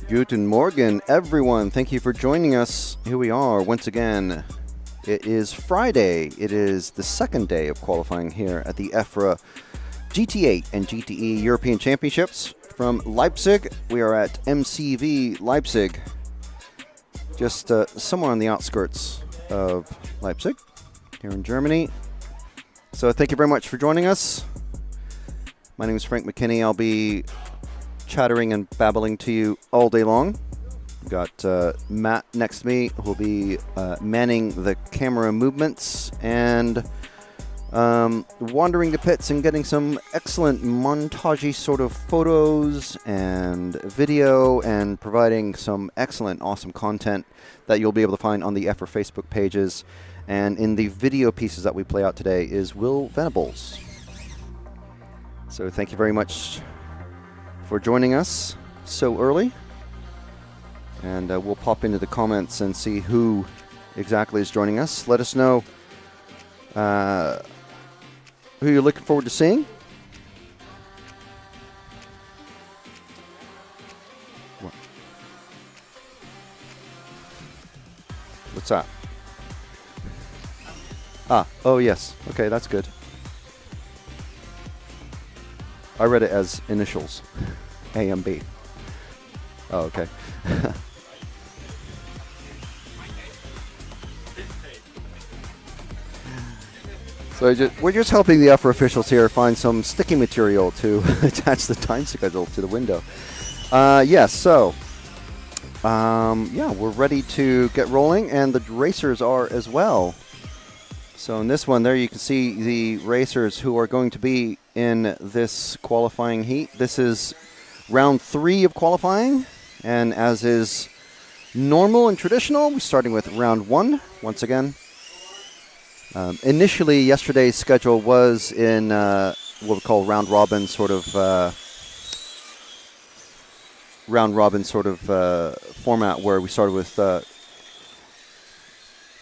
Guten Morgen, everyone. Thank you for joining us. Here we are once again. It is Friday. It is the second day of qualifying here at the EFRA GT8 and GTE European Championships from Leipzig. We are at MCV Leipzig, just somewhere on the outskirts of Leipzig here in Germany. So thank you very much for joining us. My name is Frank McKinney. I'll be chattering and babbling to you all day long. We've got Matt next to me who will be manning the camera movements and wandering the pits and getting some excellent montagey sort of photos and video and providing some excellent, awesome content that you'll be able to find on the EFRA Facebook pages. And in the video pieces that we play out today is Will Venables. So thank you very much for joining us so early. And we'll pop into the comments and see who exactly is joining us. Let us know who you're looking forward to seeing. What's that? Oh yes. Okay, that's good. I read it as initials, A and B. Oh, okay. So we're just helping the EFRA officials here find some sticky material to attach the time schedule to the window. Yes, so yeah, we're ready to get rolling, and the racers are as well. So in this one there you can see the racers who are going to be in this qualifying heat. This is round 3 of qualifying, and as is normal and traditional, we're starting with round 1 once again. Initially, yesterday's schedule was in what we call round robin sort of format, where we started with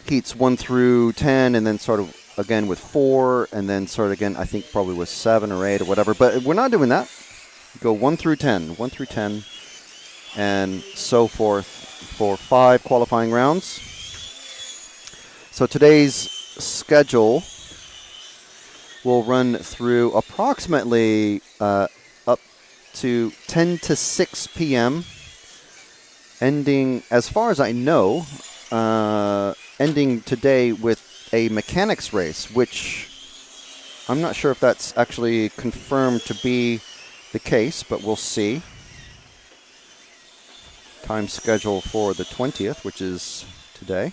heats 1 through 10, and then sort of again with 4, and then sort of again, I think probably with 7 or 8 or whatever. But we're not doing that. Go 1 through 10, and so forth for 5 qualifying rounds. So today's schedule will run through approximately up to 10 to 6 p.m., ending, as far as I know, ending today with a mechanics race, which I'm not sure if that's actually confirmed to be the case, but we'll see. Time schedule for the 20th, which is today.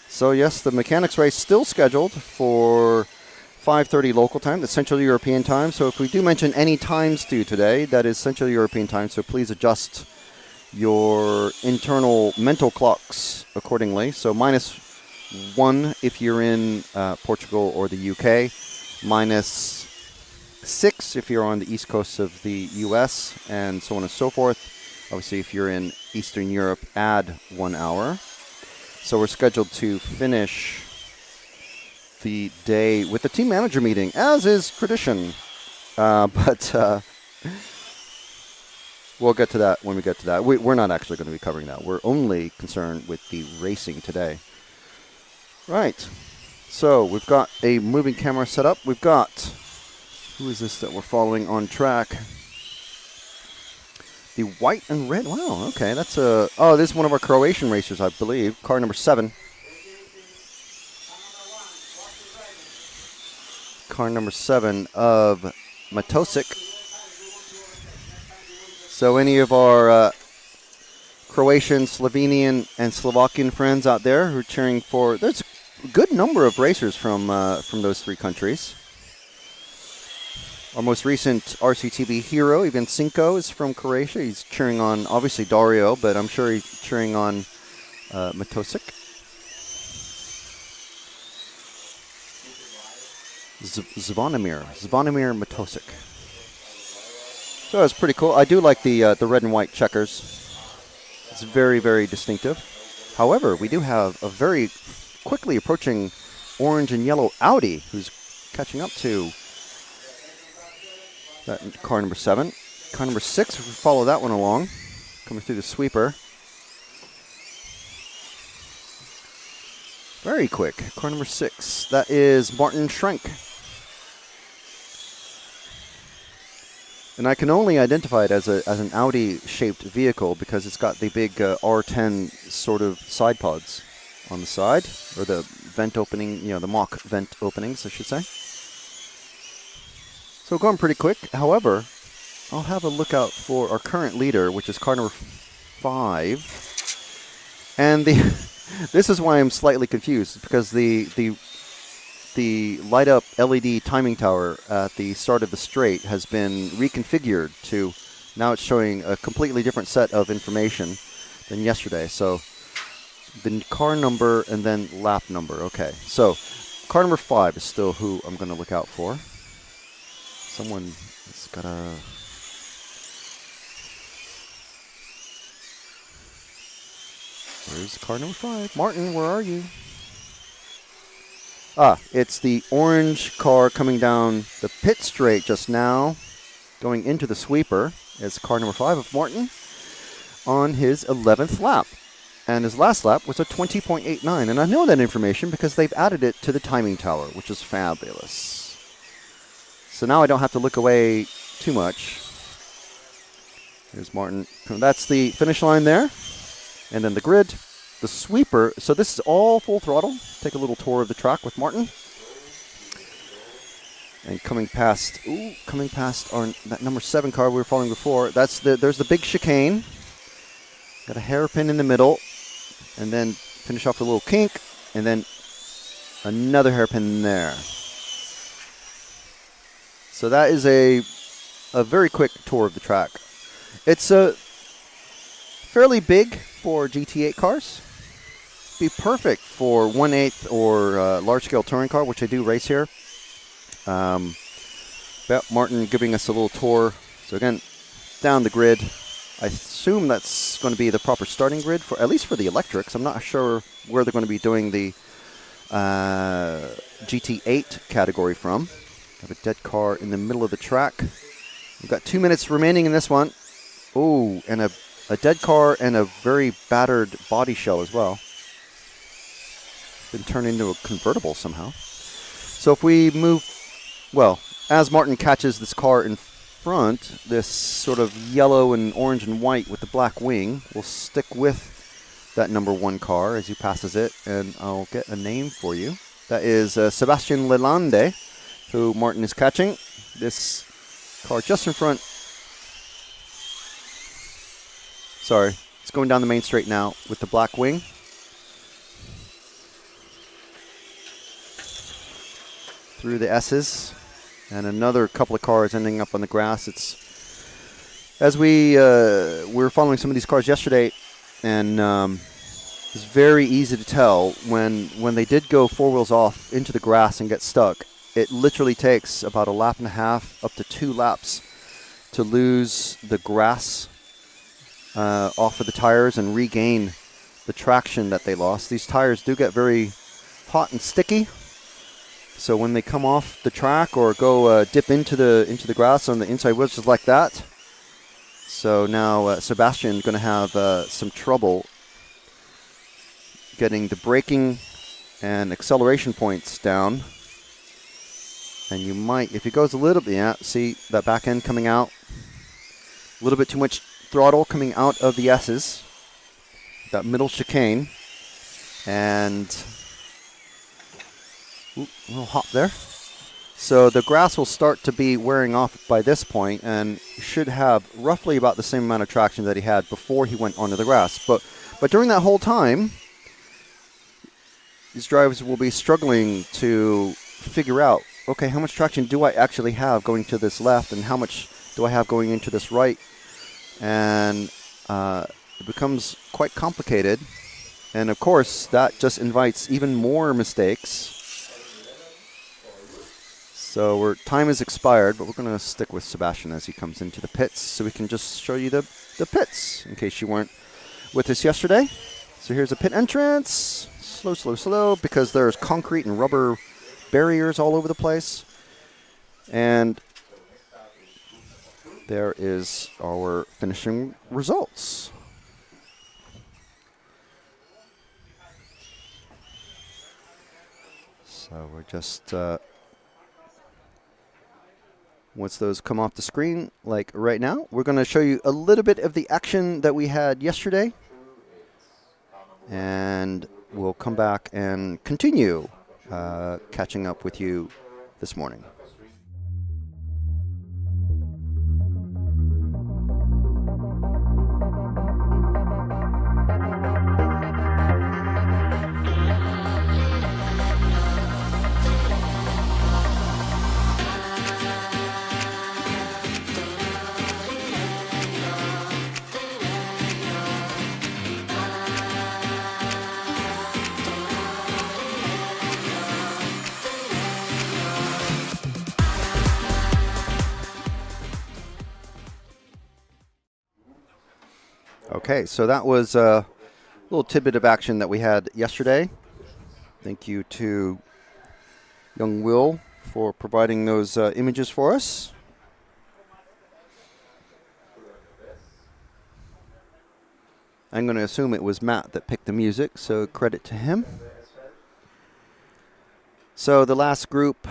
So yes, the mechanics race still scheduled for 5:30 local time, that's Central European time. So if we do mention any times due today, that is Central European time, so please adjust your internal mental clocks accordingly. So -1 if you're in Portugal or the UK, -6 if you're on the east coast of the US, and so on and so forth. Obviously, if you're in Eastern Europe, add 1 hour. So we're scheduled to finish the day with the team manager meeting, as is tradition. But we'll get to that when we get to that. We're not actually going to be covering that. We're only concerned with the racing today. Right. So we've got a moving camera set up. We've got, who is this that we're following on track? The white and red. Wow, okay. That's a, oh, this is one of our Croatian racers, I believe. Car number 7. Car number 7 of Matosic. So any of our Croatian, Slovenian, and Slovakian friends out there who are cheering for, there's a good number of racers from those 3 countries. Our most recent RCTV hero, Ivan Cinco, is from Croatia. He's cheering on, obviously, Dario, but I'm sure he's cheering on Matosic. Zvonimir Matosic. So that's pretty cool. I do like the red and white checkers. It's very, very distinctive. However, we do have a very quickly approaching orange and yellow Audi who's catching up to that car number 7. car number 6, if we follow that one along, coming through the sweeper. Very quick, car number 6. That is Martin Schrenk. And I can only identify it as an Audi-shaped vehicle because it's got the big R10 sort of side pods on the side, or the vent opening, you know, the mock vent openings, I should say. So going pretty quick. However, I'll have a look out for our current leader, which is car number 5. And this is why I'm slightly confused, because the light up LED timing tower at the start of the straight has been reconfigured to now it's showing a completely different set of information than yesterday. So the car number and then lap number. Okay, so car number 5 is still who I'm going to look out for. Someone has got a... Where's car number 5? Martin, where are you? Ah, it's the orange car coming down the pit straight just now, going into the sweeper. It's car number 5 of Martin on his 11th lap. And his last lap was a 20.89. And I know that information because they've added it to the timing tower, which is fabulous. So now I don't have to look away too much. Here's Martin. That's the finish line there. And then the grid. The sweeper, so this is all full throttle. Take a little tour of the track with Martin. And coming past that number 7 car we were following before. There's the big chicane. Got a hairpin in the middle. And then finish off a little kink. And then another hairpin there. So that is a very quick tour of the track. It's fairly big for GT8 cars. Be perfect for 1/8 or large-scale touring car, which I do race here. Martin giving us a little tour. So again, down the grid. I assume that's going to be the proper starting grid for at least for the electrics. I'm not sure where they're going to be doing the GT8 category from. Have a dead car in the middle of the track. We've got 2 minutes remaining in this one. Oh, and a dead car and a very battered body shell as well. Been turned into a convertible somehow. So if we move, well, as Martin catches this car in front, this sort of yellow and orange and white with the black wing, we'll stick with that number 1 car as he passes it, and I'll get a name for you. That is Sebastian Lalande, who Martin is catching. This car just in front. Sorry, it's going down the main straight now with the black wing. Through the S's, and another couple of cars ending up on the grass. It's as we were following some of these cars yesterday, and it's very easy to tell when they did go 4 wheels off into the grass and get stuck. It literally takes about a lap and a half, up to 2 laps, to lose the grass off of the tires and regain the traction that they lost. These tires do get very hot and sticky. So when they come off the track or go dip into the grass on the inside wheels just like that. So now Sebastian going to have some trouble getting the braking and acceleration points down. And you might, if he goes a little bit, yeah, see that back end coming out. A little bit too much throttle coming out of the S's. That middle chicane. And a little hop there. So the grass will start to be wearing off by this point and should have roughly about the same amount of traction that he had before he went onto the grass. But during that whole time, these drivers will be struggling to figure out, okay, how much traction do I actually have going to this left and how much do I have going into this right? And it becomes quite complicated. And of course, that just invites even more mistakes. So time is expired, but we're going to stick with Sebastian as he comes into the pits so we can just show you the pits in case you weren't with us yesterday. So here's a pit entrance. Slow, slow, slow, because there's concrete and rubber barriers all over the place. And there is our finishing results. So we're just, once those come off the screen, like right now, we're going to show you a little bit of the action that we had yesterday. And we'll come back and continue catching up with you this morning. Okay, so that was a little tidbit of action that we had yesterday. Thank you to young Will for providing those images for us. I'm going to assume it was Matt that picked the music, so credit to him. So the last group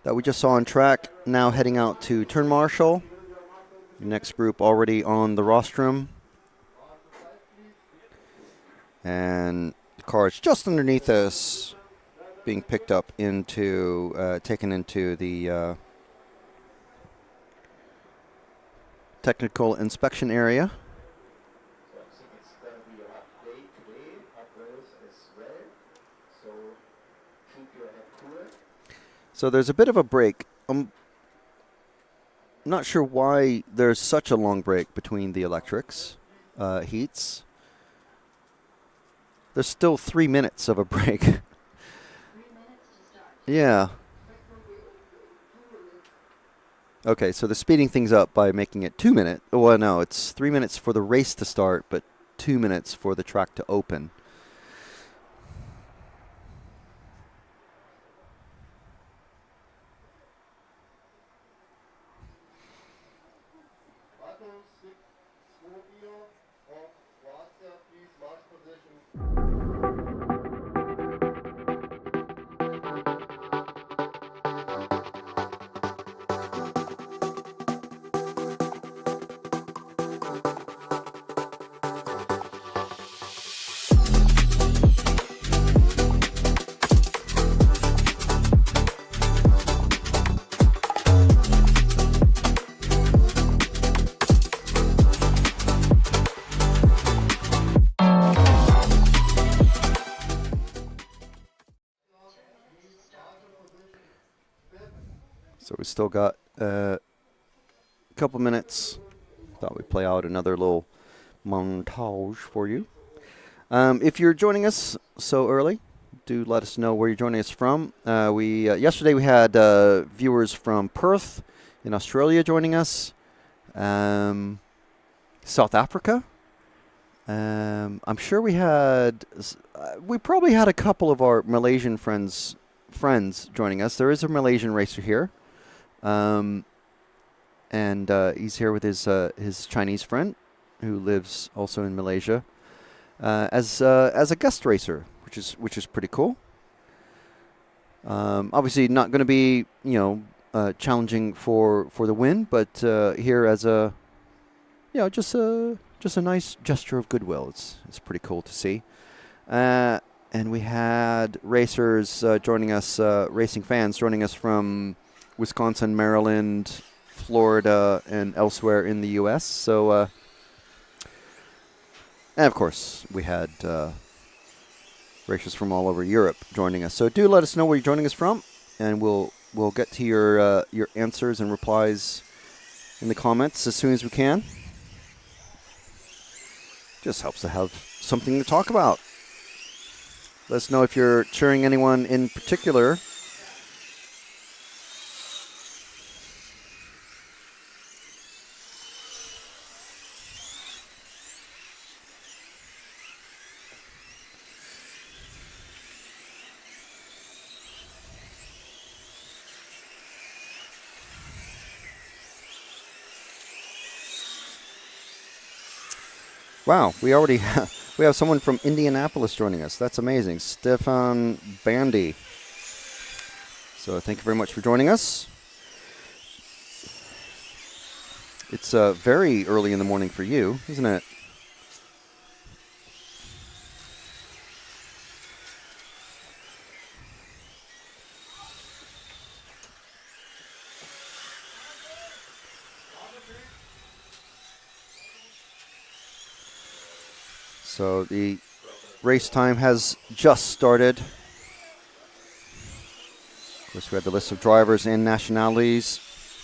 that we just saw on track now heading out to turn marshal. The next group already on the rostrum. And the car is just underneath us, being picked up into, taken into the technical inspection area. So there's a bit of a break. I'm not sure why there's such a long break between the electrics heats. There's still 3 minutes of a break. Yeah. Okay, so they're speeding things up by making it 2 minutes. Well, no, it's 3 minutes for the race to start, but 2 minutes for the track to open. So we still got a couple minutes. Thought we'd play out another little montage for you. If you're joining us so early, do let us know where you're joining us from. Yesterday we had viewers from Perth in Australia joining us, South Africa. I'm sure we probably had a couple of our Malaysian friends joining us. There is a Malaysian racer here. And he's here with his Chinese friend, who lives also in Malaysia, as a guest racer, which is pretty cool. Obviously, not going to be challenging for the win, but here as a just a nice gesture of goodwill. It's pretty cool to see. And we had racers joining us, racing fans joining us from Wisconsin, Maryland, Florida, and elsewhere in the U.S. So, and of course, we had racers from all over Europe joining us. So do let us know where you're joining us from, and we'll get to your answers and replies in the comments as soon as we can. Just helps to have something to talk about. Let us know if you're cheering anyone in particular. Wow, we already we have someone from Indianapolis joining us. That's amazing. Stefan Bandy. So thank you very much for joining us. It's very early in the morning for you, isn't it? So the race time has just started. Of course, we have the list of drivers and nationalities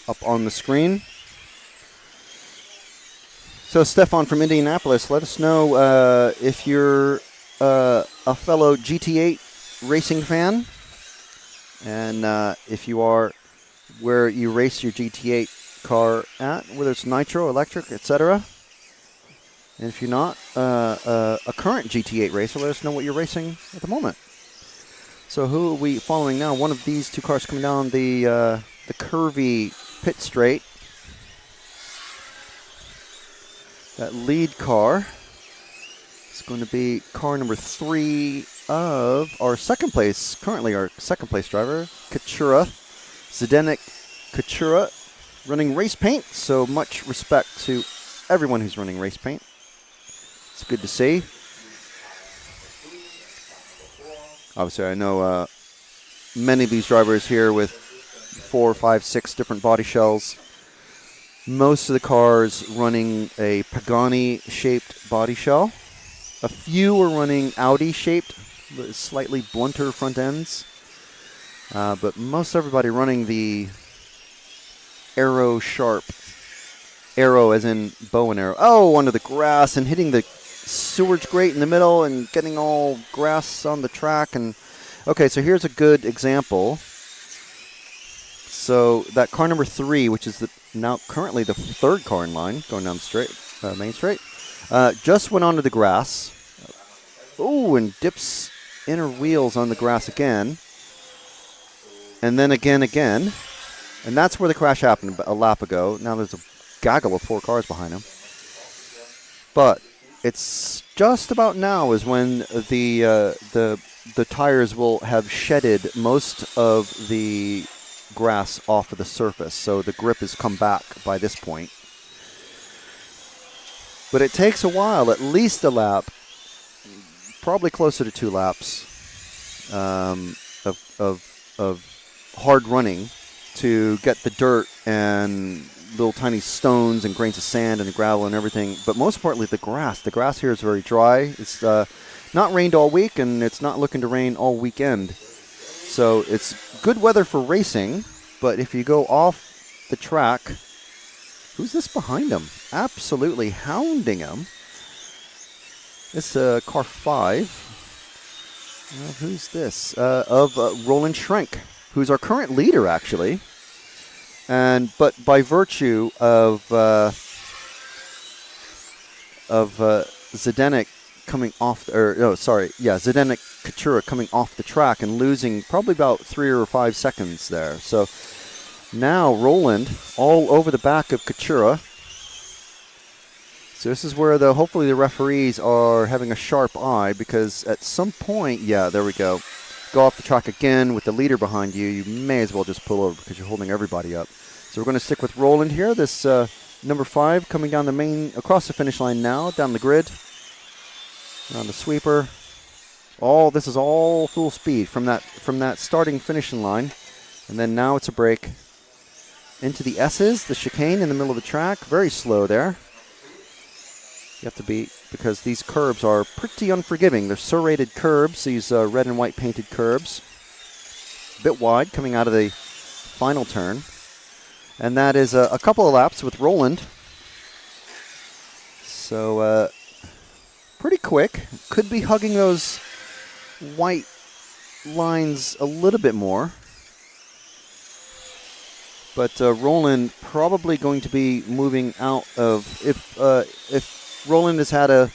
up on the screen. So Stefan from Indianapolis, let us know if you're a fellow GT8 racing fan, and if you are, where you race your GT8 car at, whether it's nitro, electric, etc. And if you're not a current GT8 racer, let us know what you're racing at the moment. So who are we following now? One of these two cars coming down the curvy pit straight. That lead car is going to be car number 3 of our second place, currently our second place driver, Katura, Zdenek Katura, running race paint. So much respect to everyone who's running race paint. It's good to see. Obviously, I know many of these drivers here with 4, 5, 6 different body shells. Most of the cars running a Pagani-shaped body shell. A few are running Audi-shaped, slightly blunter front ends. But most everybody running the arrow sharp. Arrow as in bow and arrow. Oh, under the grass and hitting the sewage grate in the middle and getting all grass on the track. And okay, so here's a good example. So that car number 3, which is now currently the 3rd car in line, going down the straight, main straight, just went onto the grass. Oh, and dips inner wheels on the grass again. And then again. And that's where the crash happened a lap ago. Now there's a gaggle of 4 cars behind him. But it's just about now is when the tires will have shedded most of the grass off of the surface, so the grip has come back by this point. But it takes a while, at least a lap, probably closer to 2 laps of hard running to get the dirt and little tiny stones and grains of sand and gravel and everything, but most importantly the grass. The grass here is very dry. It's not rained all week, and it's not looking to rain all weekend. So it's good weather for racing, but if you go off the track, who's this behind him? Absolutely hounding him. It's car 5. Who's this? Of Roland Schrenk, who's our current leader, actually. But by virtue of Zdenek coming off, Zdenek Katura coming off the track and losing probably about 3 or 5 seconds there. So now Roland all over the back of Katura. So this is where hopefully the referees are having a sharp eye, because at some point, there we go. Go off the track again with the leader behind you. You may as well just pull over because you're holding everybody up. So we're going to stick with Roland here. This number 5 coming down across the finish line now, down the grid. On the sweeper. This is all full speed from that starting finishing line. And then now it's a break into the S's, the chicane in the middle of the track. Very slow there. You have to be, because these curbs are pretty unforgiving. They're serrated curbs, these red and white painted curbs. A bit wide coming out of the final turn. And that is a couple of laps with Roland. So pretty quick. Could be hugging those white lines a little bit more. But Roland probably going to be moving out of, if Roland has had a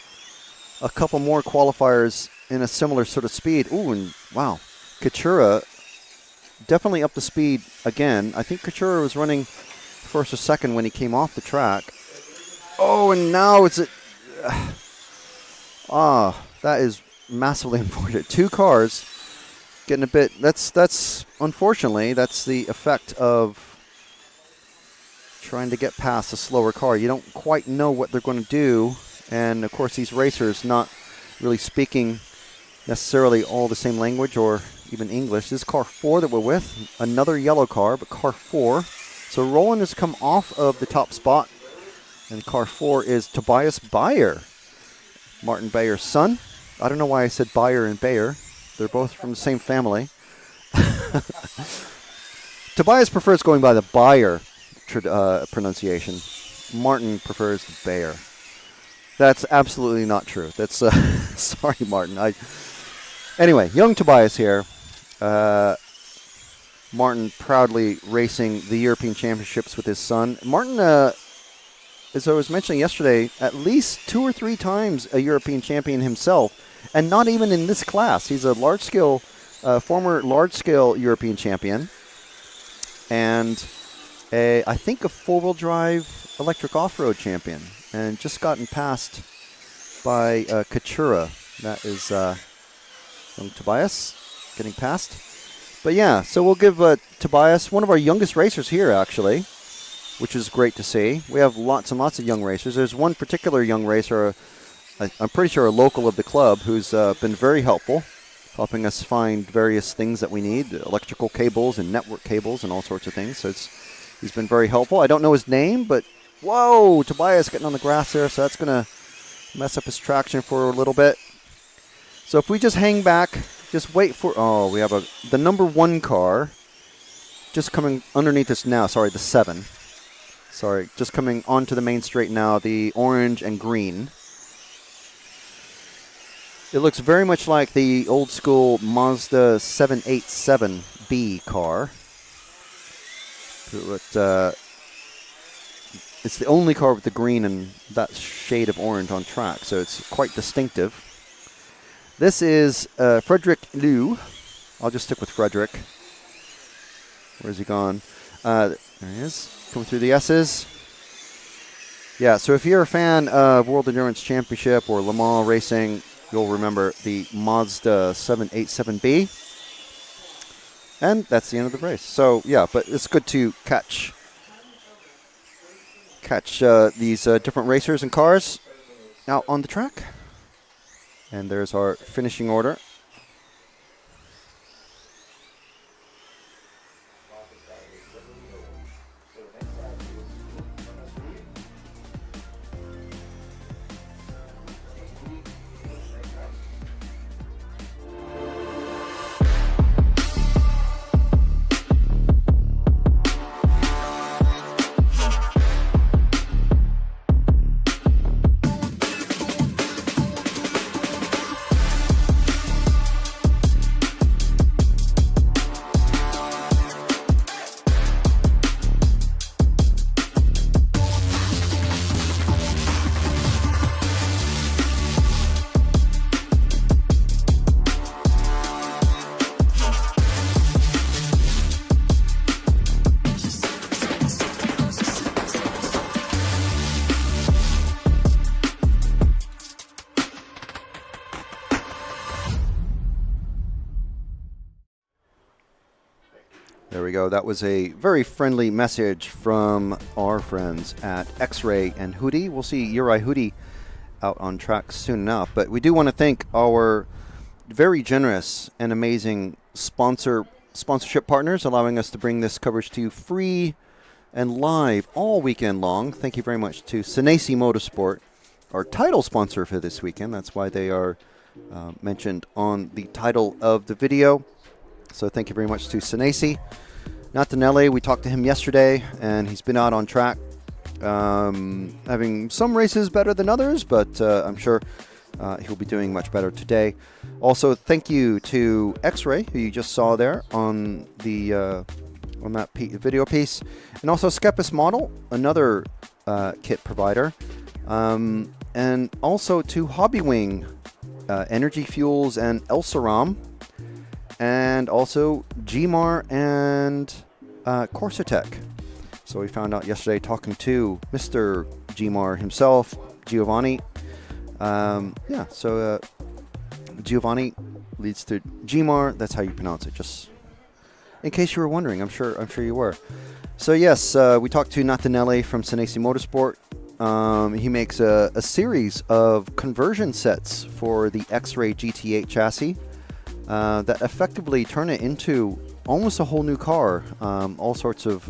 couple more qualifiers in a similar sort of speed. Ooh, and wow, Katura definitely up to speed again. I think Katura was running first or second when he came off the track. Oh, and now Ah, that is massively unfortunate. 2 cars getting a bit. That's unfortunately that's the effect of trying to get past a slower car. You don't quite know what they're going to do, and of course these racers not really speaking necessarily all the same language or even English. This is car 4 that we're with, another yellow car, but car 4. So Roland has come off of the top spot, and car 4 is Tobias Bayer, Martin Bayer's son. I don't know why I said Bayer and Bayer. They're both from the same family. Tobias prefers going by the Bayer pronunciation. Martin prefers the Bayer. That's absolutely not true. That's sorry, Martin. Anyway, young Tobias here. Martin proudly racing the European Championships with his son. Martin, as I was mentioning yesterday, at least 2 or 3 times a European champion himself, and not even in this class. He's a large-scale, former large-scale European champion, and I think a 4-wheel drive electric off-road champion, and just gotten passed by Katura. That is young Tobias getting passed. But yeah, so we'll give Tobias, one of our youngest racers here actually, which is great to see. We have lots and lots of young racers. There's one particular young racer, I'm pretty sure a local of the club, who's been very helpful, helping us find various things that we need, electrical cables and network cables and all sorts of things. So he's been very helpful. I don't know his name, but whoa, Tobias getting on the grass there, so that's going to mess up his traction for a little bit. So if we just hang back, just wait for, oh, we have the number 1 car just coming underneath us now. Sorry, the 7. Sorry, just coming onto the main straight now, the orange and green. It looks very much like the old school Mazda 787B car. But, it's the only car with the green and that shade of orange on track, so it's quite distinctive. This is Frederick Liu. I'll just stick with Frederick. Where's he gone? There he is, coming through the S's. Yeah, so if you're a fan of World Endurance Championship or Le Mans racing, you'll remember the Mazda 787B. And that's the end of the race. So, yeah, but it's good to catch these different racers and cars out on the track. And there's our finishing order. There we go. That was a very friendly message from our friends at X-Ray and Hoodie. We'll see Uri Hoodie out on track soon enough. But we do want to thank our very generous and amazing sponsorship partners, allowing us to bring this coverage to you free and live all weekend long. Thank you very much to Senesi Motorsport, our title sponsor for this weekend. That's why they are mentioned on the title of the video. So thank you very much to Senesi. Natanelli, we talked to him yesterday, and he's been out on track, having some races better than others, but I'm sure he'll be doing much better today. Also, thank you to X-Ray, who you just saw there on the on that video piece, and also Skepis Model, another kit provider, and also to Hobbywing, Energy Fuels, and Elsaram, and also Gmar and Corsatec. So we found out yesterday, talking to Mr. Gmar himself, Giovanni, Yeah, so Giovanni leads to Gmar. That's how you pronounce it, just in case you were wondering. I'm sure you were. So yes, we talked to Nathaniele from Senesi Motorsport. He makes a series of conversion sets for the X-Ray GT8 chassis that effectively turn it into almost a whole new car. All sorts of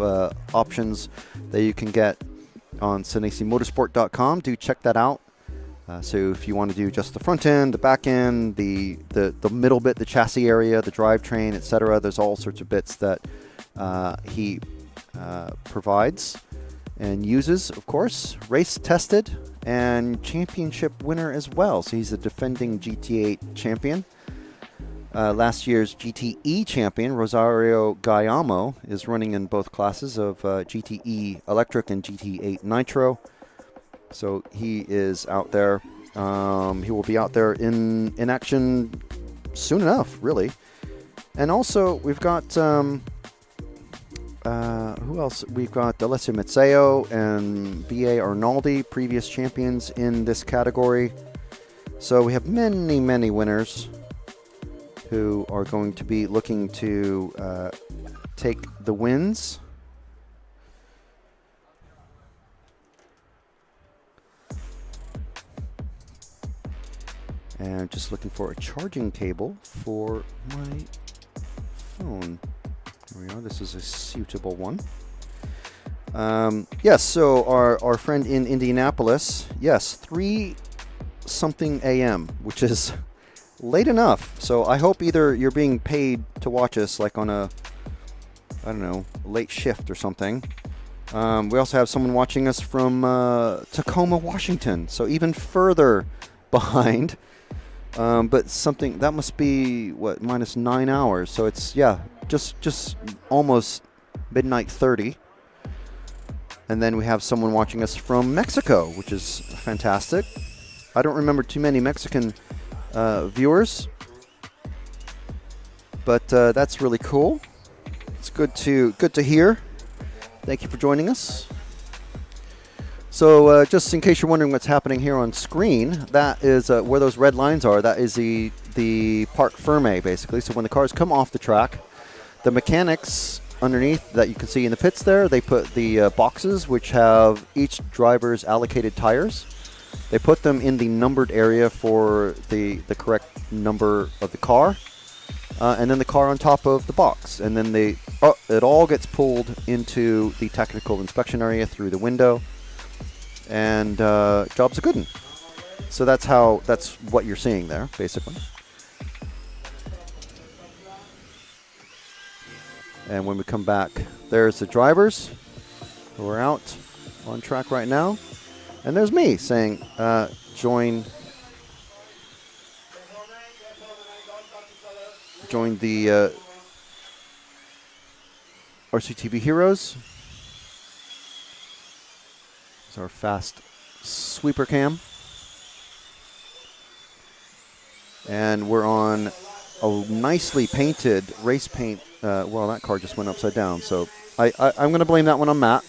options that you can get on SenesiMotorsport.com. Do check that out. So if you want to do just the front end, the back end, the middle bit, the chassis area, the drivetrain, etc., there's all sorts of bits that he provides and uses, of course. Race tested and championship winner as well. So he's a defending GT8 champion. Last year's GTE champion, Rosario Gayamo, is running in both classes of GTE Electric and GT8 Nitro. So he is out there. He will be out there in action soon enough, really. And also, we've got who else? We've got Alessio Mazzeo and B.A. Arnaldi, previous champions in this category. So we have many, many winners who are going to be looking to take the wins. And just looking for a charging cable for my phone. There we are. This is a suitable one. Yes, so our friend in Indianapolis, yes, 3-something a.m., which is late enough. So I hope either you're being paid to watch us, like on a, I don't know, late shift or something. We also have someone watching us from Tacoma, Washington, so even further behind. But something that must be what, -9 hours. So it's, yeah, just almost midnight 30. And then we have someone watching us from Mexico, which is fantastic. I don't remember too many Mexican viewers, but that's really cool. It's good to hear. Thank you for joining us. So just in case you're wondering what's happening here on screen, that is where those red lines are. That is the parc ferme, basically. So when the cars come off the track, the mechanics underneath that you can see in the pits there, they put the boxes which have each driver's allocated tires. They put them in the numbered area for the correct number of the car, and then the car on top of the box. And then it all gets pulled into the technical inspection area through the window. And job's a good one. So that's what you're seeing there, basically. And when we come back, there's the drivers who are out on track right now. And there's me saying, join the RCTV Heroes. It's our fast sweeper cam. And we're on a nicely painted race paint. Well, that car just went upside down. So I'm going to blame that one on Matt.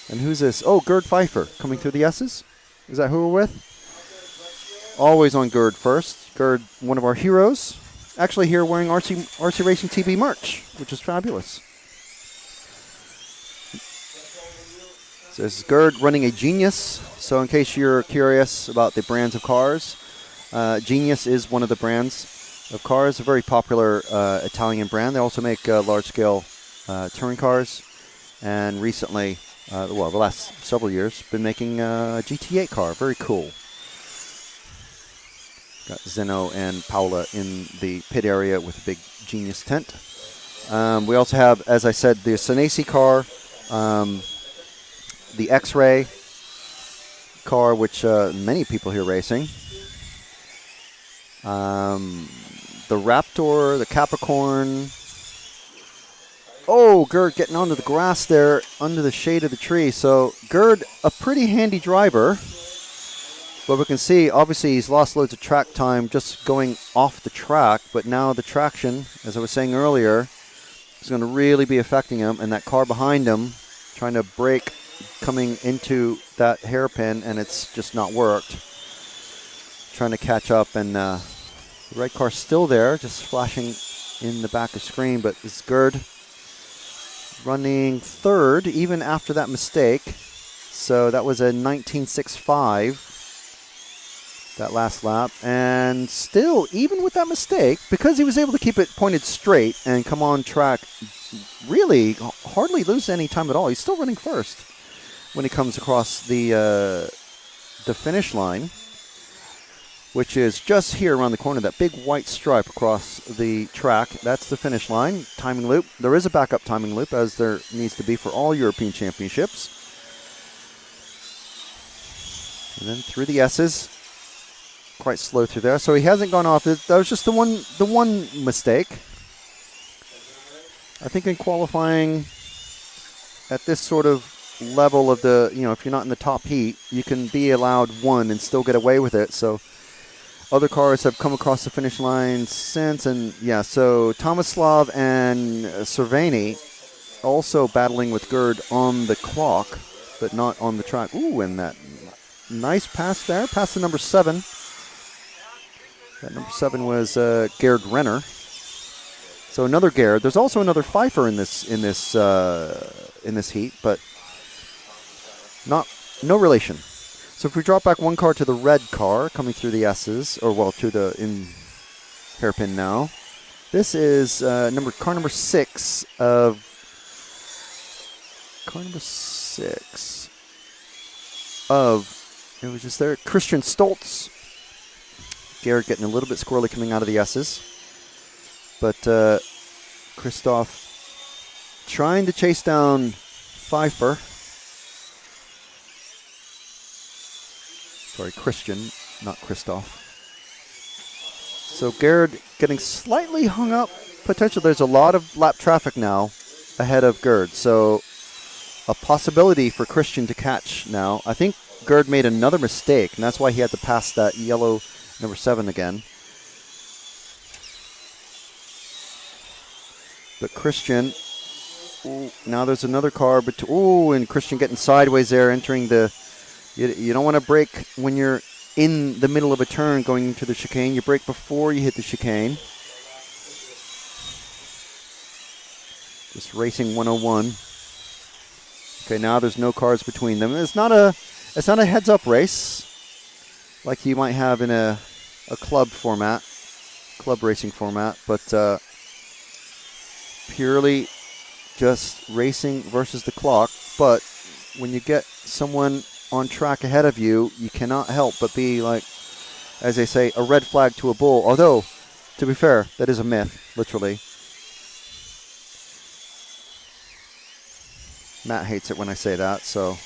And who's this? Oh, Gerd Pfeiffer coming through the S's. Is that who we're with? Always on Gerd first. Gerd, one of our heroes. Actually here wearing RC Racing TV merch, which is fabulous. So this is Gerd running a Genius. So in case you're curious about the brands of cars, Genius is one of the brands of cars, a very popular Italian brand. They also make large-scale touring cars. And recently, well, the last several years, been making a GT8 car. Very cool. Got Zeno and Paola in the pit area with a big Genius tent. We also have, as I said, the Senesi car, the X-Ray car, which many people here racing. The Raptor, the Capricorn. Oh, Gerd getting onto the grass there under the shade of the tree. So Gerd, a pretty handy driver. But we can see, obviously, he's lost loads of track time just going off the track. But now the traction, as I was saying earlier, is going to really be affecting him. And that car behind him, trying to brake, coming into that hairpin, and it's just not worked. trying to catch up, and the red car still there, just flashing in the back of screen, but it's Gerd running third even after that mistake. So that was a 19.65 that last lap, and still, even with that mistake, because he was able to keep it pointed straight and come on track, really hardly lose any time at all. He's still running first when he comes across the finish line, which is just here around the corner, that big white stripe across the track. That's the finish line. Timing loop. There is a backup timing loop, as there needs to be for all European Championships. And then through the S's. Quite slow through there. So he hasn't gone off. That was just the one mistake. I think in qualifying at this sort of level of the, if you're not in the top heat, you can be allowed one and still get away with it. So other cars have come across the finish line since, and yeah, so Tomislav and Cerveni also battling with Gerd on the clock, but not on the track. Ooh, and that nice pass there, past the number 7. That number 7 was Gerd Renner. So another Gerd. There's also another Pfeiffer in this heat, but no relation. So if we drop back one car to the red car coming through the S's, or well, to the hairpin now. This is car number 6 of it was just there, Christian Stoltz. Garrett getting a little bit squirrely coming out of the S's, but Christoph trying to chase down Pfeiffer. Sorry, Christian, not Christoph. So Gerd getting slightly hung up. Potential. There's a lot of lap traffic now ahead of Gerd, so a possibility for Christian to catch now. I think Gerd made another mistake, and that's why he had to pass that yellow number 7 again. But Christian, now there's another car, but and Christian getting sideways there, entering the. You don't want to brake when you're in the middle of a turn going into the chicane. You brake before you hit the chicane. Just racing 101. Okay, now there's no cars between them. It's not a heads-up race like you might have in a club racing format, but purely just racing versus the clock. But when you get someone on track ahead of you, you cannot help but be, like, as they say, a red flag to a bull. Although, to be fair, that is a myth, literally. Matt hates it when I say that, so.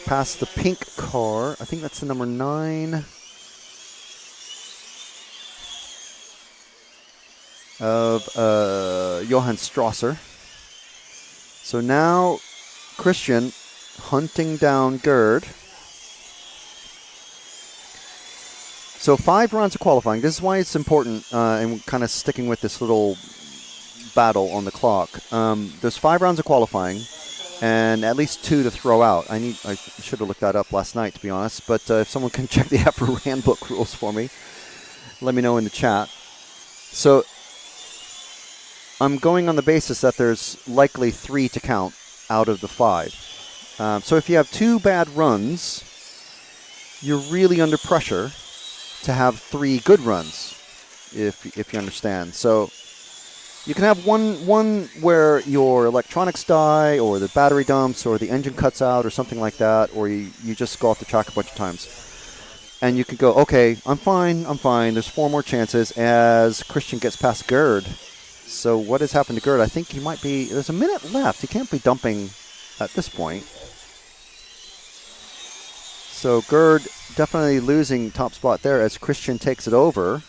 Past the pink car. I think that's the number 9. Of Johann Strasser. So now Christian hunting down Gerd. So 5 rounds of qualifying. This is why it's important, and kind of sticking with this little battle on the clock. There's 5 rounds of qualifying, and at least 2 to throw out. I should have looked that up last night, to be honest. But if someone can check the EFRA handbook rules for me, let me know in the chat. So I'm going on the basis that there's likely 3 to count out of the 5. So if you have 2 bad runs, you're really under pressure to have 3 good runs, if you understand. So you can have one where your electronics die, or the battery dumps, or the engine cuts out, or something like that, or you just go off the track a bunch of times. And you can go, okay, I'm fine. There's 4 more chances as Christian gets past Gerd. So what has happened to Gerd? I think he might be, there's a minute left. He can't be dumping at this point. So Gerd definitely losing top spot there as Christian takes it over.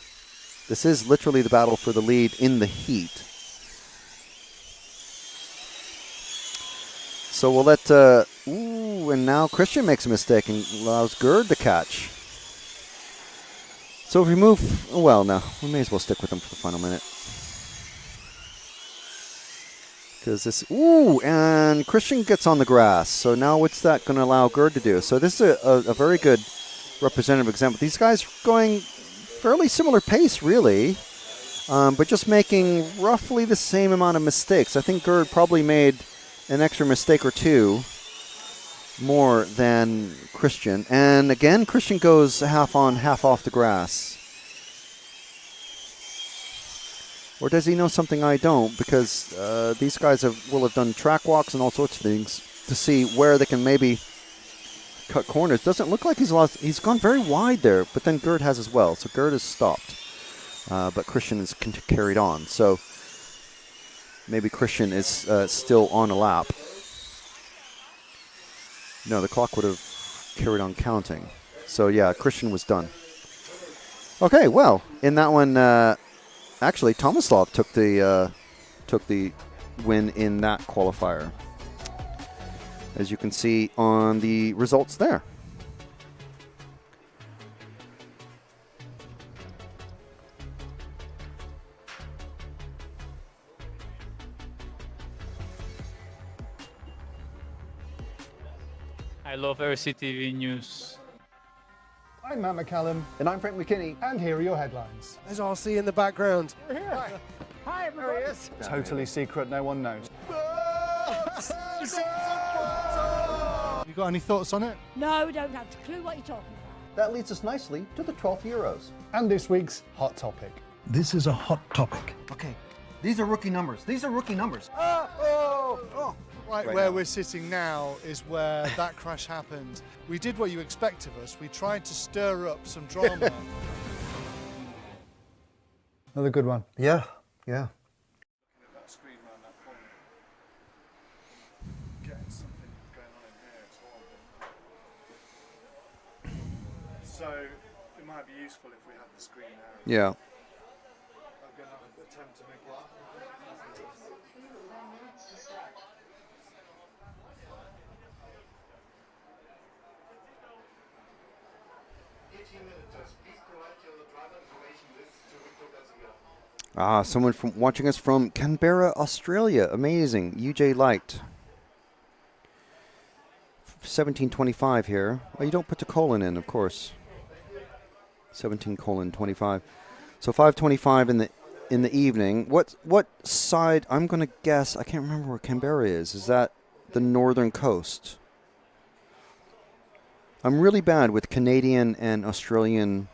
This is literally the battle for the lead in the heat. So we'll let, and now Christian makes a mistake and allows Gerd to catch. So if we move, well, no, we may as well stick with him for the final minute. Because this, ooh, and Christian gets on the grass. So now what's that going to allow Gerd to do? So this is a very good representative example. These guys going fairly similar pace, really, but just making roughly the same amount of mistakes. I think Gerd probably made an extra mistake or two more than Christian. And again, Christian goes half on, half off the grass. Or does he know something I don't? Because these guys will have done track walks and all sorts of things to see where they can maybe cut corners. Doesn't look like he's lost. He's gone very wide there, but then Gerd has as well. So Gerd has stopped. But Christian is carried on. So maybe Christian is still on a lap. No, the clock would have carried on counting. So yeah, Christian was done. Okay, well, in that one, actually Tomislav took the win in that qualifier, as you can see on the results there. I love RCTV News. I'm Matt McCallum, And I'm Frank McKinney. and here are your headlines. There's RC in the background. Hi, everybody. Totally secret, no one knows. You got any thoughts on it? No, don't have a clue what you're talking about. That leads us nicely to the 12th Euros. And this week's hot topic. This is a hot topic. Okay, these are rookie numbers. These are rookie numbers. Right Right where now. we're sitting now is where that crash happened. We did what you expect of us. We tried to stir up some drama. Another good one. Yeah. That screen around that corner. Getting something going on in here, it's horrible. So it might be useful if we had the screen arrow. Yeah. I'm going to attempt to make it. Someone from watching us from Canberra, Australia. Amazing. UJ Light. 1725 here. Oh, you don't put the colon in, of course. 17:25. So 5:25 in the evening. What side? I'm going to guess. I can't remember where Canberra is. Is that the northern coast? I'm really bad with Canadian and Australian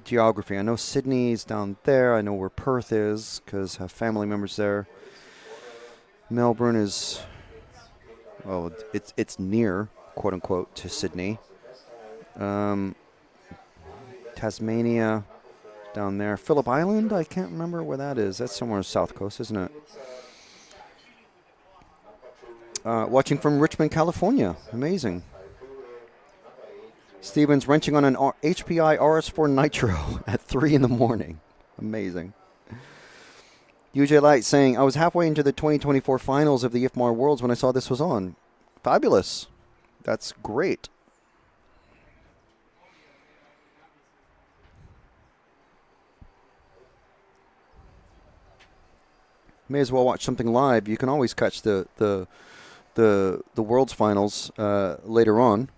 geography. I know Sydney's down there. I know where Perth is because I have family members there. Melbourne is, well, it's near, quote unquote, to Sydney. Tasmania down there. Phillip Island, I can't remember where that is. That's somewhere on the south coast, isn't it? Watching from Richmond, California. Amazing. Steven's wrenching on an HPI RS4 Nitro at 3 in the morning. Amazing. UJ Light saying, I was halfway into the 2024 finals of the IFMAR Worlds when I saw this was on. Fabulous. That's great. May as well watch something live. You can always catch the Worlds finals later on.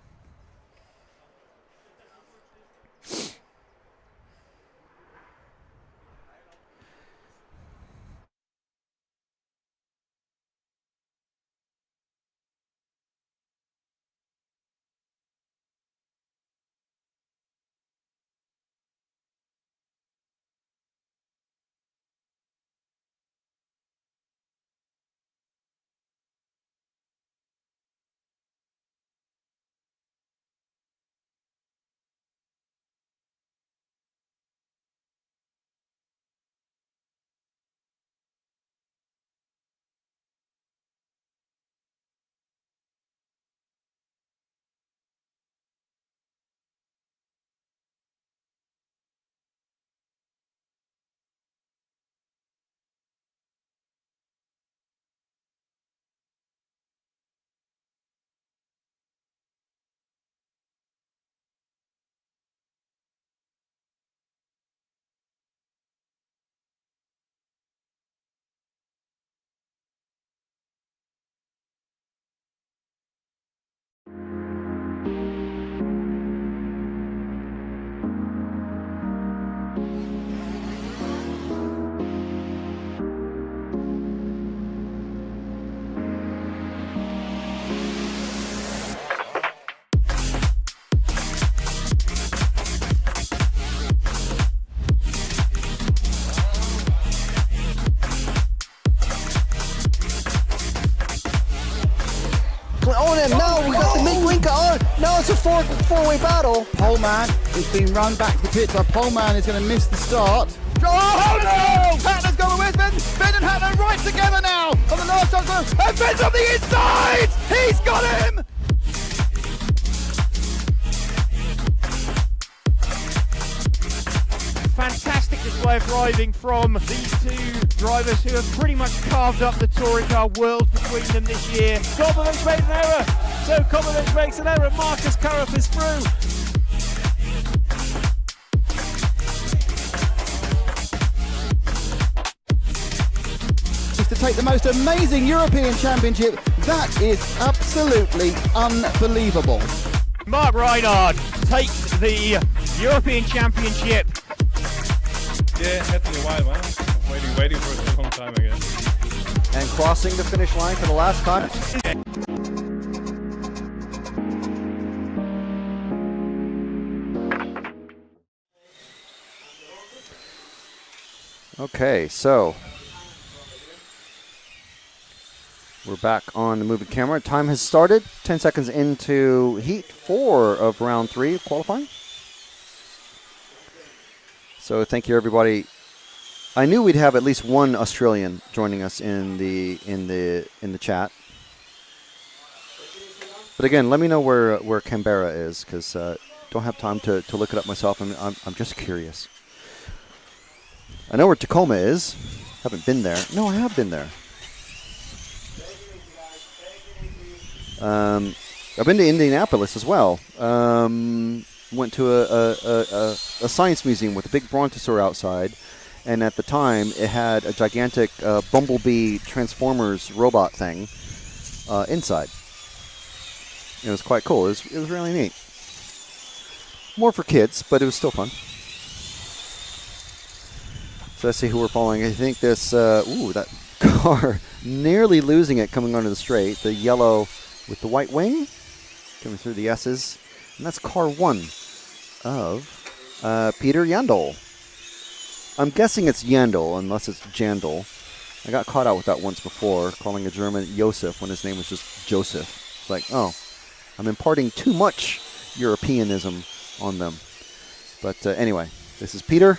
Oh, and now we got the mid-wing car. Now it's a four-way battle. Poleman is being run back to the pit, so Poleman is going to miss the start. Oh no! Hatner's going with Ben. Ben and Hatner right together now on the last time. And Ben's on the inside! He's got him! Fantastic display of driving from these two drivers who have pretty much carved up the touring car world between them this year. Kovalich made an error, so Kovalich makes an error. Marcus Currup is through. To take the most amazing European Championship, that is absolutely unbelievable. Mark Reinhard takes the European Championship. Yeah, had to be a while, man. Waiting for a long time, I guess. And crossing the finish line for the last time. Okay, so we're back on the moving camera. Time has started. 10 seconds into heat 4 of round 3 of qualifying. So thank you, everybody. I knew we'd have at least one Australian joining us in the chat. But again, let me know where Canberra is, because don't have time to look it up myself. I'm just curious. I know where Tacoma is. Haven't been there. No, I have been there. I've been to Indianapolis as well. Went to a science museum with a big brontosaur outside, and at the time it had a gigantic Bumblebee Transformers robot thing inside. It was quite cool. It was really neat. More for kids, but it was still fun. So let's see who we're following. I think this, that car nearly losing it coming onto the straight. The yellow with the white wing coming through the S's. And that's car 1 of Peter Jandl. I'm guessing it's Jandl, unless it's Jandl. I got caught out with that once before, calling a German Josef when his name was just Joseph. It's like, oh, I'm imparting too much Europeanism on them. But anyway, this is Peter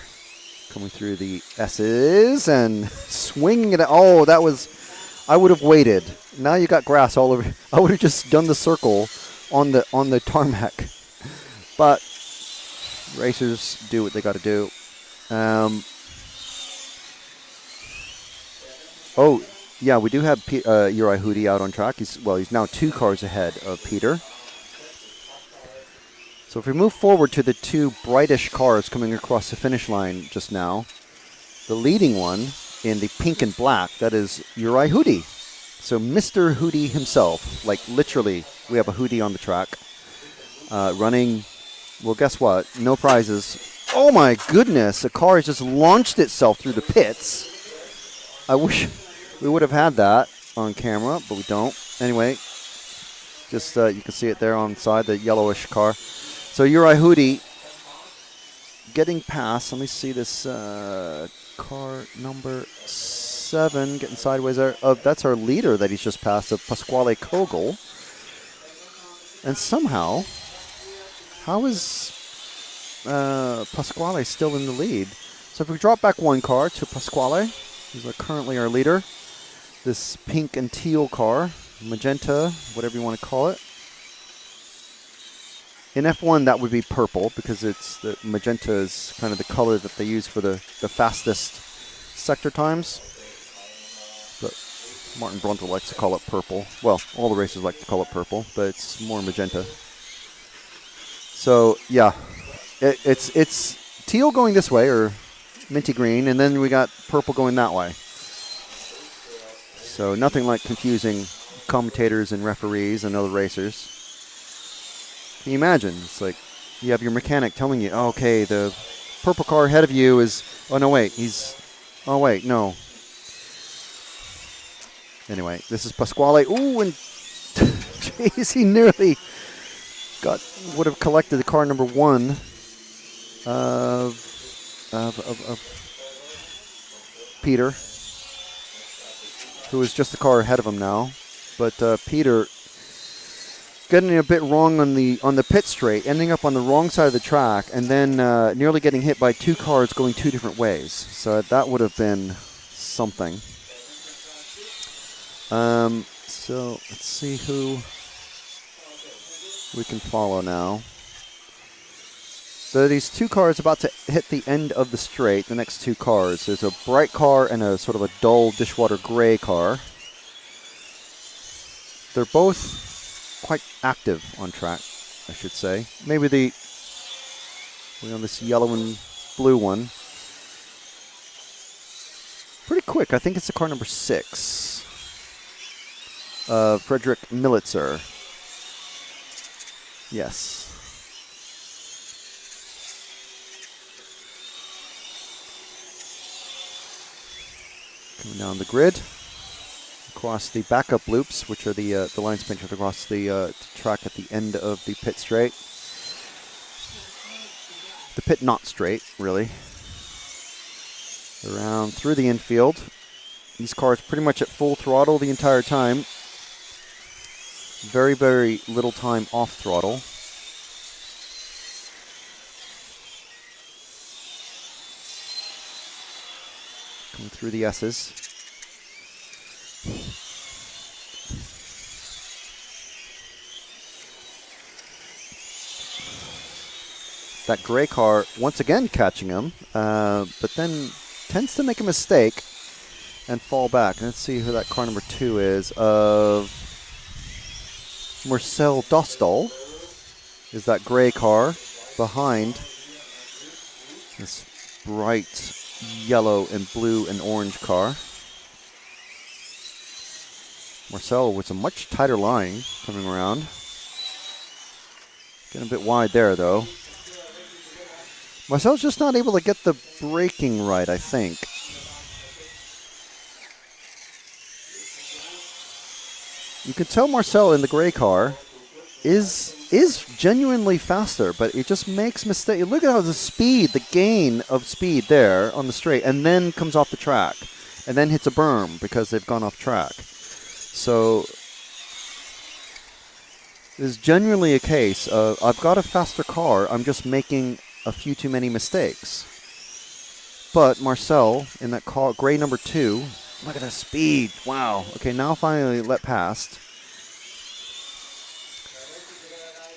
coming through the S's and swinging it. Oh, that was... I would have waited. Now you got grass all over. I would have just done the circle on the tarmac. But racers do what they got to do. Oh, yeah, we do have Uri Hudi out on track. He's now 2 cars ahead of Peter. So if we move forward to the 2 brightish cars coming across the finish line just now, the leading one in the pink and black, that is Uri Hudi. So Mr. Hudi himself, like literally, we have a Hudi on the track, running, well, guess what? No prizes. Oh my goodness, the car has just launched itself through the pits. I wish we would have had that on camera, but we don't. Anyway, just you can see it there on the side, the yellowish car. So Uri Hudi getting past, let me see this car number 7 getting sideways there. That's our leader that he's just passed, of Pasquale Kogel. And somehow, how is Pasquale still in the lead? So if we drop back 1 car to Pasquale, who's currently our leader, this pink and teal car, magenta, whatever you want to call it. In F1, that would be purple, because it's the magenta is kind of the color that they use for the fastest sector times. But Martin Brundle likes to call it purple. Well, all the racers like to call it purple, but it's more magenta. So yeah, it's teal going this way, or minty green, and then we got purple going that way. So nothing like confusing commentators and referees and other racers. Can you imagine? It's like you have your mechanic telling you, oh, okay, the purple car ahead of you is, oh no wait, oh wait, no. Anyway, this is Pasquale. Ooh, and jeez, he nearly would have collected the car number 1 of Peter, who is just the car ahead of him now. But Peter getting a bit wrong on the pit straight, ending up on the wrong side of the track, and then nearly getting hit by 2 cars going 2 different ways. So that would have been something. So let's see who we can follow now. So these 2 cars about to hit the end of the straight, the next 2 cars. There's a bright car and a sort of a dull dishwater gray car. They're both quite active on track, I should say. Maybe we're on this yellow and blue one. Pretty quick. I think it's the car number 6. Frederick Militzer. Yes. Coming down the grid. Across the backup loops, which are the lines painted across the track at the end of the pit straight. The pit not straight, really. Around through the infield. These cars pretty much at full throttle the entire time. Very, very little time off throttle. Coming through the S's. That gray car once again catching him, but then tends to make a mistake and fall back. Let's see who that car number 2 is. Of Marcel Dostal is that gray car behind this bright yellow and blue and orange car. Marcel with a much tighter line coming around. Getting a bit wide there, though. Marcel's just not able to get the braking right, I think. You can tell Marcel in the gray car is genuinely faster, but it just makes mistakes. Look at how the speed, the gain of speed there on the straight, and then comes off the track, and then hits a berm because they've gone off track. So there's genuinely a case of I've got a faster car, I'm just making a few too many mistakes. But Marcel in that car, gray number 2, look at the speed. Wow. Okay, now finally let past.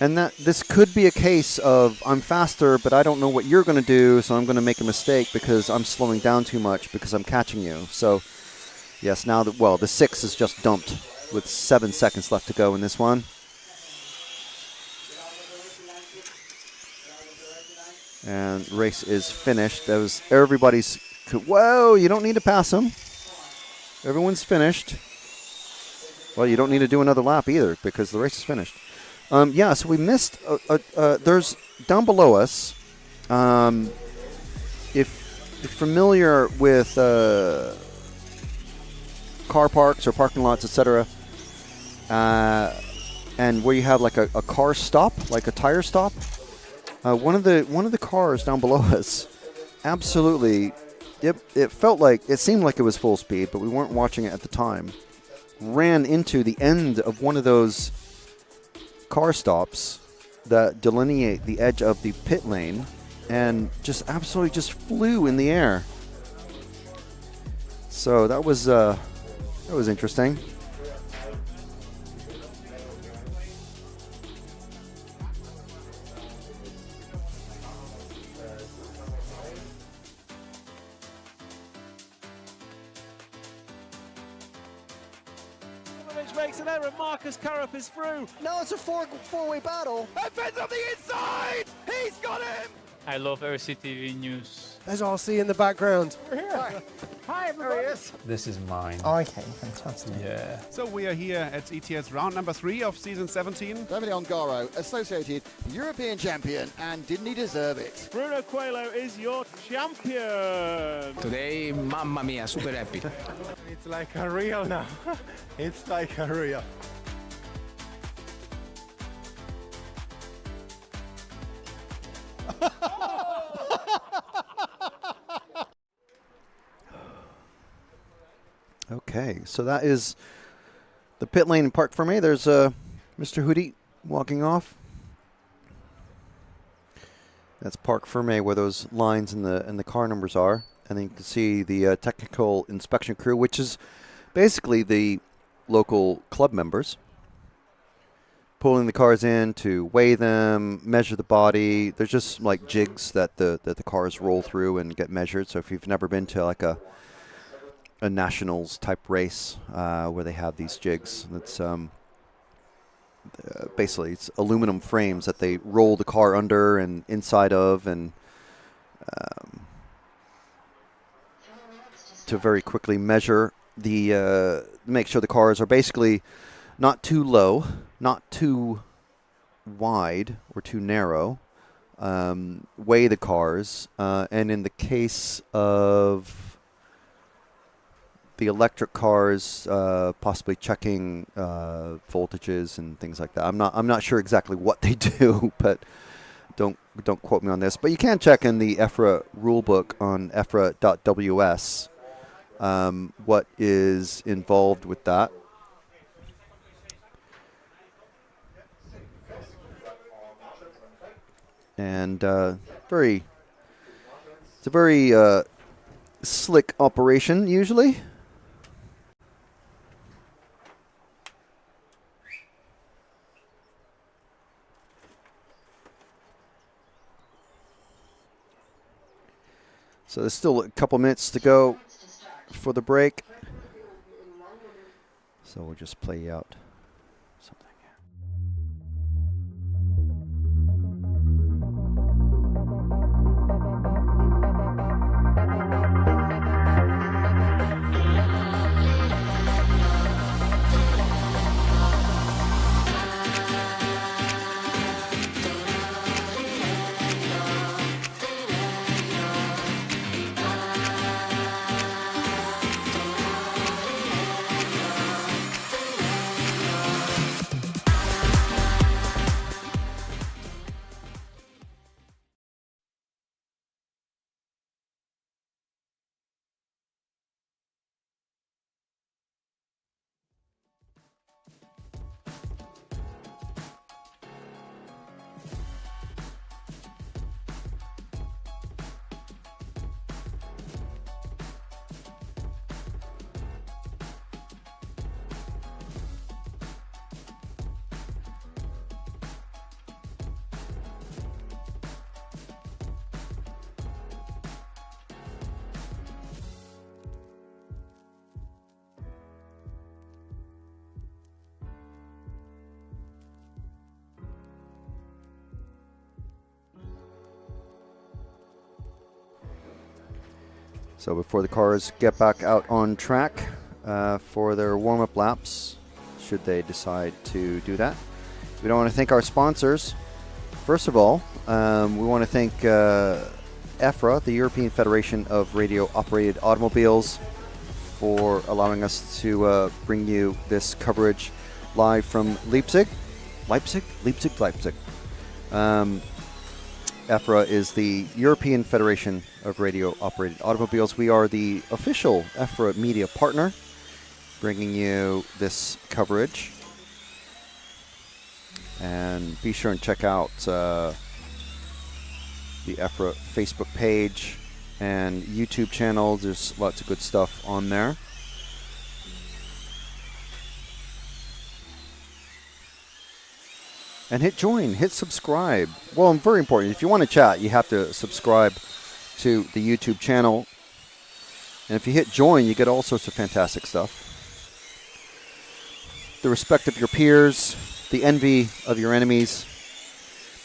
And that this could be a case of I'm faster, but I don't know what you're going to do, so I'm going to make a mistake because I'm slowing down too much because I'm catching you. So, yes, now that, well, the 6 is just dumped with 7 seconds left to go in this one. And race is finished. That was everybody's. Whoa, you don't need to pass them. Everyone's finished. Well, you don't need to do another lap either because the race is finished. Yeah, so we missed. There's down below us. If you're familiar with car parks or parking lots, etc., and where you have like a car stop, like a tire stop, one of the cars down below us, absolutely, it seemed like it was full speed, but we weren't watching it at the time. Ran into the end of one of those car stops that delineate the edge of the pit lane and just absolutely just flew in the air. So that was interesting. Makes an error. Marcus Currup is through. Now it's a four-way battle. Evans on the inside. He's got him. I love RCTV News. There's RC in the background. We're here. Hi, everybody. This is mine. Okay, fantastic. Yeah. So we are here at ETS round number 3 of season 17. Davide Ongaro, associated European champion, and didn't he deserve it? Bruno Coelho is your champion. Today, mamma mia, super happy. It's like a real now. It's like a real. Okay, so that is the pit lane park for me. There's Mr. Hootie walking off. That's Parc Fermé, where those lines in the car numbers are. And then you can see the technical inspection crew, which is basically the local club members, pulling the cars in to weigh them, measure the body. There's just like jigs that the cars roll through and get measured. So if you've never been to like a nationals type race where they have these jigs, that's basically it's aluminum frames that they roll the car under and inside of, and to very quickly measure the make sure the cars are basically not too low, not too wide or too narrow. Weigh the cars, and in the case of the electric cars, possibly checking voltages and things like that. I'm not sure exactly what they do, but don't quote me on this. But you can check in the EFRA rulebook on EFRA.ws what is involved with that. And it's a very slick operation usually. So there's still a couple minutes to go for the break. So we'll just play out something here. So before the cars get back out on track for their warm-up laps, should they decide to do that, we don't want to thank our sponsors. First of all, we want to thank EFRA, the European Federation of Radio-Operated Automobiles, for allowing us to bring you this coverage live from Leipzig. Leipzig. EFRA is the European Federation of Radio-Operated Automobiles. We are the official EFRA media partner, bringing you this coverage. And be sure and check out the EFRA Facebook page and YouTube channel. There's lots of good stuff on there. And hit join, hit subscribe. Well, very important. If you want to chat, you have to subscribe to the YouTube channel. And if you hit join, you get all sorts of fantastic stuff. The respect of your peers, the envy of your enemies.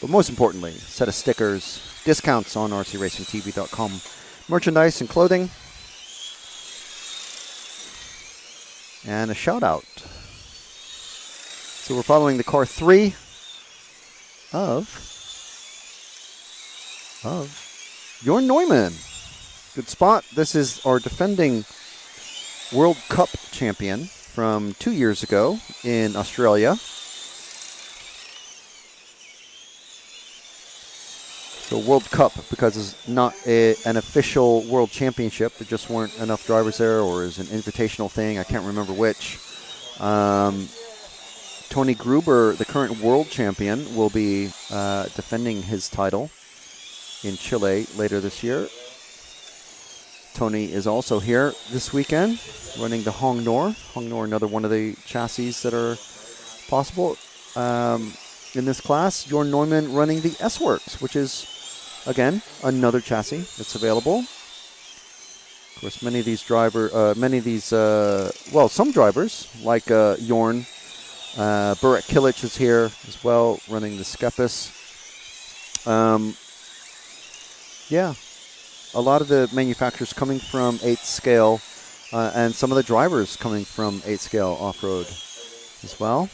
But most importantly, a set of stickers, discounts on rcracingtv.com, merchandise and clothing. And a shout out. So we're following the car 3 of Bjorn Neumann. Good spot. This is our defending World Cup champion from 2 years ago in Australia. So World Cup, because it's not an official World Championship. There just weren't enough drivers there, or is an invitational thing. I can't remember which. Tony Gruber, the current world champion, will be defending his title in Chile later this year. Tony is also here this weekend, running the Hong Nor. Hong Nor, another one of the chassis that are possible in this class. Jorn Neumann running the S-Works, which is, again, another chassis that's available. Of course, many of these some drivers, like Jorn, Burek Kilic is here as well, running the Skepis. Yeah, a lot of the manufacturers coming from 8th scale, and some of the drivers coming from 8th scale off-road as well.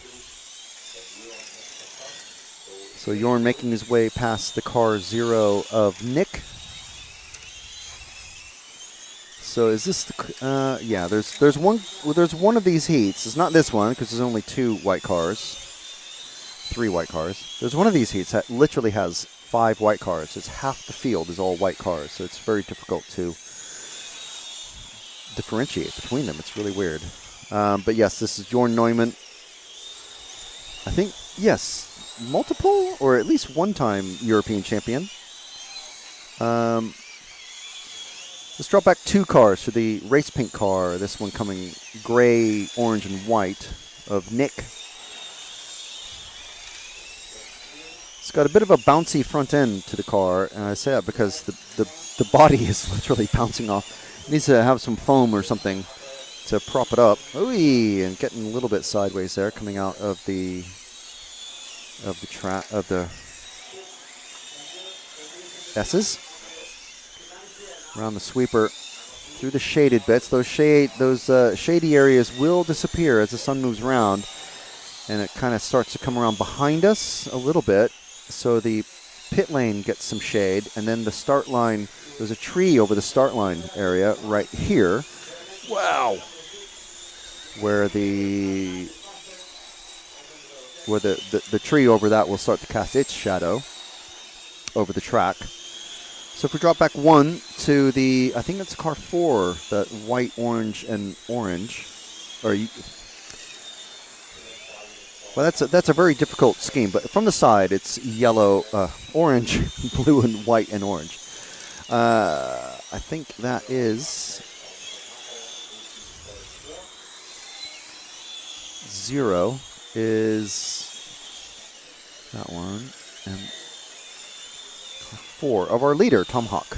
So Jorn making his way past the car 0 of Nick. So is this the? Yeah, there's one of these heats. It's not this one because there's only 2 white cars, 3 white cars. There's one of these heats that literally has 5 white cars. It's half the field is all white cars, so it's very difficult to differentiate between them. It's really weird. But yes, this is Jorn Neumann. I think, yes, multiple or at least one-time European champion. Let's drop back 2 cars for the race pink car. This one coming gray, orange, and white of Nick. It's got a bit of a bouncy front end to the car, and I say that because the body is literally bouncing off. It needs to have some foam or something to prop it up. Ooh, and getting a little bit sideways there, coming out of the S's. Around the sweeper, through the shaded bits. Those shady areas will disappear as the sun moves around, and it kind of starts to come around behind us a little bit. So the pit lane gets some shade, and then the start line. There's a tree over the start line area right here. Wow! Where the tree over that will start to cast its shadow over the track. So if we drop back 1 to the, I think that's car 4, that white, orange, and orange. Well, that's a very difficult scheme, but from the side it's yellow, orange, blue, and white, and orange. I think that is 0 is that one, and 4 of our leader, Tom Hawk.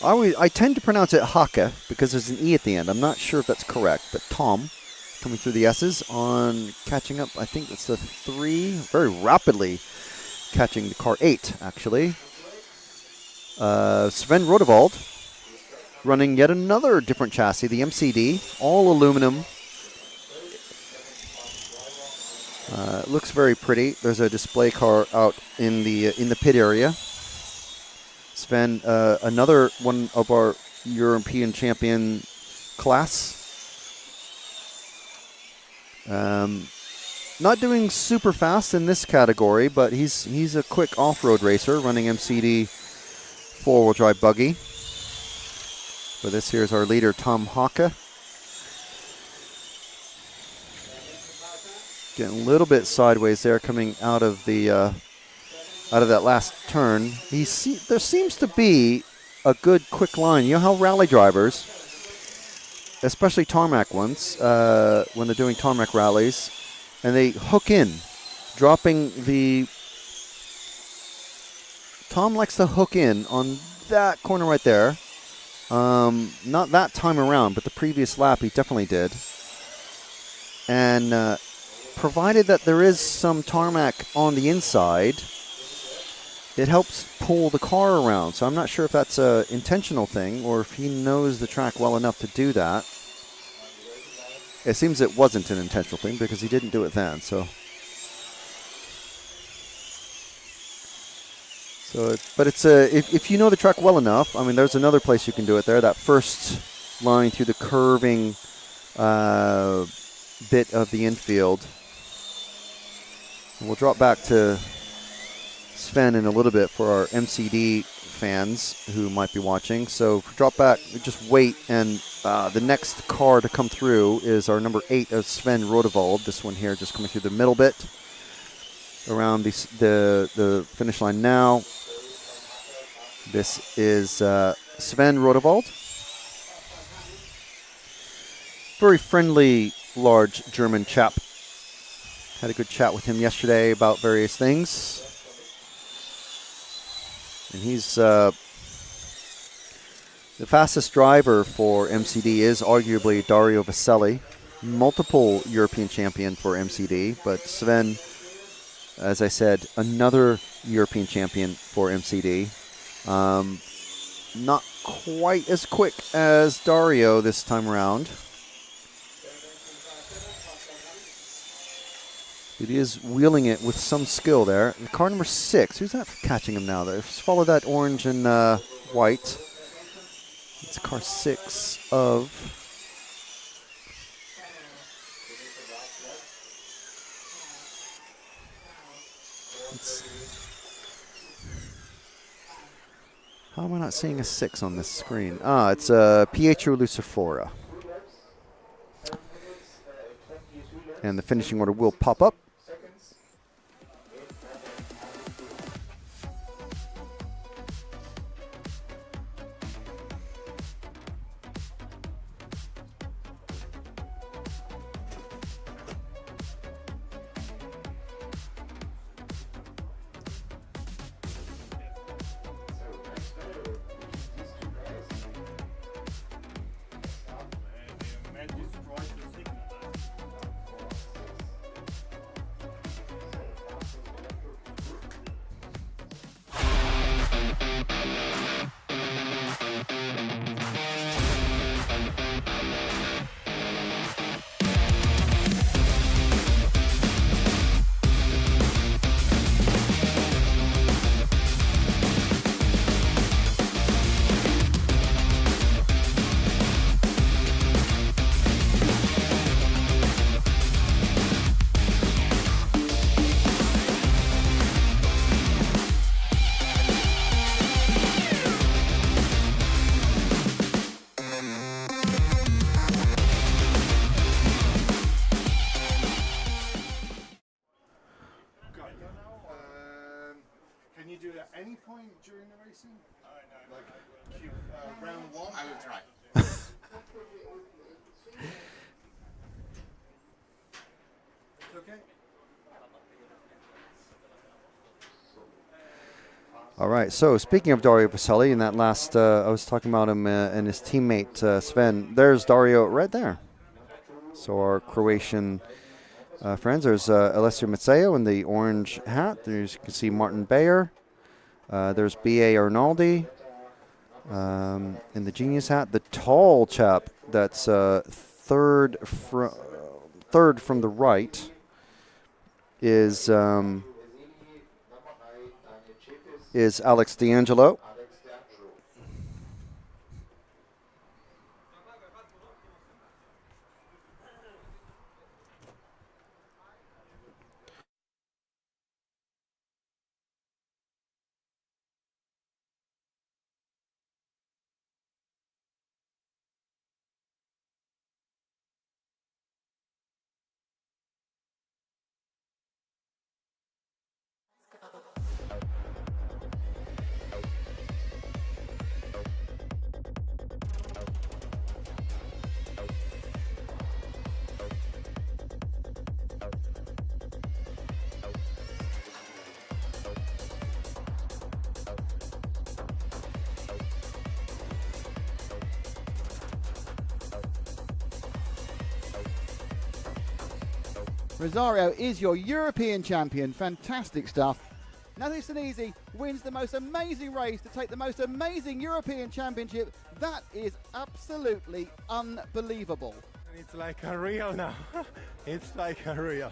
I tend to pronounce it Hake because there's an E at the end. I'm not sure if that's correct, but Tom coming through the S's on catching up. I think it's the 3, very rapidly catching the car 8, actually. Sven Rodewald running yet another different chassis, the MCD, all aluminum. It looks very pretty. There's a display car out in the pit area. Sven, another one of our European champion class. Not doing super fast in this category, but he's a quick off-road racer running MCD four-wheel drive buggy. But this here's our leader, Tom Hake. Getting a little bit sideways there, coming out of the out of that last turn. There seems to be a good quick line. You know how rally drivers, especially tarmac ones, when they're doing tarmac rallies, and they hook in, dropping the... Tom likes to hook in on that corner right there. Not that time around, but the previous lap he definitely did. And provided that there is some tarmac on the inside, it helps pull the car around. So I'm not sure if that's an intentional thing or if he knows the track well enough to do that. It seems it wasn't an intentional thing because he didn't do it then. But it's if you know the track well enough. I mean, there's another place you can do it there. That first line through the curving bit of the infield. And we'll drop back to Sven in a little bit for our MCD fans who might be watching. So drop back, just wait, and the next car to come through is our number 8 of Sven Rodewald. This one here just coming through the middle bit around the finish line now. This is Sven Rodewald. Very friendly, large German chap. Had a good chat with him yesterday about various things. And he's the fastest driver for MCD is arguably Dario Vaselli, multiple European champion for MCD, but Sven, as I said, another European champion for MCD. Not quite as quick as Dario this time around. It is wheeling it with some skill there. Car number 6, who's that catching him now? Let's follow that orange and white. It's car 6 of... How am I not seeing a 6 on this screen? It's Pietro Lucifora. And the finishing order will pop up. Can you do it at any point during the racing? Like round 1? I will try. Okay. All right, so speaking of Dario Vaselli, in that last, I was talking about him and his teammate Sven. There's Dario right there. So our Croatian friends, there's Alessio Mazzeo in the orange hat. There's, you can see Martin Bayer. There's B.A. Arnaldi in the Genius hat. The tall chap that's third from the right is Alex D'Angelo. Rosario is your European champion. Fantastic stuff. Nathalie Senesi wins the most amazing race to take the most amazing European championship. That is absolutely unbelievable. It's like a real now. It's like a real.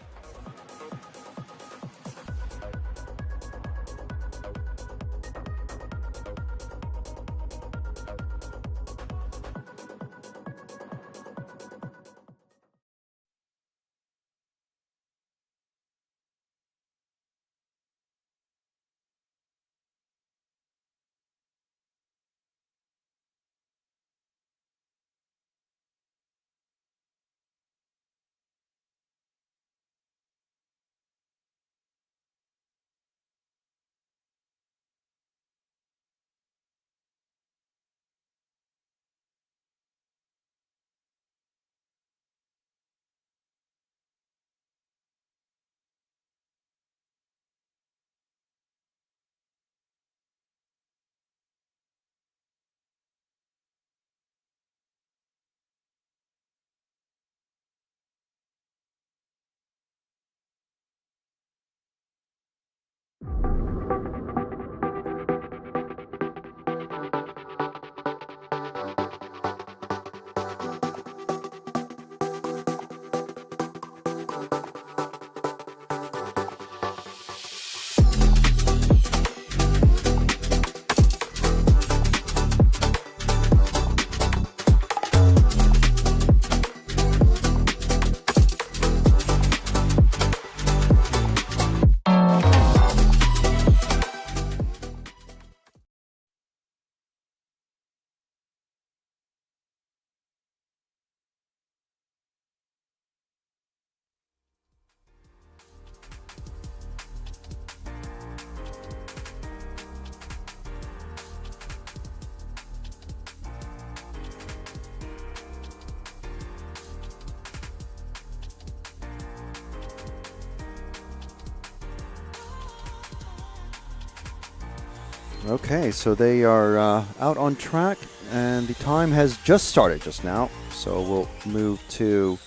Okay, so they are out on track, and the time has just started just now. So we'll move to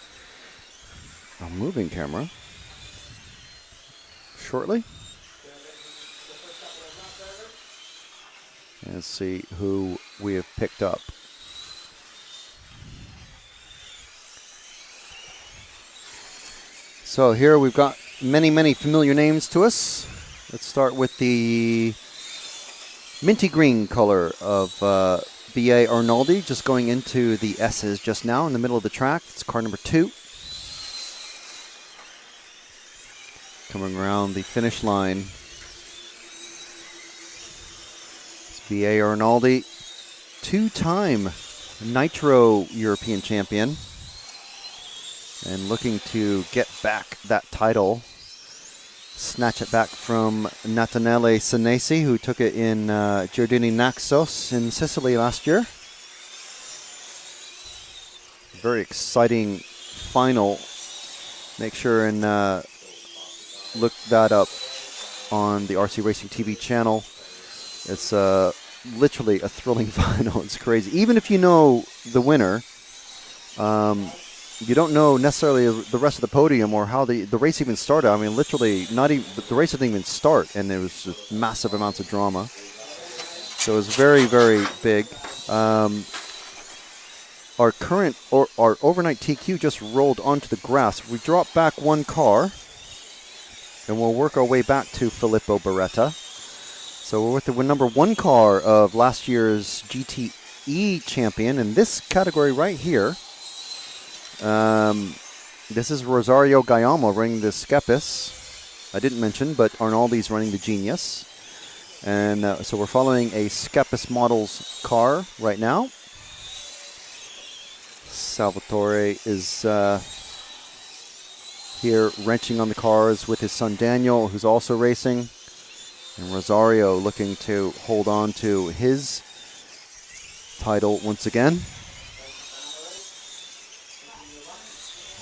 a moving camera shortly. And see who we have picked up. So here we've got many, many familiar names to us. Let's start with the minty green color of B.A. Arnoldi, just going into the S's just now in the middle of the track. It's car number 2. Coming around the finish line. It's B.A. Arnoldi, 2-time Nitro European champion, and looking to get back that title. Snatch it back from Nathaniele Senesi, who took it in Giardini Naxos in Sicily last year. Very exciting final. Make sure and look that up on the RC Racing TV channel. It's literally a thrilling final. It's crazy. Even if you know the winner, you don't know necessarily the rest of the podium or how the race even started. I mean, literally, not even the race didn't even start, and there was just massive amounts of drama. So it was very, very big. Our overnight TQ just rolled onto the grass. We dropped back one car, and we'll work our way back to Filippo Beretta. So we're with the number 1 car of last year's GTE champion in this category right here. This is Rosario Gayamo running the Skepis. I didn't mention, but Arnoldi's running the Genius. And so we're following a Skepis Models car right now. Salvatore is here wrenching on the cars with his son Daniel, who's also racing. And Rosario looking to hold on to his title once again.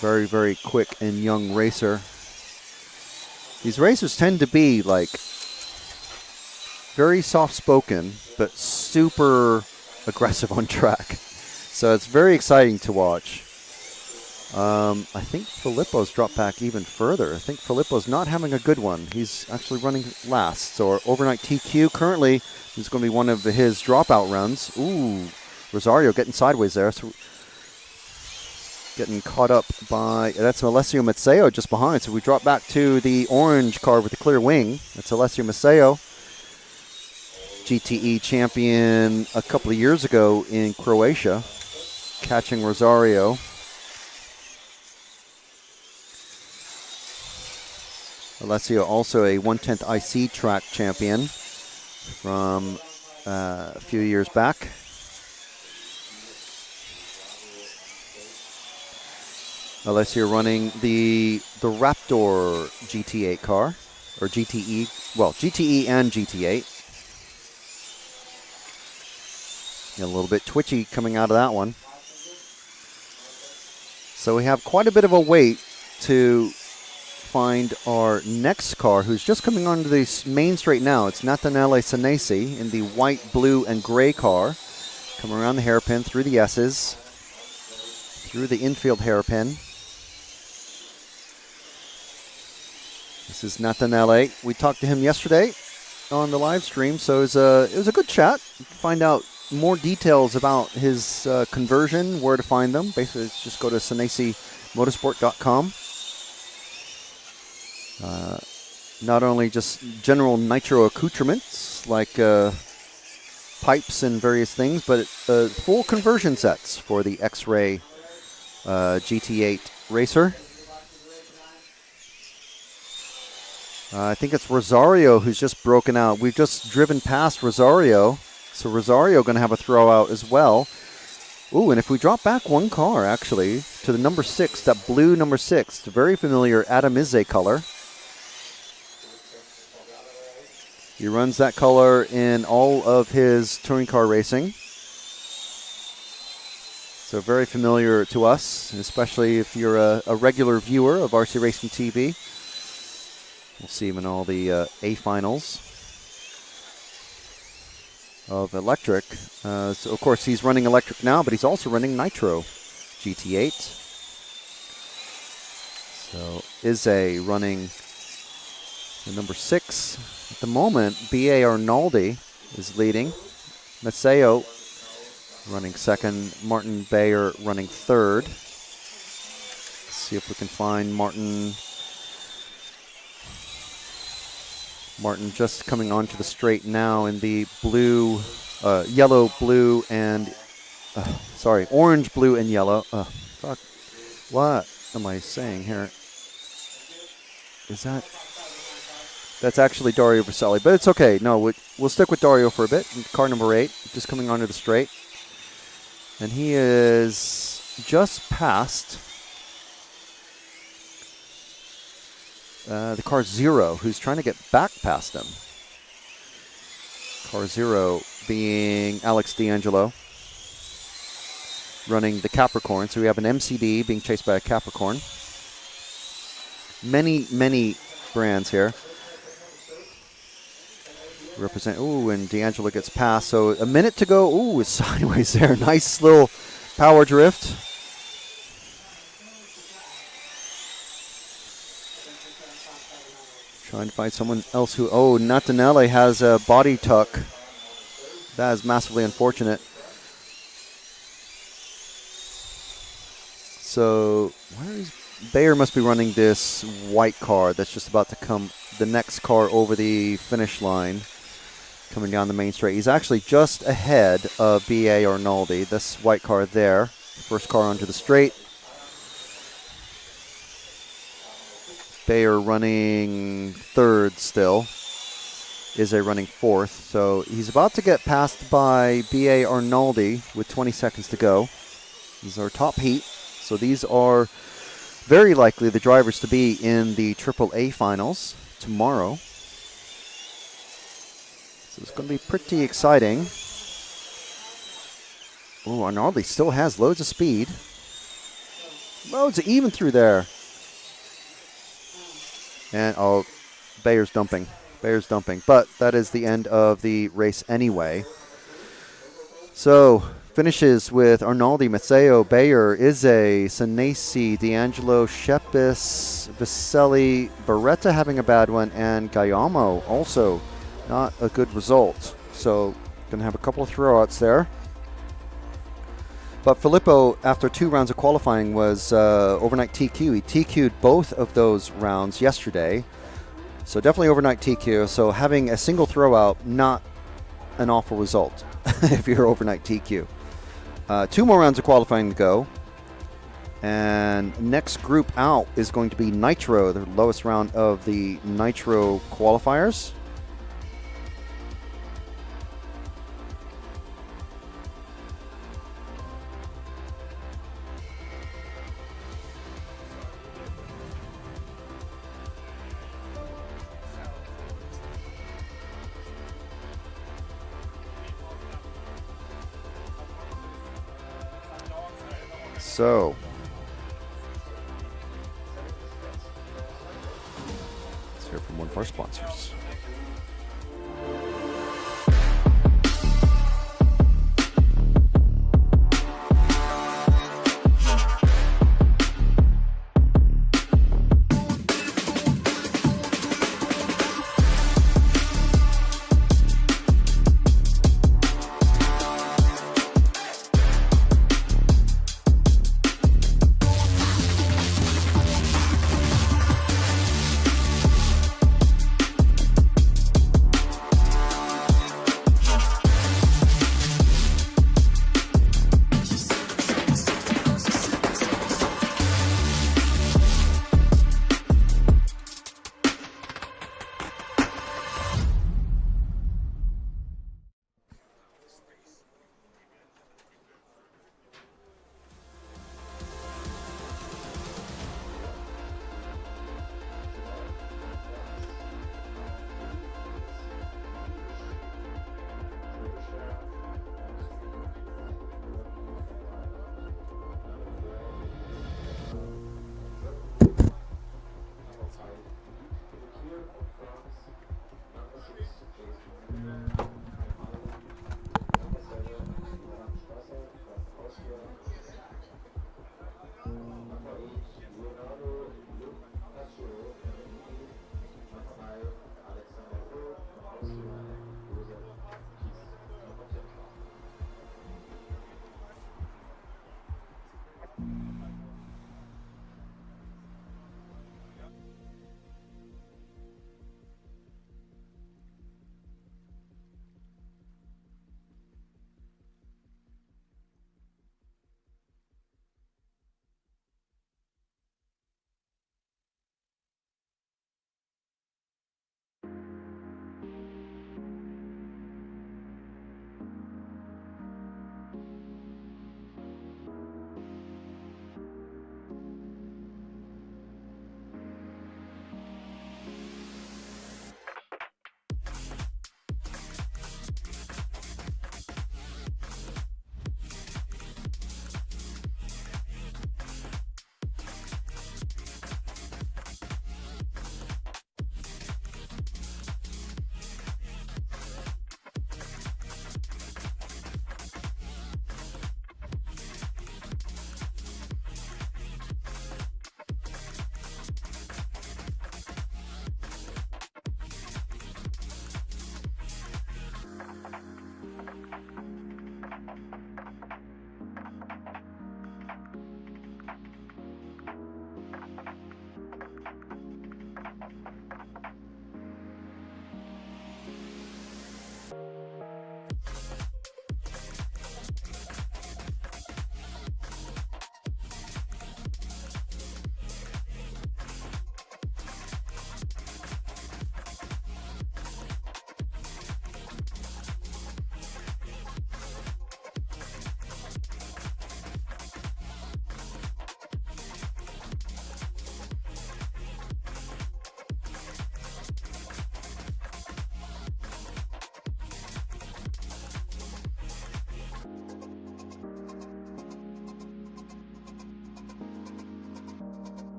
Very, very quick and young racer. These racers tend to be like very soft-spoken, but super aggressive on track. So it's very exciting to watch. I think Filippo's dropped back even further. I think Filippo's not having a good one. He's actually running last. So our overnight TQ currently is going to be one of his dropout runs. Ooh, Rosario getting sideways there. So getting caught up by, that's Alessio Mazzeo just behind. So we drop back to the orange car with the clear wing. That's Alessio Mazzeo, GTE champion a couple of years ago in Croatia, catching Rosario. Alessio also a 1/10 IC track champion from a few years back. Alessio running the Raptor GT8 car, or GTE, well, GTE and GT8. A little bit twitchy coming out of that one. So we have quite a bit of a wait to find our next car, who's just coming onto the main straight now. It's Nathaniele Senesi in the white, blue, and gray car. Coming around the hairpin, through the S's, through the infield hairpin. This is Nathaniele. We talked to him yesterday on the live stream, so it was a good chat. Find out more details about his conversion, where to find them. Basically, just go to SenesiMotorsport.com. Not only just general nitro accoutrements like pipes and various things, but full conversion sets for the X-Ray GT8 racer. I think it's Rosario who's just broken out. We've just driven past Rosario, so Rosario going to have a throwout as well. Ooh, and if we drop back one car, actually, to the number 6, that blue number 6, the very familiar Adamizze color. He runs that color in all of his touring car racing. So very familiar to us, especially if you're a regular viewer of RC Racing TV. We'll see him in all the A finals. of electric. So of course he's running electric now, but he's also running nitro GT8. So Izze running the number 6 at the moment. B.A. Arnaldi is leading. Maceo running second. Martin Bayer running third. Let's see if we can find Martin. Martin just coming onto the straight now in the blue, yellow, blue, and orange, blue, and yellow. Fuck. What am I saying here? Is that? That's actually Dario Verselli, but it's okay. No, we'll stick with Dario for a bit. Car number 8, just coming onto the straight. And he is just past the car 0, who's trying to get back past him. Car 0 being Alex D'Angelo, running the Capricorn. So we have an MCD being chased by a Capricorn. Many, many brands here. Represent. Ooh, and D'Angelo gets past. So a minute to go. Ooh, it's sideways there. Nice little power drift. Trying to find someone else who. Oh, Natanelli has a body tuck. That is massively unfortunate. So where is Bayer? Must be running this white car that's just about to come. The next car over the finish line. Coming down the main straight. He's actually just ahead of B.A. Arnaldi. This white car there. First car onto the straight. Bayer running third still. Izze running fourth. So he's about to get passed by B.A. Arnaldi with 20 seconds to go. These are top heat. So these are very likely the drivers to be in the AAA finals tomorrow. So it's going to be pretty exciting. Oh, Arnaldi still has loads of speed. Loads of even through there. And, oh, Bayer's dumping. Bayer's dumping. But that is the end of the race anyway. So, finishes with Arnaldi, Maceo, Bayer, Izze, Senesi, D'Angelo, Shepis, Verselli, Beretta having a bad one, and Gayamo also not a good result. So, going to have a couple of throwouts there. But Filippo, after 2 rounds of qualifying, was overnight TQ. He TQ'd both of those rounds yesterday. So definitely overnight TQ. So having a single throwout, not an awful result if you're overnight TQ. 2 more rounds of qualifying to go. And next group out is going to be Nitro, the lowest round of the Nitro qualifiers. So, let's hear from one of our sponsors.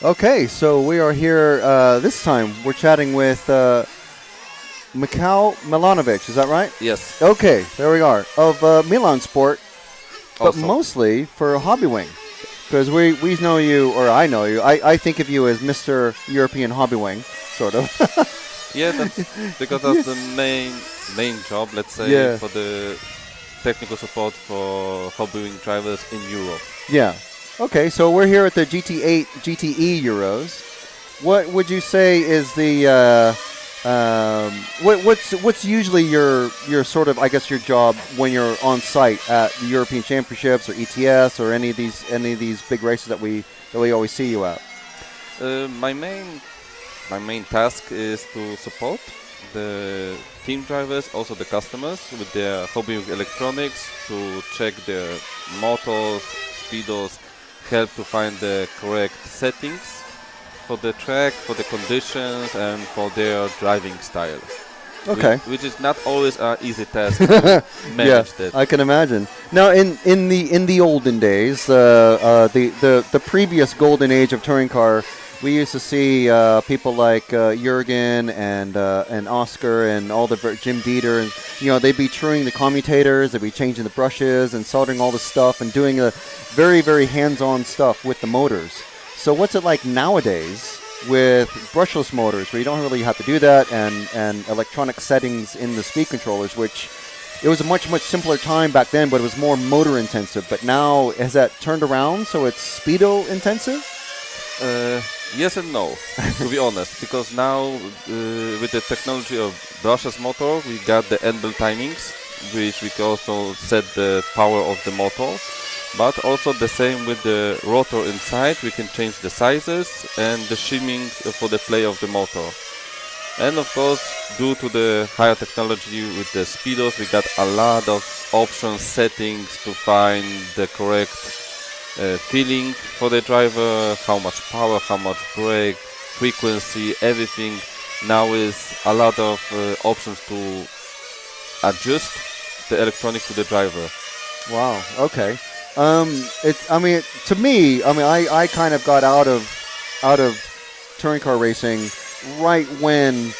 Okay, so we are here this time. We're chatting with Mikhail Milanovic, is that right? Yes. Okay, there we are. Of Milan Sport, but Also. mostly for Hobbywing. Because we know you, or I know you. I think of you as Mr. European Hobbywing, sort of. Yeah, that's because that's the main job, let's say, Yeah. for the technical support for Hobbywing drivers in Europe. Yeah. Okay, so we're here at the GT8 GTE Euros. What would you say is the what's usually your sort of, I guess, your job when you're on site at the European Championships or ETS or any of these big races that we always see you at? My main task is to support the team drivers, also the customers, with their Hobbywing electronics, to check their motors, speedos, help to find the correct settings for the track, for the conditions, and for their driving style. Okay. Which is not always an easy task to manage that. I can imagine. Now, in the olden days, the previous golden age of touring car, we used to see people like Jürgen and Oscar and all the Jim Dieter, and they'd be touring the commutators, they'd be changing the brushes and soldering all the stuff and doing a very, very hands-on stuff with the motors. So what's it like nowadays with brushless motors, where you don't really have to do that, and electronic settings in the speed controllers, which it was a much simpler time back then, but it was more motor intensive. But now, has that turned around so it's speedo intensive? Yes and no, to be honest, because now with the technology of brushless motor, we got the end-bell timings, which we can also set the power of the motor, but also the same with the rotor inside, we can change the sizes and the shimming for the play of the motor. And of course, due to the higher technology with the speedos, we got a lot of options, settings to find the correct feeling for the driver, how much power, how much brake, frequency, everything. Now is a lot of options to adjust the electronic to the driver. Wow. Okay. To me, I kind of got out of touring car racing right when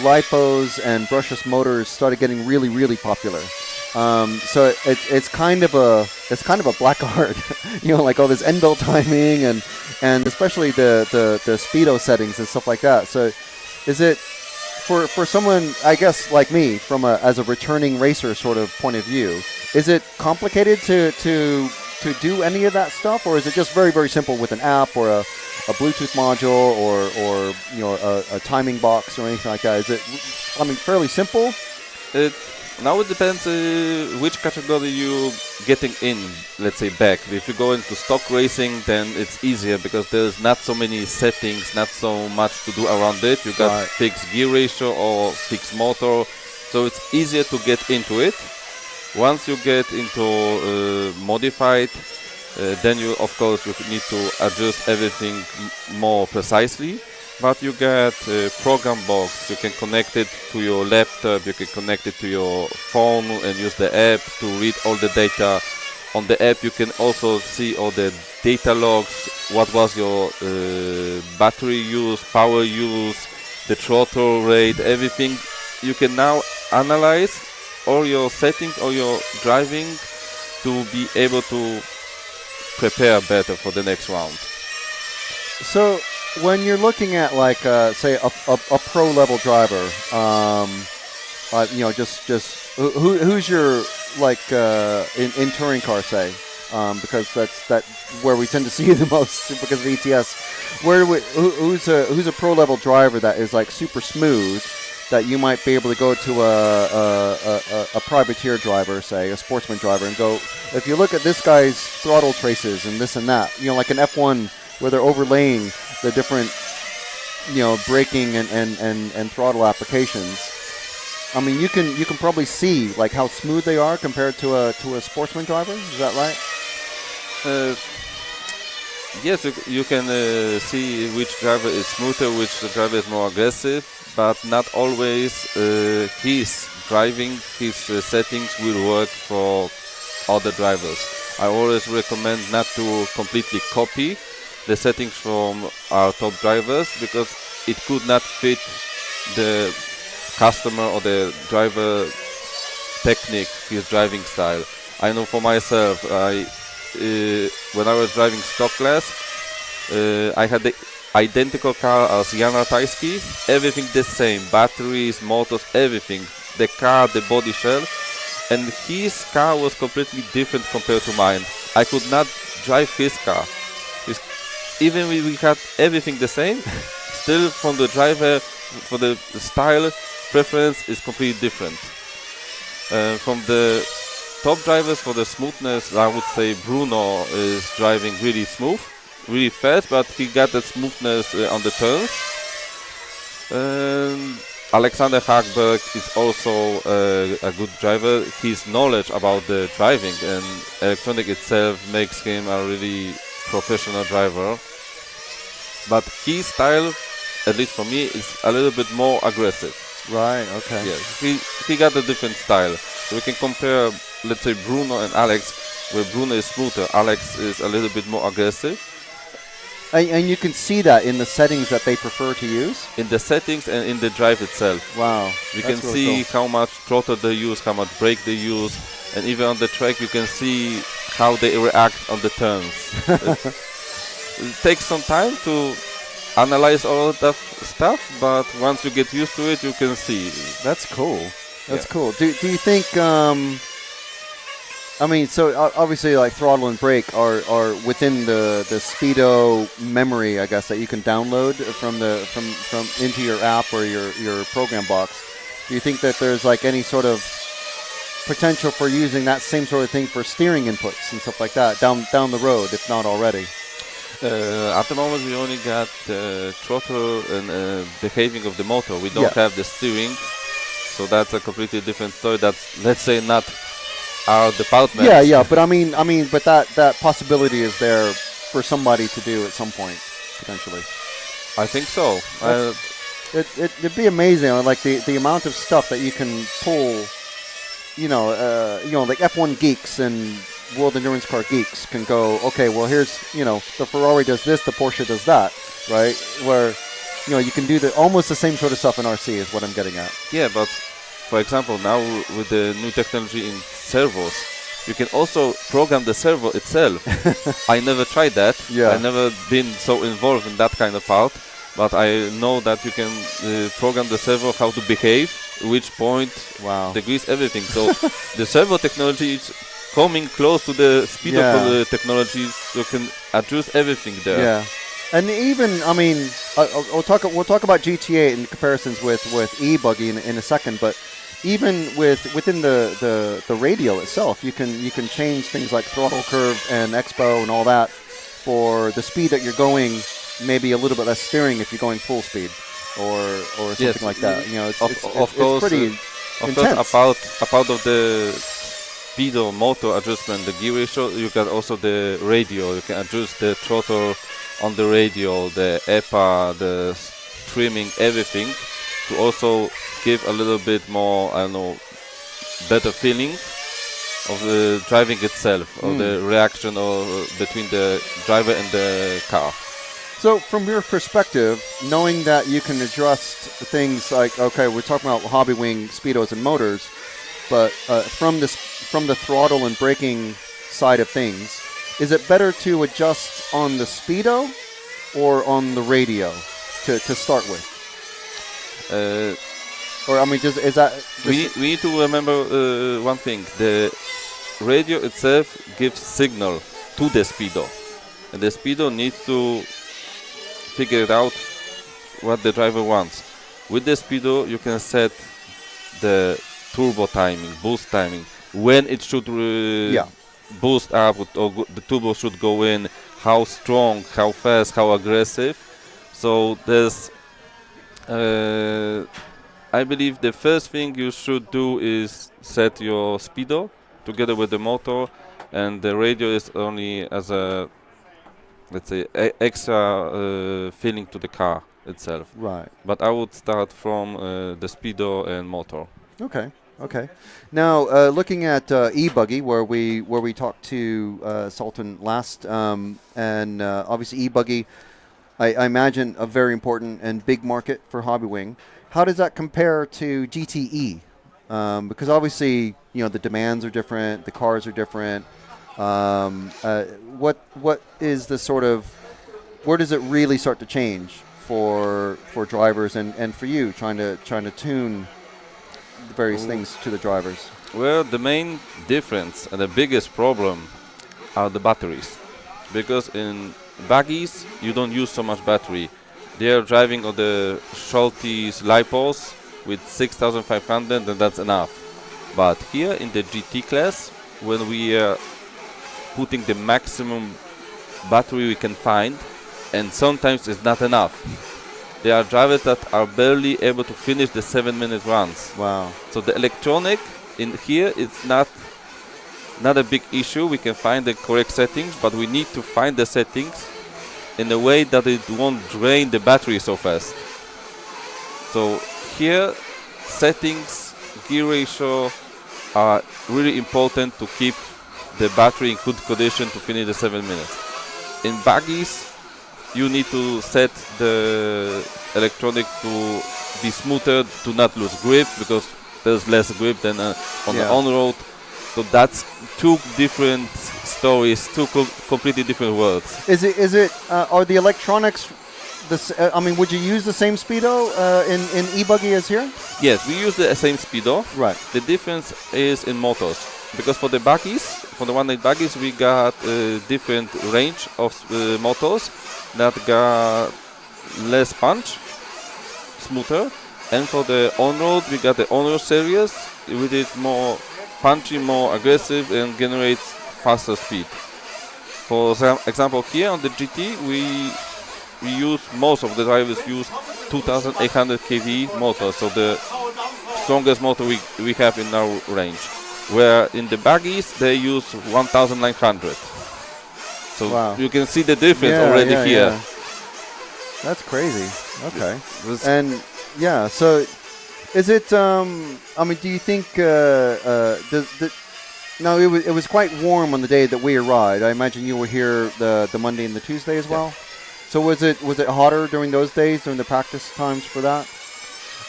lipos and brushless motors started getting really, really popular. So it's kind of a black art, like all this end-bell timing and especially the speedo settings and stuff like that. So is it for someone, I guess, like me, as a returning racer sort of point of view, is it complicated to do any of that stuff, or is it just very, very simple with an app or a Bluetooth module or a timing box or anything like that? Is it, fairly simple? Now it depends which category you getting in, let's say back. If you go into stock racing, then it's easier because there's not so many settings, not so much to do around it. You got fixed gear ratio or fixed motor, so it's easier to get into it. Once you get into modified, then you, of course, you need to adjust everything more precisely. But you get a program box, you can connect it to your laptop, you can connect it to your phone and use the app to read all the data. On the app you can also see all the data logs, what was your battery use, power use, the throttle rate, everything. You can now analyze all your settings, all your driving to be able to prepare better for the next round. So when you're looking at say a pro level driver, who's your in touring car, say, because that's where we tend to see you the most because of ETS. Who's a pro level driver that is super smooth, that you might be able to go to a privateer driver, say a sportsman driver, and go, if you look at this guy's throttle traces and this and that, like an F1 where they're overlaying the different, braking and throttle applications. You can probably see how smooth they are compared to a sportsman driver. Is that right? Yes, you can see which driver is smoother, which driver is more aggressive, but not always his driving, his settings will work for other drivers. I always recommend not to completely copy the settings from our top drivers because it could not fit the customer or the driver technique, his driving style. I know for myself, when I was driving stock class, I had the identical car as Jan Ratajski, everything the same, batteries, motors, everything, the car, the body shell, and his car was completely different compared to mine. I could not drive his car. Even if we had everything the same, still from the driver, for the style, preference is completely different. From the top drivers, for the smoothness, I would say Bruno is driving really smooth, really fast, but he got that smoothness on the turns. Alexander Hagberg is also a good driver. His knowledge about the driving and electronic itself makes him a really professional driver. But his style, at least for me, is a little bit more aggressive. Right, okay. Yes, he got a different style. So we can compare, let's say, Bruno and Alex, where Bruno is smoother, Alex is a little bit more aggressive. And you can see that in the settings that they prefer to use? In the settings and in the drive itself. Wow. You can see how much throttle they use, how much brake they use, and even on the track you can see how they react on the turns. It takes some time to analyze all of that stuff, but once you get used to it, you can see. That's cool. That's cool. Do you think, I mean, so obviously like throttle and brake are within the Speedo memory, I guess, that you can download from into your app or your program box. Do you think that there's like any sort of potential for using that same sort of thing for steering inputs and stuff like that down the road, if not already? At the moment we only got throttle and behaving of the motor. We don't have the steering, so that's a completely different story. That's, let's say, not our department. Yeah, but I mean, but that possibility is there for somebody to do at some point, potentially. I think so. It'd be amazing, like the amount of stuff that you can pull. Like F1 geeks and World Endurance Car geeks can go, okay, well here's, the Ferrari does this, the Porsche does that, right? Where, you can do almost the same sort of stuff in RC is what I'm getting at. Yeah, but for example, now with the new technology in servos, you can also program the servo itself. I never tried that. Yeah. I've never been so involved in that kind of part, but I know that you can program the servo how to behave, which point, degrees, everything. So the servo technology is coming close to the speed of technology, so you can adjust everything there. Yeah, and even, I mean, we'll talk about GT8 in comparisons with e-buggy in a second, but even within the radio itself, you can change things like throttle curve and expo and all that for the speed that you're going. Maybe a little bit less steering if you're going full speed, or something like that. It's pretty intense. Of course, about of the speedo motor adjustment, the gear ratio, you got also the radio. You can adjust the throttle on the radio, the EPA, the trimming, everything, to also give a little bit more, better feeling of the driving itself, or the reaction between the driver and the car. So from your perspective, knowing that you can adjust things like, okay, we're talking about Hobbywing, speedos, and motors, but from the throttle and braking side of things, is it better to adjust on the speedo or on the radio to start with? We need to remember one thing: the radio itself gives signal to the speedo, and the speedo needs to figure it out what the driver wants. With the speedo, you can set the turbo timing, boost timing, when it should boost up, or the turbo should go in, how strong, how fast, how aggressive. So there's, I believe the first thing you should do is set your speedo together with the motor, and the radio is only as a, let's say, extra feeling to the car itself. Right. But I would start from the speedo and motor. Okay. Okay. Now, looking at e-buggy, where we talked to Sultan last, and obviously e-buggy, I imagine a very important and big market for Hobbywing. How does that compare to GTE? Because obviously, the demands are different, the cars are different. What is the sort of, where does it really start to change for drivers and for you trying to tune the various things to the drivers? Well, the main difference and the biggest problem are the batteries, because in buggies you don't use so much battery. They are driving on the Scholtes lipos with 6500, and that's enough. But here in the GT class, when we are putting the maximum battery we can find, and sometimes it's not enough. There are drivers that are barely able to finish the 7-minute runs. Wow. So the electronic in here is not a big issue. We can find the correct settings, but we need to find the settings in a way that it won't drain the battery so fast. So here, settings, gear ratio are really important to keep the battery in good condition to finish the 7 minutes. In buggies, you need to set the electronic to be smoother, to not lose grip, because there's less grip than on the on-road. So that's two different stories, two completely different worlds. Are the electronics, would you use the same speedo in e-buggy as here? Yes, we use the same speedo. Right. The difference is in motors. Because for the buggies, for the 1.8 buggies, we got a different range of motors that got less punch, smoother. And for the on-road, we got the on-road series, which is more punchy, more aggressive, and generates faster speed. For example, here on the GT, we use, most of the drivers use 2800 kV motors, so the strongest motor we have in our range. Where in the buggies they use 1900. So wow. You can see the difference already here. Yeah. That's crazy. Okay. And so is it? Do you think? No, it was quite warm on the day that we arrived. I imagine you were here the Monday and the Tuesday as well. So was it hotter during those days, during the practice times for that?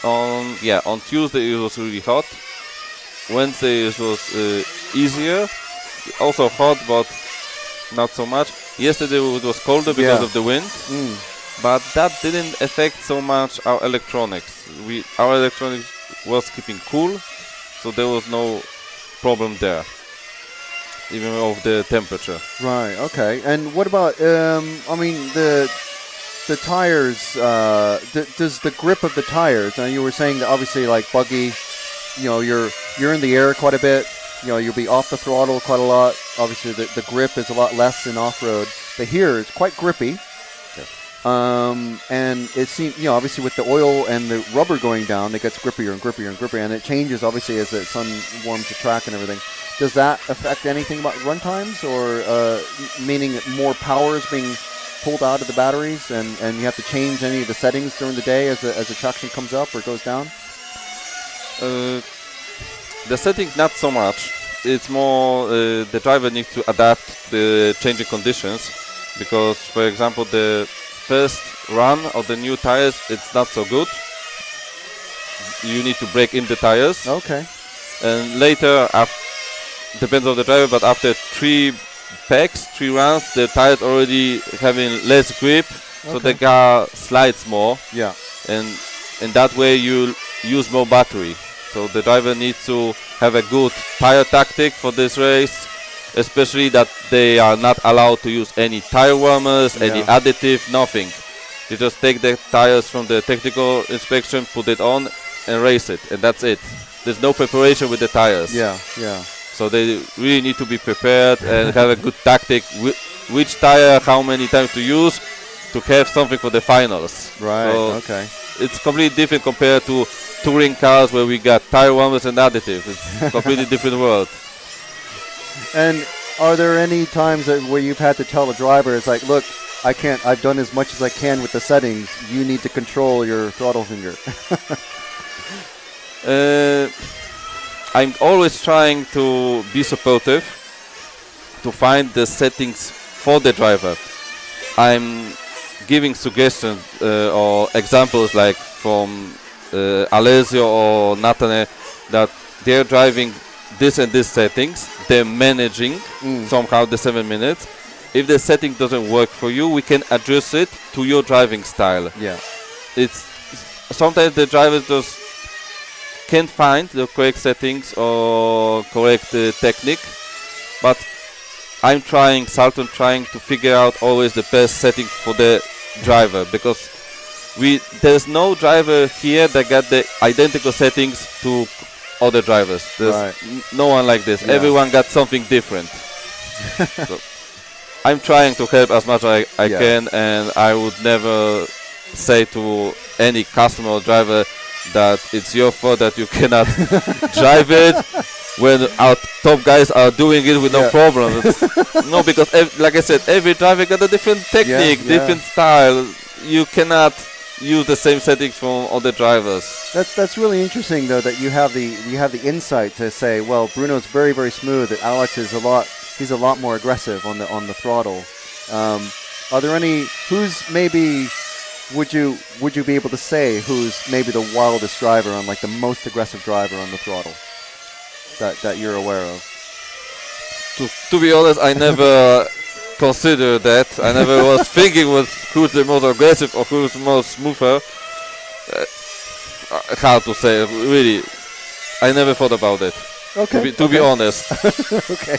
On Tuesday it was really hot. Wednesday it was easier, also hot, but not so much. Yesterday it was colder because of the wind, but that didn't affect so much our electronics. Our electronics was keeping cool, so there was no problem there, even of the temperature. Right. Okay. And what about? The tires. Does the grip of the tires? Now you were saying that obviously, like buggy, you're in the air quite a bit. You'll be off the throttle quite a lot. Obviously, the grip is a lot less in off-road. But here, it's quite grippy. And it seems, obviously with the oil and the rubber going down, it gets grippier and grippier and grippier, and it changes obviously as the sun warms the track and everything. Does that affect anything about run times, or meaning more power is being pulled out of the batteries, and you have to change any of the settings during the day as the traction comes up or goes down? The settings not so much. It's more the driver needs to adapt the changing conditions, because for example the first run of the new tires, it's not so good. You need to break in the tires. Okay. And later, depends on the driver, but after 3 runs, the tires already having less grip, so the car slides more. Yeah. And in that way you use more battery. So the driver needs to have a good tire tactic for this race, especially that they are not allowed to use any tire warmers, any additive, nothing. You just take the tires from the technical inspection, put it on, and race it, and that's it. There's no preparation with the tires. Yeah. So they really need to be prepared and have a good tactic, which tire, how many times to use, to have something for the finals. Right, so okay. It's completely different compared to touring cars where we got tire warmers and additives. It's a completely different world. And are there any times where you've had to tell the driver, it's like, look, I've done as much as I can with the settings, you need to control your throttle finger? I'm always trying to be supportive, to find the settings for the driver. I'm giving suggestions or examples like from Alessio or Natane that they're driving this and this settings, they're managing somehow the 7 minutes. If the setting doesn't work for you, we can adjust it to your driving style. Yeah. It's sometimes the drivers just can't find the correct settings or correct technique, but I'm trying to figure out always the best setting for the driver, because there's no driver here that got the identical settings to other drivers. There's no one like this. Yeah. Everyone got something different. So I'm trying to help as much as I can, and I would never say to any customer or driver that it's your fault that you cannot drive it when our top guys are doing it with no problem. No, because like I said, every driver got a different technique, different style. You cannot use the same settings from other drivers. That's really interesting though, that you have the insight to say, well, Bruno's very, very smooth, that Alex is he's a lot more aggressive on the throttle. Are there any would you be able to say who's maybe the wildest driver on, like the most aggressive driver on the throttle that you're aware of? To be honest, I never considered that. I never was thinking who's the most aggressive or who's the most smoother. Hard to say, really. I never thought about it. Okay. To be honest. Okay.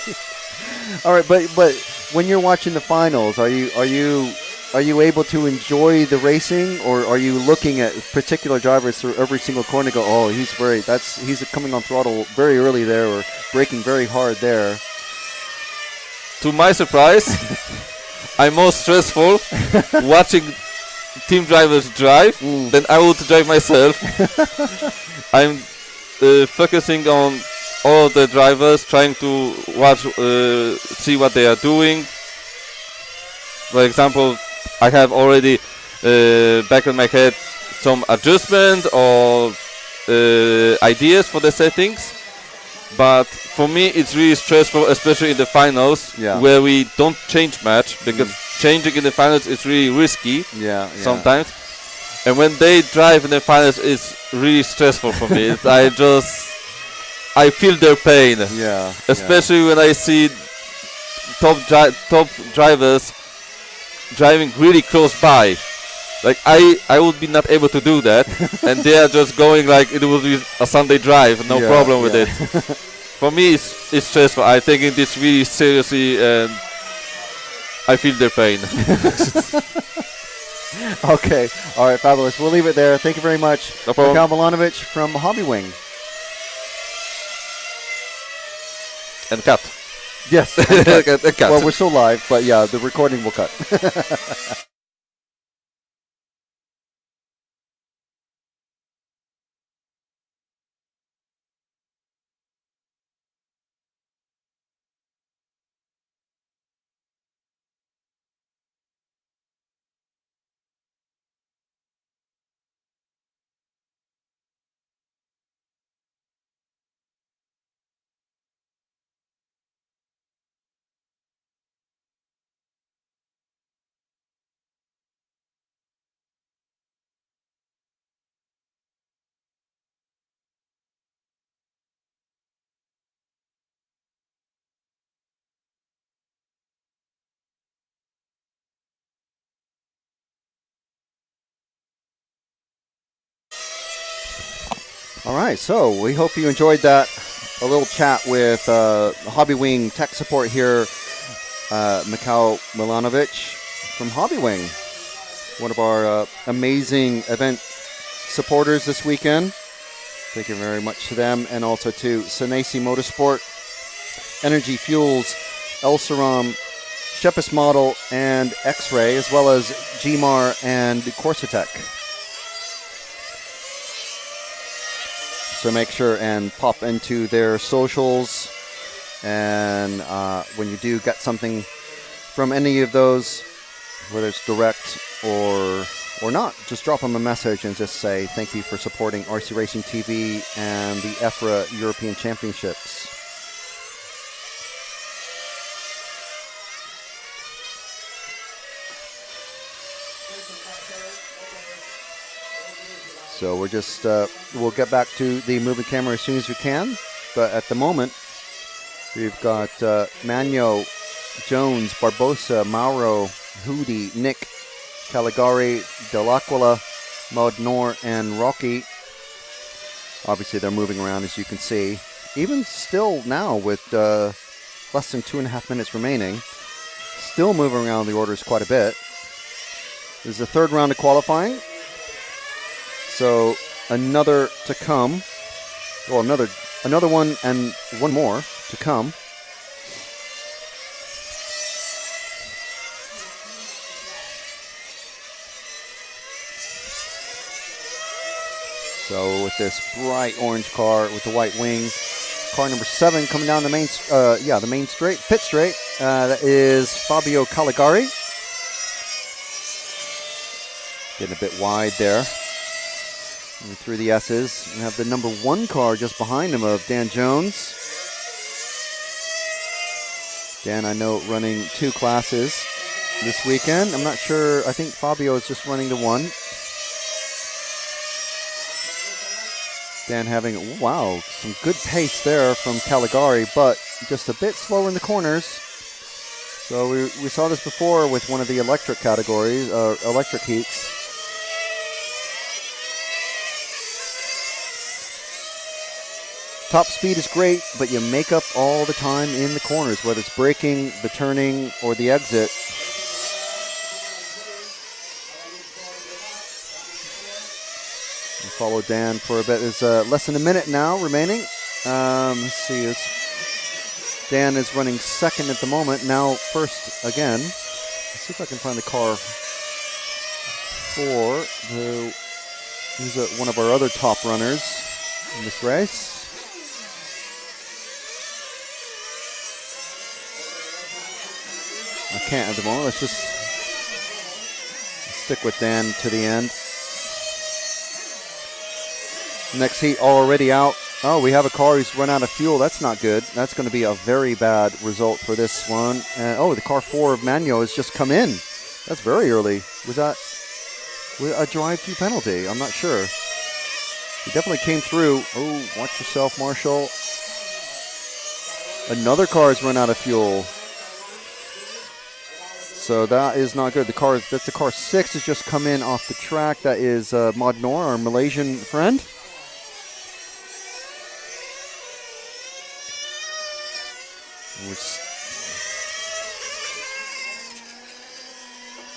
All right, but when you're watching the finals, are you able to enjoy the racing, or are you looking at particular drivers through every single corner and go, oh, he's coming on throttle very early there, or braking very hard there? To my surprise, I'm more stressful watching team drivers drive than I would drive myself. I'm focusing on all the drivers, trying to watch, see what they are doing. For example, I have already back in my head some adjustment or ideas for the settings, but for me it's really stressful, especially in the finals, where we don't change much, because changing in the finals is really risky sometimes. And when they drive in the finals, it's really stressful for me. I feel their pain, especially when I see top drivers driving really close by. Like I would be not able to do that, and they are just going like it would be a Sunday drive, no problem with it. For me, it's stressful. I'm taking this really seriously, and I feel their pain. Okay, all right, fabulous. We'll leave it there. Thank you very much, Mikhail Milanovic from Hobbywing. And cut. Yes. Cut. Well, we're still live, but yeah, the recording will cut. All right, so we hope you enjoyed that. A little chat with Hobbywing tech support here, Mikhail Milanovic from Hobbywing, one of our amazing event supporters this weekend. Thank you very much to them, and also to Senesi Motorsport, Energy Fuels, El Saram, Shepis Model, and X-Ray, as well as GMAR and Corsatech. So make sure and pop into their socials, and when you do get something from any of those, whether it's direct or or not, just drop them a message and just say thank you for supporting RC Racing TV and the EFRA European Championships. So we're just, we'll get back to the moving camera as soon as we can. But at the moment, we've got Magno, Jones, Barbosa, Mauro, Hudi, Nick, Caligari, Dell'Aquila, Modnor, and Rocky. Obviously, they're moving around, as you can see. Even still now, with less than 2.5 minutes remaining, still moving around the orders quite a bit. This is the third round of qualifying. So another to come. Well, another one and one more to come. So with this bright orange car with the white wing, car number 7 coming down the main, the main straight, pit straight. That is Fabio Caligari. Getting a bit wide there. And through the S's, we have the number 1 car just behind him of Dan Jones. Dan, I know, running 2 classes this weekend. I'm not sure. I think Fabio is just running the 1. Dan having, wow, some good pace there from Caligari, but just a bit slower in the corners. So we saw this before with one of the electric categories, electric heats. Top speed is great, but you make up all the time in the corners, whether it's braking, the turning, or the exit. We follow Dan for a bit. There's less than a minute now remaining. Let's see. Dan is running second at the moment. Now first again. Let's see if I can find the car 4. He's one of our other top runners in this race. I can't at the moment. Let's just stick with Dan to the end. Next heat already out. Oh, we have a car who's run out of fuel. That's not good. That's going to be a very bad result for this one. The car 4 of Magno has just come in. That's very early. Was that a drive-through penalty? I'm not sure. He definitely came through. Oh, watch yourself, Marshall. Another car has run out of fuel. So that is not good. That's the car 6 has just come in off the track. That is Modnor, our Malaysian friend.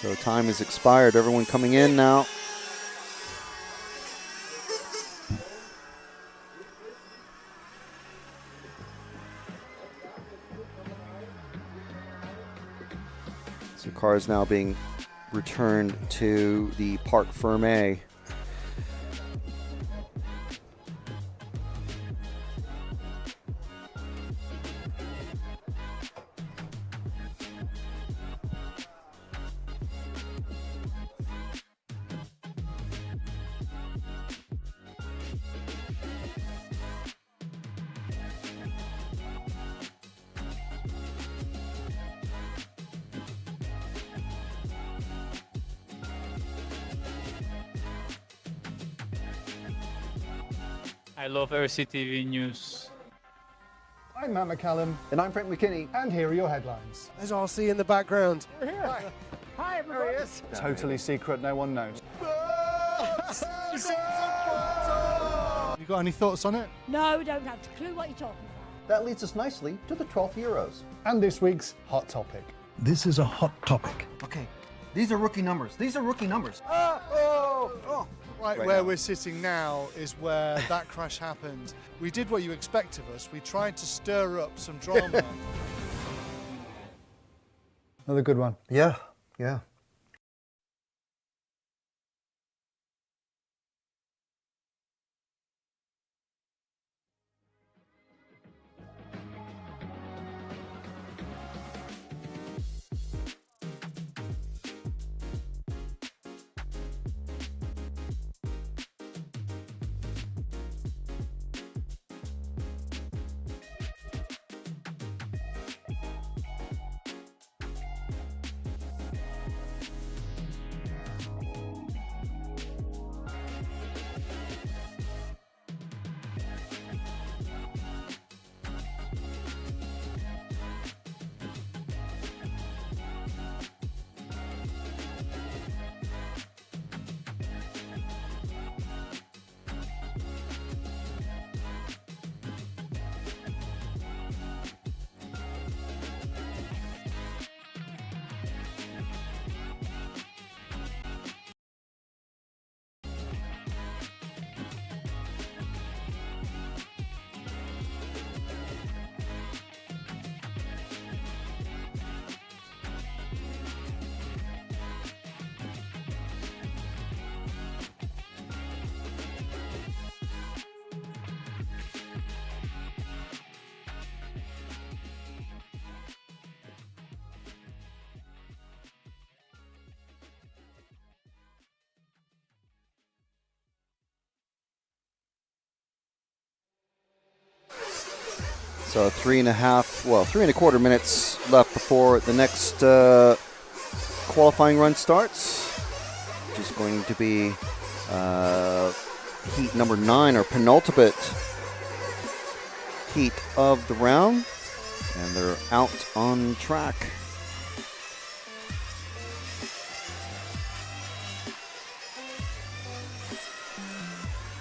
So time has expired. Everyone coming in now. So cars now being returned to the Parc Fermé. I love RCTV News. I'm Matt McCallum. And I'm Frank McKinney. And here are your headlines. There's RC in the background. We're here. Hi, everybody. Totally secret, no one knows. You got any thoughts on it? No, don't have a clue what you're talking about. That leads us nicely to the 12th Euros. And this week's hot topic. This is a hot topic. Okay, these are rookie numbers. Right where we're sitting now is where that crash happened. We did what you expect of us. We tried to stir up some drama. Another good one. Yeah. So 3.25 minutes left before the next qualifying run starts, which is going to be heat number 9, or penultimate heat of the round, and they're out on track.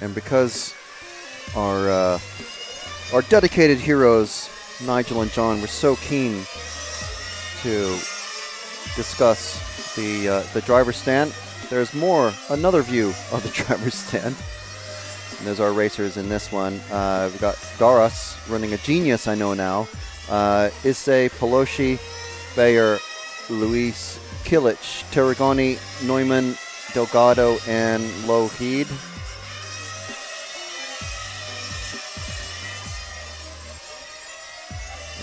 And because our dedicated heroes, Nigel and John, were so keen to discuss the driver's stand, there's another view of the driver's stand. And there's our racers in this one. We've got Daras running a Genius, I know now. Issei, Pelosi, Bayer, Luis, Kilic, Tarragoni, Neumann, Delgado, and Lougheed.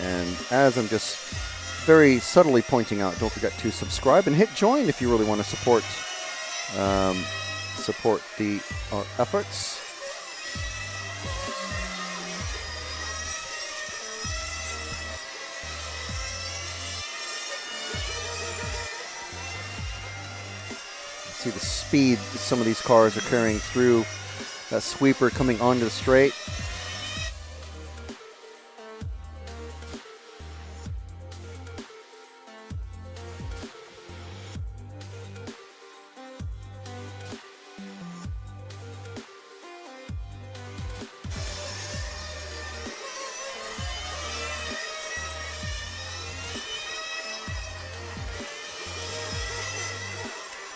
And as I'm just very subtly pointing out, don't forget to subscribe and hit join if you really want to support our efforts. See the speed some of these cars are carrying through that sweeper coming onto the straight.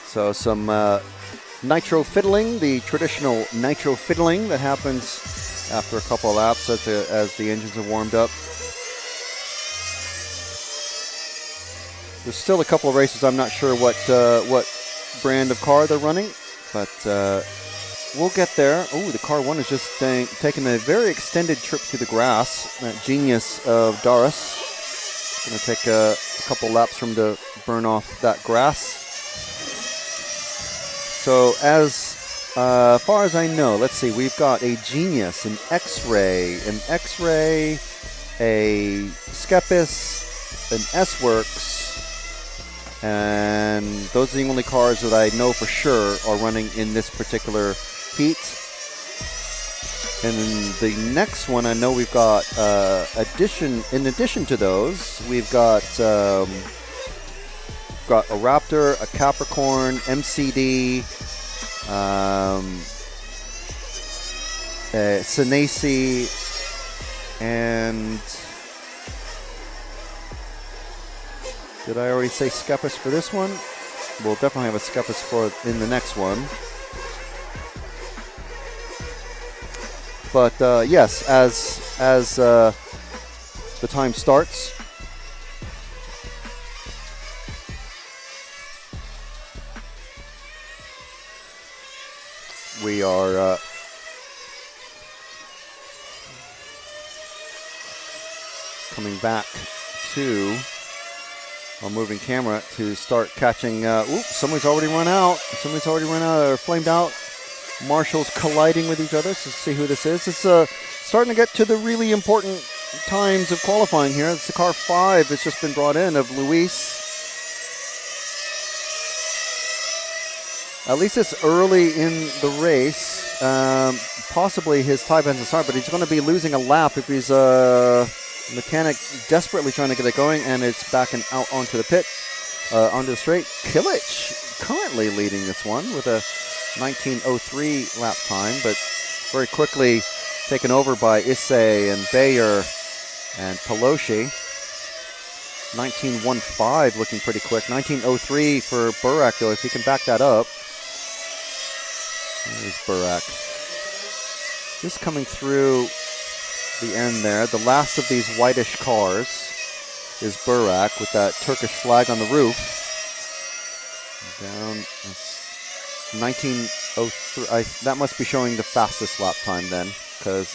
So some nitro fiddling, the traditional nitro fiddling that happens after a couple of laps as the engines are warmed up. There's still a couple of races. I'm not sure what brand of car they're running, but we'll get there. Oh, the car 1 is just taking a very extended trip through the grass. That Genius of Daras. Going to take a couple laps for him to burn off that grass. So as far as I know, let's see, we've got a Genius, an X-Ray, a Skepis, an S-Works, and those are the only cars that I know for sure are running in this particular heat. And then the next one, I know we've got in addition to those, we've got a Raptor, a Capricorn, MCD, Senesi, and did I already say Skepis for this one? We'll definitely have a Skepis in the next one. But yes, as the time starts, we are coming back to our moving camera to start catching. Somebody's already run out. Or flamed out. Marshals colliding with each other. So let's see who this is. It's starting to get to the really important times of qualifying here. It's the car 5 that's just been brought in of Luis. At least it's early in the race. Possibly his type hasn't started, but he's going to be losing a lap if he's a mechanic desperately trying to get it going, and it's backing out onto the pit, onto the straight. Kilic currently leading this one with a 19:03 lap time, but very quickly taken over by Issei and Bayer and Pelosi. 19:15 looking pretty quick. 19:03 for Burak, though, if he can back that up. There's Burak. Just coming through the end there. The last of these whitish cars is Burak with that Turkish flag on the roof. Down 19:03. That must be showing the fastest lap time then, because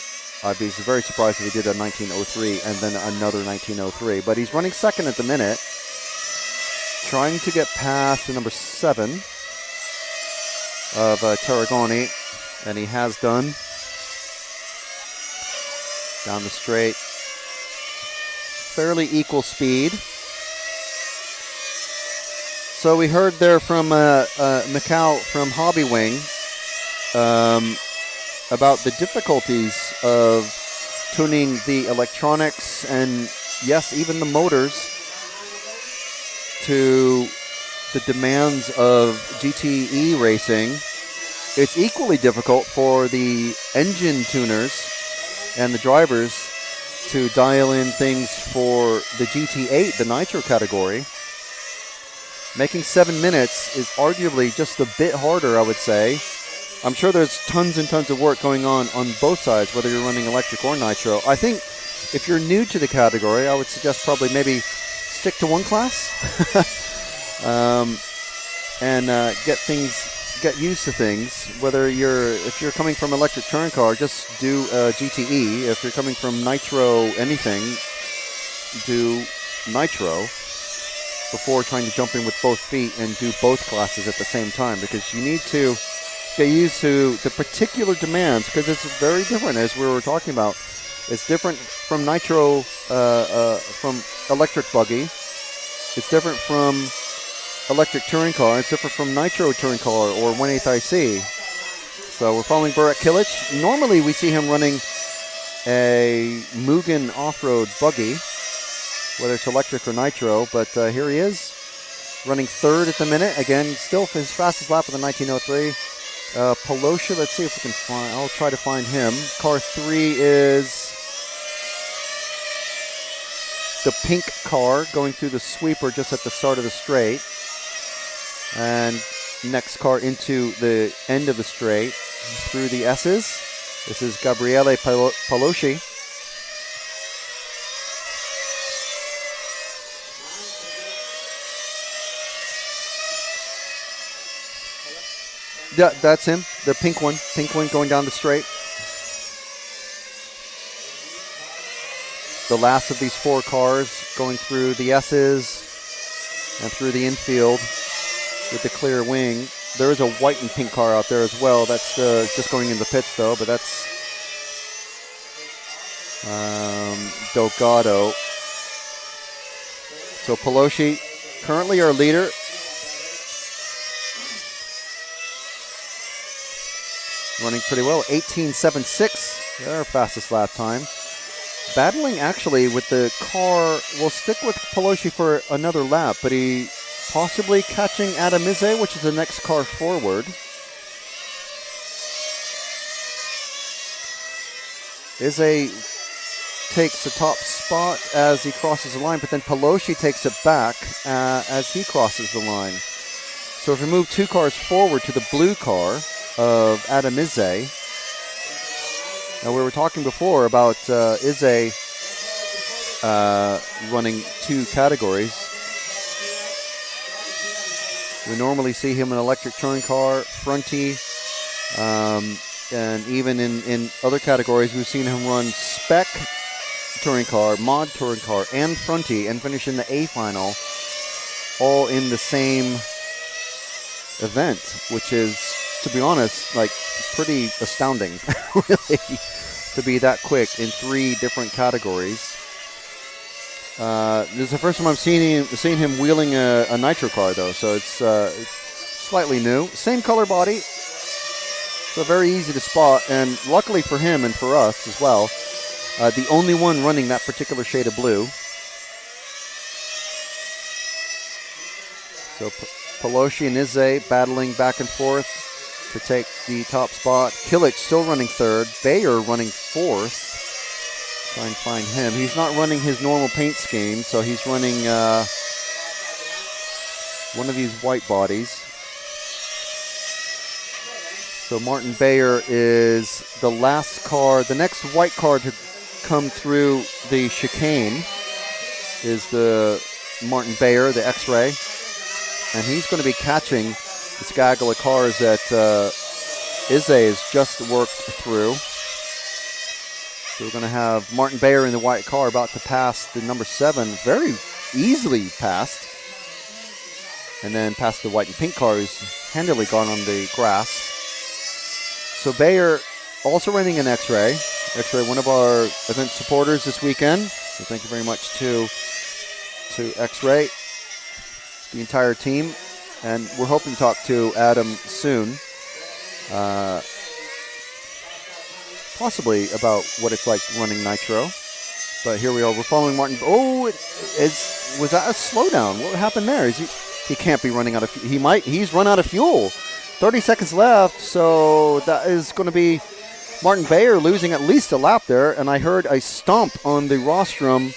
I'd be very surprised if he did a 19:03 and then another 19:03. But he's running second at the minute, trying to get past the number 7 of Tarragoni, and he has done. Down the straight, fairly equal speed. So we heard there from Mikau from Hobbywing about the difficulties of tuning the electronics and, yes, even the motors to the demands of GTE racing. It's equally difficult for the engine tuners and the drivers to dial in things for the GT8, the nitro category. Making 7 minutes is arguably just a bit harder, I would say. I'm sure there's tons and tons of work going on both sides, whether you're running electric or nitro. I think if you're new to the category, I would suggest probably maybe stick to one class and get used to things. If you're coming from electric touring car, just do GTE. If you're coming from nitro anything, do nitro before trying to jump in with both feet and do both classes at the same time, because you need to get used to the particular demands, because it's very different, as we were talking about. It's different from nitro, from electric buggy. It's different from electric touring car. It's different from nitro touring car or 1/8 IC. So we're following Burak Kilic. Normally we see him running a Mugen off-road buggy, whether it's electric or nitro, but here he is, running third at the minute. Again, still his fastest lap of the 1903. Palosha, let's see if we can find, I'll try to find him. Car 3 is the pink car going through the sweeper just at the start of the straight. And next car into the end of the straight through the S's. This is Gabriele Palosci. Yeah, that's him, the pink one going down the straight. The last of these 4 cars going through the S's and through the infield with the clear wing. There is a white and pink car out there as well. That's just going in the pits though, but that's Delgado. So Palosci, currently our leader. Running pretty well, 18.76, their fastest lap time. Battling actually with the car, we'll stick with Palosci for another lap, but he possibly catching Adamize, which is the next car forward. Ize takes the top spot as he crosses the line, but then Palosci takes it back as he crosses the line. So if we move 2 cars forward to the blue car of Adamize. Now we were talking before about Ize running 2 categories. We normally see him in electric touring car, fronty, and even in other categories we've seen him run spec touring car, mod touring car, and fronty, and finish in the A final, all in the same event, which is, to be honest, like pretty astounding, really, to be that quick in 3 different categories. This is the first time I'm seeing him wheeling a nitro car, though, so it's slightly new. Same color body, so very easy to spot, and luckily for him and for us as well, the only one running that particular shade of blue. So Palosci and Ize battling back and forth to take the top spot. Kilic still running third. Bayer running fourth. Try and find him. He's not running his normal paint scheme, so he's running one of these white bodies. So Martin Bayer is the last car. The next white car to come through the chicane is the Martin Bayer, the X-Ray. And he's going to be catching this gaggle of cars that Ize has just worked through. So we're going to have Martin Bayer in the white car about to pass the number 7, very easily passed. And then past the white and pink car, who's handily gone on the grass. So Bayer also running an X-Ray. X-Ray, one of our event supporters this weekend. So thank you very much to X-Ray, the entire team, and we're hoping to talk to Adam soon, possibly about what it's like running nitro. But here we are. We're following Martin. Oh, was that a slowdown? What happened there? He can't be running out of. He's run out of fuel. 30 seconds left, so that is going to be Martin Bayer losing at least a lap there. And I heard a stomp on the rostrum,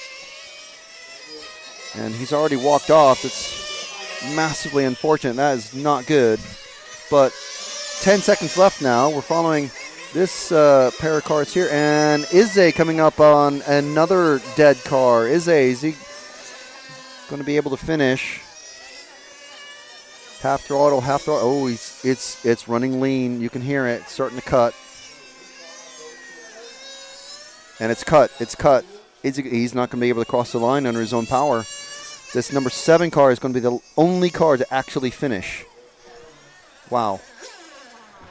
and he's already walked off. It's massively unfortunate. That is not good. But 10 seconds left now. We're following this pair of cars here, and Izze coming up on another dead car. Izze, is he going to be able to finish? Half throttle, half throttle. Oh, it's running lean. You can hear it. It's starting to cut. And it's cut. It's cut. He's not going to be able to cross the line under his own power. This number 7 car is going to be the only car to actually finish. Wow.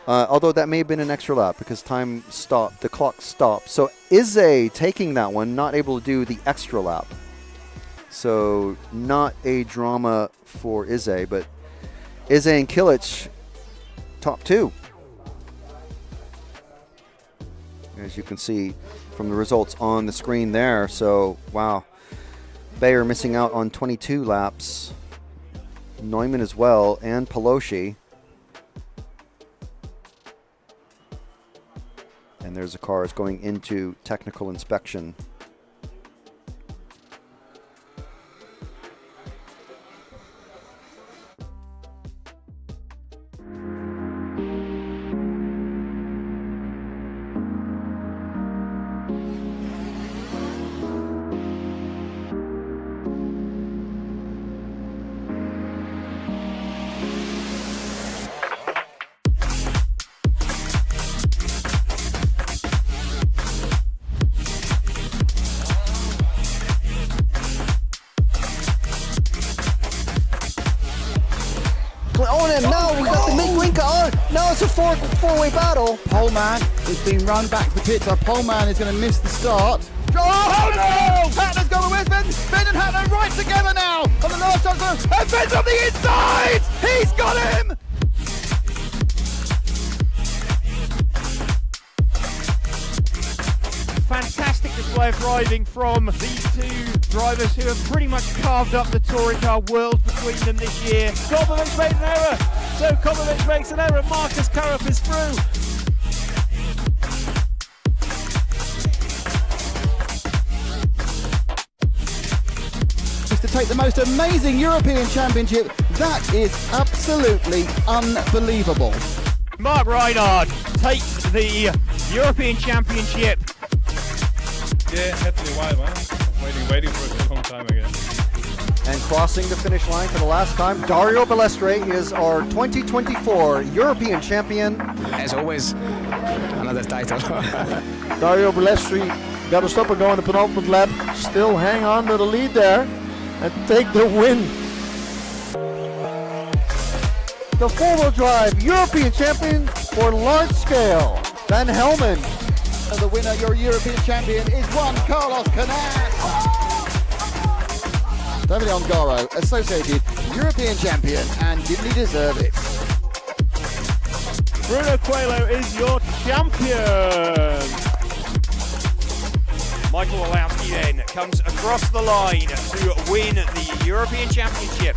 Although that may have been an extra lap because time stopped. The clock stopped. So Izze taking that one, not able to do the extra lap. So not a drama for Izze, but Izze and Kilic, top 2. As you can see from the results on the screen there. So, wow. Bayer missing out on 22 laps. Neumann as well, and Pelosi. And there's the cars going into technical inspection. And now we got the mid-green car. Now it's a four-way battle. Poleman is being run back to the pits. Poleman is going to miss the start. Oh no! Hatner's going with Finn. Finn and Hatner right together now. On the last chance, and Finn's on the inside. He's got him. Fantastic display of driving from these two drivers who have pretty much carved up the touring car world between them this year. Dobbovich made an error, so Dobbovich makes an error. Marcus Karup is through. Just to take the most amazing European Championship, that is absolutely unbelievable. Mark Reinhard takes the European Championship. Yeah, had to be a while, man. Waiting for it a long time again. And crossing the finish line for the last time, Dario Balestre is our 2024 European champion. As always, another title. Dario Balestre got to stop and go on the penultimate lap. Still hang on to the lead there and take the win. The four-wheel drive European champion for large scale, Van Helmen. The winner, your European champion, is Juan Carlos Canas. David Ongaro, associated European champion, and didn't he deserve it? Bruno Coelho is your champion. Michael Walowski then comes across the line to win the European Championship.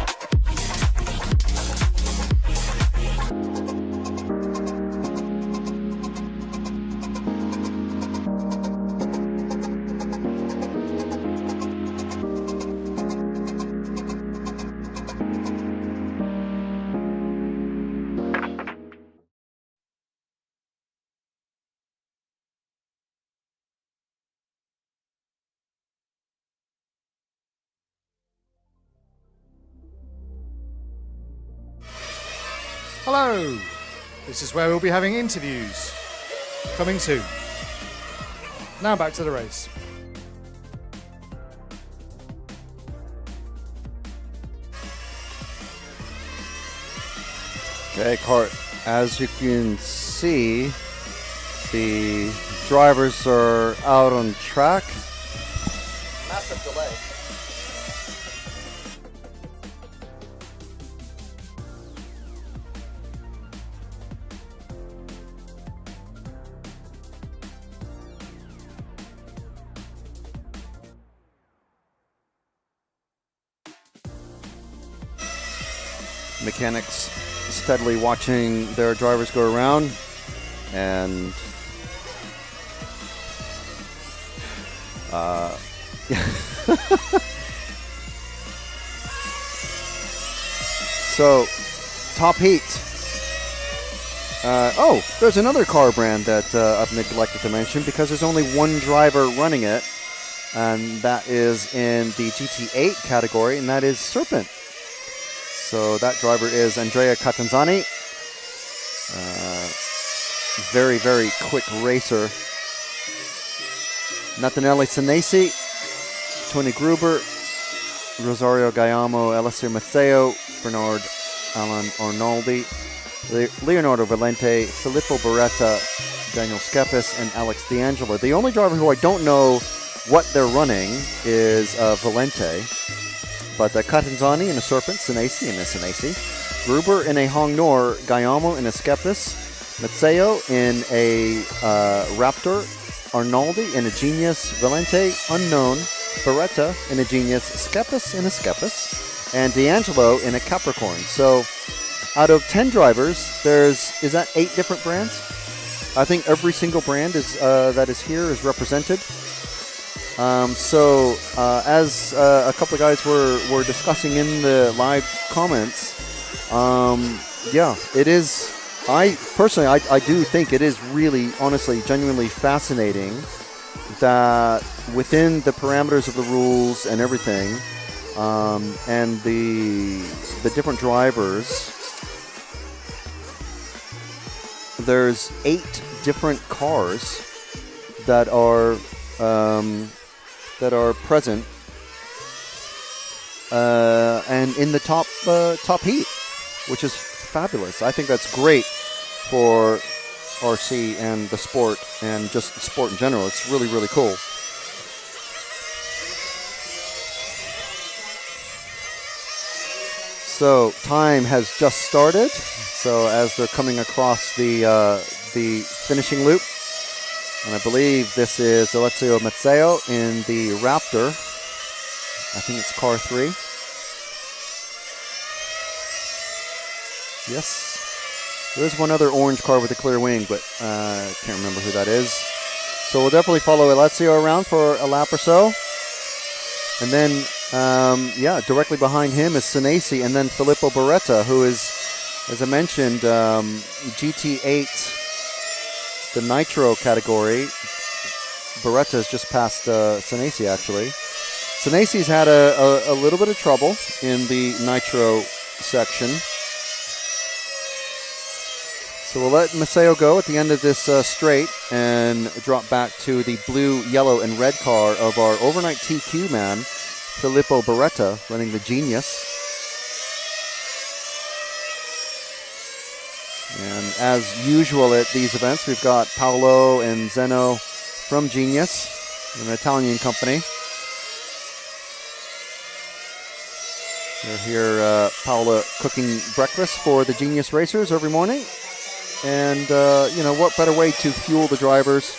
Hello, this is where we'll be having interviews. Coming soon. Now back to the race. Okay, as you can see, the drivers are out on track. Mechanics steadily watching their drivers go around, and so top heat. Oh, there's another car brand that I've neglected to mention because there's only one driver running it, and that is in the GT8 category, and that is Serpent. So that driver is Andrea Catanzani. Very, very quick racer. Nathaniele Senesi, Tony Gruber, Rosario Gaiamo, Alessio Matteo, Bernard Alan Arnoldi, Leonardo Valente, Filippo Beretta, Daniel Skepis, and Alex D'Angelo. The only driver who I don't know what they're running is Valente, but Catanzani in a Serpent, Senesi in a Senesi, Gruber in a Hong Nor, Gaiamo in a Skepis, Matteo in a Raptor, Arnoldi in a Genius, Valente unknown, Beretta in a Genius, Skepis in a Skepis, and D'Angelo in a Capricorn. So out of 10 drivers, is that 8 different brands? I think every single brand is that is here is represented. So as a couple of guys were discussing in the live comments, yeah, it is. I personally, I do think it is really, honestly, genuinely fascinating that within the parameters of the rules and everything, and the different drivers, there's 8 different cars that are present, and in the top heat, which is fabulous. I think that's great for RC and the sport, and just the sport in general. It's really, really cool. So time has just started. So as they're coming across the finishing loop, and I believe this is Alessio Mazzeo in the Raptor. I think it's car 3. Yes. There is one other orange car with a clear wing, but I can't remember who that is. So we'll definitely follow Alessio around for a lap or so. And then, yeah, directly behind him is Senesi, and then Filippo Beretta, who is, as I mentioned, GT8, the nitro category. Beretta has just passed Senesi, actually. Senesi's had a little bit of trouble in the nitro section. So we'll let Matteo go at the end of this straight and drop back to the blue, yellow, and red car of our overnight TQ man, Filippo Beretta, running the Genius. And as usual at these events, we've got Paolo and Zeno from Genius, an Italian company. They're here, Paolo, cooking breakfast for the Genius racers every morning. And, you know, what better way to fuel the drivers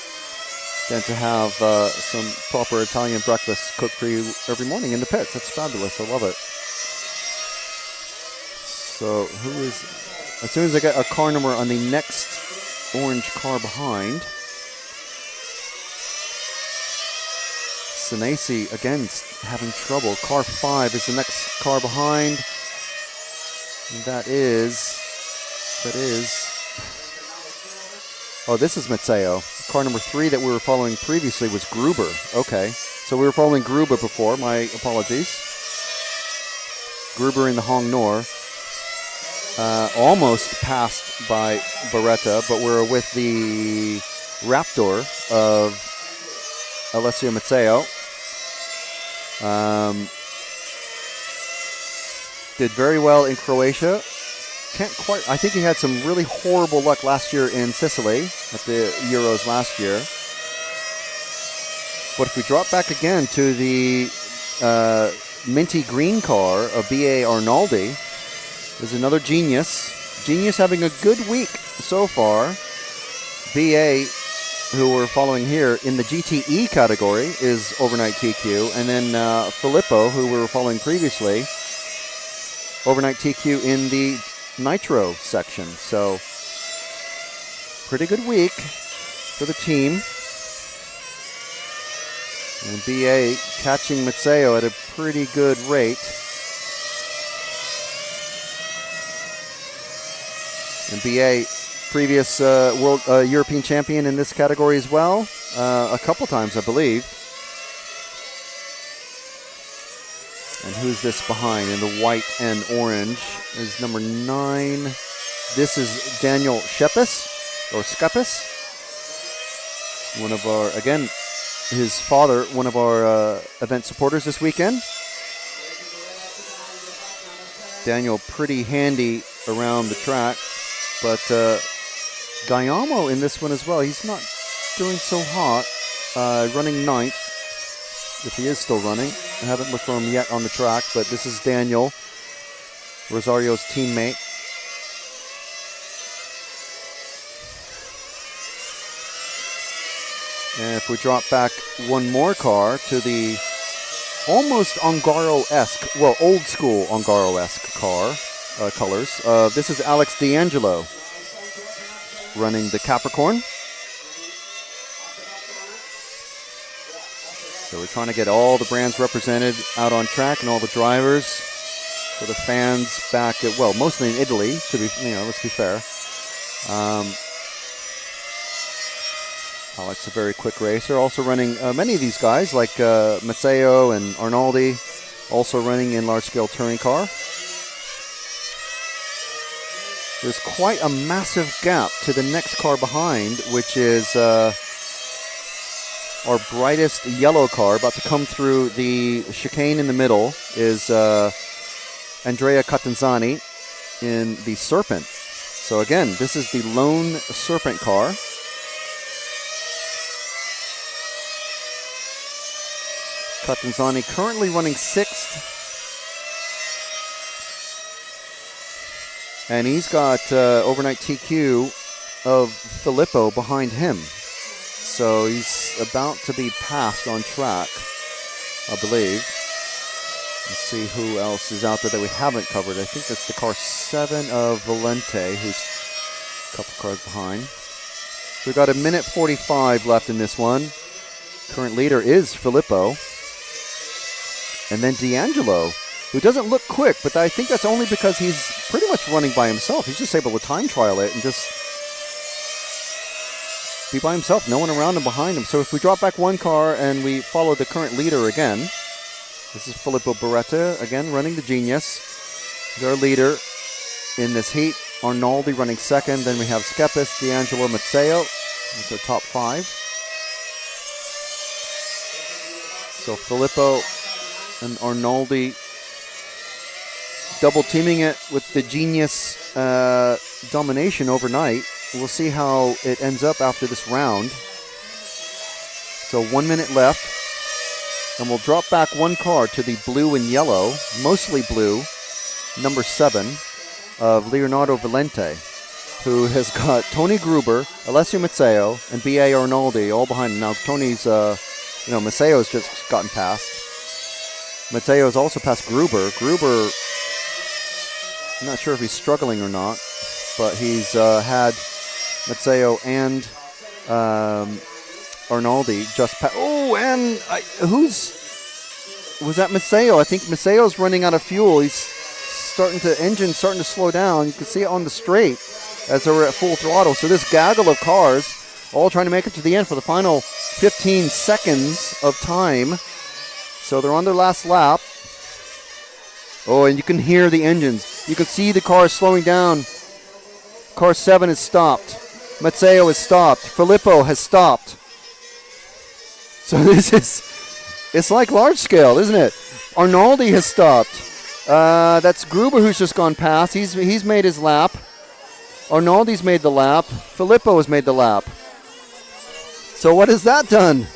than to have some proper Italian breakfast cooked for you every morning in the pits. That's fabulous. I love it. So who is... As soon as I get a car number on the next orange car behind, Senesi, again, having trouble. Car 5 is the next car behind. And that is... Oh, this is Matteo. Car number 3 that we were following previously was Gruber. Okay, so we were following Gruber before. My apologies. Gruber in the Hong Nor. Almost passed by Beretta, but we're with the Raptor of Alessio Matteo. Did very well in Croatia. Can't quite. I think he had some really horrible luck last year in Sicily at the Euros last year. But if we drop back again to the minty green car of B.A. Arnoldi, there's another Genius. Genius having a good week so far. B.A., who we're following here in the GTE category, is overnight TQ. And then Filippo, who we were following previously, overnight TQ in the nitro section. So pretty good week for the team. And BA catching Matseo at a pretty good rate. And BA, previous world European champion in this category as well, a couple times, I believe. And who's this behind in the white and orange is number 9. This is Daniel Shepis, or Skepis. One of our, again, his father, one of our event supporters this weekend. Daniel pretty handy around the track, but Guyamo in this one as well. He's not doing so hot, running 9th, if he is still running. I haven't looked for him yet on the track, but this is Daniel, Rosario's teammate. And if we drop back one more car to the almost Ongaro-esque, well, old school Ongaro-esque car colors. This is Alex D'Angelo running the Capricorn. So we're trying to get all the brands represented out on track and all the drivers for the fans back at, well, mostly in Italy, to be, let's be fair. Alex, a very quick racer, also running many of these guys like Matteo and Arnaldi, also running in large-scale touring car. There's quite a massive gap to the next car behind, which is our brightest yellow car about to come through the chicane in the middle is Andrea Catanzani in the Serpent. So again, this is the lone Serpent car. Catanzani currently running 6th. And he's got overnight TQ of Filippo behind him. So he's about to be passed on track, I believe. Let's see who else is out there that we haven't covered. I think that's the car 7 of Valente, who's a couple cars behind. So we've got 1:45 left in this one. Current leader is Filippo. And then D'Angelo, who doesn't look quick, but I think that's only because he's pretty much running by himself. He's just able to time trial it and just be by himself, no one around him behind him. So if we drop back one car and we follow the current leader again, this is Filippo Beretta, again running the Genius. Their leader in this heat. Arnaldi running 2nd. Then we have Skepis, D'Angelo, Matteo. That's our top 5. So Filippo and Arnaldi double teaming it with the Genius domination overnight. We'll see how it ends up after this round. So 1 minute left. And we'll drop back one car to the blue and yellow, mostly blue, number 7 of Leonardo Valente, who has got Tony Gruber, Alessio Matteo, and B.A. Arnaldi all behind him. Now Tony's, Matteo's just gotten past. Matteo's also passed Gruber. Gruber, I'm not sure if he's struggling or not, but he's had Matteo and Arnaldi just passed. Oh, and was that Matteo? I think Matteo's running out of fuel. He's engine's starting to slow down. You can see it on the straight as they were at full throttle. So this gaggle of cars all trying to make it to the end for the final 15 seconds of time. So they're on their last lap. Oh, and you can hear the engines. You can see the cars slowing down. Car 7 is stopped. Matteo is stopped. Filippo has stopped. So it's like large scale, isn't it? Arnaldi has stopped. That's Gruber who's just gone past. He's made his lap. Arnaldi's made the lap. Filippo has made the lap. So what has that done?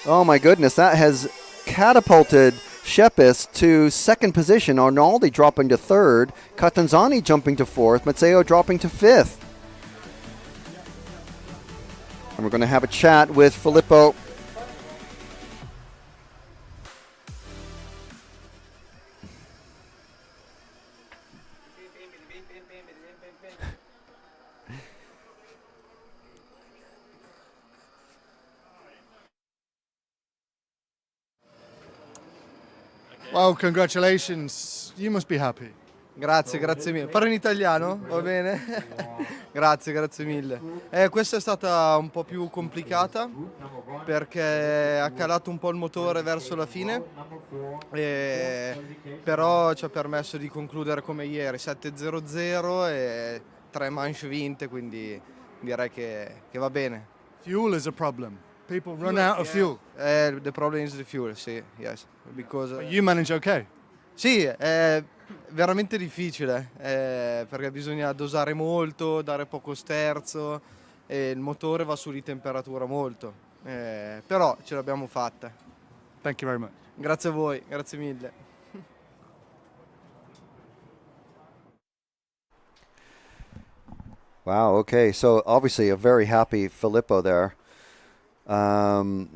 Oh my goodness, that has catapulted Shepis to 2nd position. Arnaldi dropping to 3rd. Catanzani jumping to 4th. Matteo dropping to 5th. And we're going to have a chat with Filippo. Well, congratulations. You must be happy. Grazie mille. Parlo in italiano? Va bene? grazie mille. Questa è stata un po' più complicata perché ha calato un po' il motore verso la fine, però ci ha permesso di concludere come ieri, 7-0-0 e 3 manche vinte, quindi direi che va bene. Fuel is a problem. People run out of fuel. The problem is the fuel, sì, yes. Because, But you manage okay. Sì, è veramente difficile perché bisogna dosare molto, dare poco sterzo e il motore va su di temperatura molto, però ce l'abbiamo fatta. Thank you very much. Grazie a voi, grazie mille. Wow, okay, so obviously a very happy Filippo there.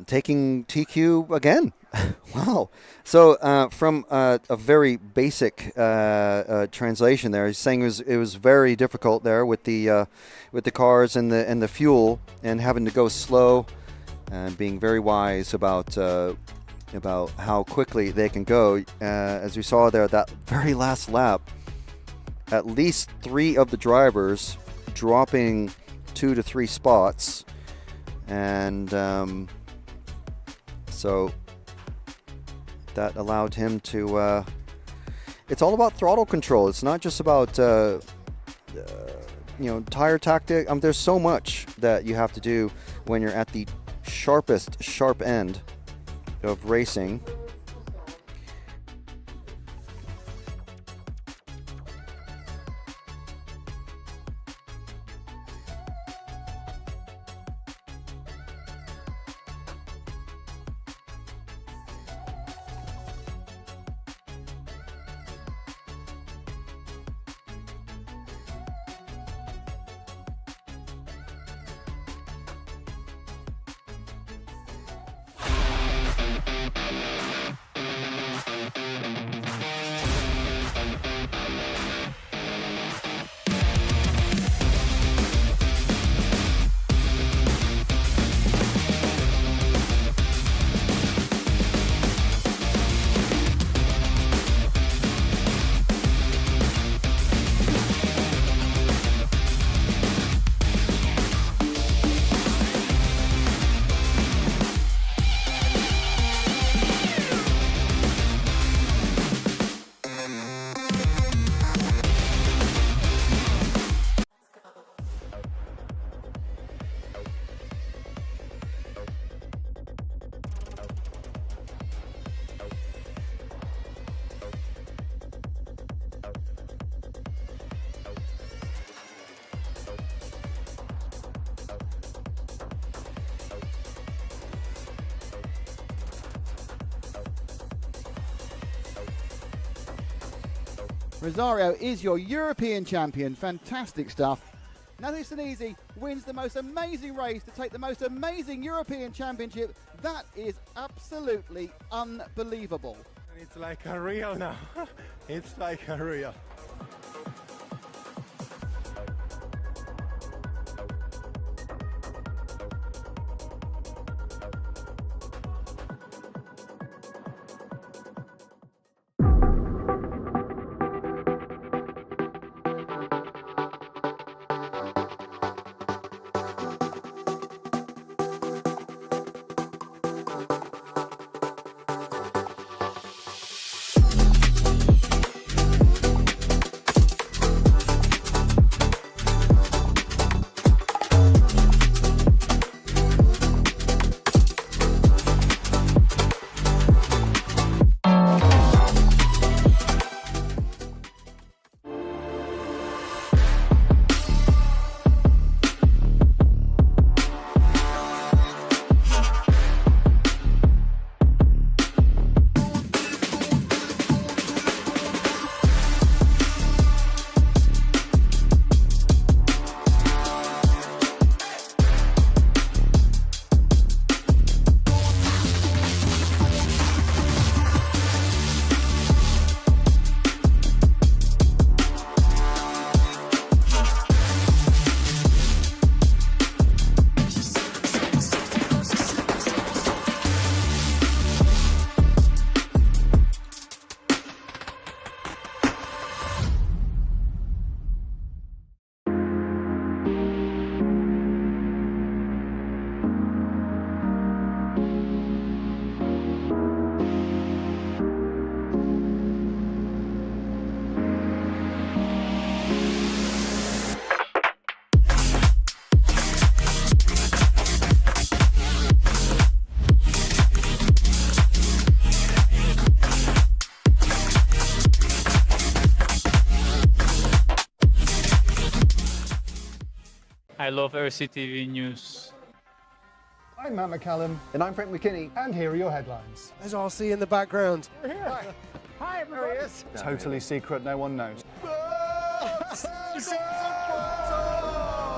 Taking TQ again. Wow. So from a very basic translation there, he's saying it was very difficult there with the cars and the fuel and having to go slow and being very wise about how quickly they can go. As we saw there, that very last lap, at least 3 of the drivers dropping 2 to 3 spots. And so that allowed him to it's all about throttle control. It's not just about tire tactic. There's so much that you have to do when you're at the sharp end of racing. Rosario is your European champion. Fantastic stuff. Nathan Senesi wins the most amazing race to take the most amazing European championship. That is absolutely unbelievable. It's like a real now. It's like a real. I love RCTV News. I'm Matt McCallum, And I'm Frank McKinney. and here are your headlines. There's RC in the background. Hi, everybody. Totally secret, no one knows.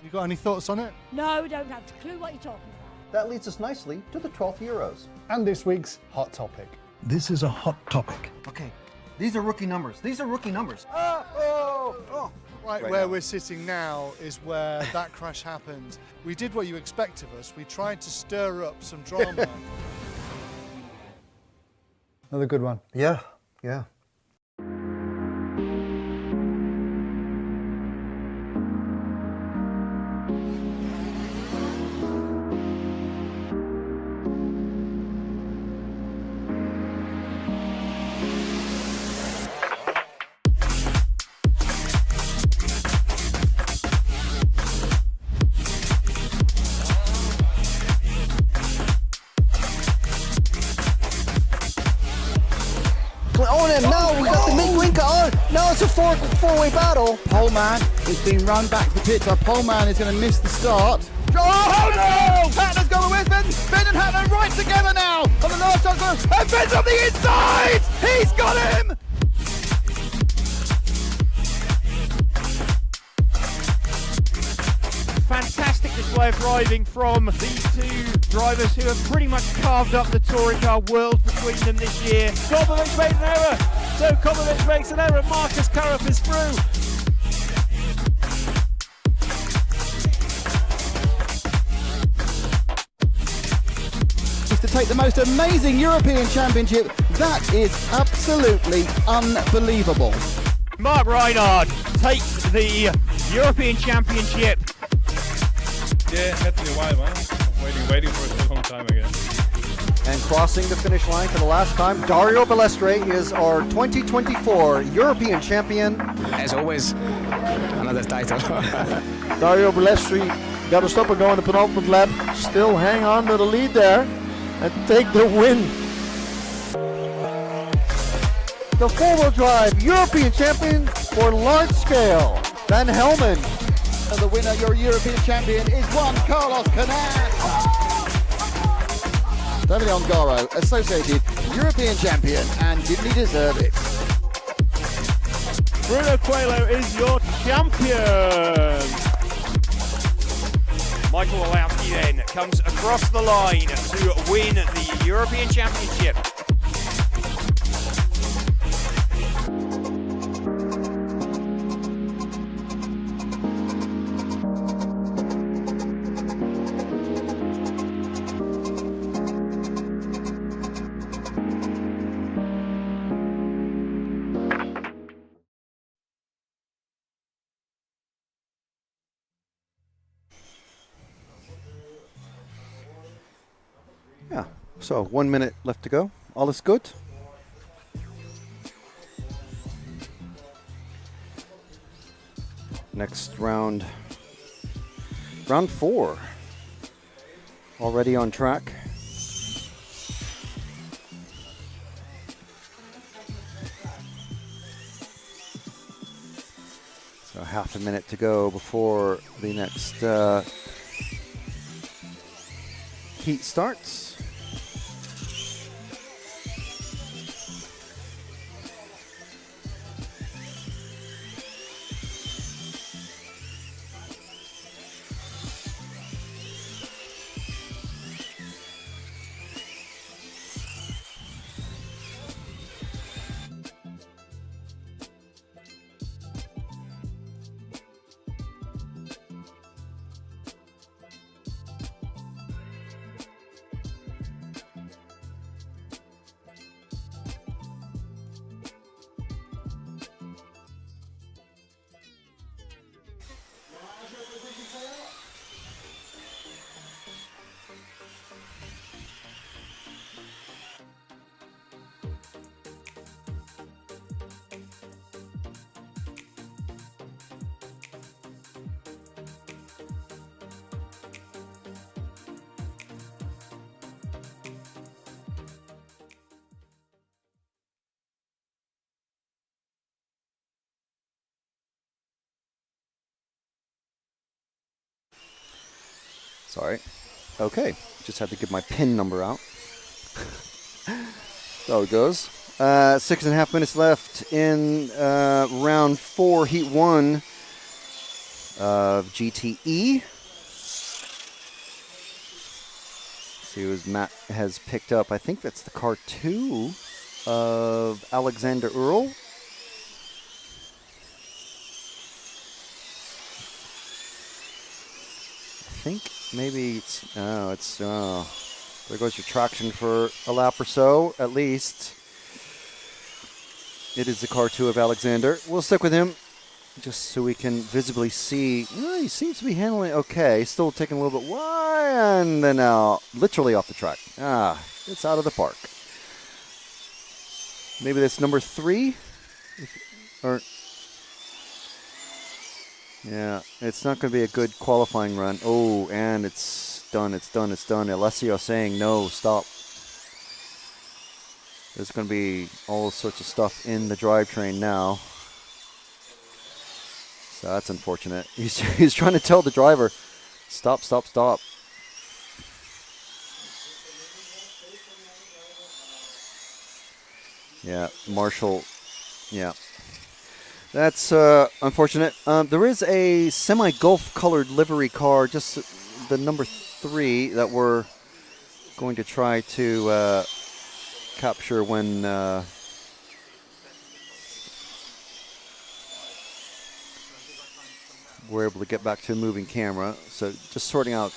You got any thoughts on it? No, don't have a clue what you're talking about. That leads us nicely to the 12th Euros. And this week's hot topic. This is a hot topic. Okay, these are rookie numbers. These are rookie numbers. Right Right where now. we're sitting now is where that crash happened. We did what you expect of us. We tried to stir up some drama. Another good one. Yeah. On and now we got the Mink on. Now it's a four-way battle. Pole man is being run back to the pits. Our pole man is going to miss the start. Oh no! Hatner's going with Finn. Finn and Hatner right together now. On the last shot, and Finn's on the inside. He's got him. Fantastic display of driving from these two drivers who have pretty much carved up the touring car world between them this year. Hobbywing made an error, so Commentator makes an error. Marcus Carruth is through. Is to take the most amazing European Championship. That is absolutely unbelievable. Mark Reinhard takes the European Championship. Yeah, it had to be a while, man. Waiting for it for a long time again. And crossing the finish line for the last time, Dario Balestre is our 2024 European champion. As always, another title. Dario Balestre got to stop and go in the penultimate lap. Still hang on to the lead there and take the win. The four-wheel drive European champion for large scale, Van Helmen. And the winner, your European champion, is Juan Carlos Canas. Davide Ongaro, associated European champion, and didn't he deserve it? Bruno Coelho is your champion. Michael Walowski then comes across the line to win the European Championship. Yeah, so 1 minute left to go. All is good. Next round, round 4. Already on track. So half a minute to go before the next heat starts. Sorry. Okay, just had to give my PIN number out. So it goes. 6.5 minutes left in round 4, heat 1 of GTE. See what Matt has picked up. I think that's the car 2 of Alexander Earl. I think maybe it's, there goes your traction for a lap or so, at least. It is the car 2 of Alexander. We'll stick with him just so we can visibly see. He seems to be handling it okay. Still taking a little bit wide, and then now literally off the track. It's out of the park. Maybe that's number 3? Or... Yeah, it's not going to be a good qualifying run. Oh, and it's done, it's done, it's done. Alessio saying, no, stop. There's going to be all sorts of stuff in the drivetrain now. So that's unfortunate. He's trying to tell the driver, stop, stop, stop. Yeah, Marshall, yeah. That's unfortunate. There is a semi-Gulf colored livery car, just the number 3, that we're going to try to capture when we're able to get back to a moving camera. So just sorting out,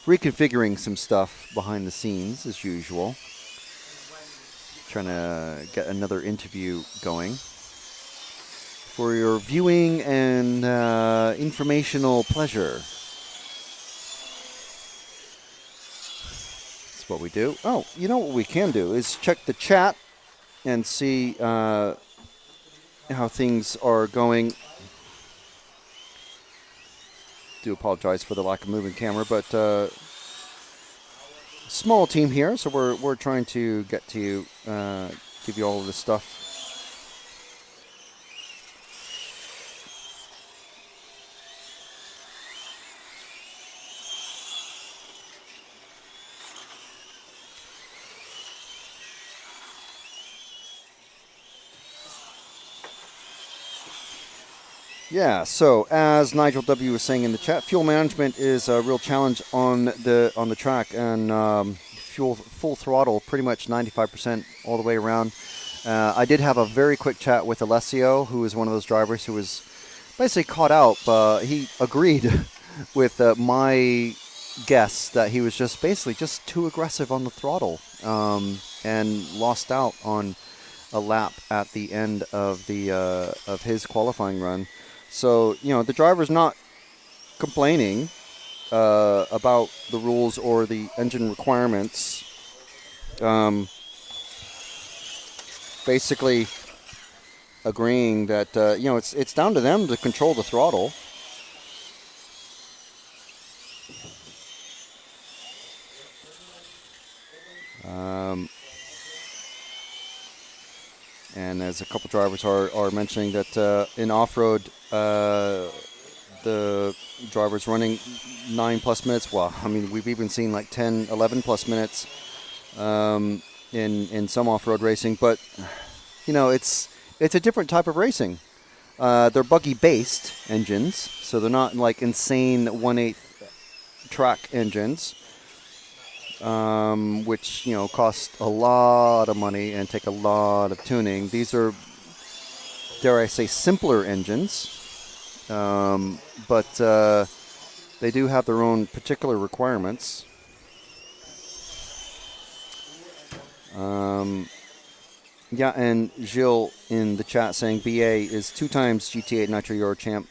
reconfiguring some stuff behind the scenes as usual. Trying to get another interview going for your viewing and informational pleasure. That's what we do. Oh, you know what we can do is check the chat and see how things are going. Do apologize for the lack of moving camera, but small team here, so we're trying to get to you, give you all of this stuff. Yeah, so as Nigel W was saying in the chat, fuel management is a real challenge on the track, and full throttle, pretty much 95% all the way around. I did have a very quick chat with Alessio, who is one of those drivers who was basically caught out. He agreed with my guess that he was just basically just too aggressive on the throttle, and lost out on a lap at the end of the of his qualifying run. So, you know, the driver's not complaining about the rules or the engine requirements. Basically agreeing that, you know, it's down to them to control the throttle. And as a couple drivers are mentioning that in off-road, the drivers running 9+ minutes. Well, I mean, we've even seen like 10, 11+ minutes in some off-road racing. But, you know, it's a different type of racing. They're buggy-based engines, so they're not like insane 1/8 track engines. Which, you know, cost a lot of money and take a lot of tuning. These are, dare I say, simpler engines, but they do have their own particular requirements. Yeah, and Gilles in the chat saying BA is 2 times GT8 Nitro Euro champ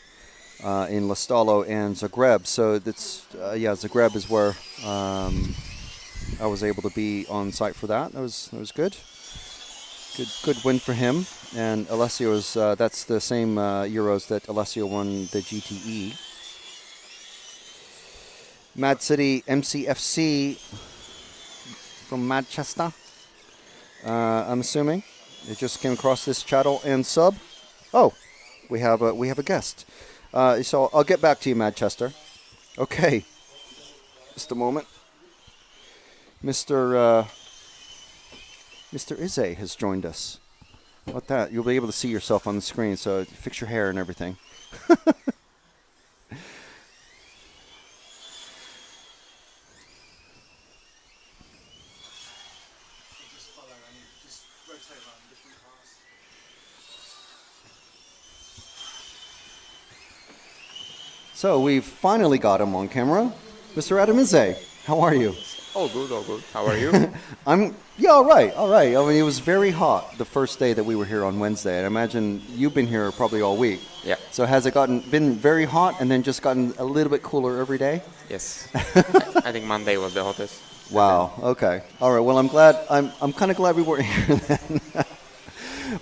in Lestalo and Zagreb. So that's, yeah, Zagreb is where I was able to be on site for that. That was good. Good win for him. And Alessio's, that's the same Euros that Alessio won the GTE. Mad City MCFC from Manchester, I'm assuming. It just came across this channel and sub. Oh, we have a guest. So I'll get back to you, Manchester. Okay, Just a moment. Mr. Ize has joined us. How about that? You'll be able to see yourself on the screen, so fix your hair and everything. So we've finally got him on camera. Mr. Adam Ize, how are you? All good, all good. How are you? All right. I mean, it was very hot the first day that we were here on Wednesday, and I imagine you've been here probably all week. Yeah. So has it been very hot and then just gotten a little bit cooler every day? Yes. I think Monday was the hottest. Wow. Okay. All right. Well, I'm kind of glad we weren't here then.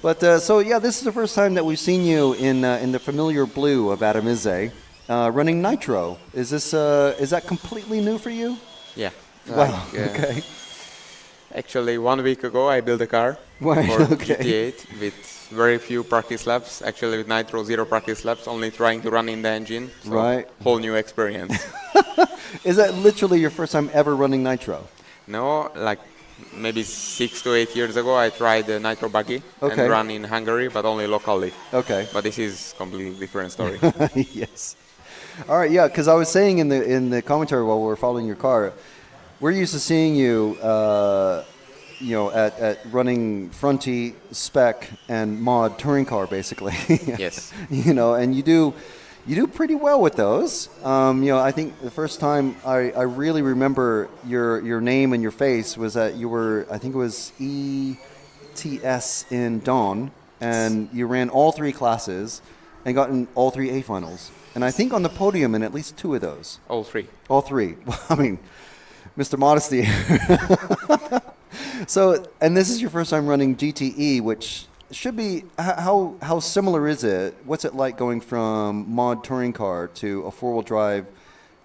But so yeah, this is the first time that we've seen you in the familiar blue of Adam Ize, running nitro. Is that completely new for you? Yeah. Wow. Okay. Actually, 1 week ago, I built a car for GT8 with very few practice laps. Actually, with nitro, 0 practice laps, only trying to run in the engine. So right. Whole new experience. Is that literally your first time ever running nitro? No, like maybe 6 to 8 years ago, I tried the nitro buggy and ran in Hungary, but only locally. Okay. But this is completely different story. Yes. All right. Yeah, because I was saying in the commentary while we were following your car, we're used to seeing you, at running fronty, spec, and mod touring car, basically. Yes. And you do pretty well with those. I think the first time I really remember your name and your face was that you were, I think it was ETS in Dawn, and you ran all 3 classes and got in all 3 A finals. And I think on the podium in at least 2 of those. All 3. All 3. Well, I mean, Mr. Modesty. So, and this is your first time running GTE, which should be, how similar is it? What's it like going from mod touring car to a 4-wheel drive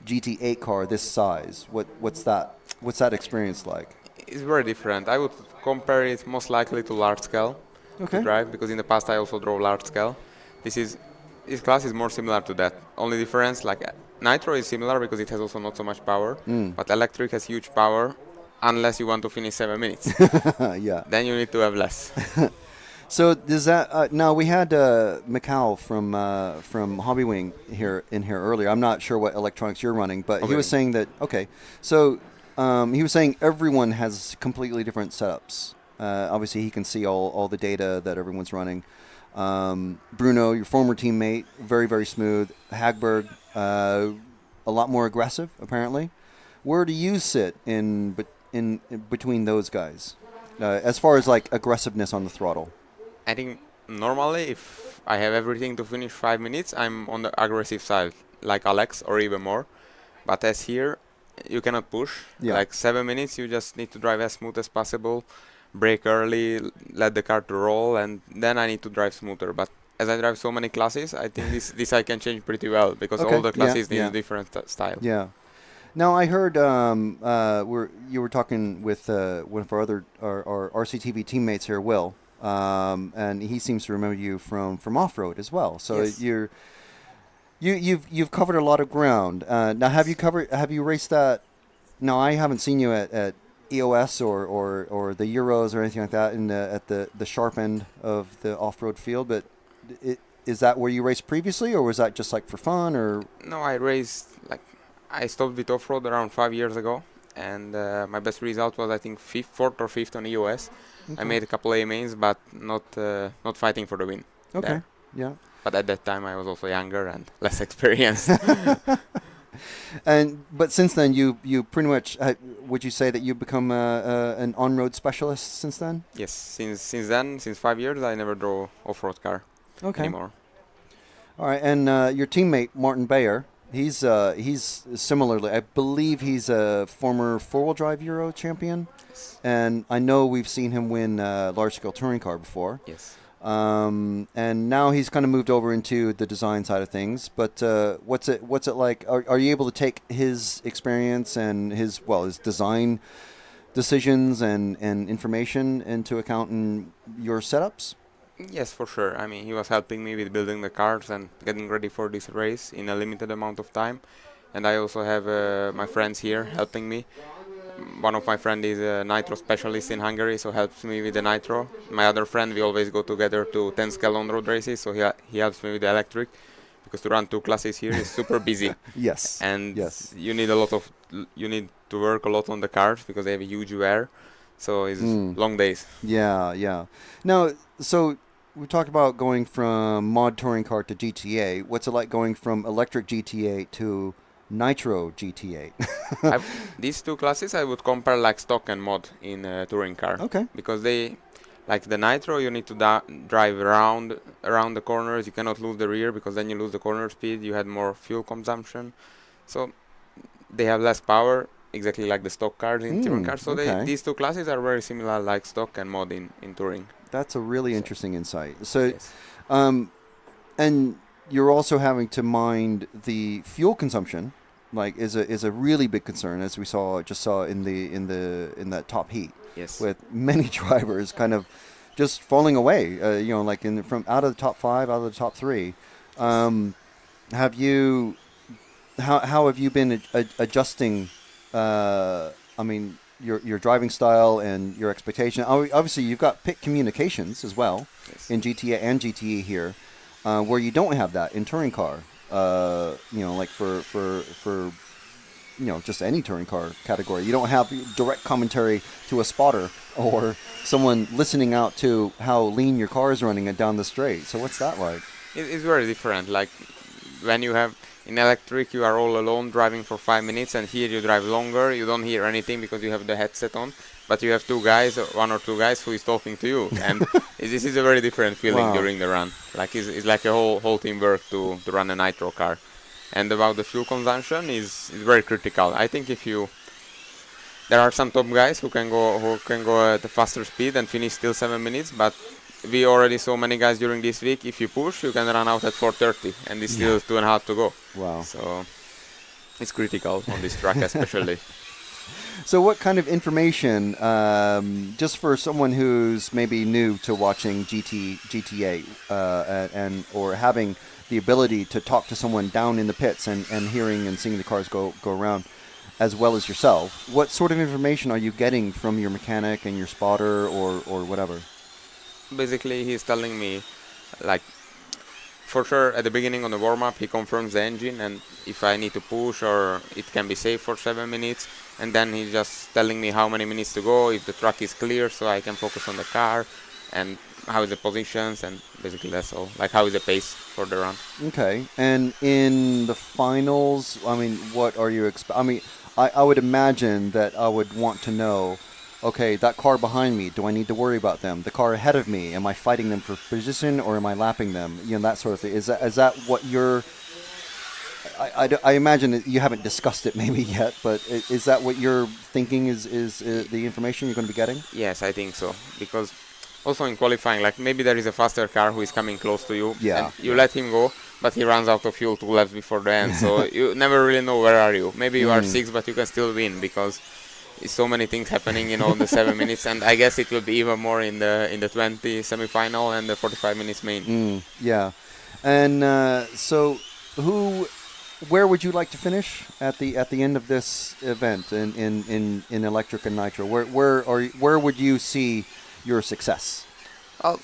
GT8 car this size? What's that experience like? It's very different. I would compare it most likely to large scale to drive, because in the past I also drove large scale. This class is more similar to that. Only difference, like nitro is similar because it has also not so much power, but electric has huge power unless you want to finish 7 minutes. Yeah. Then you need to have less. So does that now we had Mikhail from Hobbywing here earlier. I'm not sure what electronics you're running, but he was saying that So he was saying everyone has completely different setups. Obviously, he can see all the data that everyone's running. Bruno, your former teammate, very, very smooth. Hagberg, a lot more aggressive, apparently. Where do you sit in between those guys, as far as like aggressiveness on the throttle? I think normally, if I have everything to finish 5 minutes, I'm on the aggressive side, like Alex, or even more. But as here, you cannot push. Yeah. Like 7 minutes, you just need to drive as smooth as possible. Brake early, let the car to roll, and then I need to drive smoother. But as I drive so many classes, I think this I can change pretty well, because all the classes need a different style. Yeah. Now I heard you were talking with one of our RCTV teammates here, Will, and he seems to remember you from off-road as well. So yes. you've covered a lot of ground. Now have you raced that? No, I haven't seen you at EOS or the Euros or anything like that at the sharp end of the off-road field, but is that where you raced previously, or was that just like for fun? Or no, I stopped with off-road around 5 years ago, and my best result was I think 4th or 5th on EOS. I made a couple of mains, but not fighting for the win. Okay, there. Yeah. But at that time I was also younger and less experienced. But since then, you pretty much would you say that you've become an on-road specialist since then? Yes, since then, since 5 years, I never drove off-road car anymore. All right, and your teammate Martin Bayer, he's similarly, I believe he's a former 4-wheel drive Euro champion, and I know we've seen him win large-scale touring car before. Yes. And now he's kind of moved over into the design side of things. But what's it like? Are you able to take his experience and his design decisions and information into account in your setups? Yes, for sure. I mean, he was helping me with building the cars and getting ready for this race in a limited amount of time. and I also have my friends here helping me. One of my friends is a nitro specialist in Hungary, so helps me with the nitro. My other friend, we always go together to 10 scale on-road races, so he helps me with the electric, because to run 2 classes here is super busy. Yes. And you need you need to work a lot on the cars because they have a huge wear, so it's long days. Yeah. Now, so we talked about going from mod touring car to GTA. What's it like going from electric GTA to nitro GT8? These 2 classes I would compare like stock and mod in a touring car. Okay. Because they, like the nitro, you need to drive around the corners. You cannot lose the rear because then you lose the corner speed. You had more fuel consumption, so they have less power, exactly like the stock cars in touring cars. So these 2 classes are very similar, like stock and mod in touring. That's a really interesting insight. So, and you're also having to mind the fuel consumption, like is a really big concern, as we just saw in that top heat. Yes. With many drivers kind of just falling away, like from out of the top 5, out of the top 3. How have you been adjusting? Your driving style and your expectation. Obviously, you've got pit communications as well in GTA and GTE here, where you don't have that in touring car. Like for just any touring car category, you don't have direct commentary to a spotter or someone listening out to how lean your car is running down the straight. So what's that like? It's very different. Like when you have in electric, you are all alone driving for 5 minutes, and here you drive longer. You don't hear anything because you have the headset on, but you have 2 guys, 1 or 2 guys who is talking to you, and this is a very different feeling during the run. Like it's like a whole teamwork to run a nitro car. And about the fuel consumption is very critical. I think there are some top guys who can go at a faster speed and finish still 7 minutes, but we already saw many guys during this week. If you push, you can run out at 4:30, and it's still 2.5 to go. Wow! So it's critical on this track, especially. So, what kind of information, just for someone who's maybe new to watching GTA, or having the ability to talk to someone down in the pits and hearing and seeing the cars go around, as well as yourself, what sort of information are you getting from your mechanic and your spotter or whatever? Basically, he's telling me, like, for sure, at the beginning on the warm-up, he confirms the engine, and if I need to push or it can be safe for 7 minutes, and then he's just telling me how many minutes to go, if the track is clear, so I can focus on the car, and how is the positions, and basically that's all. Like, how is the pace for the run. Okay, and in the finals, what are you I would imagine that I would want to know, okay, that car behind me, do I need to worry about them? The car ahead of me, am I fighting them for position or am I lapping them? That sort of thing. Is that what you're... I imagine that you haven't discussed it maybe yet, but is that what you're thinking is the information you're going to be getting? Yes, I think so. Because also in qualifying, like maybe there is a faster car who is coming close to you. Yeah. And you let him go, but he runs out of fuel 2 laps before the end. So you never really know where are you. Maybe you are 6, but you can still win because... It's so many things happening, in the 7 minutes, and I guess it will be even more in the 20 semi-final and the 45 minutes main. Yeah, and so where would you like to finish at the end of this event in electric and nitro? Where would you see your success? Well,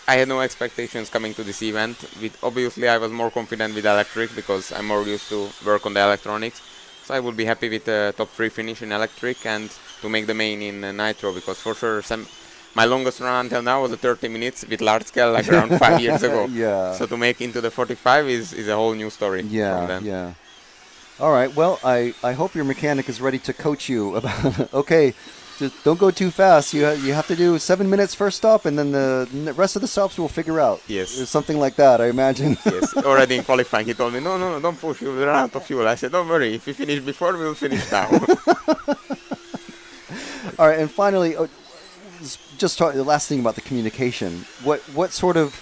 I had no expectations coming to this event. Obviously, I was more confident with electric because I'm more used to work on the electronics. So I would be happy with the top 3 finish in electric and to make the main in nitro, because for sure my longest run until now was 30 minutes with large scale, like around 5 years ago. Yeah. So to make into the 45 is a whole new story. Yeah. All right. Well, I hope your mechanic is ready to coach you about. Okay, just don't go too fast. You have to do 7 minutes first stop, and then the rest of the stops we'll figure out. Yes. Something like that, I imagine. Yes. Already in qualifying, he told me, no, don't push. You will run out of fuel. I said, don't worry. If we finish before, we'll finish now. All right. And finally, just the last thing about the communication. What sort of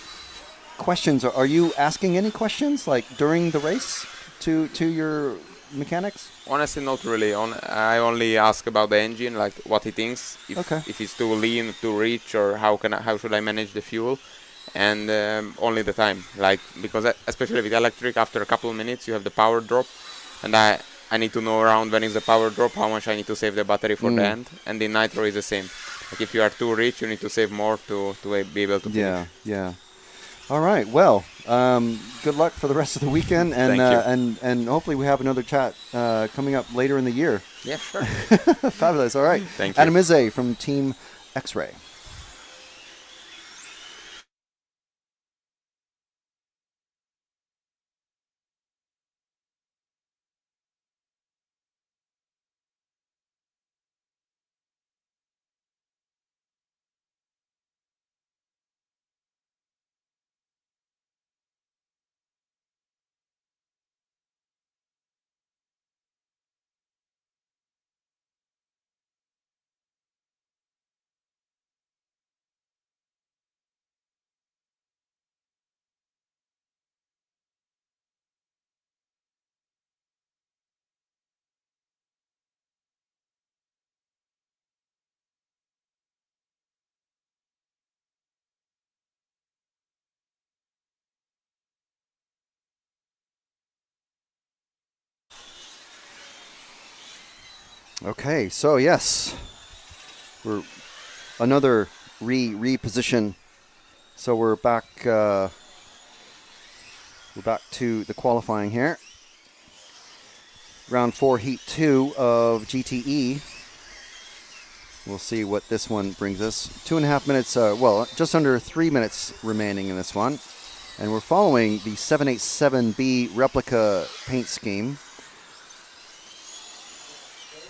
questions are you asking? Any questions like during the race to your mechanics? Honestly, not really. I only ask about the engine, like what he thinks, if it's too lean, too rich, or how should I manage the fuel, and only the time. Like, because especially with electric, after a couple of minutes you have the power drop, and I need to know around when is the power drop, how much I need to save the battery for the end, and in nitro is the same. Like if you are too rich, you need to save more to be able to finish. Yeah. All right. Well, good luck for the rest of the weekend, and hopefully we have another chat coming up later in the year. Yeah, sure. Fabulous. All right. Thank you. Adam Izze from Team X-Ray. Okay, so yes, we're another reposition. So we're back. We're back to the qualifying here. Round 4, Heat 2 of GTE. We'll see what this one brings us. 2.5 minutes. Well, just under 3 minutes remaining in this one, and we're following the 787B replica paint scheme.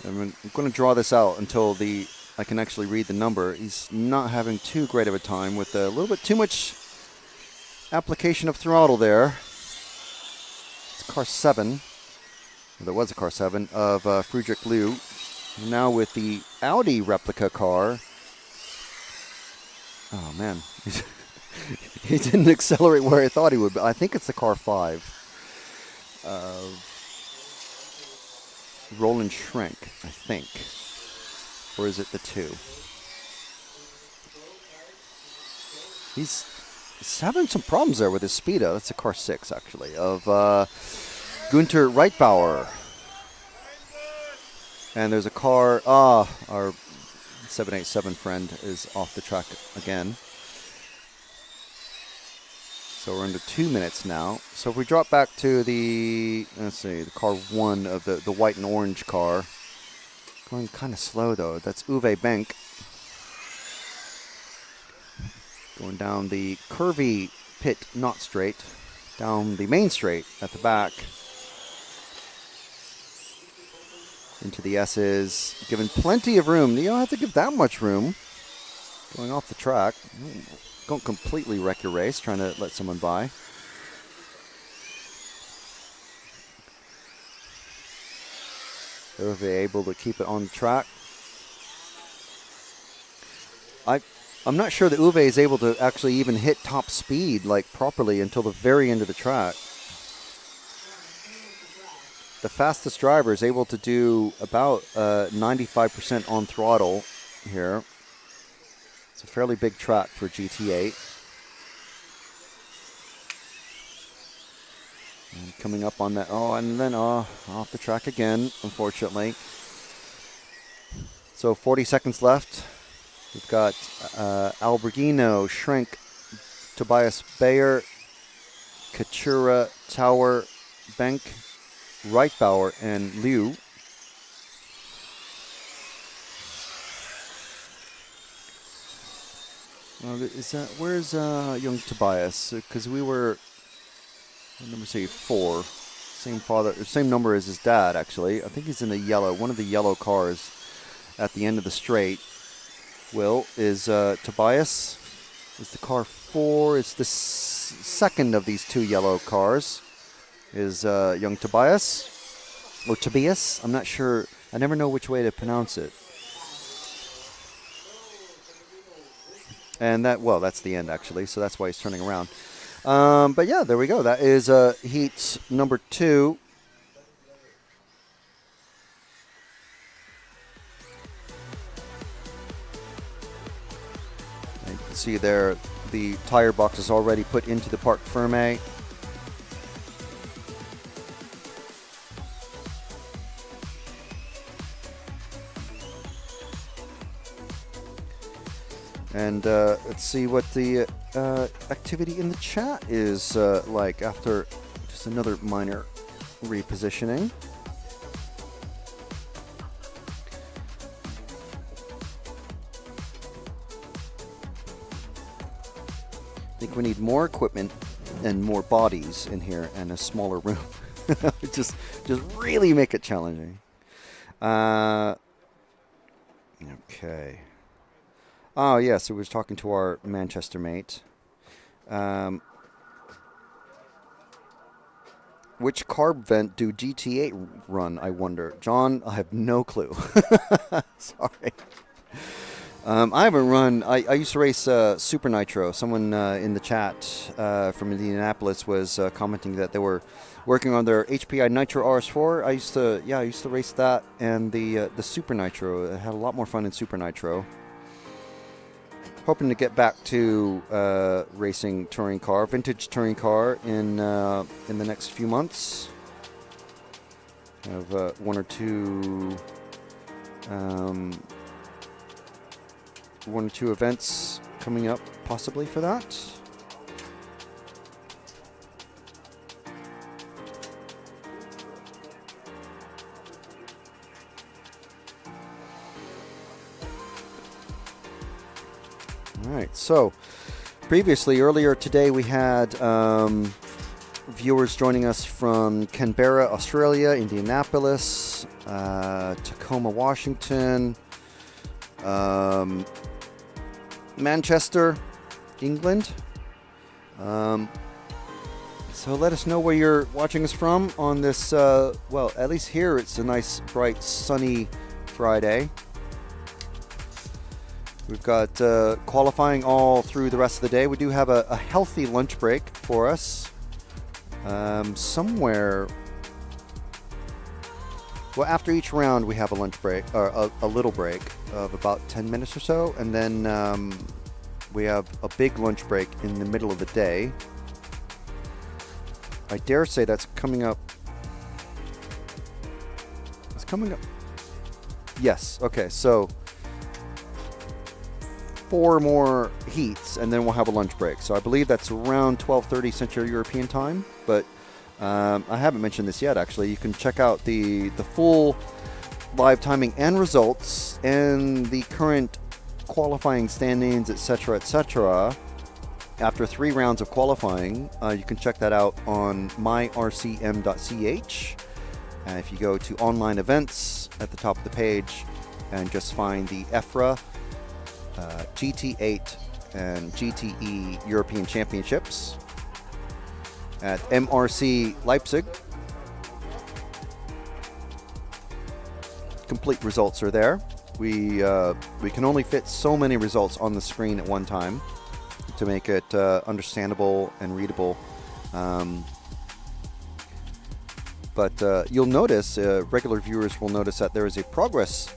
I'm going to draw this out until I can actually read the number. He's not having too great of a time with a little bit too much application of throttle there. It's car 7. There was a car 7 of Friedrich Liu. Now with the Audi replica car. Oh, man. He didn't accelerate where I thought he would. But I think it's the car 5. Roland Schrenk, I think. Or is it the 2? He's having some problems there with his Speedo. That's a car 6, actually, of Gunter Reitbauer. And there's a car, our 787 friend is off the track again. So we're under 2 minutes now. So if we drop back to the car 1 of the white and orange car. Going kind of slow though. That's Uwe Benck. Going down the curvy pit, not straight. Down the main straight at the back. Into the S's. Given plenty of room. You don't have to give that much room. Going off the track. Don't completely wreck your race trying to let someone by. Are they able to keep it on the track? I'm not sure that Uwe is able to actually even hit top speed like properly until the very end of the track. The fastest driver is able to do about 95% on throttle here. It's a fairly big track for GT8. And coming up on that, and then off the track again, unfortunately. So 40 seconds left. We've got Alberghino, Schrenk, Tobias Bayer, Kachura, Tower, Benck, Reitbauer, and Liu. Where's young Tobias? Because we were, number 4, same number as his dad actually. I think he's in the yellow, one of the yellow cars at the end of the straight. Is Tobias is the car 4. It's the second of these 2 yellow cars. Is young Tobias or Tobias? I'm not sure. I never know which way to pronounce it. And that's the end actually, so that's why he's turning around. But yeah, there we go. That is heat number 2. And you can see there the tire box is already put into the Parc Fermé. And let's see what the activity in the chat is like after just another minor repositioning. I think we need more equipment and more bodies in here and a smaller room. just really make it challenging. Okay. Oh, yeah, so we were talking to our Manchester mate. Which carb vent do GT8 run, I wonder? John, I have no clue. Sorry. I haven't run. I used to race Super Nitro. Someone in the chat from Indianapolis was commenting that they were working on their HPI Nitro RS4. I used to race that and the Super Nitro. I had a lot more fun in Super Nitro. Hoping to get back to racing touring car, vintage touring car in the next few months. I have one or two events coming up possibly for that. All right, so earlier today we had viewers joining us from Canberra, Australia, Indianapolis, Tacoma, Washington, Manchester, England. So let us know where you're watching us from on this, well, at least here it's a nice, bright, sunny Friday. We've got qualifying all through the rest of the day. We do have a healthy lunch break for us. Somewhere, well, after each round we have a lunch break, or a little break of about 10 minutes or so, and then we have a big lunch break in the middle of the day. I dare say that's coming up. It's coming up. Yes, okay, so 4 more heats, and then we'll have a lunch break. So I believe that's around 12:30 Central European time. But I haven't mentioned this yet, actually. You can check out the full live timing and results and the current qualifying standings, etc., etc. After 3 rounds of qualifying, you can check that out on myrcm.ch. If you go to online events at the top of the page and just find the EFRA GT8 and GTE European Championships at MRC Leipzig. Complete results are there. We can only fit so many results on the screen at one time to make it understandable and readable. But you'll notice, regular viewers will notice that there is a progress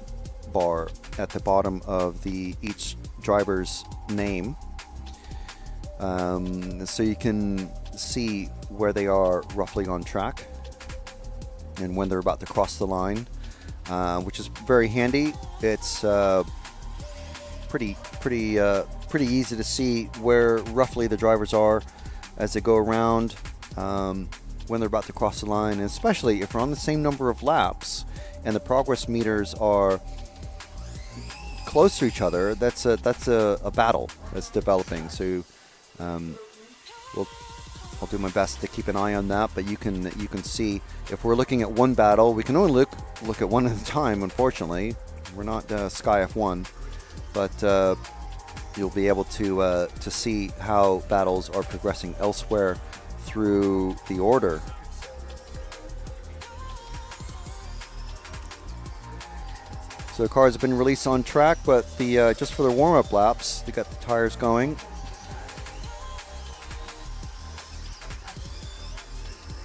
bar at the bottom of each driver's name, so you can see where they are roughly on track and when they're about to cross the line, which is very handy. It's pretty easy to see where roughly the drivers are as they go around when they're about to cross the line, and especially if we're on the same number of laps and the progress meters are close to each other. That's a battle that's developing. So I'll do my best to keep an eye on that. But you can see if we're looking at one battle, we can only look at one at a time. Unfortunately, we're not Sky F1, but you'll be able to see how battles are progressing elsewhere through the order. So the cars have been released on track, but just for the warm-up laps, they got the tires going.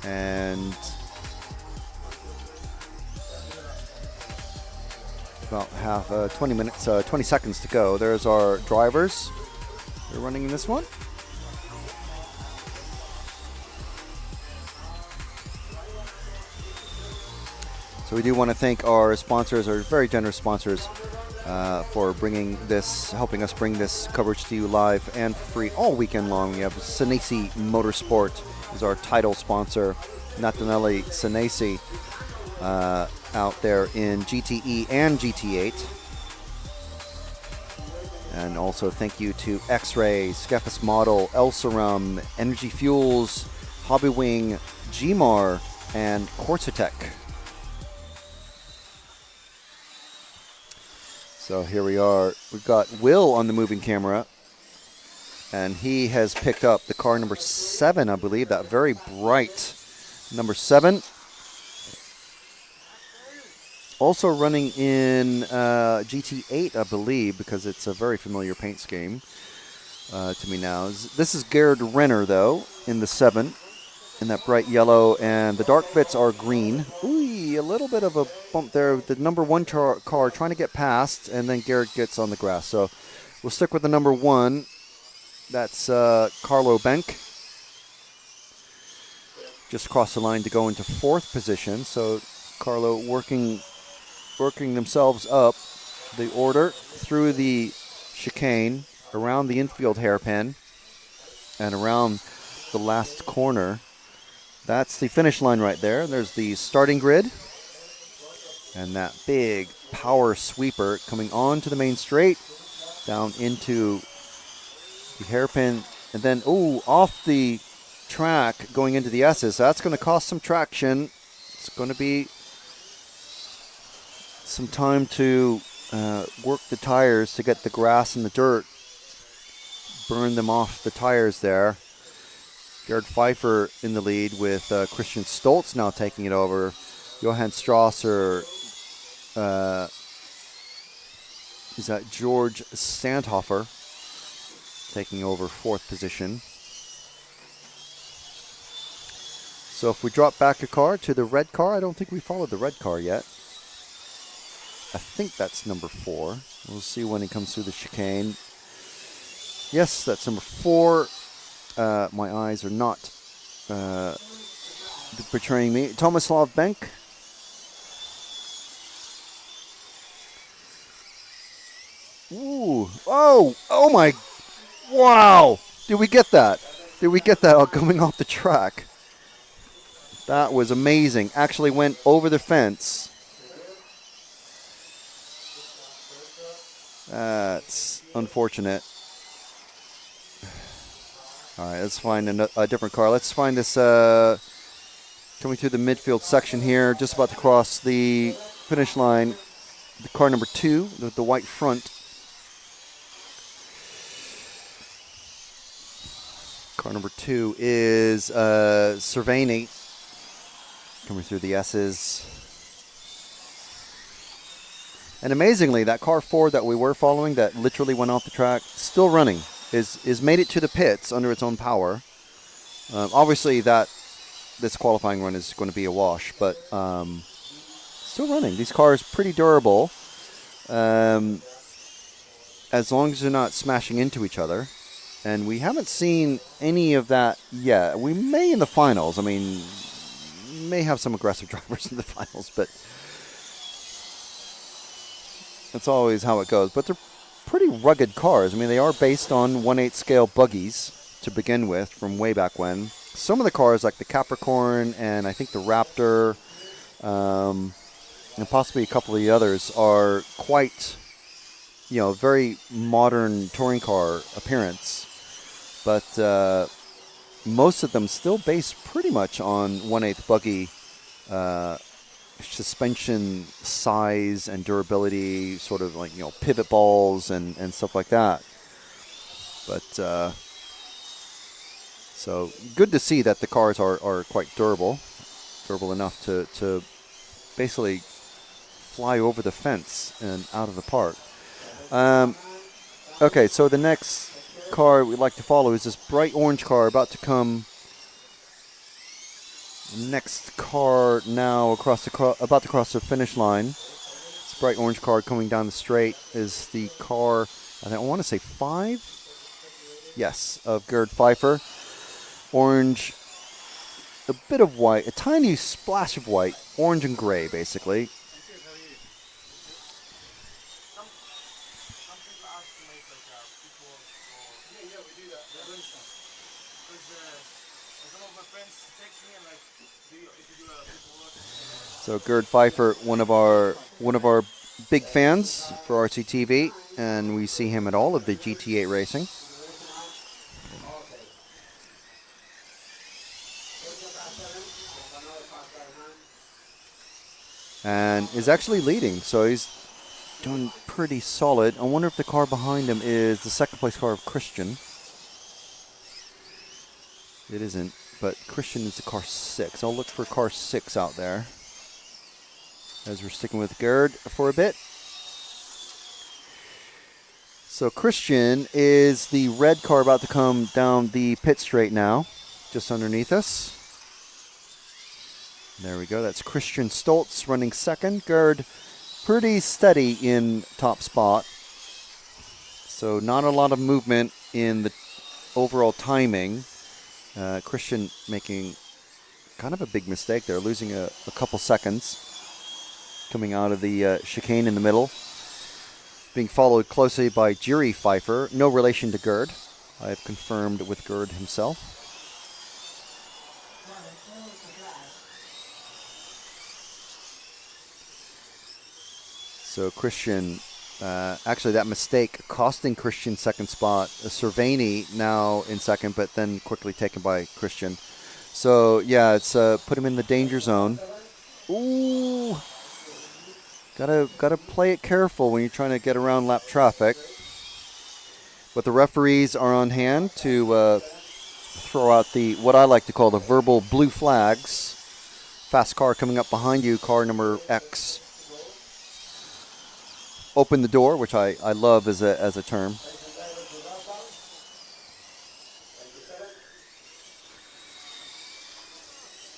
And about 20 seconds to go. There's our drivers. They're running in this one. So we do want to thank our sponsors, our very generous sponsors for helping us bring this coverage to you live and free all weekend long. We have Senesi Motorsport is our title sponsor. Natanelli Senesi out there in GTE and GT8. And also thank you to X-Ray, Skeffus Model, Elserum, Energy Fuels, Hobbywing, Gmar, and Corsatec. So here we are. We've got Will on the moving camera. And he has picked up the car number 7, I believe. That very bright number 7. Also running in GT8, I believe, because it's a very familiar paint scheme to me now. This is Gerhard Renner, though, in the 7, in that bright yellow, and the dark bits are green. Ooh, a little bit of a bump there. The number 1 car trying to get past, and then Gerhard gets on the grass. So we'll stick with the number 1. That's Carlo Benck. Just across the line to go into 4th position. So Carlo working themselves up the order through the chicane, around the infield hairpin, and around the last corner. That's the finish line right there. There's the starting grid. And that big power sweeper coming onto the main straight, down into the hairpin, and then, off the track going into the S's. That's going to cost some traction. It's going to be some time to work the tires to get the grass and the dirt, burn them off the tires there. Gerhard Pfeiffer in the lead with Christian Stoltz now taking it over. Johann Strasser, is that George Sandhofer taking over 4th position. So if we drop back a car to the red car, I don't think we followed the red car yet. I think that's number 4. We'll see when he comes through the chicane. Yes, that's number 4. My eyes are not betraying me. Tomislav Benck. Ooh. Oh my. Wow. Did we get that? Did we get that coming off the track? That was amazing. Actually went over the fence. That's unfortunate. All right, let's find a different car. Let's find this coming through the midfield section here, just about to cross the finish line. The car number 2, the white front. Car number 2 is Cerveni, coming through the S's. And amazingly, that car 4 that we were following that literally went off the track, still running, is made it to the pits under its own power. Obviously, this qualifying run is going to be a wash, but still running. These cars pretty durable, as long as they're not smashing into each other. And we haven't seen any of that yet. We may in the finals. I mean, may have some aggressive drivers in the finals, but that's always how it goes. But they're pretty rugged cars. I mean, they are based on 1/8 scale buggies to begin with from way back when. Some of the cars, like the Capricorn and I think the Raptor, and possibly a couple of the others, are quite, very modern touring car appearance. But most of them still based pretty much on 1/8 buggy suspension size and durability, sort of like, pivot balls and stuff like that. But so good to see that the cars are quite durable enough to basically fly over the fence and out of the park. Okay, so the next car we'd like to follow is this bright orange car about to come. Next car now about to cross the finish line. This bright orange car coming down the straight is the car, I want to say 5? Yes, of Gerhard Pfeiffer. Orange, a bit of white, a tiny splash of white, orange and gray basically. So Gerd Pfeiffer, one of our big fans for RCTV, and we see him at all of the GT8 racing. And is actually leading, so he's doing pretty solid. I wonder if the car behind him is the second place car of Christian. It isn't, but Christian is the car 6. I'll look for car 6 out there as we're sticking with Gerd for a bit. So Christian is the red car about to come down the pit straight now, just underneath us. There we go. That's Christian Stoltz running second. Gerd pretty steady in top spot. So not a lot of movement in the overall timing. Christian making kind of a big mistake there, losing a couple seconds coming out of the chicane in the middle. Being followed closely by Jiri Pfeiffer. No relation to Gerd. I have confirmed with Gerd himself. So Christian, actually that mistake costing Christian second spot. Cerveni now in second, but then quickly taken by Christian. So yeah, it's put him in the danger zone. Ooh, gotta play it careful when you're trying to get around lap traffic. But the referees are on hand to throw out the what I like to call the verbal blue flags. Fast car coming up behind you, car number X. Open the door, which I love as a term.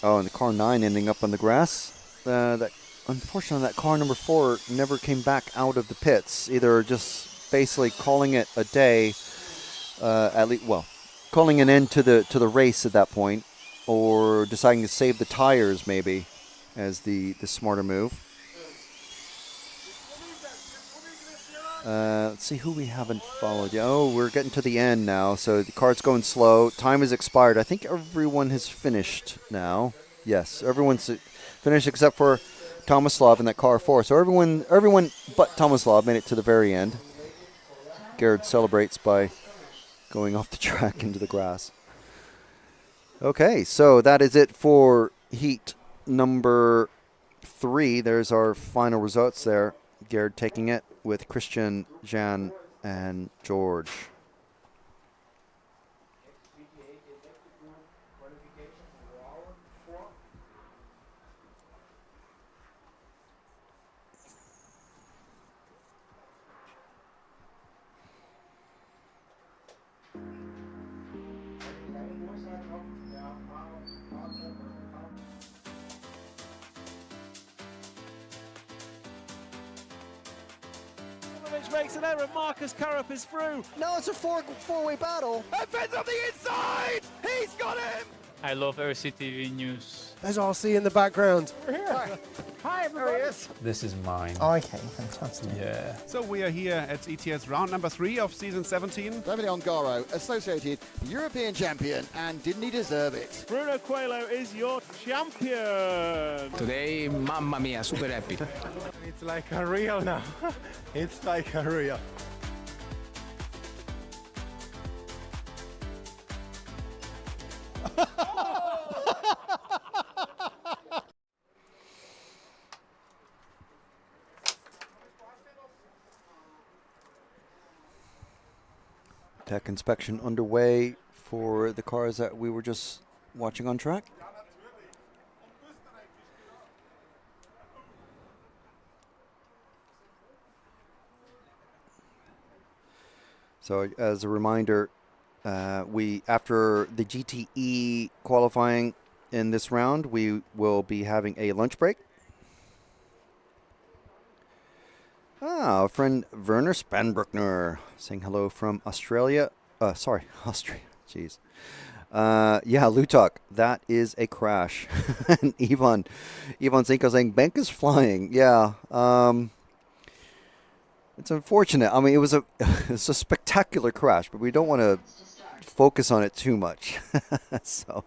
Oh, and the car 9 ending up on the grass. Unfortunately, that car number 4 never came back out of the pits. Either just basically calling it a day, calling an end to the race at that point, or deciding to save the tires maybe as the smarter move. Let's see who we haven't followed yet. Oh, we're getting to the end now, so the car's going slow. Time has expired. I think everyone has finished now. Yes, everyone's finished except for Tomislav in that car 4. So everyone but Tomislav made it to the very end. Gerd celebrates by going off the track into the grass. Okay, so that is it for heat number 3. There's our final results there. Gerd taking it with Christian, Jan, and George. Makes an error. Marcus Karup is through. No, it's a four-way battle. And Ben's on the inside. He's got him. I love RCTV News. As I'll see in the background. We're here. Hi, everybody. This is mine. Okay, fantastic. Yeah. So we are here at ETS round number 3 of season 17. Davide Ongaro, associated European champion, and didn't he deserve it? Bruno Coelho is your champion. Today, mamma mia, super happy. It's like a real now. It's like a real. Tech inspection underway for the cars that we were just watching on track. So as a reminder, after the GTE qualifying in this round, we will be having a lunch break. Our friend Werner Spanbruckner saying hello from Australia. Austria. Jeez. Yeah, Lutok, that is a crash. And Ivan Zinko saying Bank is flying. Yeah. It's unfortunate. I mean, it's a spectacular crash, but we don't want to focus on it too much. So,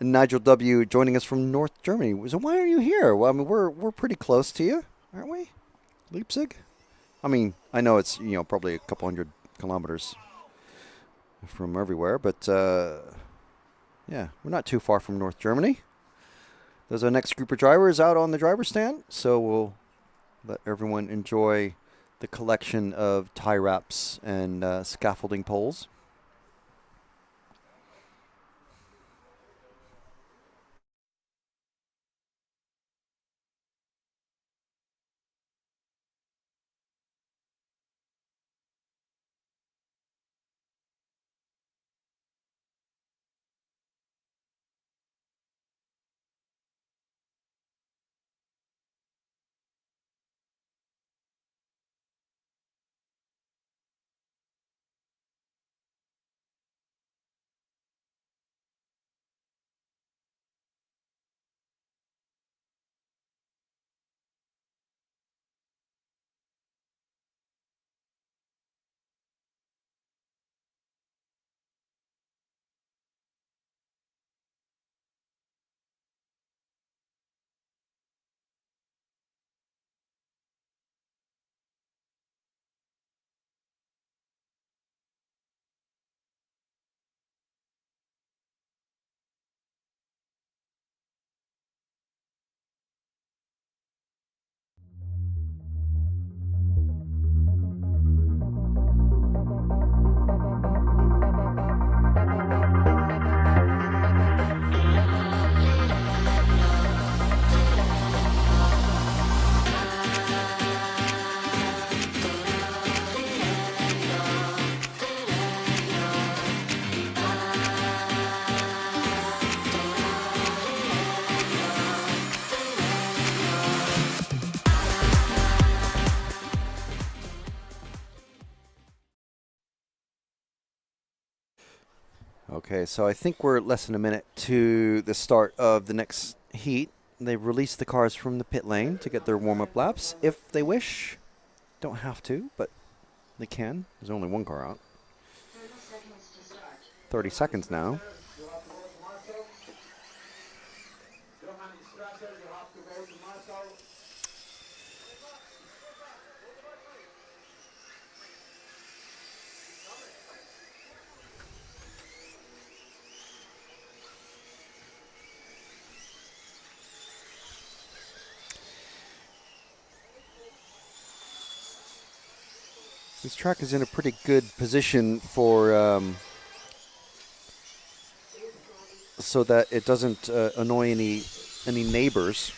Nigel W. joining us from North Germany. So why are you here? Well, I mean, we're pretty close to you, aren't we? Leipzig? I mean, I know it's, probably a couple hundred kilometers from everywhere, but yeah, we're not too far from North Germany. There's our next group of drivers out on the driver's stand, so we'll let everyone enjoy the collection of tie wraps and scaffolding poles. Okay, so I think we're less than a minute to the start of the next heat. They've released the cars from the pit lane to get their warm-up laps, if they wish. Don't have to, but they can. There's only one car out. 30 seconds now. This track is in a pretty good position for so that it doesn't annoy any neighbors.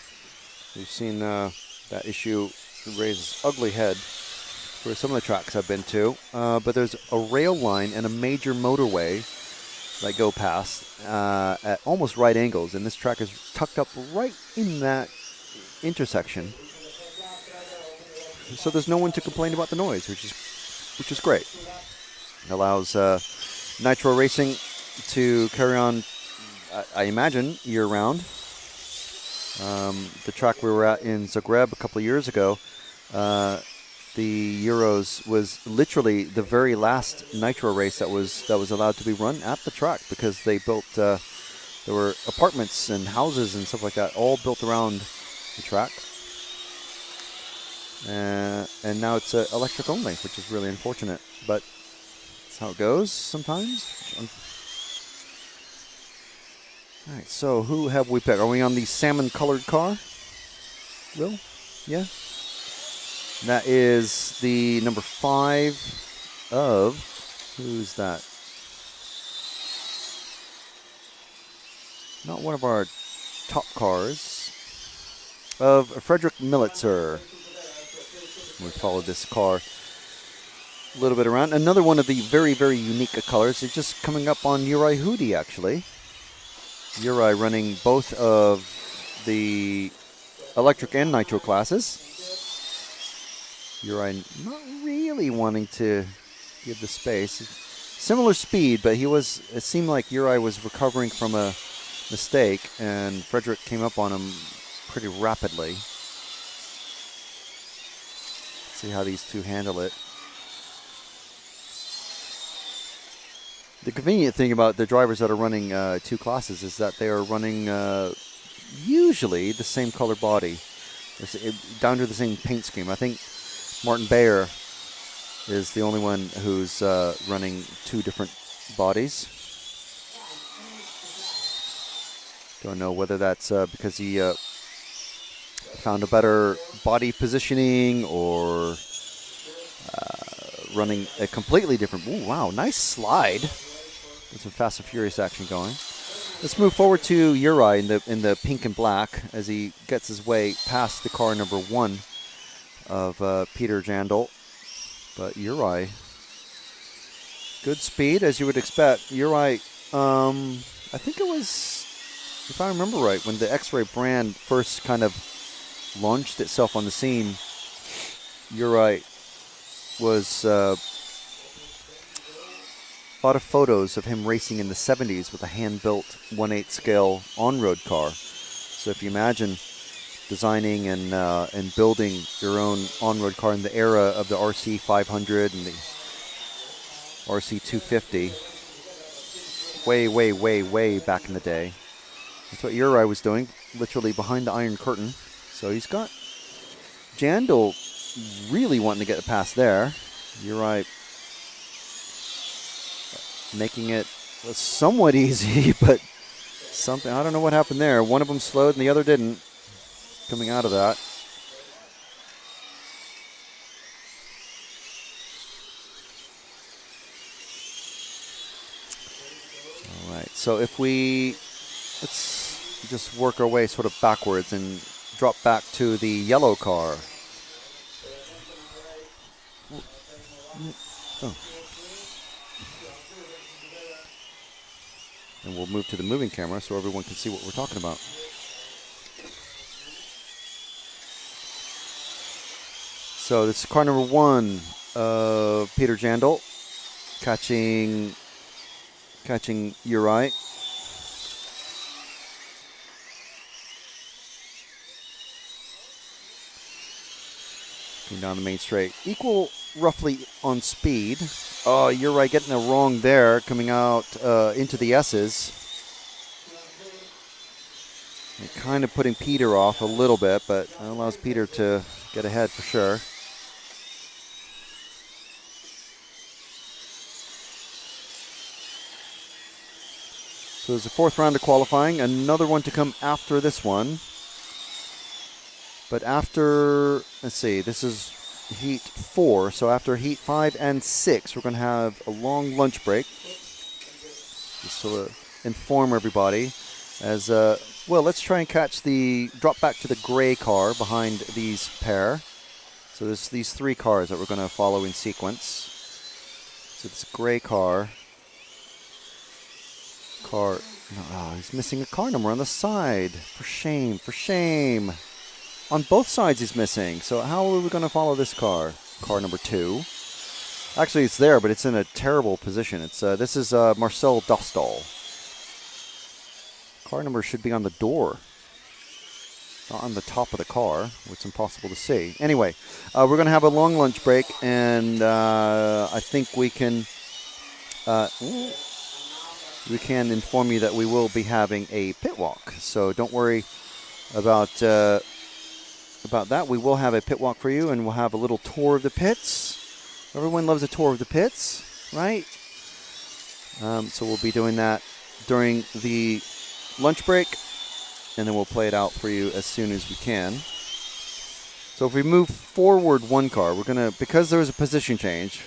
We've seen that issue raise its ugly head for some of the tracks I've been to. But there's a rail line and a major motorway that go past at almost right angles, and this track is tucked up right in that intersection. So there's no one to complain about the noise, which is great. It allows nitro racing to carry on, I imagine, year-round. The track we were at in Zagreb a couple of years ago, the Euros was literally the very last nitro race that was allowed to be run at the track, because they built there were apartments and houses and stuff like that all built around the track. And now it's electric only, which is really unfortunate, but that's how it goes sometimes. All right, so who have we picked? Are we on the salmon-colored car? Will? Yeah. That is the number 5 of, who's that? Not one of our top cars. Of Frederick Militzer. We followed this car a little bit around. Another one of the very, very unique colors is just coming up on Uri Hudi, actually. Uri running both of the electric and nitro classes. Uri not really wanting to give the space. Similar speed, but it seemed like Uri was recovering from a mistake, and Frederick came up on him pretty rapidly. See how these two handle it. The convenient thing about the drivers that are running two classes is that they are running usually the same color body, down to the same paint scheme. I think Martin Bayer is the only one who's running two different bodies. Don't know whether that's because he found a better body positioning or running a completely different. Ooh, wow, nice slide. There's some Fast and Furious action going. Let's move forward to Uri in the pink and black as he gets his way past the car number 1 of Peter Jandl. But Uri, good speed as you would expect. Uri, I think it was, if I remember right, when the X-Ray brand first kind of launched itself on the scene, Uri was a lot of photos of him racing in the 70s with a hand-built 1/8 scale on-road car. So if you imagine designing and building your own on-road car in the era of the RC 500 and the RC 250, way back in the day. That's what Uri was doing, literally behind the Iron Curtain. So he's got Jandl really wanting to get past there. Uri making it somewhat easy, but something, I don't know what happened there. One of them slowed and the other didn't. Coming out of that. All right, so if let's just work our way sort of backwards and drop back to the yellow car. Oh. And we'll move to the moving camera so everyone can see what we're talking about. So this is car number 1 of Peter Jandl, catching Uri. Going down the main straight. Equal roughly on speed. Oh, Uri getting it wrong there, coming out into the S's. And kind of putting Peter off a little bit, but that allows Peter to get ahead for sure. So there's a 4th round of qualifying, another one to come after this one. But after, let's see, this is heat 4, so after heat 5 and 6, we're going to have a long lunch break. Just to inform everybody as, well, let's try and drop back to the gray car behind these pair. So there's these 3 cars that we're going to follow in sequence. So this gray car. He's missing a car number on the side. For shame. On both sides he's missing. So how are we going to follow this car? Car number 2. Actually, it's there, but it's in a terrible position. This is Marcel Dostal. Car number should be on the door, not on the top of the car, where it's impossible to see. Anyway, we're going to have a long lunch break, and I think we can inform you that we will be having a pit walk. So don't worry about that. We will have a pit walk for you, and we'll have a little tour of the pits. Everyone loves a tour of the pits, right? So we'll be doing that during the lunch break, and then we'll play it out for you as soon as we can. So if we move forward 1 car, we're going to, because there was a position change,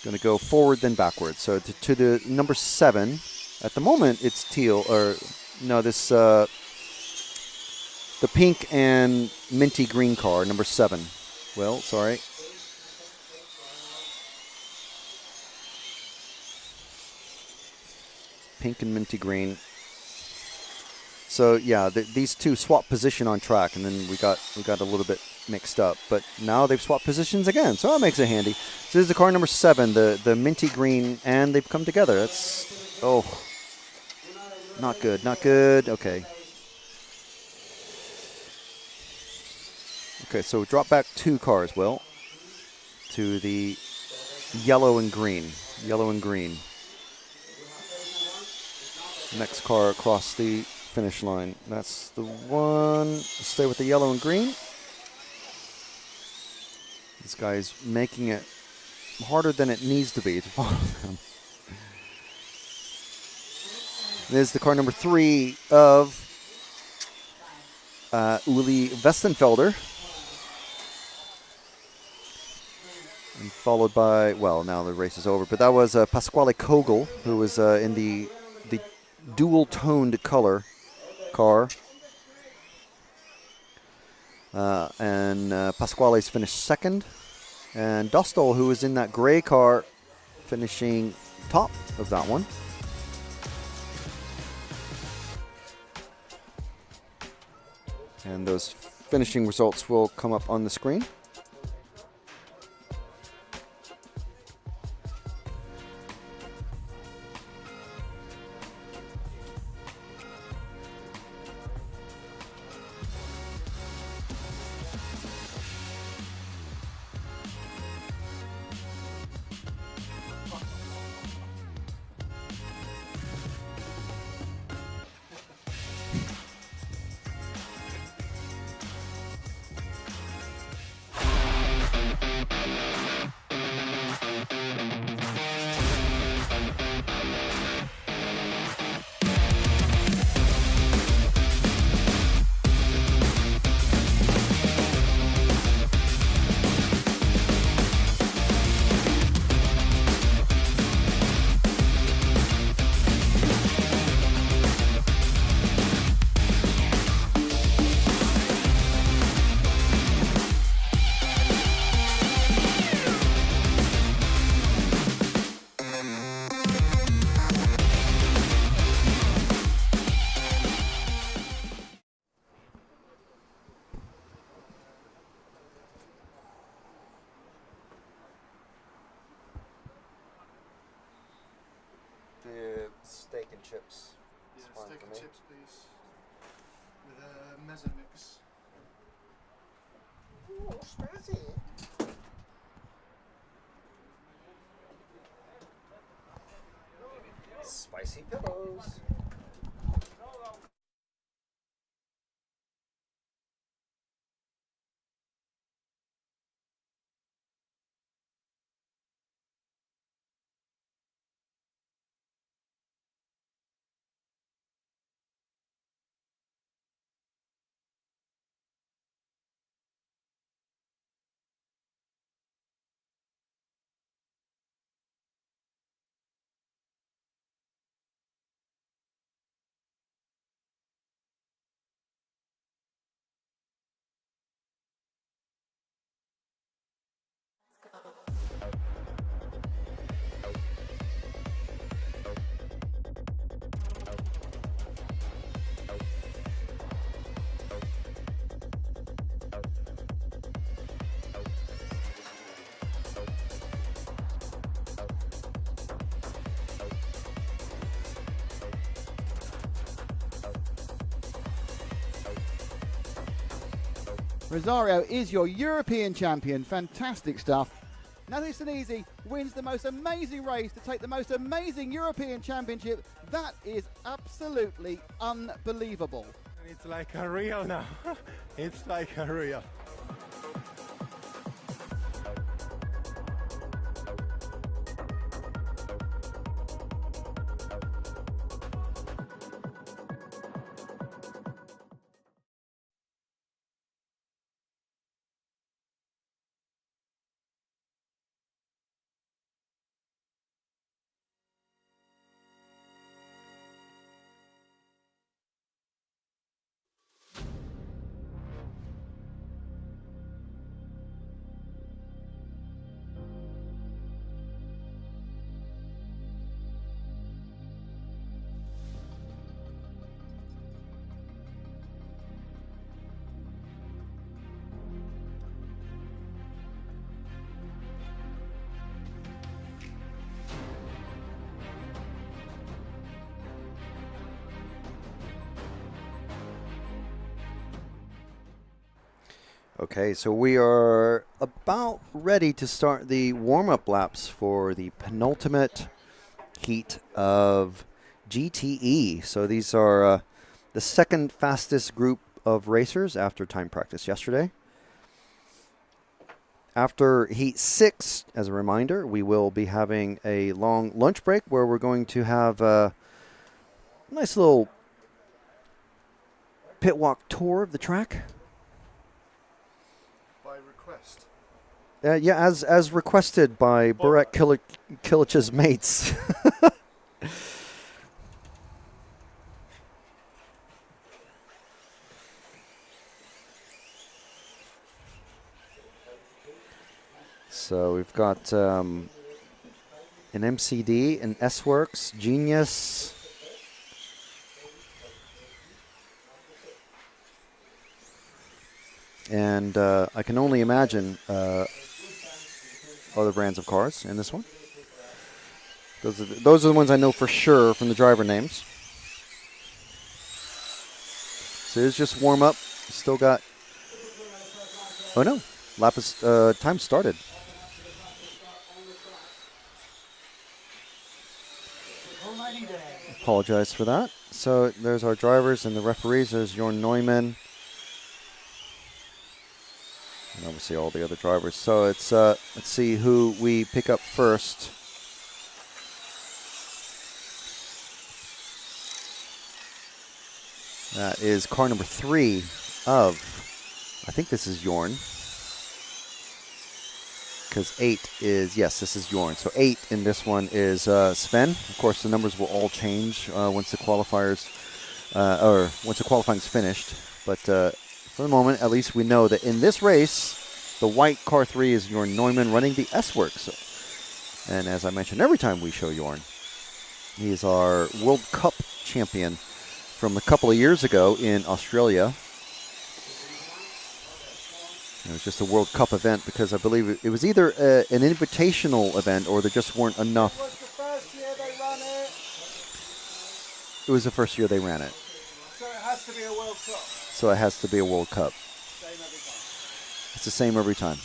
going to go forward then backwards. So to the number 7. At the moment, it's teal, or no, this the pink and minty green car, number 7. Well, sorry. Pink and minty green. So yeah, these two swap position on track, and then we got a little bit mixed up. But now they've swapped positions again, so that makes it handy. So this is the car number 7, the minty green, and they've come together. That's not good, not good. Okay. Okay, so drop back 2 cars, Will, to the yellow and green. Yellow and green. Next car across the finish line. That's the one. Stay with the yellow and green. This guy's making it harder than it needs to be to follow them. There's the car number 3 of Uli Westenfelder. And followed by, well, now the race is over, but that was Pasquale Kogel, who was in the dual-toned color car. And Pasquale's finished second. And Dostal, who was in that gray car, finishing top of that one. And those finishing results will come up on the screen. The steak and chips. Yeah, steak and chips, please. With a mezzo mix. Ooh, spicy. Spicy pillows. Rosario is your European champion. Fantastic stuff. Nathan Senesi wins the most amazing race to take the most amazing European championship. That is absolutely unbelievable. It's like a real now. It's like a real. Okay, so we are about ready to start the warm-up laps for the penultimate heat of GTE. So these are the second fastest group of racers after time practice yesterday. After heat 6, as a reminder, we will be having a long lunch break where we're going to have a nice little pit walk tour of the track. By request. Yeah, as requested by Burak Kilic's mates. So we've got an MCD, an S-Works, Genius. And I can only imagine other brands of cars in this one. Those are the ones I know for sure from the driver names. So it's just warm up. Still got. Oh no, lap is time started. Apologize for that. So there's our drivers and the referees. There's Jorn Neumann. And obviously all the other drivers. So it's let's see who we pick up first. That is car number 3 of, I think this is Jorn. Because 8 is, yes, this is Jorn. So 8 in this one is Sven. Of course, the numbers will all change once the qualifiers, or once the qualifying is finished. But for the moment, at least we know that in this race, the white car 3 is Jorn Neumann running the S-Works. And as I mentioned every time we show Jorn, he is our World Cup champion from a couple of years ago in Australia. It was just a World Cup event because I believe it was either an invitational event or there just weren't enough. It was the first year they ran it. It was the first year they ran it. So it has to be a World Cup. So it has to be a World Cup. Same every time. It's the same every time.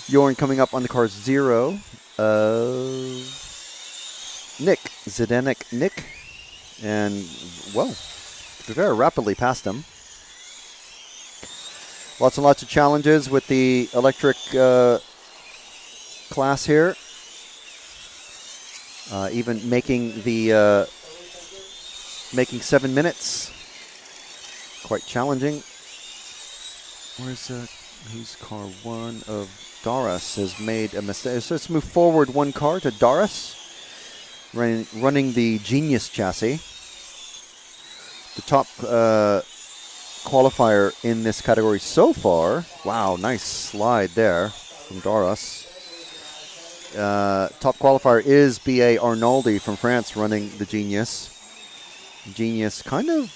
Jorn coming up on the car 0. Nick, Zdenek Nick. And, well, very rapidly past him. Lots and lots of challenges with the electric class here. Even making the making 7 minutes quite challenging. Where's who's car 1 of Doris has made a mistake. So let's move forward 1 car to Doris, running the Genius chassis. The top qualifier in this category so far. Wow, nice slide there from Doris. Top qualifier is B.A. Arnoldi from France running the Genius. Genius kind of,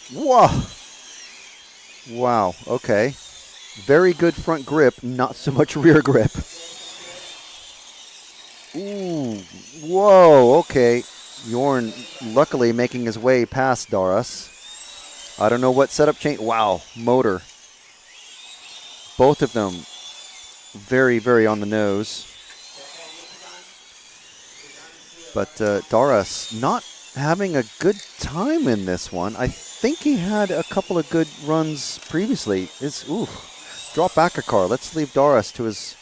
wow, okay. Very good front grip, not so much rear grip. Ooh, whoa, okay. Jorn luckily making his way past Doris. I don't know what setup change. Wow, motor. Both of them very, very on the nose. But Doris not having a good time in this one. I think he had a couple of good runs previously. Drop back a car. Let's leave Doris to his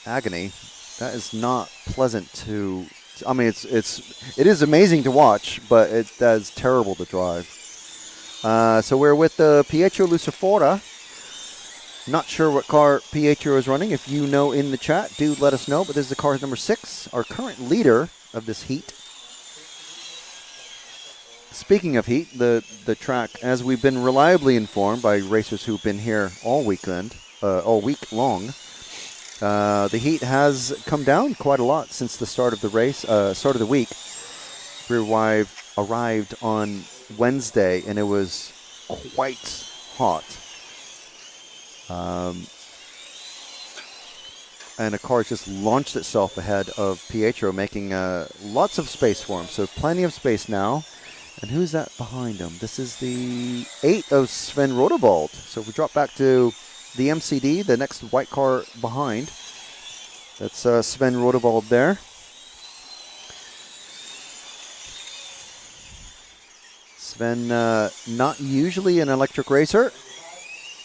agony. That is not pleasant to. I mean, it is amazing to watch, but that is terrible to drive. So we're with Pietro Lucifora. Not sure what car Pietro is running. If you know in the chat, do let us know. But this is the car number 6, our current leader of this heat. Speaking of heat, the track, as we've been reliably informed by racers who've been here all week long, the heat has come down quite a lot since the start of the race, start of the week. We arrived on Wednesday, and it was quite hot. And a car just launched itself ahead of Pietro, making lots of space for him. So plenty of space now. And who's that behind him? This is the 8 of Sven Rodewald. So if we drop back to the MCD, the next white car behind, that's Sven Rodewald there. Sven, not usually an electric racer.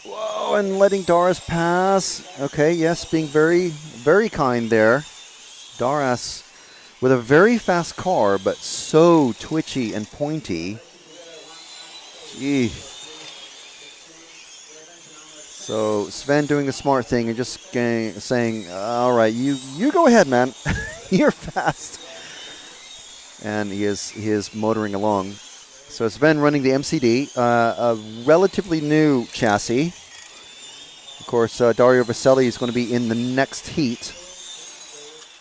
Whoa, and letting Daras pass. Okay, yes, being very, very kind there. Daras with a very fast car, but so twitchy and pointy. Gee. So Sven doing the smart thing and just saying, all right, you go ahead, man. You're fast. And he is motoring along. So Sven running the MCD, a relatively new chassis. Of course, Dario Vaselli is going to be in the next heat.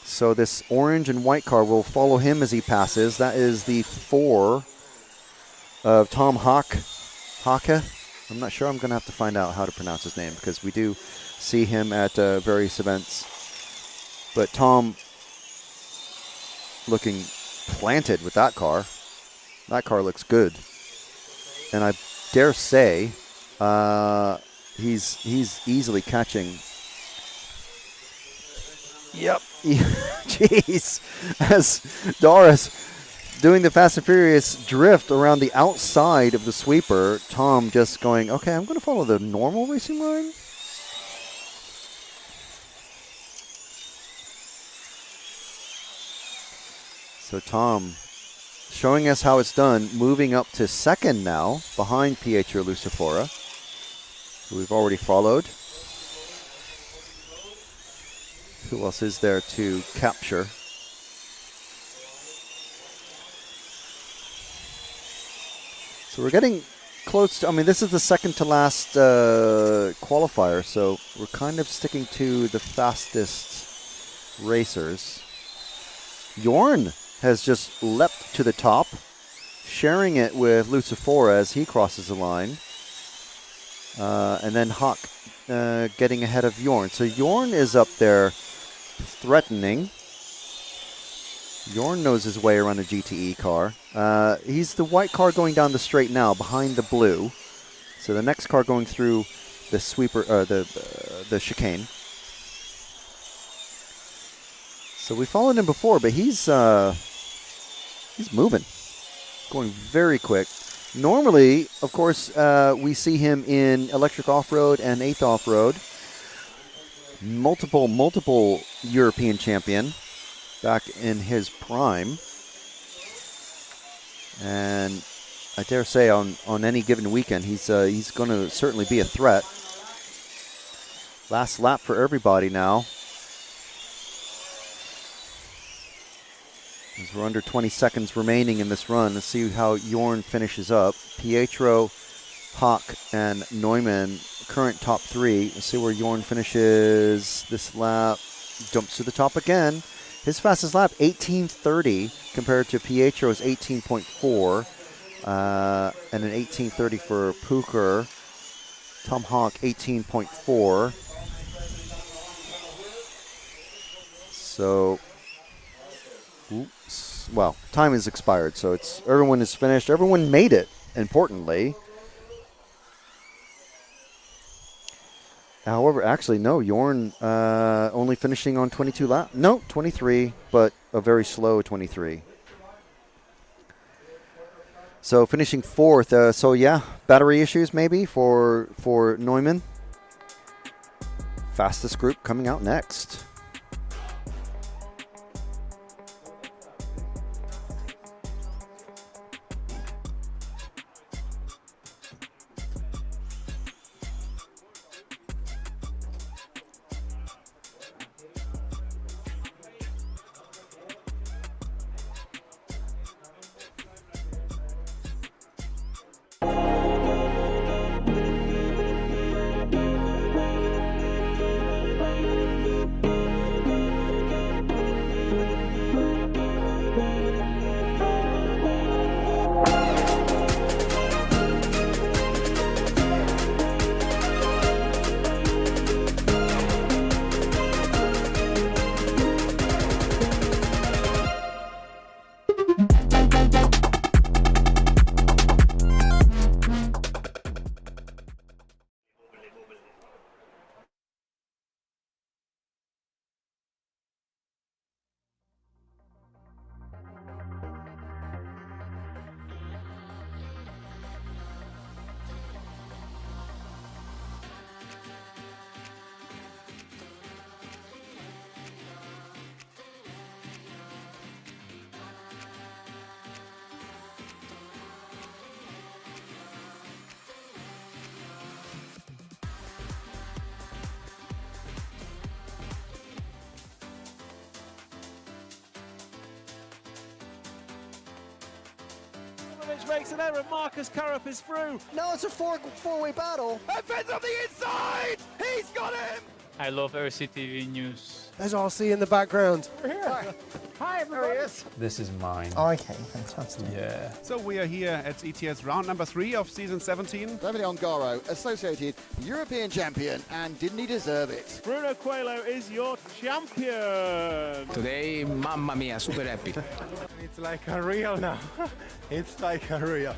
So this orange and white car will follow him as he passes. That is the 4 of Tom Hake. I'm not sure. I'm going to have to find out how to pronounce his name because we do see him at various events. But Tom looking planted with that car. That car looks good. And I dare say he's easily catching. Yep. Jeez. As Doris doing the Fast and Furious drift around the outside of the sweeper, Tom just going, okay, I'm going to follow the normal racing line. So Tom showing us how it's done, moving up to second now, behind Pietro Lucifora, who we've already followed. Who else is there to capture? So we're getting close to, I mean, this is the second to last qualifier, so we're kind of sticking to the fastest racers. Jorn has just leapt to the top, sharing it with Lucifora as he crosses the line. And then Hawk getting ahead of Jorn. So Jorn is up there threatening. Jorn knows his way around a GTE car. He's the white car going down the straight now, behind the blue. So the next car going through the sweeper, the chicane. So we followed him before, but he's moving, going very quick. Normally, of course, we see him in electric off-road and 8th off-road. Multiple European champion back in his prime. And I dare say on any given weekend, he's going to certainly be a threat. Last lap for everybody now. As we're under 20 seconds remaining in this run, let's see how Jorn finishes up. Pietro, Hawk, and Neumann, current top 3. Let's see where Jorn finishes this lap. Jumps to the top again. His fastest lap, 18:30, compared to Pietro's 18.4, and an 18:30 for Puker. Tom Hawk, 18.4. So, oops. Well, time has expired, so everyone is finished. Everyone made it, importantly. However, actually, no, Jorn only finishing on 22 laps. No, 23, but a very slow 23. So finishing 4th. So yeah, battery issues maybe for Neumann. Fastest group coming out next. Dobovic makes an error. Marcus Karup is through. No, it's a four-way battle. And Finn's on the inside! He's got him! I love RCTV News. As I'll see in the background. We're here. Hi, everybody. This is mine. Okay, fantastic. Yeah. So we are here at ETS round number 3 of season 17. Davide Ongaro, associated European champion, and didn't he deserve it? Bruno Coelho is your champion. Today, mamma mia, super happy. It's like a real now. It's like a real.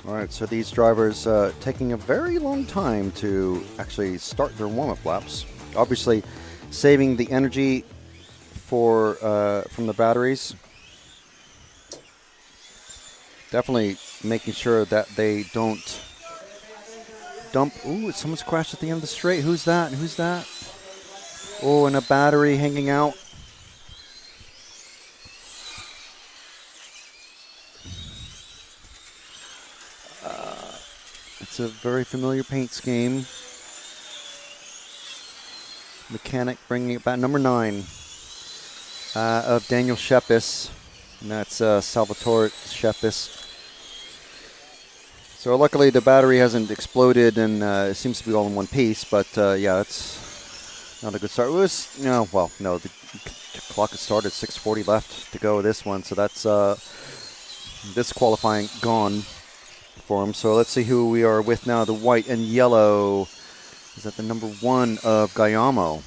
All right, so these drivers taking a very long time to actually start their warm-up laps. Obviously, saving the energy for from the batteries. Definitely making sure that they don't dump. Ooh, someone's crashed at the end of the straight. Who's that? Who's that? Oh, and a battery hanging out. It's a very familiar paint scheme. Mechanic bringing it back. Number 9 of Daniel Shepis. And that's Salvatore Shepis. So luckily the battery hasn't exploded and it seems to be all in one piece. But yeah, it's not a good start. It was, no, the clock has started. 6:40 left to go this one. So that's this qualifying gone for him. So let's see who we are with now. The white and yellow is at the number 1 of Gayamo,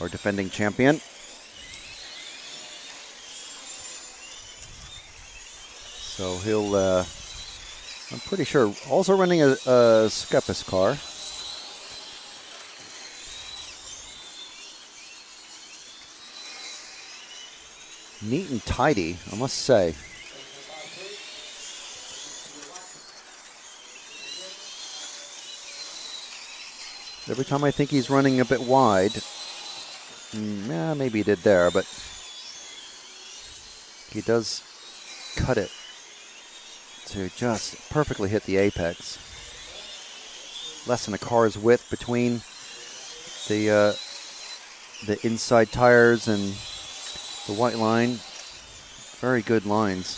our defending champion. So he'll, I'm pretty sure, also running a Skepis car. Neat and tidy, I must say. Every time I think he's running a bit wide, yeah, maybe he did there, but He does cut it to just perfectly hit the apex. Less than a car's width between the inside tires and the white line. Very good lines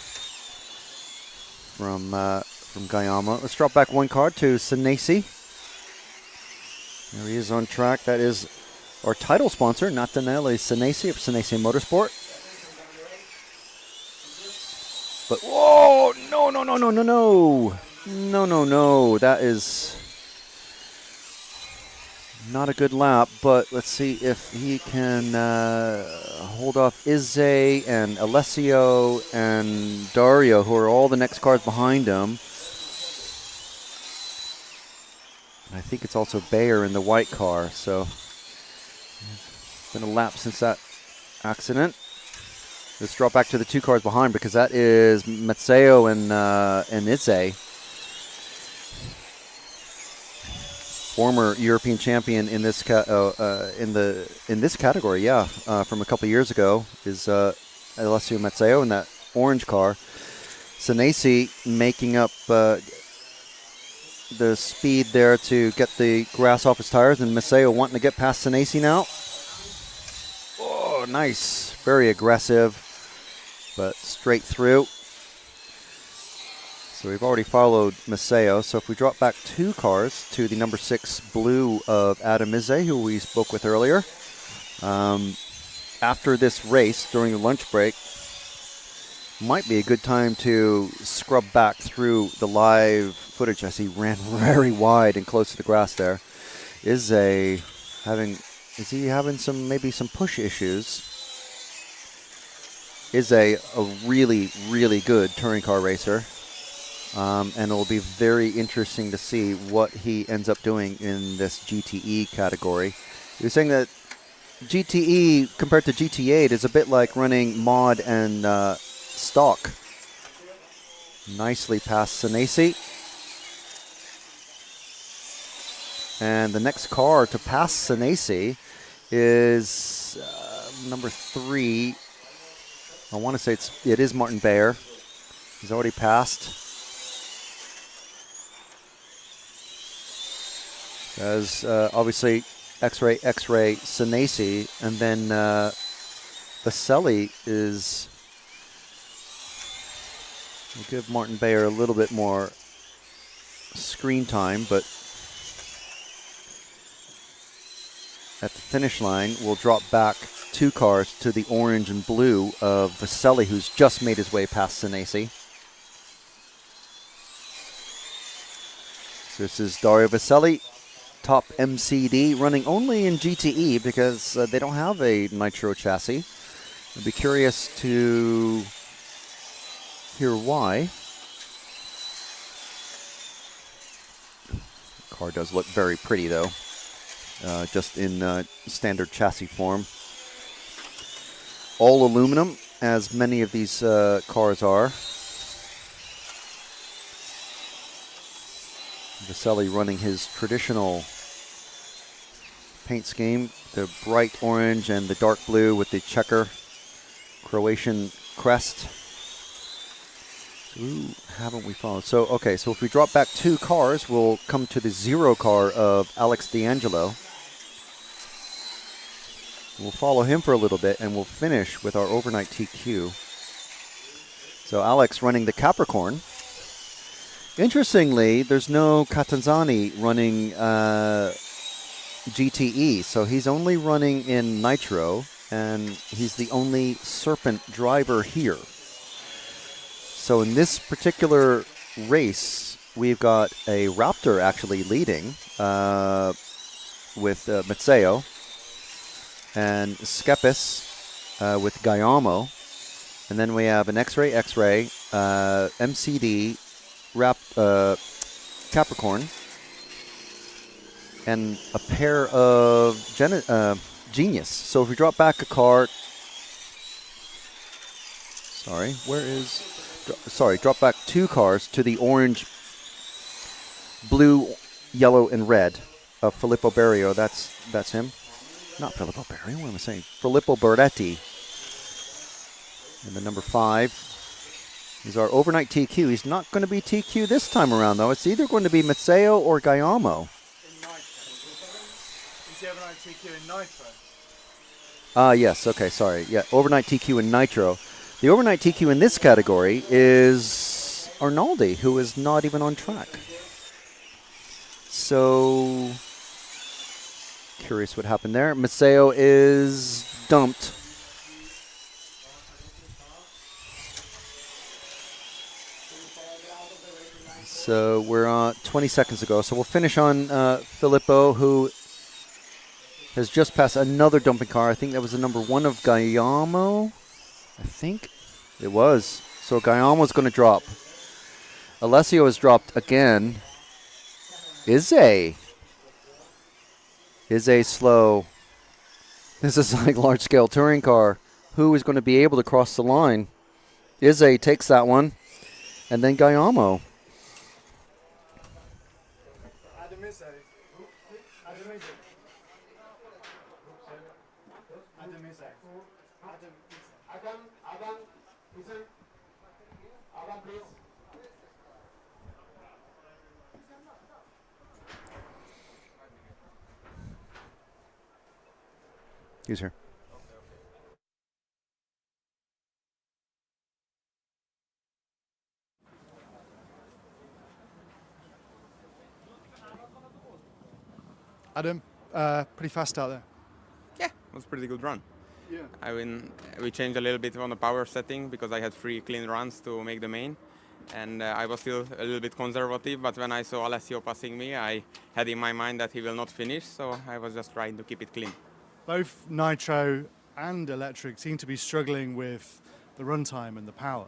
from Guyama. Let's drop back one car to Senesi. There he is on track. That is our title sponsor, Natanelli Senesi of Senesi Motorsport. But whoa! No! No! That is not a good lap. But let's see if he can hold off Izze and Alessio and Dario, who are all the next cars behind him. And I think it's also Bayer in the white car. So it's been a lap since that accident. Let's drop back to the two cars behind because that is Mazzeo and Izze. Former European champion in this in this category, from a couple years ago is Alessio Mazzeo in that orange car. Senesi making up the speed there to get the grass off his tires, and Mazzeo wanting to get past Senesi now. Oh, nice, very aggressive. But straight through. So we've already followed Mazzeo. So if we drop back two cars to the number 6 blue of Adam Izze, who we spoke with earlier. After this race, during the lunch break, might be a good time to scrub back through the live footage as he ran very wide and close to the grass there. Is he having some push issues? Is a really, really good touring car racer. And it will be very interesting to see what he ends up doing in this GTE category. He was saying that GTE compared to GT8 is a bit like running mod and stock. Nicely past Senesi. And the next car to pass Senesi is number 3. I want to say it is Martin Bayer. He's already passed. As obviously X-Ray, Senesi, and then Vaselli is. We'll give Martin Bayer a little bit more screen time, but at the finish line, we'll drop back 2 cars to the orange and blue of Vaselli, who's just made his way past Senesi. So this is Dario Vaselli, top MCD, running only in GTE because they don't have a nitro chassis. I'd be curious to hear why. The car does look very pretty though, just in standard chassis form. All aluminum, as many of these cars are. Vaselli running his traditional paint scheme, the bright orange and the dark blue with the checker Croatian crest. Who haven't we followed? So, okay, so if we drop back 2 cars, we'll come to the 0 car of Alex D'Angelo. We'll follow him for a little bit, and we'll finish with our overnight TQ. So Alex running the Capricorn. Interestingly, there's no Catanzani running GTE, so he's only running in Nitro, and he's the only Serpent driver here. So in this particular race, we've got a Raptor actually leading with Mazzeo, and Skepis with Guyamo, and then we have an X-Ray, MCD, Capricorn, and a pair of Genius. So if we drop back a car, drop back 2 cars to the orange, blue, yellow, and red of Filippo Berio. That's him. Not Filippo Berio, what am I saying? Filippo Berretti. And the number 5 is our overnight TQ. He's not going to be TQ this time around, though. It's either going to be Matteo or Guillermo. Is the overnight TQ in nitro? Yes, okay, sorry. Yeah, overnight TQ in nitro. The overnight TQ in this category is Arnaldi, who is not even on track. So, curious what happened there. Matteo is dumped. So we're 20 seconds ago. So we'll finish on Filippo, who has just passed another dumping car. I think that was the number 1 of Guillermo. I think it was. So Guillermo's going to drop. Alessio has dropped again. Izzy slow. This is like large-scale touring car. Who is going to be able to cross the line? Izzy takes that one. And then Guillermo. He's here. Adam, pretty fast out there. Yeah, it was a pretty good run. Yeah. We changed a little bit on the power setting because I had 3 clean runs to make the main. And I was still a little bit conservative, but when I saw Alessio passing me, I had in my mind that he will not finish, so I was just trying to keep it clean. Both nitro and electric seem to be struggling with the runtime and the power.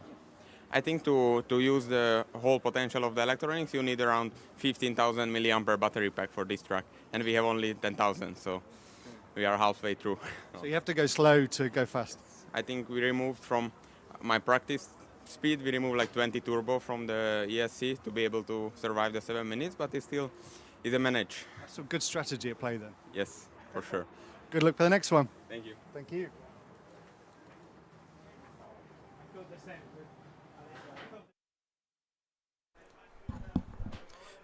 I think to use the whole potential of the electronics, you need around 15,000 milliampere battery pack for this track, and we have only 10,000, so we are halfway through. So you have to go slow to go fast. I think we removed from my practice speed, we removed like 20 turbo from the ESC to be able to survive the 7 minutes, but it still is a manage. That's some good strategy at play then. Yes, for sure. Good luck for the next one. Thank you. Thank you.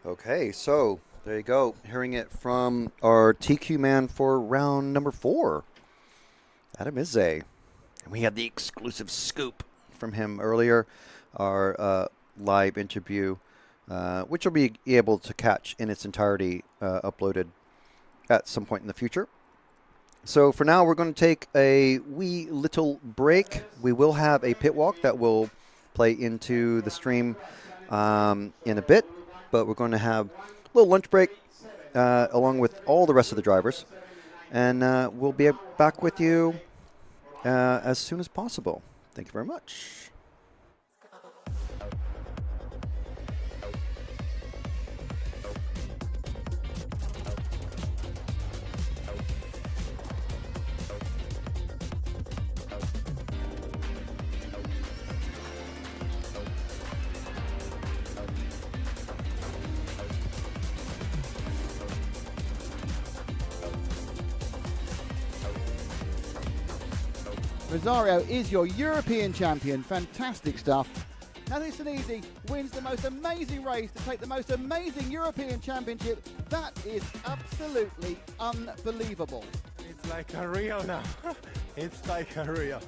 Okay, so there you go. Hearing it from our TQ man for round number 4, Adam Izzy. And we had the exclusive scoop from him earlier, our live interview, which will be able to catch in its entirety uploaded at some point in the future. So for now, we're going to take a wee little break. We will have a pit walk that will play into the stream in a bit, but we're going to have a little lunch break along with all the rest of the drivers. And we'll be back with you as soon as possible. Thank you very much. Rosario is your European champion. Fantastic stuff. Nathan Senesi wins the most amazing race to take the most amazing European championship. That is absolutely unbelievable. It's like a real now. It's like a real.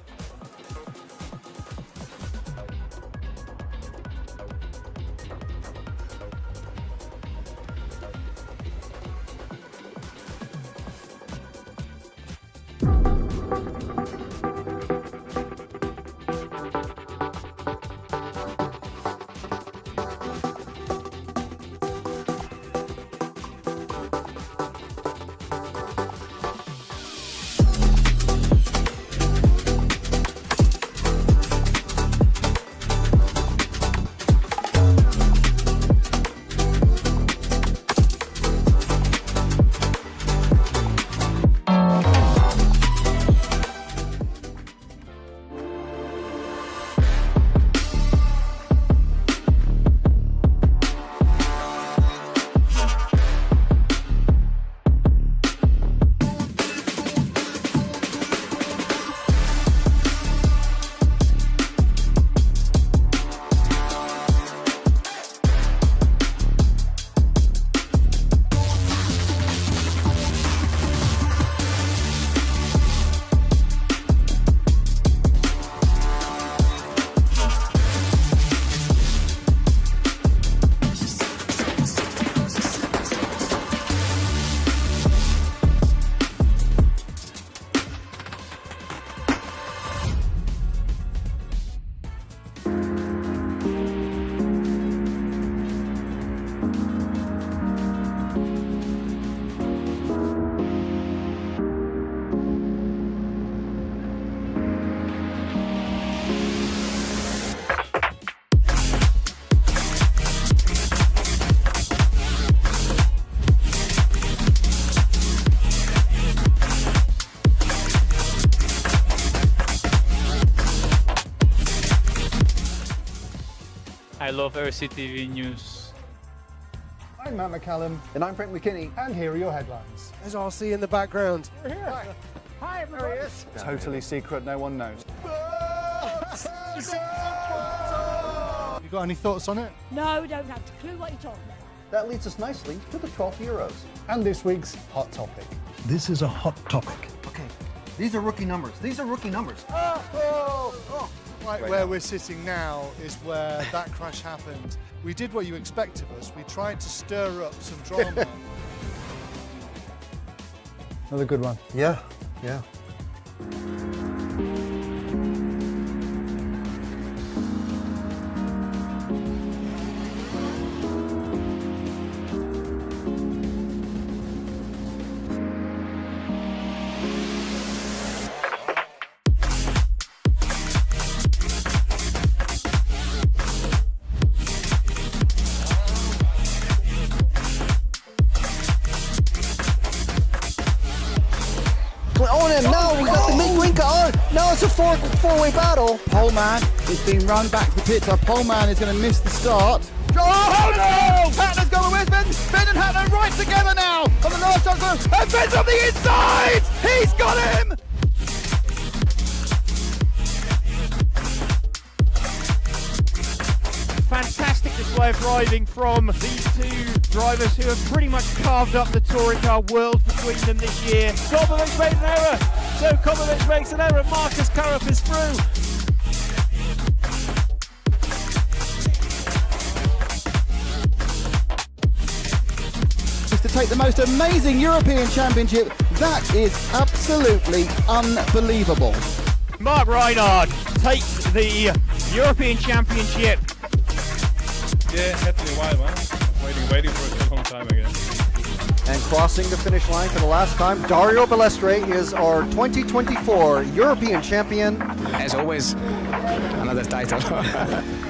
I love RCTV News. I'm Matt McCallum. And I'm Frank McKinney. And here are your headlines. There's RC in the background. We're here. Hi, there he is. Totally secret, no one knows. You got any thoughts on it? No, don't have a clue what you're talking about. That leads us nicely to the 12 Euros. And this week's hot topic. This is a hot topic. Okay, these are rookie numbers. Right where we're sitting now is where that crash happened. We did what you expect of us. We tried to stir up some drama. Another good one. Yeah. On and now we got the mid-wing car. Now it's a four-way battle. Pole man is being run back to the pits. Our pole man is going to miss the start. Oh no! Hatner's going with Ben. Ben and Hatner right together now. On the last jump, and Ben's on the inside. He's got him. Fantastic display of driving from these two drivers who have pretty much carved up the touring car world between them this year. Hobbywing made an error, so Commentator makes an error. Marcus Currup is through. To take the most amazing European Championship, that is absolutely unbelievable. Mark Reinhard takes the European Championship. Yeah, had to be a while, man. Waiting for it a long time again. And crossing the finish line for the last time, Dario Balestre is our 2024 European champion. As always, another title.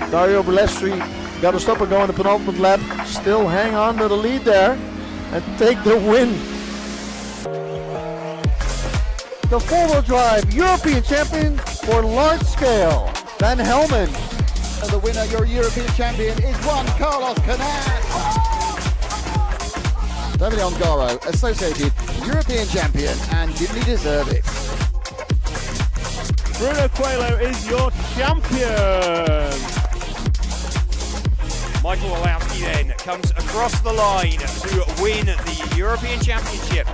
Dario Balestre got to stop and go in the penultimate lap. Still hang on to the lead there and take the win. The four-wheel drive European champion for large scale, Van Helmen. The winner, your European champion, is Juan Carlos Canas. Davide Ongaro, associated European champion, and didn't he deserve it? Bruno Coelho is your champion. Michael Walowski then comes across the line to win the European Championship.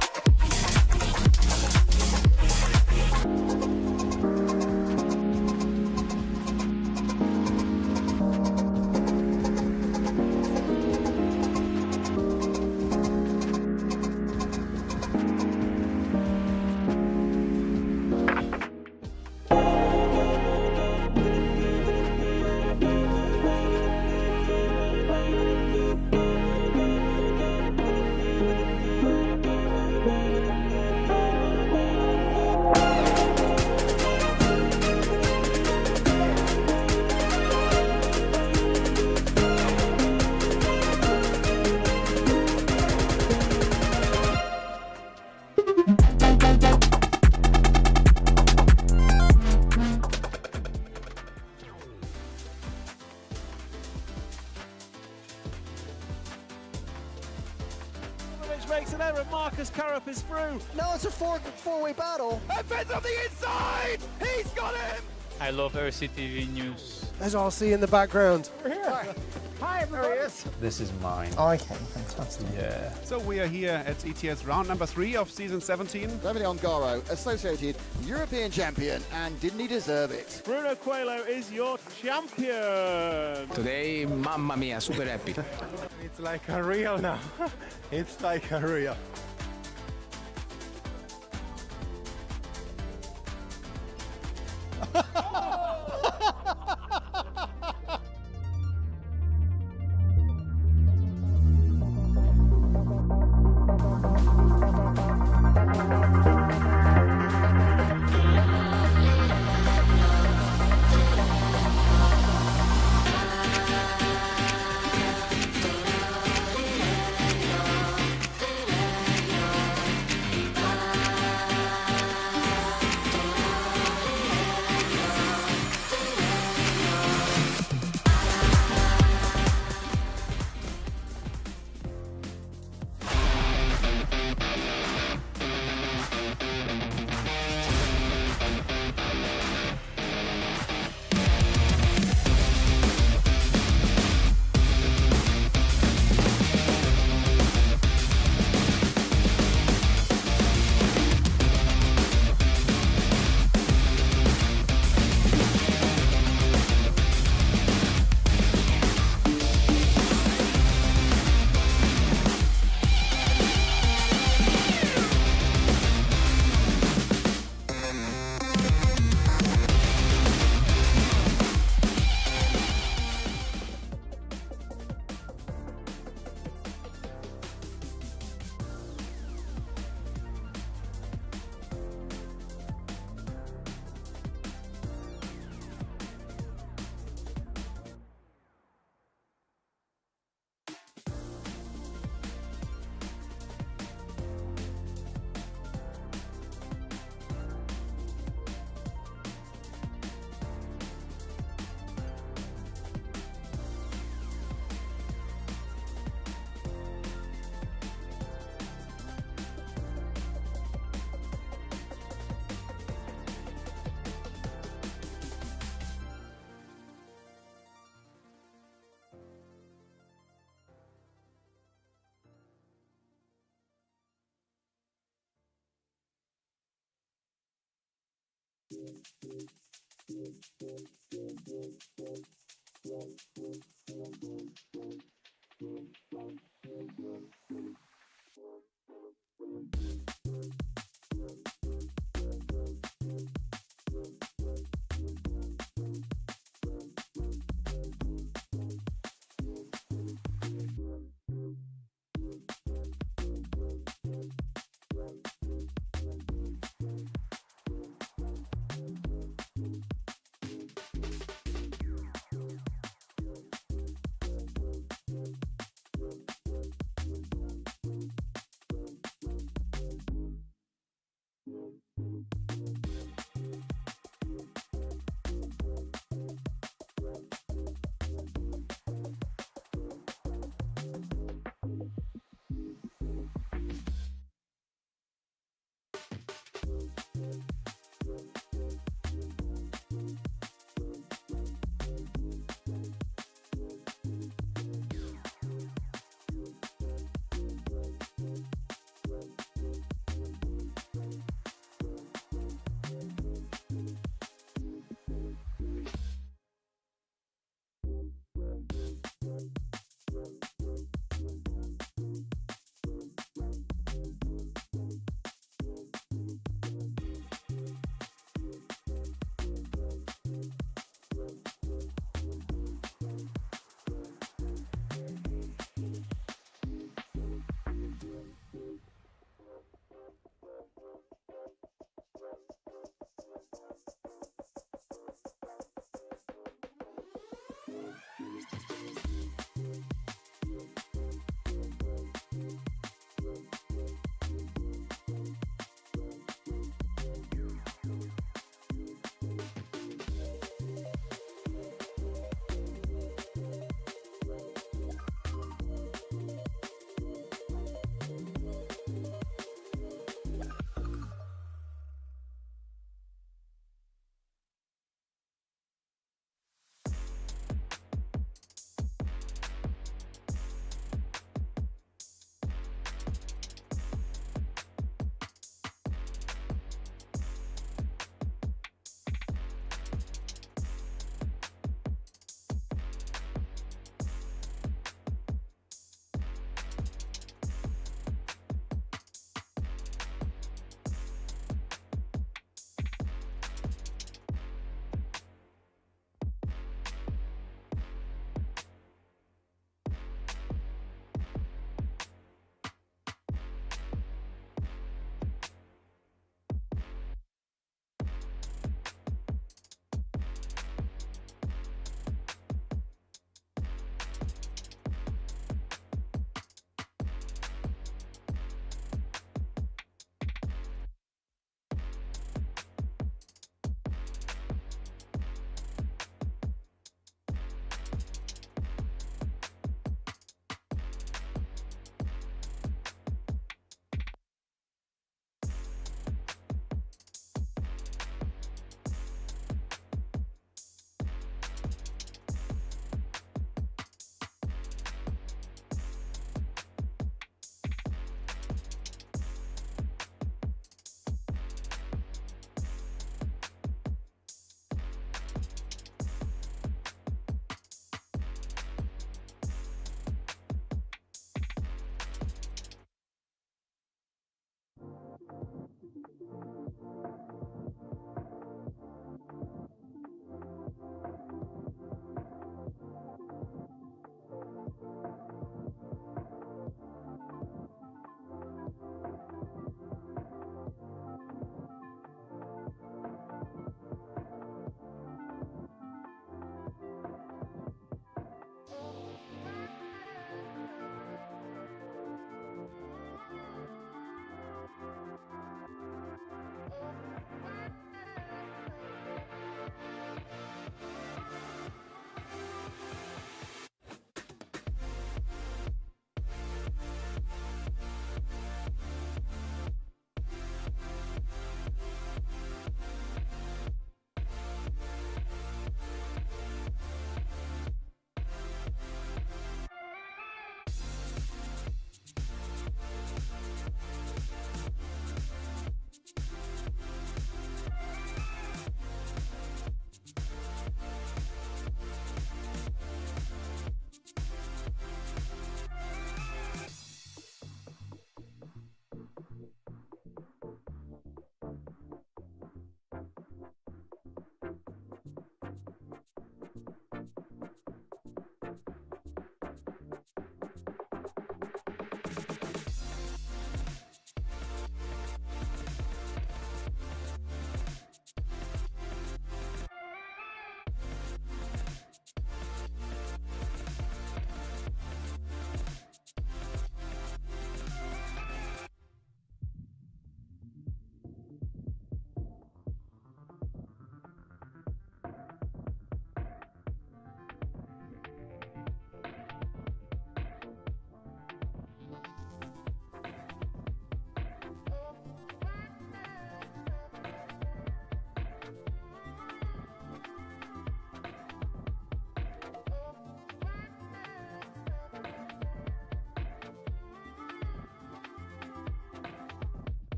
Makes an error. Marcus Currup is through. Now it's a four-way battle. And Ben's on the inside. He's got him. I love RCTV News. There's RC in the background. We're here. Hi, there he is. This is mine. Okay, fantastic. Yeah. So we are here at ETS round number 3 of season 17. Davide Ongaro, associated European champion, and didn't he deserve it? Bruno Coelho is your champion. Today, mamma mia, super happy. It's like a real now. It's like a real.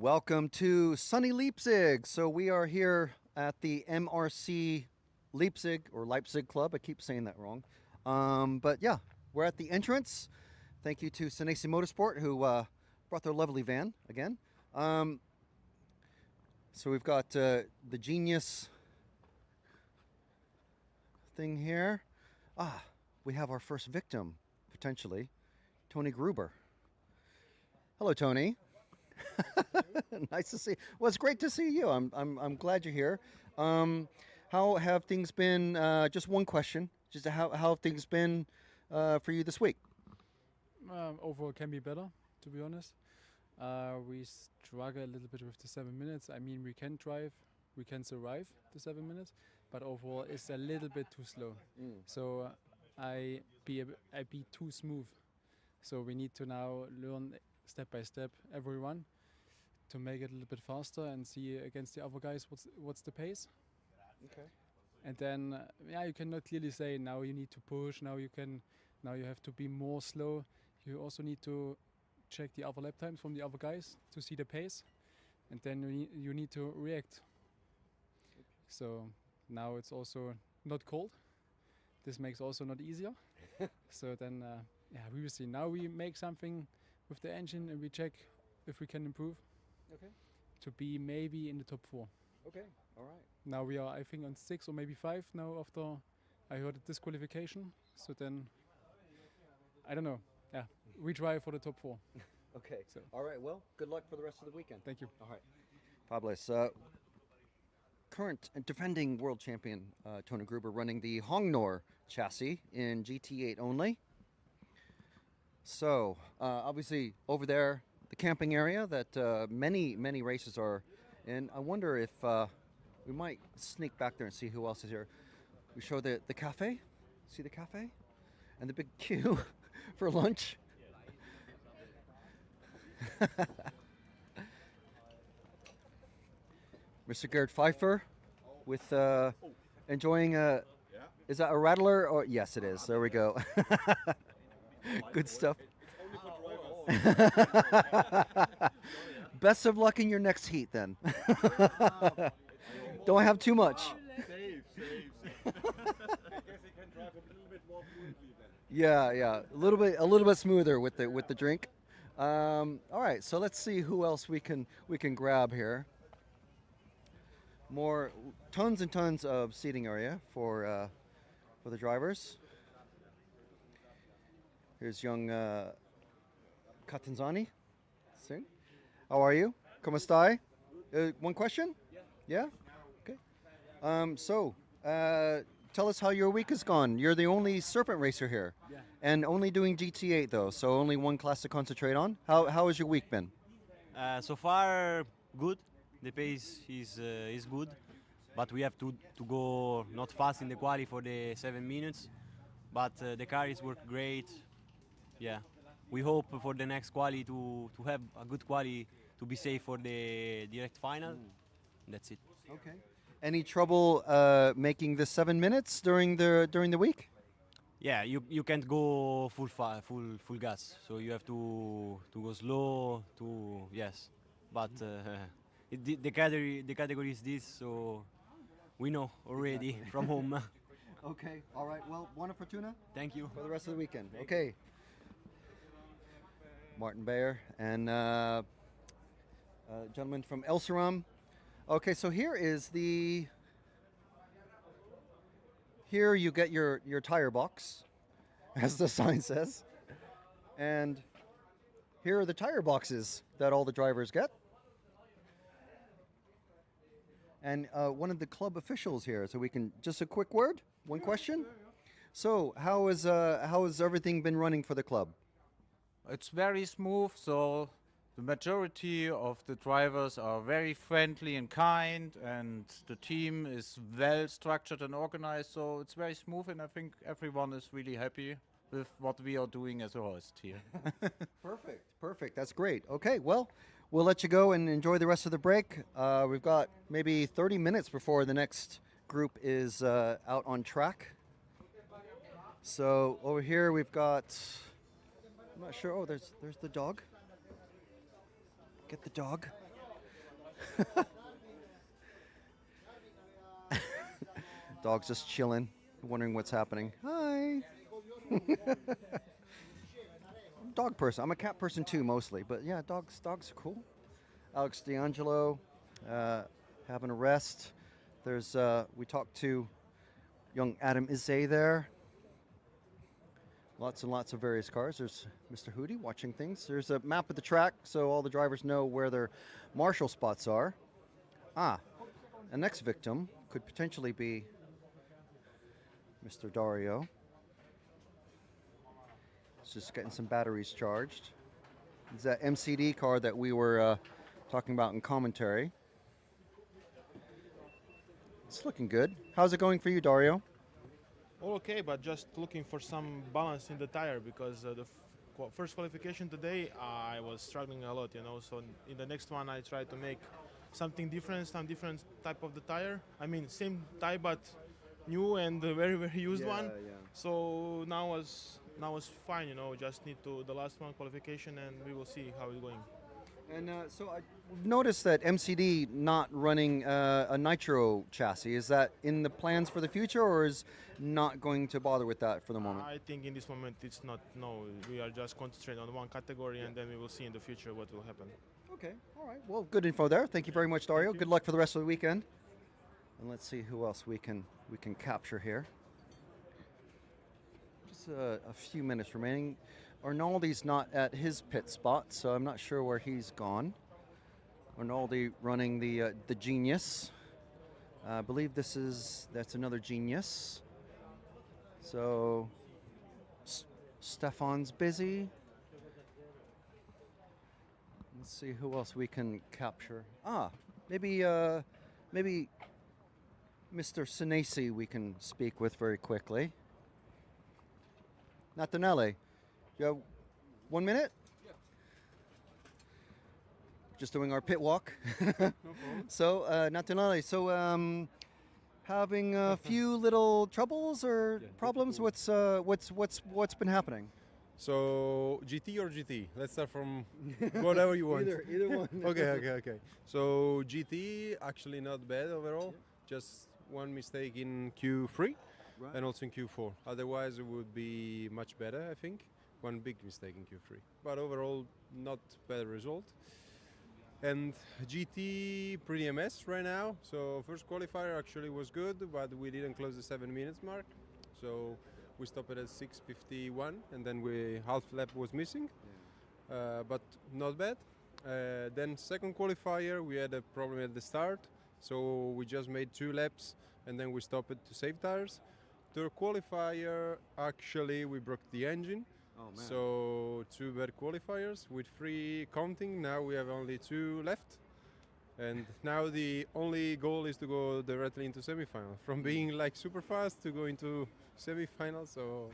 Welcome to sunny Leipzig. So we are here at the MRC Leipzig or Leipzig Club. I keep saying that wrong. But yeah, we're at the entrance. Thank you to Senesi Motorsport who brought their lovely van again. So we've got the Genius thing here. We have our first victim, potentially, Tony Gruber. Hello, Tony. Nice to see you. Well, it's great to see you. I'm glad you're here. How have things been? Just one question. Just how have things been for you this week? Overall, can be better, to be honest. We struggle a little bit with the 7 minutes. I mean, we can drive, we can survive the 7 minutes, but overall, it's a little bit too slow. So I be too smooth. So we need to now learn step by step every run to make it a little bit faster and see against the other guys what's the pace. Okay. And then you cannot clearly say now you need to push, now you have to be more slow. You also need to check the other lap times from the other guys to see the pace, and then you need to react. So now it's also not cold. This makes also not easier. So then we will see. Now we make something with the engine and we check if we can improve. Okay. To be maybe in the top 4. Okay, all right. Now we are, I think, on 6 or maybe 5 now after I heard a disqualification. So then, I don't know. Yeah, we try for the top 4. Okay. So. All right. Well, good luck for the rest of the weekend. Thank you. All right. Fabulous. Current and defending world champion Tony Gruber running the Hongnor chassis in GT8 only. So obviously over there, the camping area that many races are in. I wonder if we might sneak back there and see who else is here. We show the cafe. See the cafe? And the big queue for lunch. Mr. Gerd Pfeiffer with enjoying is that a rattler? Or yes, it is. There we go. Good stuff. Best of luck in your next heat then. Don't have too much. Save. I guess he can drive a little bit more fluidly then. Yeah, a little bit smoother with the drink. All right, so let's see who else we can grab here. More tons and tons of seating area for the drivers. Here's young Catanzani. Sing. How are you? Come stai? One question? Yeah? Okay. So, tell us how your week has gone. You're the only Serpent racer here. Yeah. And only doing GT8 though, so only one class to concentrate on. How has your week been? So far, good. The pace is good, but we have to go not fast in the quali for the 7 minutes. But the car is worked great. Yeah, we hope for the next quali to have a good quali to be safe for the direct final. That's it. Okay. Any trouble making the 7 minutes during the week? Yeah, you can't go full gas, so you have to go slow. But the category is this, so we know already from home. Okay. All right. Well, buona fortuna. Thank you for the rest of the weekend. Okay. Martin Bayer and gentleman from Elseram. Okay, so here you get your tire box, as the sign says, and here are the tire boxes that all the drivers get. And one of the club officials here, so we can just a quick word, one question. So how has everything been running for the club? It's very smooth, so the majority of the drivers are very friendly and kind, and the team is well structured and organized, so it's very smooth, and I think everyone is really happy with what we are doing as a host here. Perfect. That's great. Okay, well, we'll let you go and enjoy the rest of the break. We've got maybe 30 minutes before the next group is out on track. So over here we've got, I'm not sure. Oh, there's the dog. Get the dog. Dog's just chilling, wondering what's happening. Hi. Dog person. I'm a cat person too, mostly, but yeah, dogs are cool. Alex D'Angelo having a rest. There's we talked to young Adam Izay there. Lots and lots of various cars. There's Mr. Hootie watching things. There's a map of the track so all the drivers know where their marshal spots are. The next victim could potentially be Mr. Dario. He's just getting some batteries charged. It's that MCD car that we were talking about in commentary. It's looking good. How's it going for you, Dario? All okay, but just looking for some balance in the tire because the first qualification today I was struggling a lot, so in the next one I tried to make something different, some different type of the tire. I mean, same tire but new and very, very used one. Yeah. So now was fine, just need to the last one qualification and we will see how it's going. And so I noticed that MCD not running a nitro chassis. Is that in the plans for the future, or is not going to bother with that for the moment? I think in this moment it's not. No, we are just concentrating on one category, and then we will see in the future what will happen. Okay, all right. Well, good info there. Thank you very much, Dario. Good luck for the rest of the weekend. And let's see who else we can capture here. Just a few minutes remaining. Arnaldi's not at his pit spot, so I'm not sure where he's gone. Arnaldi running the Genius. I believe that's another Genius. So Stefan's busy. Let's see who else we can capture. Maybe Mr. Senesi we can speak with very quickly. Natanelli. You have 1 minute? Yeah. Just doing our pit walk. No problem. So, Natanale, having a few little troubles or problems? What's been happening? So, GT or GT? Let's start from whatever you want. Either one. Okay. So, GT actually not bad overall. Just one mistake in Q3 and also in Q4. Otherwise, it would be much better, I think. One big mistake in Q3, but overall not bad result. And GT pretty a mess right now. So first qualifier actually was good, but we didn't close the 7 minutes mark. So we stopped at 6:51, and then half lap was missing, but not bad. Then second qualifier we had a problem at the start, so we just made 2 laps, and then we stopped to save tires. Third qualifier actually we broke the engine. Oh, man. So 2 bad qualifiers with 3 counting. Now we have only 2 left, and now the only goal is to go directly into semi-final. From being like super fast to go into semi-final. So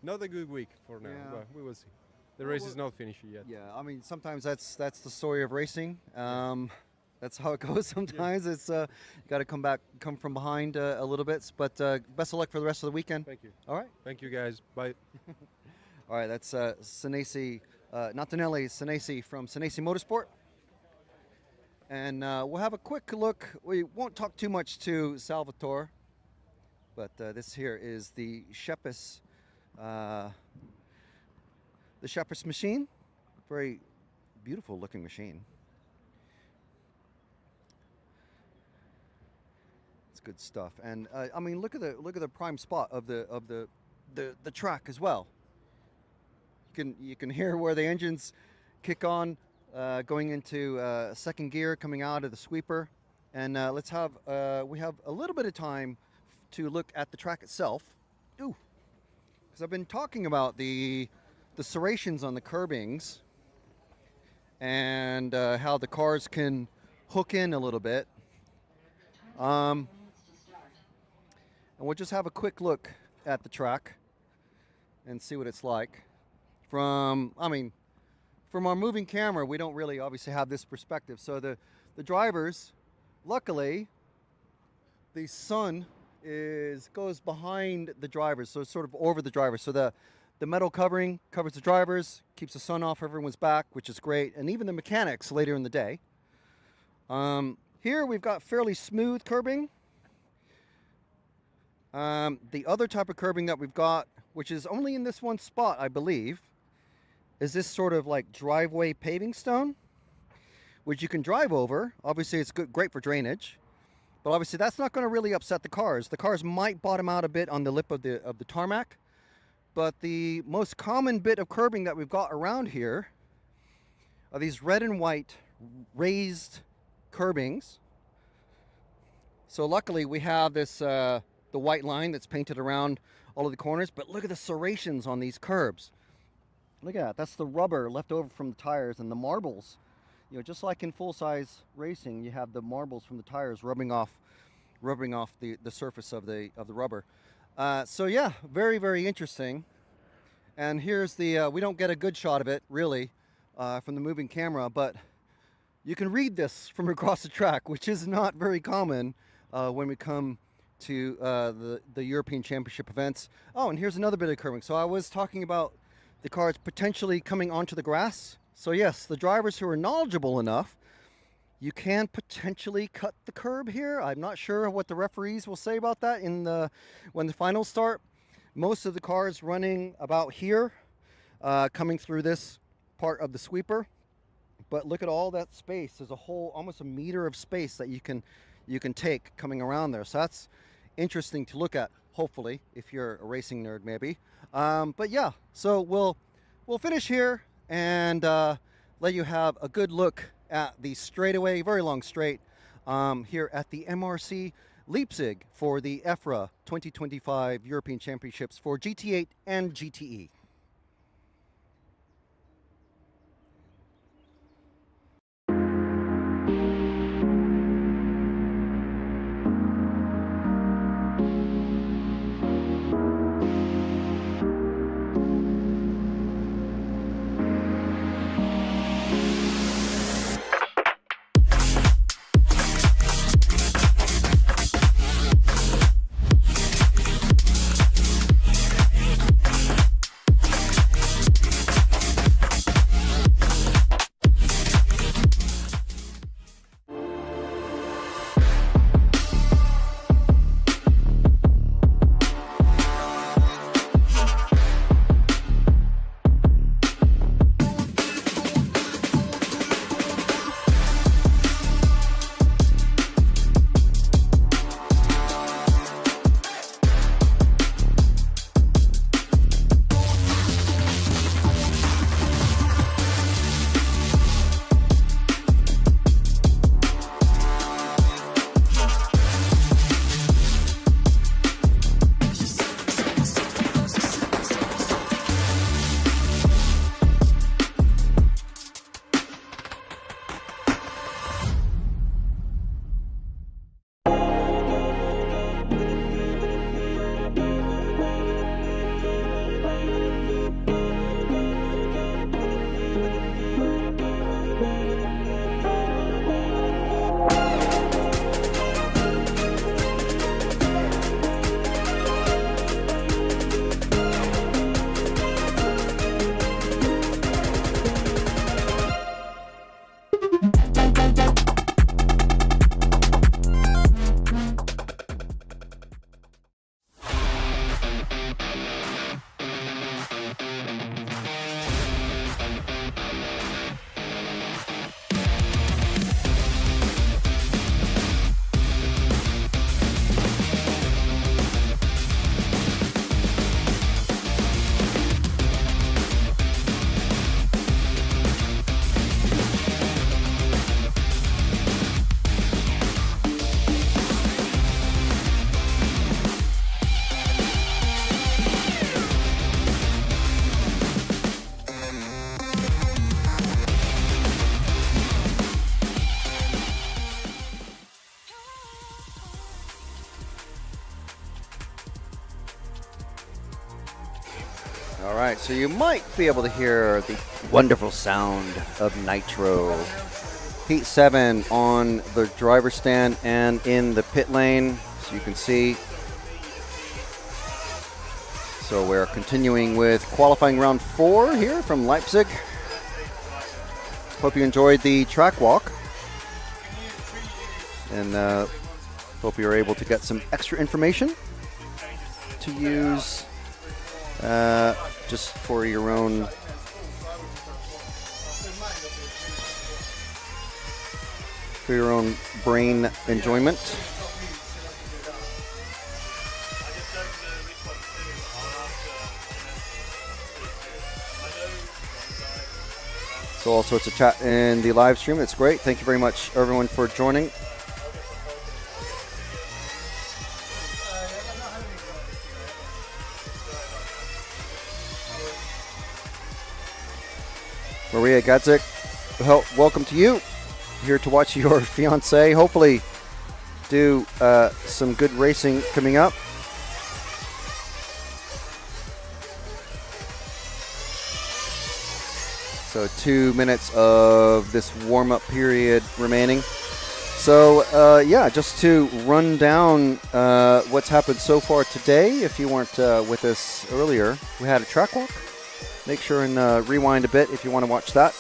not a good week for now, but we will see. The race is not finished yet. Yeah, I mean sometimes that's the story of racing. That's how it goes sometimes. It's you got to come from behind a little bit. But best of luck for the rest of the weekend. Thank you. All right. Thank you guys. Bye. All right, that's Senesi, Natanelli Senesi from Senesi Motorsport. And we'll have a quick look. We won't talk too much to Salvatore, but this here is the Shepis machine. Very beautiful looking machine. It's good stuff. And I mean, look at the prime spot of the track as well. You can hear where the engines kick on, going into second gear, coming out of the sweeper, and we have a little bit of time to look at the track itself. Ooh, because I've been talking about the serrations on the curbings and how the cars can hook in a little bit. And we'll just have a quick look at the track and see what it's like. From our moving camera, we don't really obviously have this perspective. So the drivers, luckily, the sun goes behind the drivers, so it's sort of over the drivers. So the metal covering covers the drivers, keeps the sun off everyone's back, which is great, and even the mechanics later in the day. Here we've got fairly smooth curbing. The other type of curbing that we've got, which is only in this one spot, I believe, is this sort of like driveway paving stone, which you can drive over. Obviously, it's great for drainage, but obviously that's not going to really upset the cars. The cars might bottom out a bit on the lip of the tarmac, but the most common bit of curbing that we've got around here are these red and white raised curbings. So luckily we have this the white line that's painted around all of the corners, but look at the serrations on these curbs. Look at that. That's the rubber left over from the tires, and the marbles. You know, just like in full-size racing, you have the marbles from the tires rubbing off the surface of the rubber. So yeah, very, very interesting. And here's the we don't get a good shot of it really from the moving camera, but you can read this from across the track, which is not very common when we come to the European Championship events. Oh, and here's another bit of curbing. So I was talking about the cars potentially coming onto the grass. So yes, the drivers who are knowledgeable enough, you can potentially cut the curb here. I'm not sure what the referees will say about that when the finals start. Most of the cars running about here, coming through this part of the sweeper. But look at all that space. There's a whole, almost a meter of space that you can take coming around there. So that's interesting to look at, hopefully, if you're a racing nerd maybe. But yeah, so we'll finish here and let you have a good look at the straightaway, very long straight, here at the MRC Leipzig for the EFRA 2025 European Championships for GT8 and GTE. All right, so you might be able to hear the wonderful sound of nitro. Heat 7 on the driver's stand and in the pit lane, so you can see. So we're continuing with qualifying round 4 here from Leipzig. Hope you enjoyed the track walk. and hope you're able to get some extra information to use just for your own brain enjoyment. So all sorts of chat in the live stream. It's great. Thank you very much, everyone, for joining. Maria Gadzik, welcome to you. Here to watch your fiance hopefully do some good racing coming up. So 2 minutes of this warm-up period remaining. So yeah, just to run down what's happened so far today, if you weren't with us earlier, we had a track walk. Make sure and rewind a bit if you want to watch that.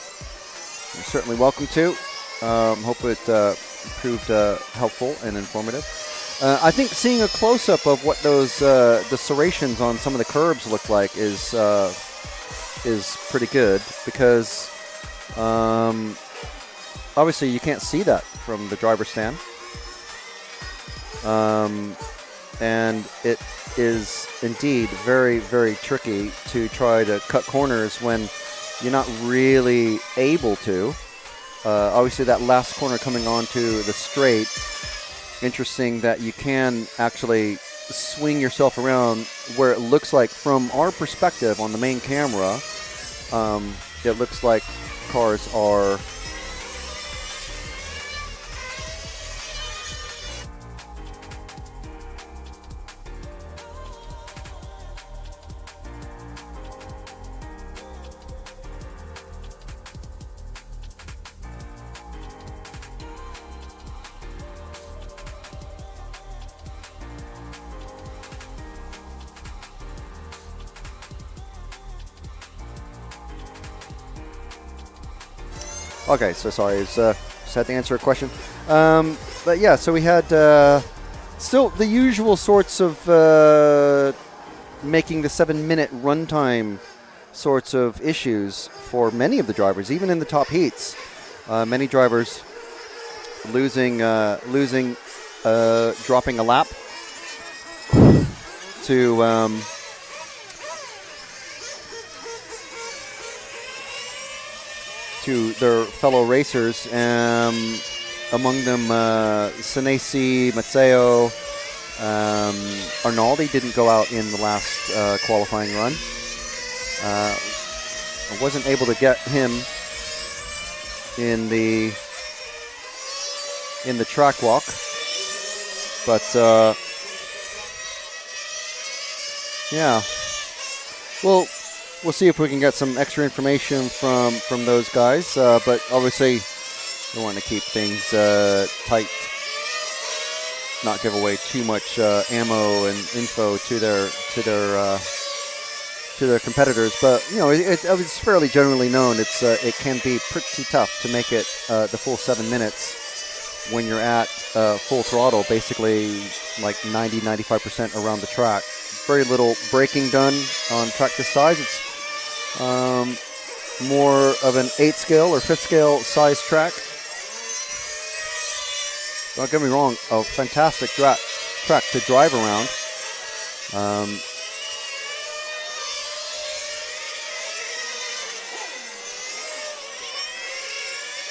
You're certainly welcome to. Hope it proved helpful and informative. I think seeing a close-up of what those the serrations on some of the curbs look like is pretty good, because obviously you can't see that from the driver's stand, and it is indeed very, very tricky to try to cut corners when you're not really able to. Obviously that last corner coming onto the straight, interesting that you can actually swing yourself around where it looks like from our perspective on the main camera, it looks like cars are okay, so sorry, just had to answer a question. But yeah, so we had still the usual sorts of making the 7-minute runtime sorts of issues for many of the drivers, even in the top heats. Many drivers dropping a lap to their fellow racers, among them Senesi, Matteo, Arnaldi didn't go out in the last qualifying run. I wasn't able to get him in the track walk, but yeah, we'll see if we can get some extra information from those guys, but obviously we want to keep things tight, not give away too much ammo and info to their competitors. But you know, it's fairly generally known it can be pretty tough to make it the full 7 minutes when you're at full throttle, basically like 90-95% around the track. Very little braking done on track this size. It's more of an 8th scale or 5th scale size track. Don't get me wrong, a fantastic track to drive around.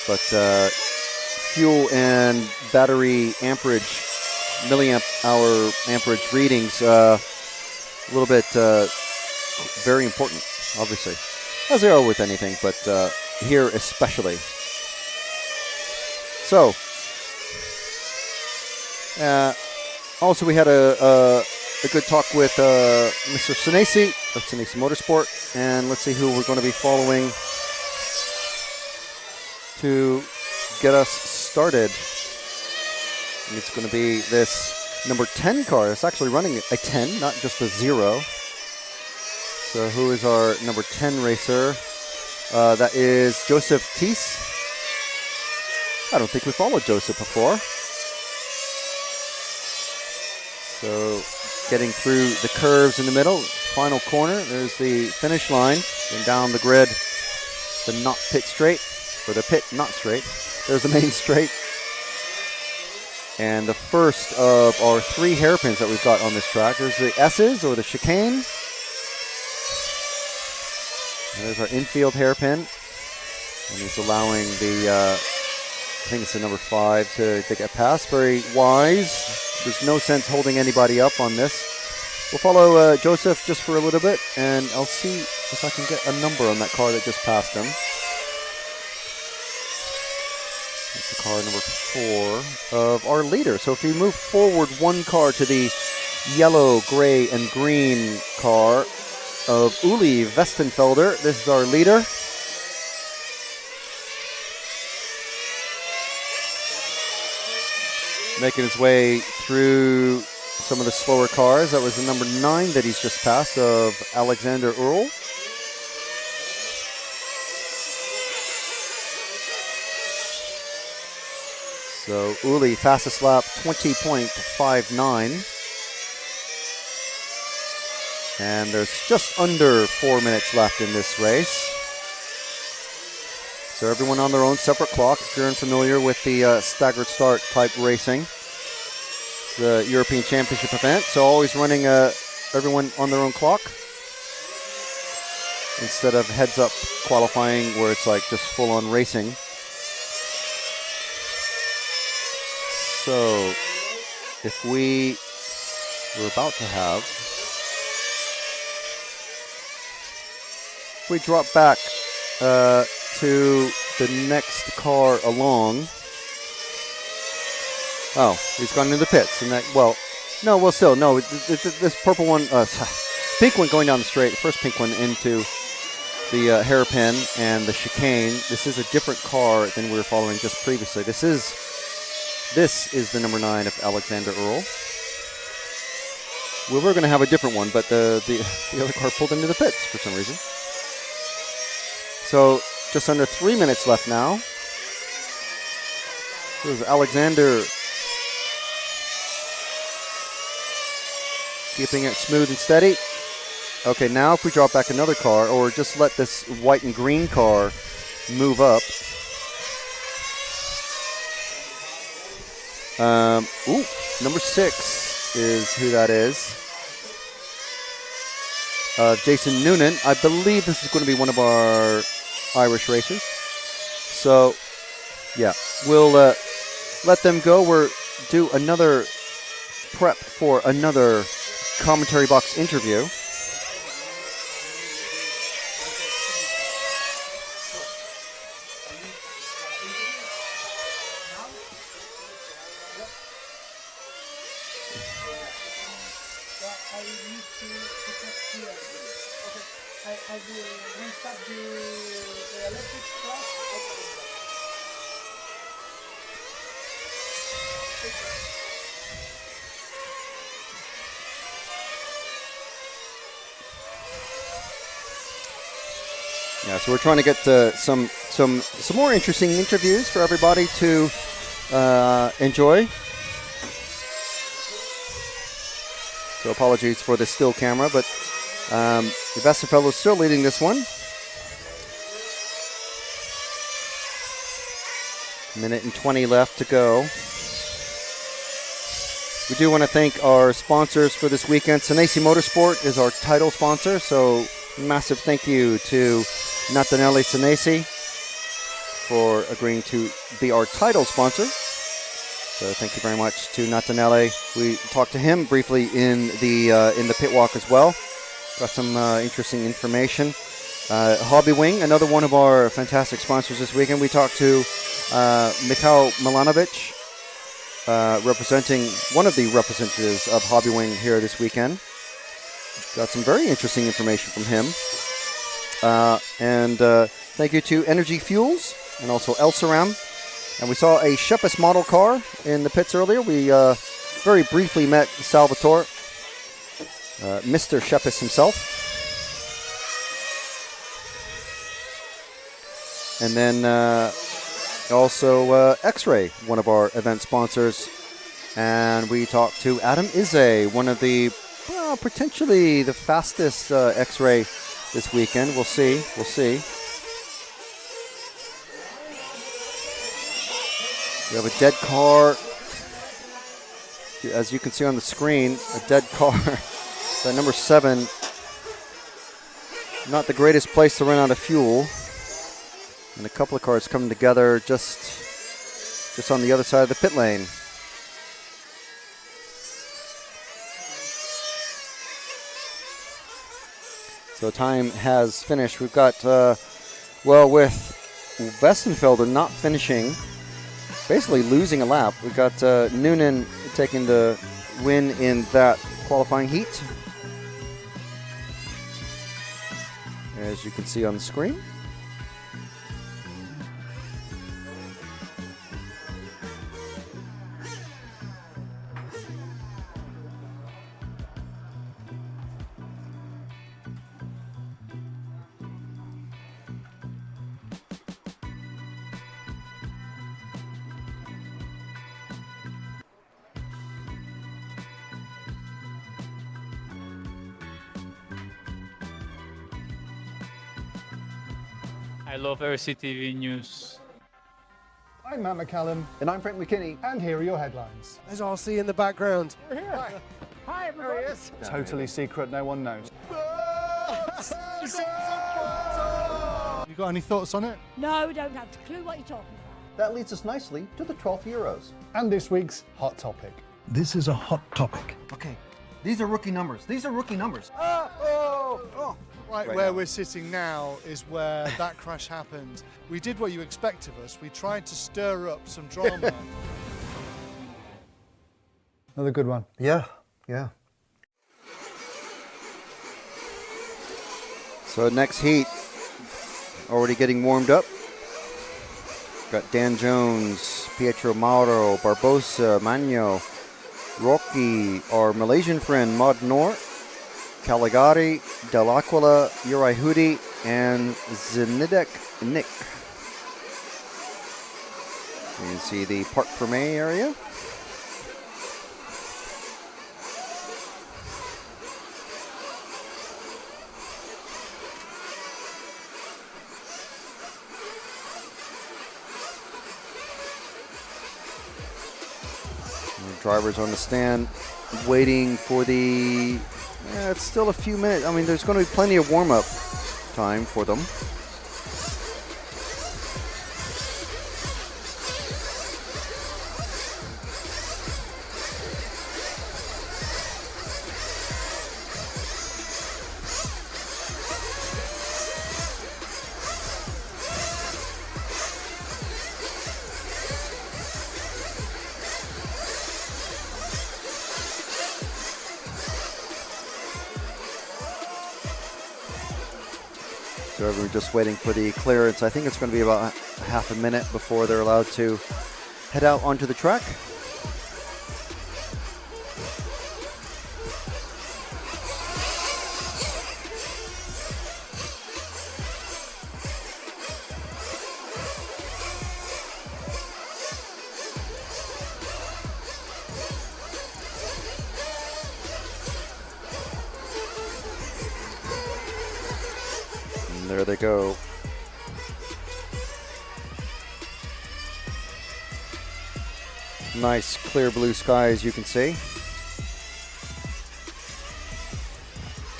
But fuel and battery amperage, milliamp hour amperage readings, a little bit very important, obviously, as they are with anything, but here especially. So, also we had a good talk with Mr. Senesi of Senesi Motorsport, and let's see who we're going to be following to get us started. And it's going to be this number 10 car. It's actually running a 10, not just a 0. So who is our number 10 racer? That is Joseph Thies. I don't think we followed Joseph before. So getting through the curves in the middle, final corner, there's the finish line, and down the grid, the not pit straight, or the pit not straight. There's the main straight. And the first of our 3 hairpins that we've got on this track. There's the S's, or the chicane. And there's our infield hairpin. And he's allowing the, I think it's the number 5 to get past. Very wise. There's no sense holding anybody up on this. We'll follow Joseph just for a little bit, and I'll see if I can get a number on that car that just passed him. That's the car number 4 of our leader. So if we move forward 1 car to the yellow, gray, and green car of Uli Westenfelder, this is our leader. Making his way through some of the slower cars. That was the number 9 that he's just passed of Alexander Earl. So Uli, fastest lap, 20.59. And there's just under 4 minutes left in this race. So everyone on their own separate clock. If you're unfamiliar with the staggered start type racing, the European Championship event. So always running everyone on their own clock instead of heads up qualifying where it's like just full on racing. So if we're about to have, if we drop back to the next car along. Oh, he's gone into the pits, and that, well, no, well, still, no, this purple one, pink one going down the straight, the first pink one into the hairpin and the chicane. This is a different car than we were following just previously. This is the number 9 of Alexander Earl. We were going to have a different one, but the other car pulled into the pits for some reason. So just under 3 minutes left now. This is Alexander keeping it smooth and steady. Okay, now if we drop back another car, or just let this white and green car move up. Number 6 is who that is. Jason Noonan. I believe this is going to be one of our Irish racers. So, yeah, we'll let them go. We're do another prep for another commentary box interview. Yeah, so we're trying to get some more interesting interviews for everybody to enjoy. So apologies for the still camera, but the Westenfelder is still leading this one. Minute and 20 left to go. We do want to thank our sponsors for this weekend. Senesi Motorsport is our title sponsor, so massive thank you to Nathaniele Senesi for agreeing to be our title sponsor. So thank you very much to Nathaniele. We talked to him briefly in the pit walk as well. Got some interesting information. Hobbywing, another one of our fantastic sponsors this weekend. We talked to Mikhail Milanovic, representing one of the representatives of Hobbywing here this weekend. Got some very interesting information from him. And thank you to Energy Fuels and also El Ceram. And we saw a Shepis model car in the pits earlier. We very briefly met Salvatore, Mr. Shepis himself. And then also X-Ray, one of our event sponsors, And we talked to Adam Ize, one of the, well, potentially the fastest X-Ray this weekend. We'll see. We'll see. We have a dead car. As you can see on the screen, a dead car. That number 7. Not the greatest place to run out of fuel. And a couple of cars coming together just on the other side of the pit lane. So time has finished. We've got, well, with Westenfelder not finishing, basically losing a lap, we've got Noonan taking the win in that qualifying heat, as you can see on the screen. I love RCTV News. I'm Matt McCallum. And I'm Frank McKinney. And here are your headlines. There's RC in the background. We're here. Hi, there he is. Totally secret, no one knows. You got any thoughts on it? No, don't have a clue what you're talking about. That leads us nicely to the 12th Euros. And this week's hot topic. This is a hot topic. Okay, these are rookie numbers. These are rookie numbers. Right Where now. we're sitting now is where that crash happened. We did what you expect of us. We tried to stir up some drama. Another good one. Yeah. So next heat, already getting warmed up. Got Dan Jones, Pietro Mauro, Barbosa, Magno, Rocky, our Malaysian friend Mod Noor, Caligari, Del Aquila, Uri Hudi, and Zenidek Nick. You can see the Parc Fermé area. The drivers on the stand waiting for the... Yeah, it's still a few minutes. I mean, there's going to be plenty of warm-up time for them. So we're just waiting for the clearance. I think it's going to be about half a minute before they're allowed to head out onto the track. There they go. Nice clear blue sky, as you can see.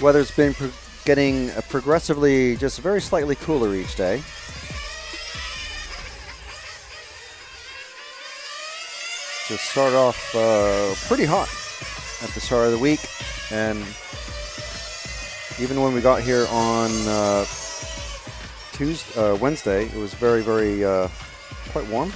Weather's been getting progressively just very slightly cooler each day. Just start off pretty hot at the start of the week, and even when we got here on Wednesday, it was very, very quite warm.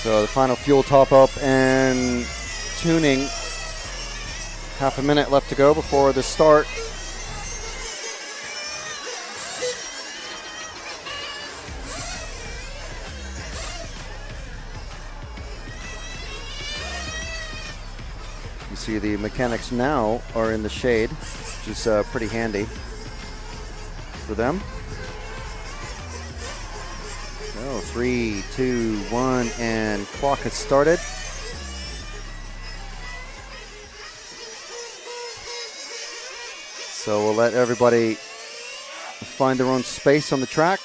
So the final fuel top up and tuning. Half a minute left to go before the start. You see the mechanics now are in the shade, which is pretty handy for them. So 3, 2, 1, and clock has started. So we'll let everybody find their own space on the track.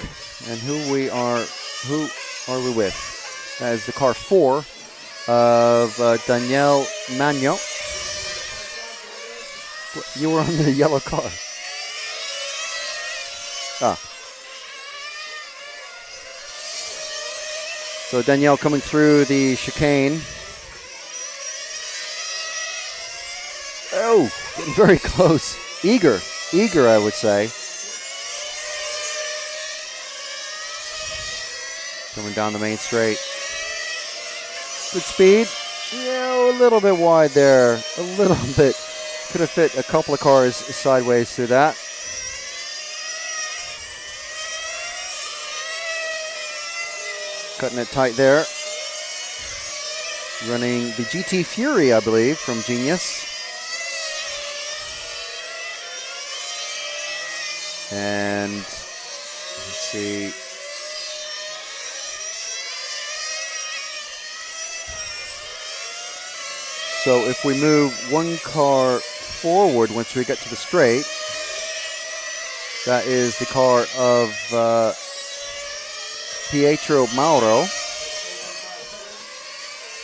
And who are we with? That is the car 4 of Daniel Magno. You were on the yellow car. Ah. So Danielle coming through the chicane. Oh, getting very close. Eager, I would say. Coming down the main straight. Good speed. Yeah, a little bit wide there. A little bit. Could have fit a couple of cars sideways through that. Cutting it tight there. Running the GT Fury, I believe, from Genius. And let's see. So if we move one car forward once we get to the straight, that is the car of Pietro Mauro.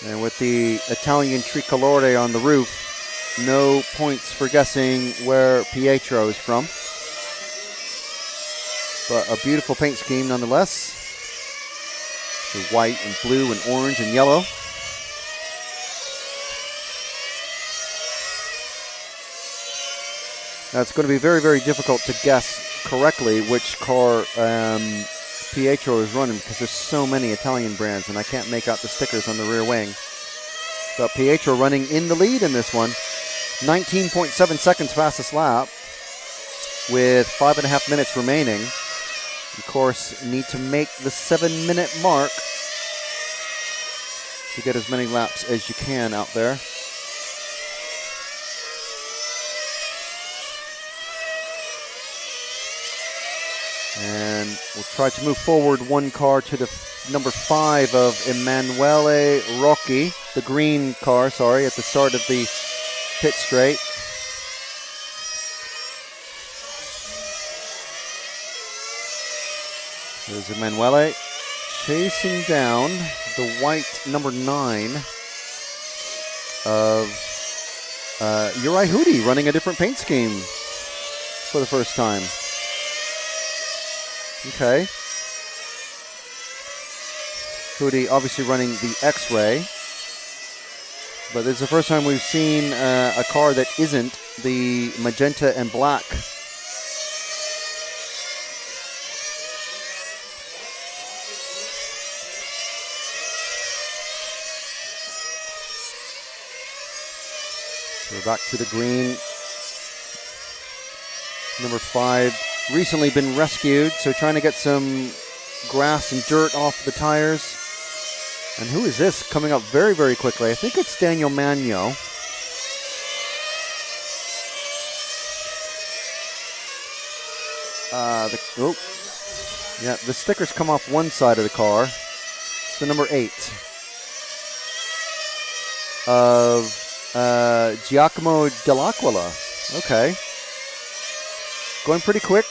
And with the Italian tricolore on the roof, no points for guessing where Pietro is from. But a beautiful paint scheme nonetheless. The white and blue and orange and yellow. Now it's going to be very, very difficult to guess correctly which car Pietro is running because there's so many Italian brands and I can't make out the stickers on the rear wing. But Pietro running in the lead in this one. 19.7 seconds fastest lap with 5.5 minutes remaining. Of course, need to make the 7-minute mark to get as many laps as you can out there. And we'll try to move forward one car to the number 5 of Emanuele Rocchi, the green car, sorry, at the start of the pit straight. There's Emanuele chasing down the white number 9 of Uri Hudi, running a different paint scheme for the first time. Okay. Hudi obviously running the X-Ray. But this is the first time we've seen a car that isn't the magenta and black. We're back to the green. Number 5. Recently been rescued, so trying to get some grass and dirt off the tires. And who is this coming up very, very quickly? I think it's Daniel Magno. The stickers come off one side of the car. It's the number 8 of Giacomo Dell'Aquila. Okay. Going pretty quick.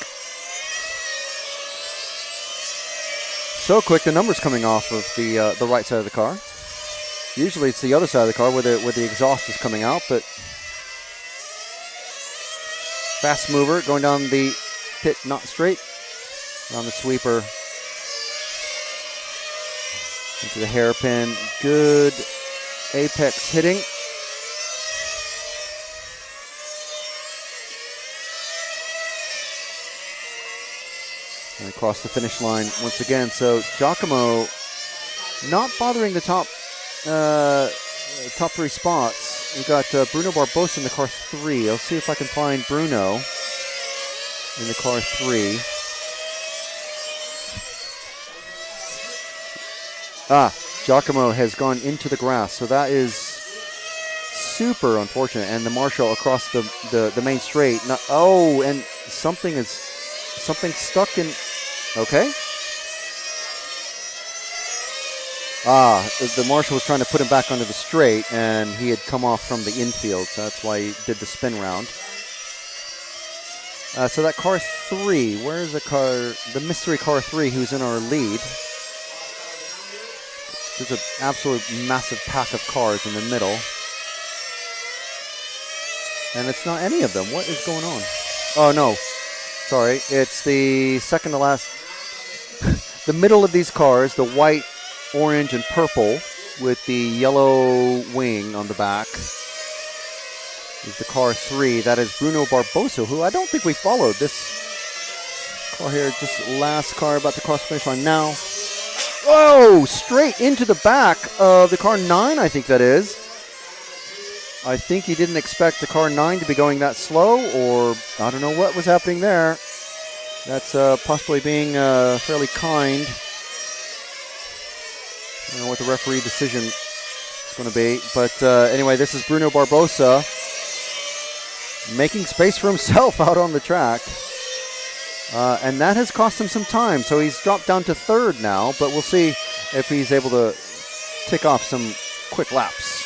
So quick, the number's coming off of the right side of the car. Usually it's the other side of the car where the exhaust is coming out, but fast mover going down the pit, not straight, on the sweeper into the hairpin. Good apex hitting. And across the finish line once again. So Giacomo not bothering the top top 3 spots. We got Bruno Barbosa in the car 3. I'll see if I can find Bruno in the car 3. Giacomo has gone into the grass, so that is super unfortunate. And the Marshall across the main straight. And something stuck in. Okay. The Marshall was trying to put him back onto the straight, and he had come off from the infield, so that's why he did the spin round. So that car 3, where is the mystery car 3 who's in our lead? There's an absolute massive pack of cars in the middle. And it's not any of them. What is going on? Oh, no. Sorry. It's the second to last. The middle of these cars, the white, orange, and purple with the yellow wing on the back, is the car 3. That is Bruno Barbosa, who I don't think we followed. This car here, just last car about to cross the finish line now. Oh, straight into the back of the car 9, I think that is. I think he didn't expect the car 9 to be going that slow, or I don't know what was happening there. That's possibly being fairly kind. I don't know what the referee decision is going to be. But anyway, this is Bruno Barbosa making space for himself out on the track. And that has cost him some time. So he's dropped down to 3rd now, but we'll see if he's able to tick off some quick laps.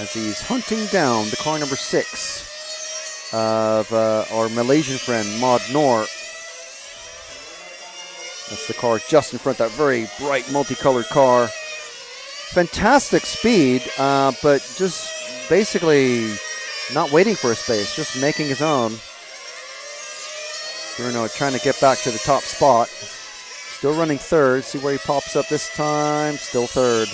As he's hunting down the car number 6 of our Malaysian friend, Maud Noor. That's the car just in front, that very bright multicolored car. Fantastic speed, but just basically not waiting for a space, just making his own. Bruno trying to get back to the top spot. Still running 3rd. See where he pops up this time. Still 3rd.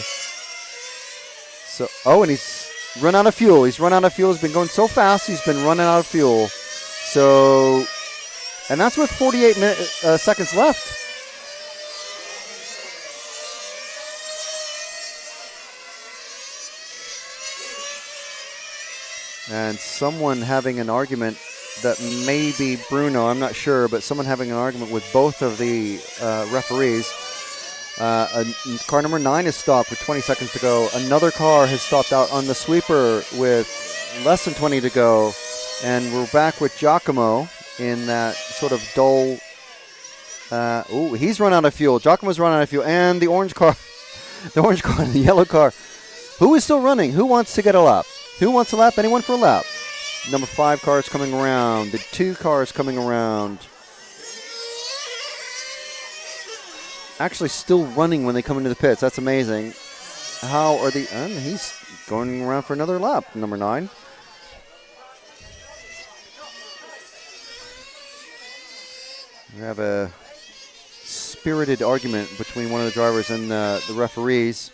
So, and he's run out of fuel. He's run out of fuel. He's been going so fast, he's been running out of fuel. So, and that's with 48 seconds left. And someone having an argument that may be Bruno, I'm not sure, but someone having an argument with both of the referees. Car number 9 is stopped with 20 seconds to go. Another car has stopped out on the sweeper with less than 20 to go. And we're back with Giacomo in that sort of dull... he's run out of fuel. Giacomo's run out of fuel. And the orange car, and the yellow car. Who is still running? Who wants to get a lap? Who wants a lap? Anyone for a lap? Number 5 car is coming around. The 2 cars coming around. Actually still running when they come into the pits. That's amazing. How are the... he's going around for another lap, number 9. We have a spirited argument between one of the drivers and the referees.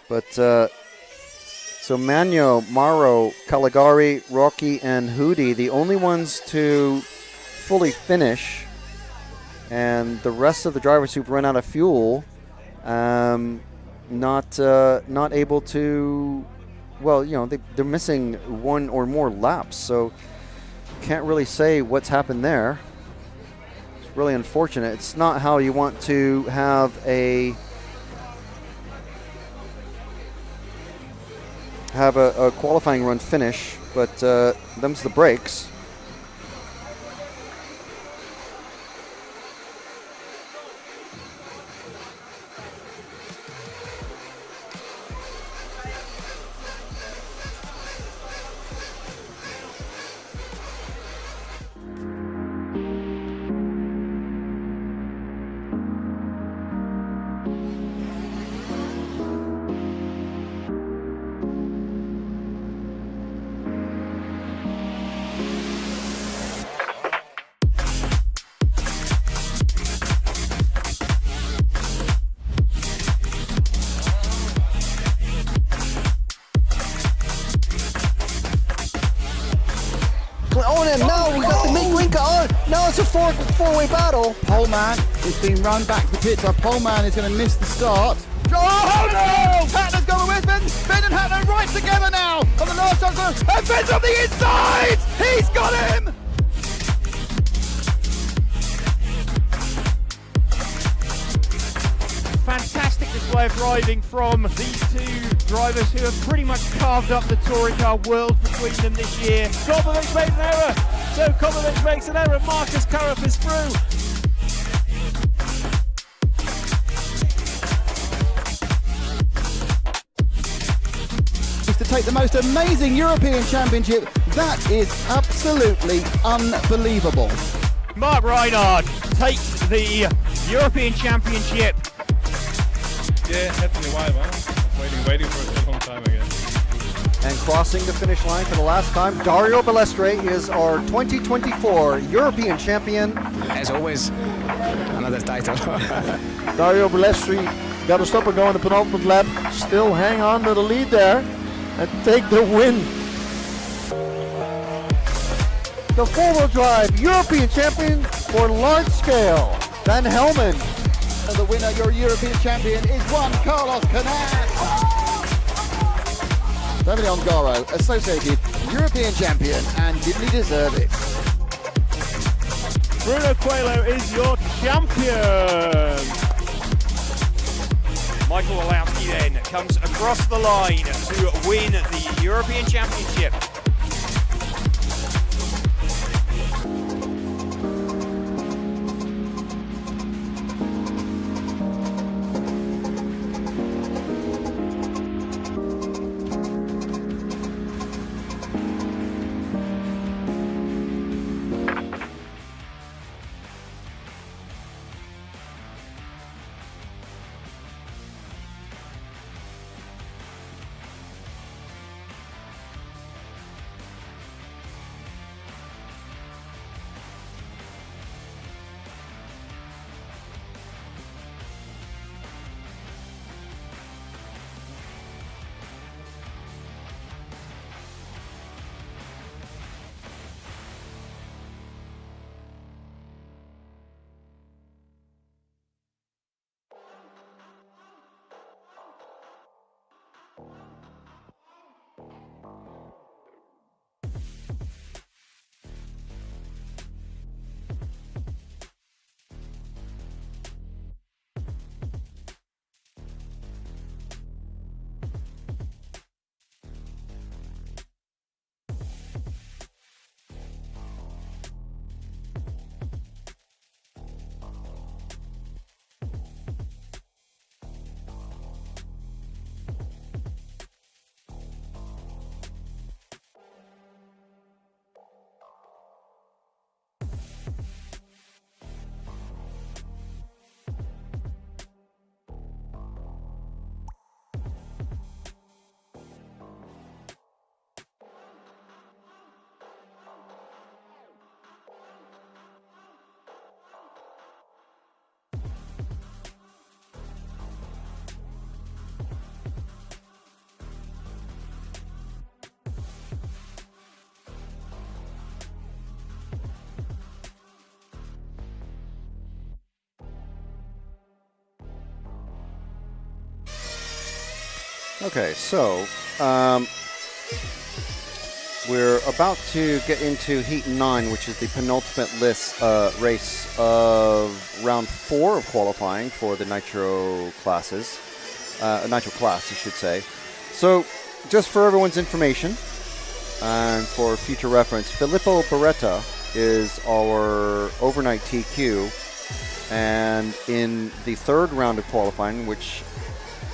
But... So Magno, Mauro, Caligari, Rocky, and Hudi, the only ones to fully finish, and the rest of the drivers who've run out of fuel, not able to. Well, they're missing 1 or more laps, so can't really say what's happened there. It's really unfortunate. It's not how you want to have a qualifying run finish, but them's the breaks. On and now we got the green car on. Now it's a four-way battle. Poleman is being run back to the pit. So Poleman is going to miss the start. Oh no! Hatner's going with Finn. Finn and Hatner right together now on the last chance. And Finn's on the inside! He's got him! Fantastic display of driving from these two drivers who have pretty much carved up the touring car world between them this year. Kovacic made an error, so Kovacic makes an error. Marcus Karup is through. To take the most amazing European Championship, that is absolutely unbelievable. Mark Reinhard takes the European Championship. Yeah, had to be a while, huh? Waiting for a long time again. And crossing the finish line for the last time, Dario Balestre is our 2024 European champion. As always, another title. Dario Balestre got to stop and go in the penultimate lap. Still hang on to the lead there and take the win. The four-wheel drive European champion for large scale, Van Helmen. And the winner, your European champion, is Juan Carlos Canas. Davide Ongaro, associated European champion, and didn't he deserve it? Bruno Coelho is your champion. Michael Olowski then comes across the line to win the European Championship. Okay, so we're about to get into Heat 9, which is the penultimate race of round 4 of qualifying for the Nitro classes. Nitro class, I should say. So, just for everyone's information and for future reference, Filippo Beretta is our overnight TQ, and in the third round of qualifying, which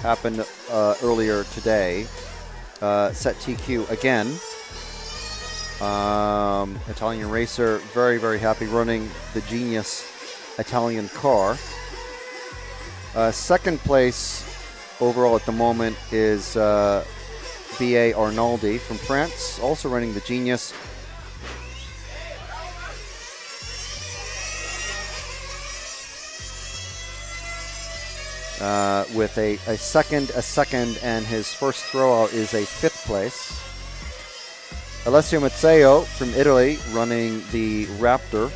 happened earlier today, set TQ again. Italian racer, very, very happy running the Genius Italian car. Second place overall at the moment is B.A. Arnaldi from France, also running the Genius. With a second, and his first throwout is a 5th place. Alessio Mazzeo from Italy running the Raptor.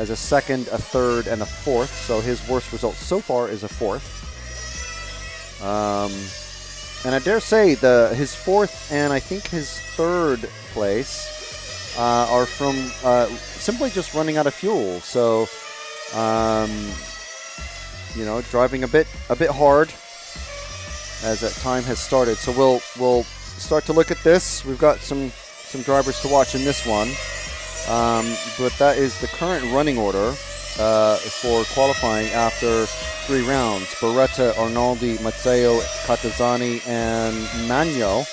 has a second, a third, and a fourth. So his worst result so far is a fourth. And I dare say his fourth and I think his third place are from simply just running out of fuel. So, you know, driving a bit hard as that time has started. So we'll start to look at this. We've got some drivers to watch in this one, but that is the current running order for qualifying after 3 rounds. Beretta, Arnaldi, Matteo, Catazani, and Magno.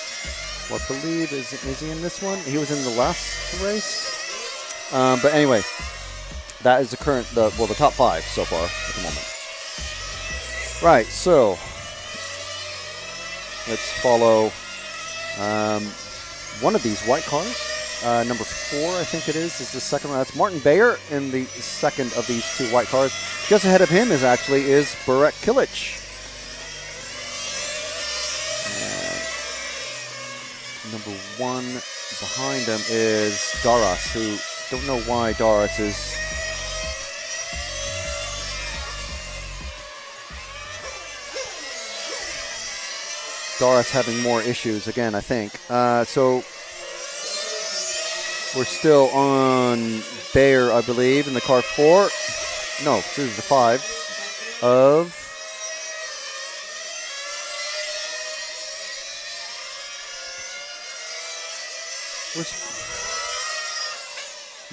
Well, I believe, is he in this one? He was in the last race. But anyway, that is the current, the top 5 so far at the moment. Right, so let's follow one of these white cars. Number 4, I think it is the second one. That's Martin Bayer in the second of these 2 white cars. Just ahead of him is Berek Kilic. Number 1 behind him is Daras, who don't know why Daras is having more issues again, I think. So we're still on Bayer, I believe, in the car 4. No, this is the 5 of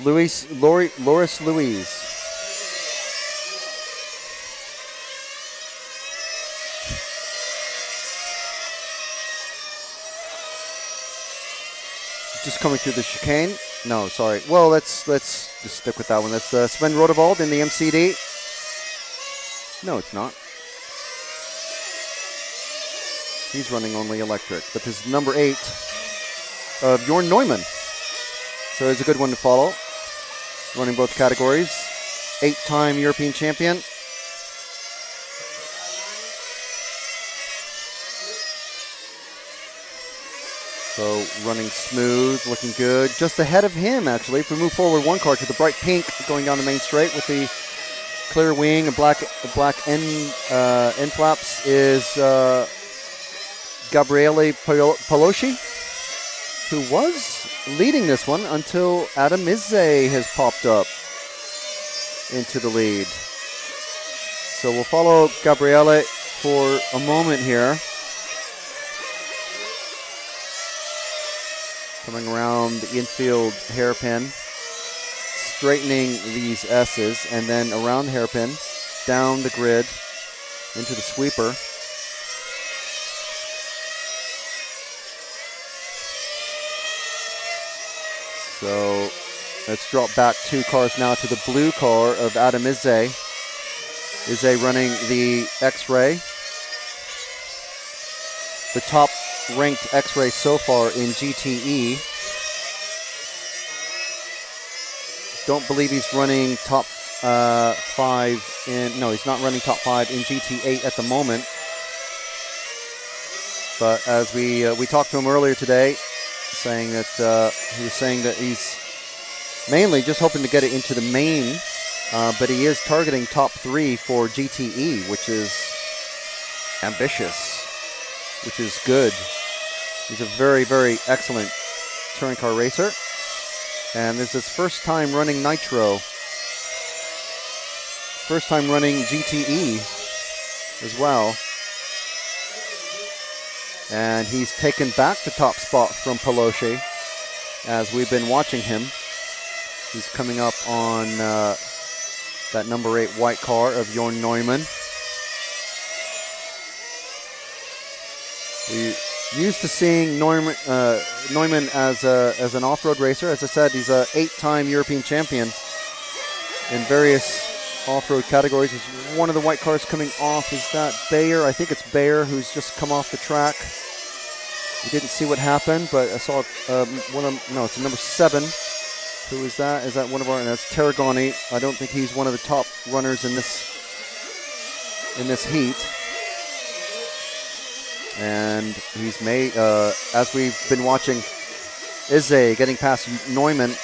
Loris Louise. Just coming through the chicane. No, sorry. Well, let's just stick with that one. That's Sven Rodewald in the MCD. No, it's not. He's running only electric. But this is number 8 of Bjorn Neumann. So it's a good one to follow. Running both categories. 8-time European champion. So running smooth, looking good. Just ahead of him, actually. If we move forward 1 car to the bright pink, going down the main straight with the clear wing and black end flaps is Gabriele Palosci, who was leading this one until Adam Izze has popped up into the lead. So we'll follow Gabriele for a moment here. Coming around the infield hairpin, straightening these S's, and then around the hairpin, down the grid, into the sweeper. So let's drop back 2 cars now to the blue car of Adam Izze. Izze running the X-Ray. The top ranked X-Ray so far in GTE. Don't believe he's running top 5 in, no, he's not running top 5 in GT8 at the moment. But as we talked to him earlier today, saying that he was saying that he's mainly just hoping to get it into the main, but he is targeting top 3 for GTE, which is ambitious, which is good. He's a very, very excellent touring car racer. And this is his first time running nitro. First time running GTE as well. And he's taken back the top spot from Palosci as we've been watching him. He's coming up on that number 8 white car of Bjorn Neumann. We used to seeing Neumann as an off-road racer. As I said, he's a 8-time European champion in various off-road categories. One of the white cars coming off, is that Bayer? I think it's Bayer who's just come off the track. We didn't see what happened, but I saw it's a number 7. Who is that? Is that one of our? That's Tarragoni. I don't think he's one of the top runners in this heat. And he's made, as we've been watching, Izze getting past Neumann.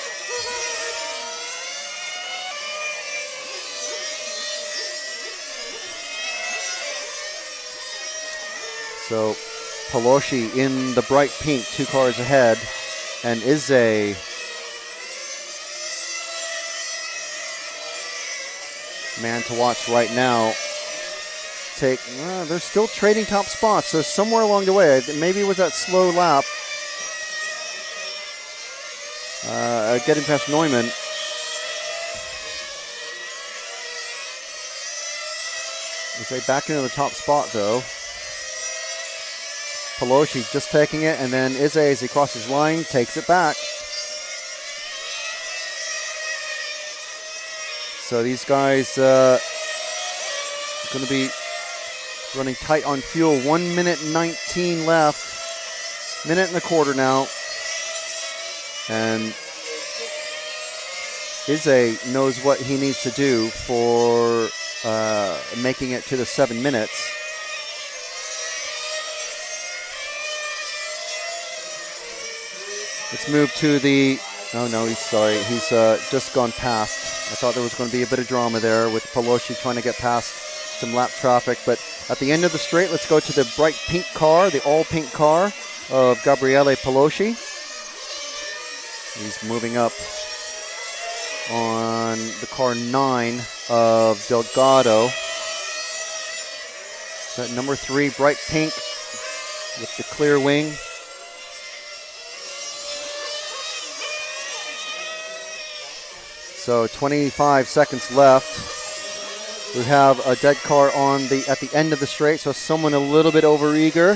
So Pelosi in the bright pink, 2 cars ahead, and Izze man to watch right now. They're still trading top spots, so somewhere along the way, maybe it was that slow lap. Getting past Neumann. Izze back into the top spot though. Pelosi just taking it, and then Izze, as he crosses line, takes it back. So these guys going to be running tight on fuel. 1 minute 19 left. Minute and a quarter now. And Izze knows what he needs to do for making it to the 7 minutes. Let's move to the... Oh, no, he's sorry. He's just gone past. I thought there was going to be a bit of drama there with Pelosi trying to get past some lap traffic. But at the end of the straight, let's go to the bright pink car, the all-pink car of Gabriele Pelosi. He's moving up on the car 9 of Delgado. So number 3, bright pink with the clear wing. So 25 seconds left. We have a dead car at the end of the straight, so someone a little bit overeager.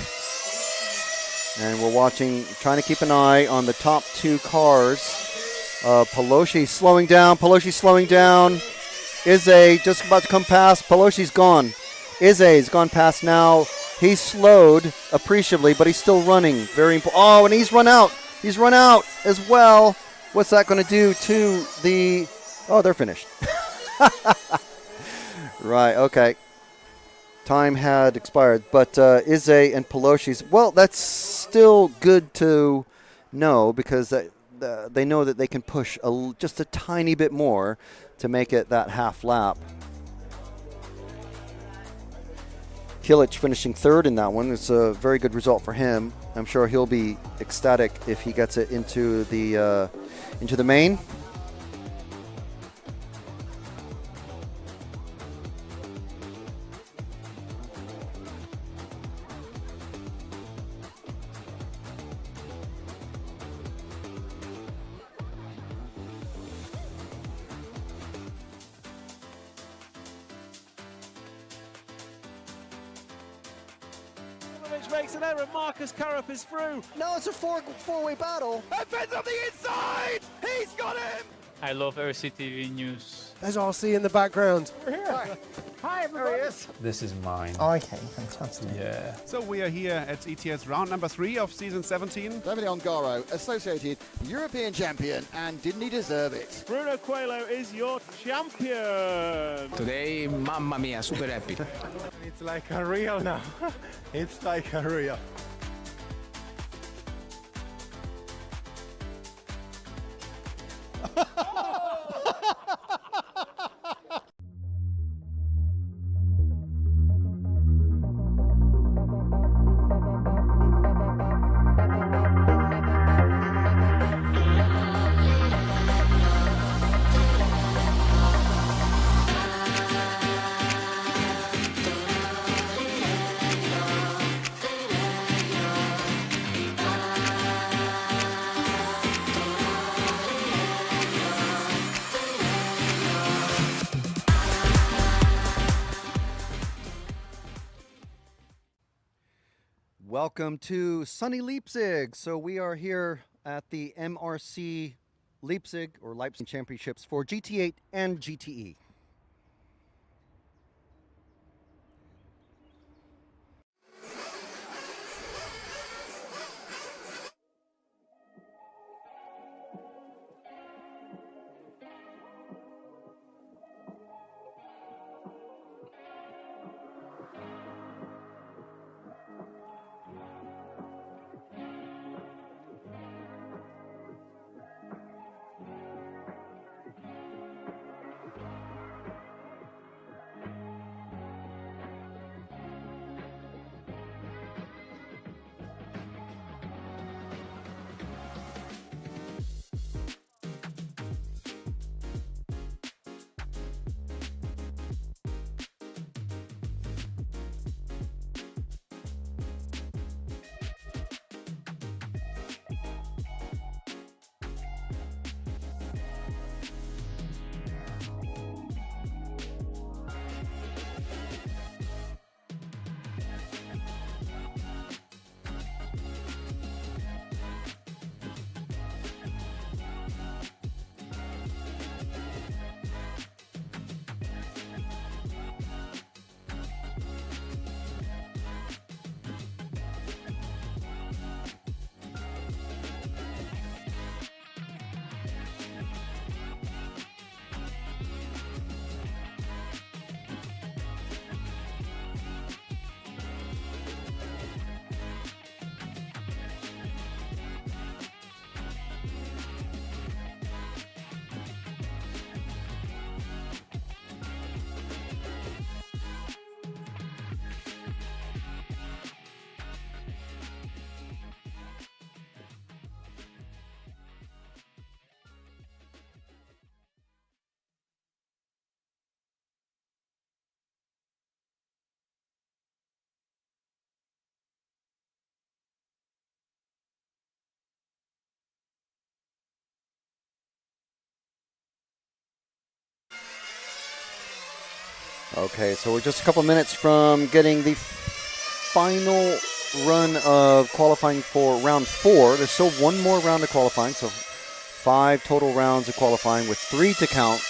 And we're watching, trying to keep an eye on the top 2 cars. Pelosi slowing down. Izze just about to come past. Pelosi's gone. Izze's gone past now. He's slowed appreciably, but he's still running. Very important. Oh, and he's run out. He's run out as well. What's that going to do to the... Oh, they're finished. Right, okay. Time had expired, but Izze and Pelosi's... Well, that's still good to know because they know that they can push just a tiny bit more to make it that half lap. Kilic finishing 3rd in that one. It's a very good result for him. I'm sure he'll be ecstatic if he gets it into the main. Makes an error. Marcus Carrup is through. No, it's a four-way battle. And Ben's on the inside. He's got him. I love RCTV News. There's RC in the background. We're here. Hi, everybody. This is mine. Okay, fantastic. Yeah. So we are here at ETS round number 3 of season 17. Davide Ongaro, associated European champion, and didn't he deserve it? Bruno Coelho is your champion. Today, mamma mia, super happy. It's like a real now. It's like a real. Welcome to sunny Leipzig. So we are here at the MRC Leipzig or Leipzig Championships for GT8 and GTE. Okay, so we're just a couple minutes from getting the final run of qualifying for round 4. There's still one more round of qualifying, so 5 total rounds of qualifying with 3 to count.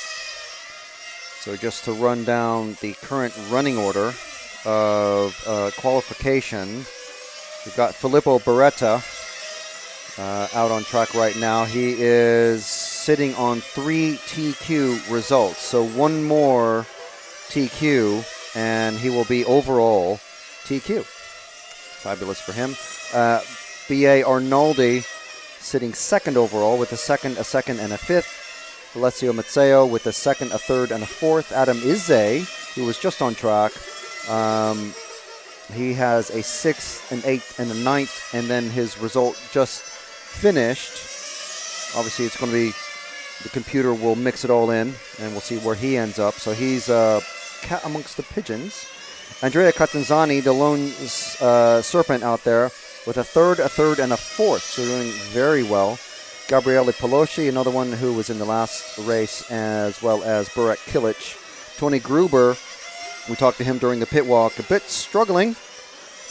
So just to run down the current running order of qualification, we've got Filippo Beretta out on track right now. He is sitting on 3 TQ results, so one more TQ and he will be overall TQ. Fabulous for him. B.A. Arnoldi sitting 2nd overall with a second, and a 5th. Alessio Mazzeo with a 2nd, a 3rd, and a 4th. Adam Izze, who was just on track, he has a 6th, an 8th, and a 9th, and then his result just finished. Obviously, it's going to be, the computer will mix it all in, and we'll see where he ends up. So he's a cat amongst the pigeons. Andrea Catanzani, the lone serpent out there, with a 3rd, a 3rd, and a 4th, so doing very well. Gabriele Pelosci, another one who was in the last race, as well as Burek Kilic. Tony Gruber, we talked to him during the pit walk, a bit struggling,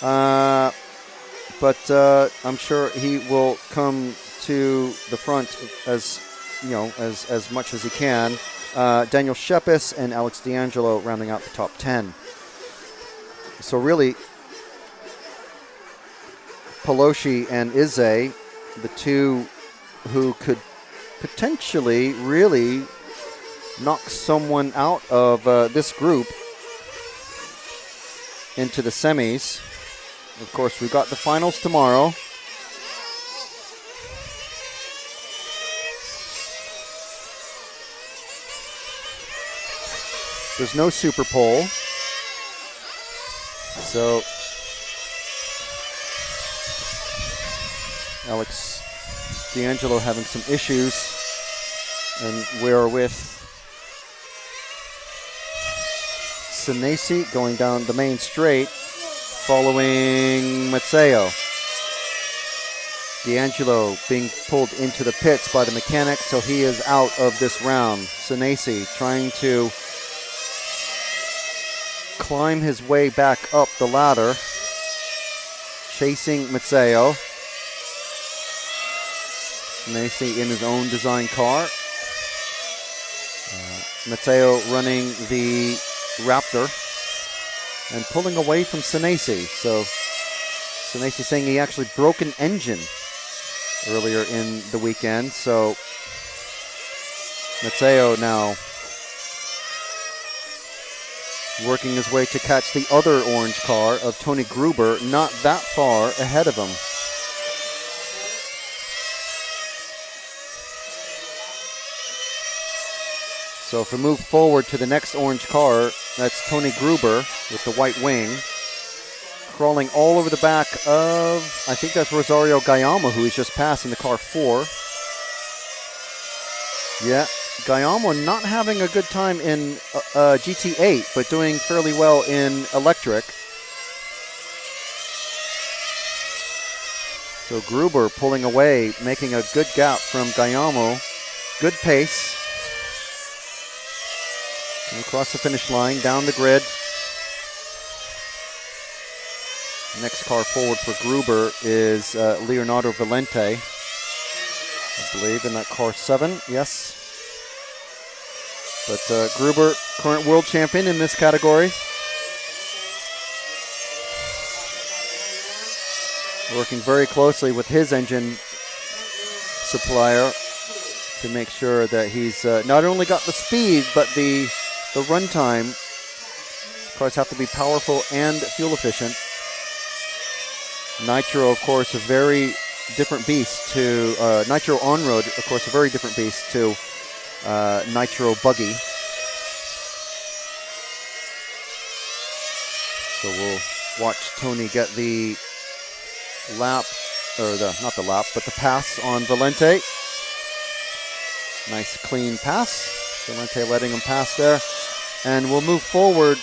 but I'm sure he will come to the front as much as he can. Daniel Shepis and Alex D'Angelo rounding out the top 10. So really, Pelosci and Izze, the two who could potentially really knock someone out of this group into the semis. Of course, we've got the finals tomorrow. There's no super pole. So Alex D'Angelo having some issues, and we're with Senesi going down the main straight, following Mazzeo. D'Angelo being pulled into the pits by the mechanics, so he is out of this round. Senesi trying to climb his way back up the ladder, chasing Mazzeo. Senesi in his own design car. Mazzeo running the Raptor and pulling away from Senesi. So Senesi saying he actually broke an engine earlier in the weekend. So Mazzeo now working his way to catch the other orange car of Tony Gruber, not that far ahead of him. So if we move forward to the next orange car, that's Tony Gruber with the white wing, crawling all over the back of, I think that's Rosario Gayama, who he's just passed in the car 4. Yeah, Gayama not having a good time in GT8, but doing fairly well in electric. So Gruber pulling away, making a good gap from Gayama. Good pace. And across the finish line, down the grid. Next car forward for Gruber is Leonardo Valente, I believe, in that car 7, yes. But Gruber, current world champion in this category. Working very closely with his engine supplier to make sure that he's not only got the speed, but the run time. Cars have to be powerful and fuel efficient. Nitro, of course, a very different beast to Nitro on-road, of course, a very different beast to Nitro buggy. So we'll watch Tony get the lap, or not the lap, but the pass on Valente. Nice clean pass. Valente letting him pass there. And we'll move forward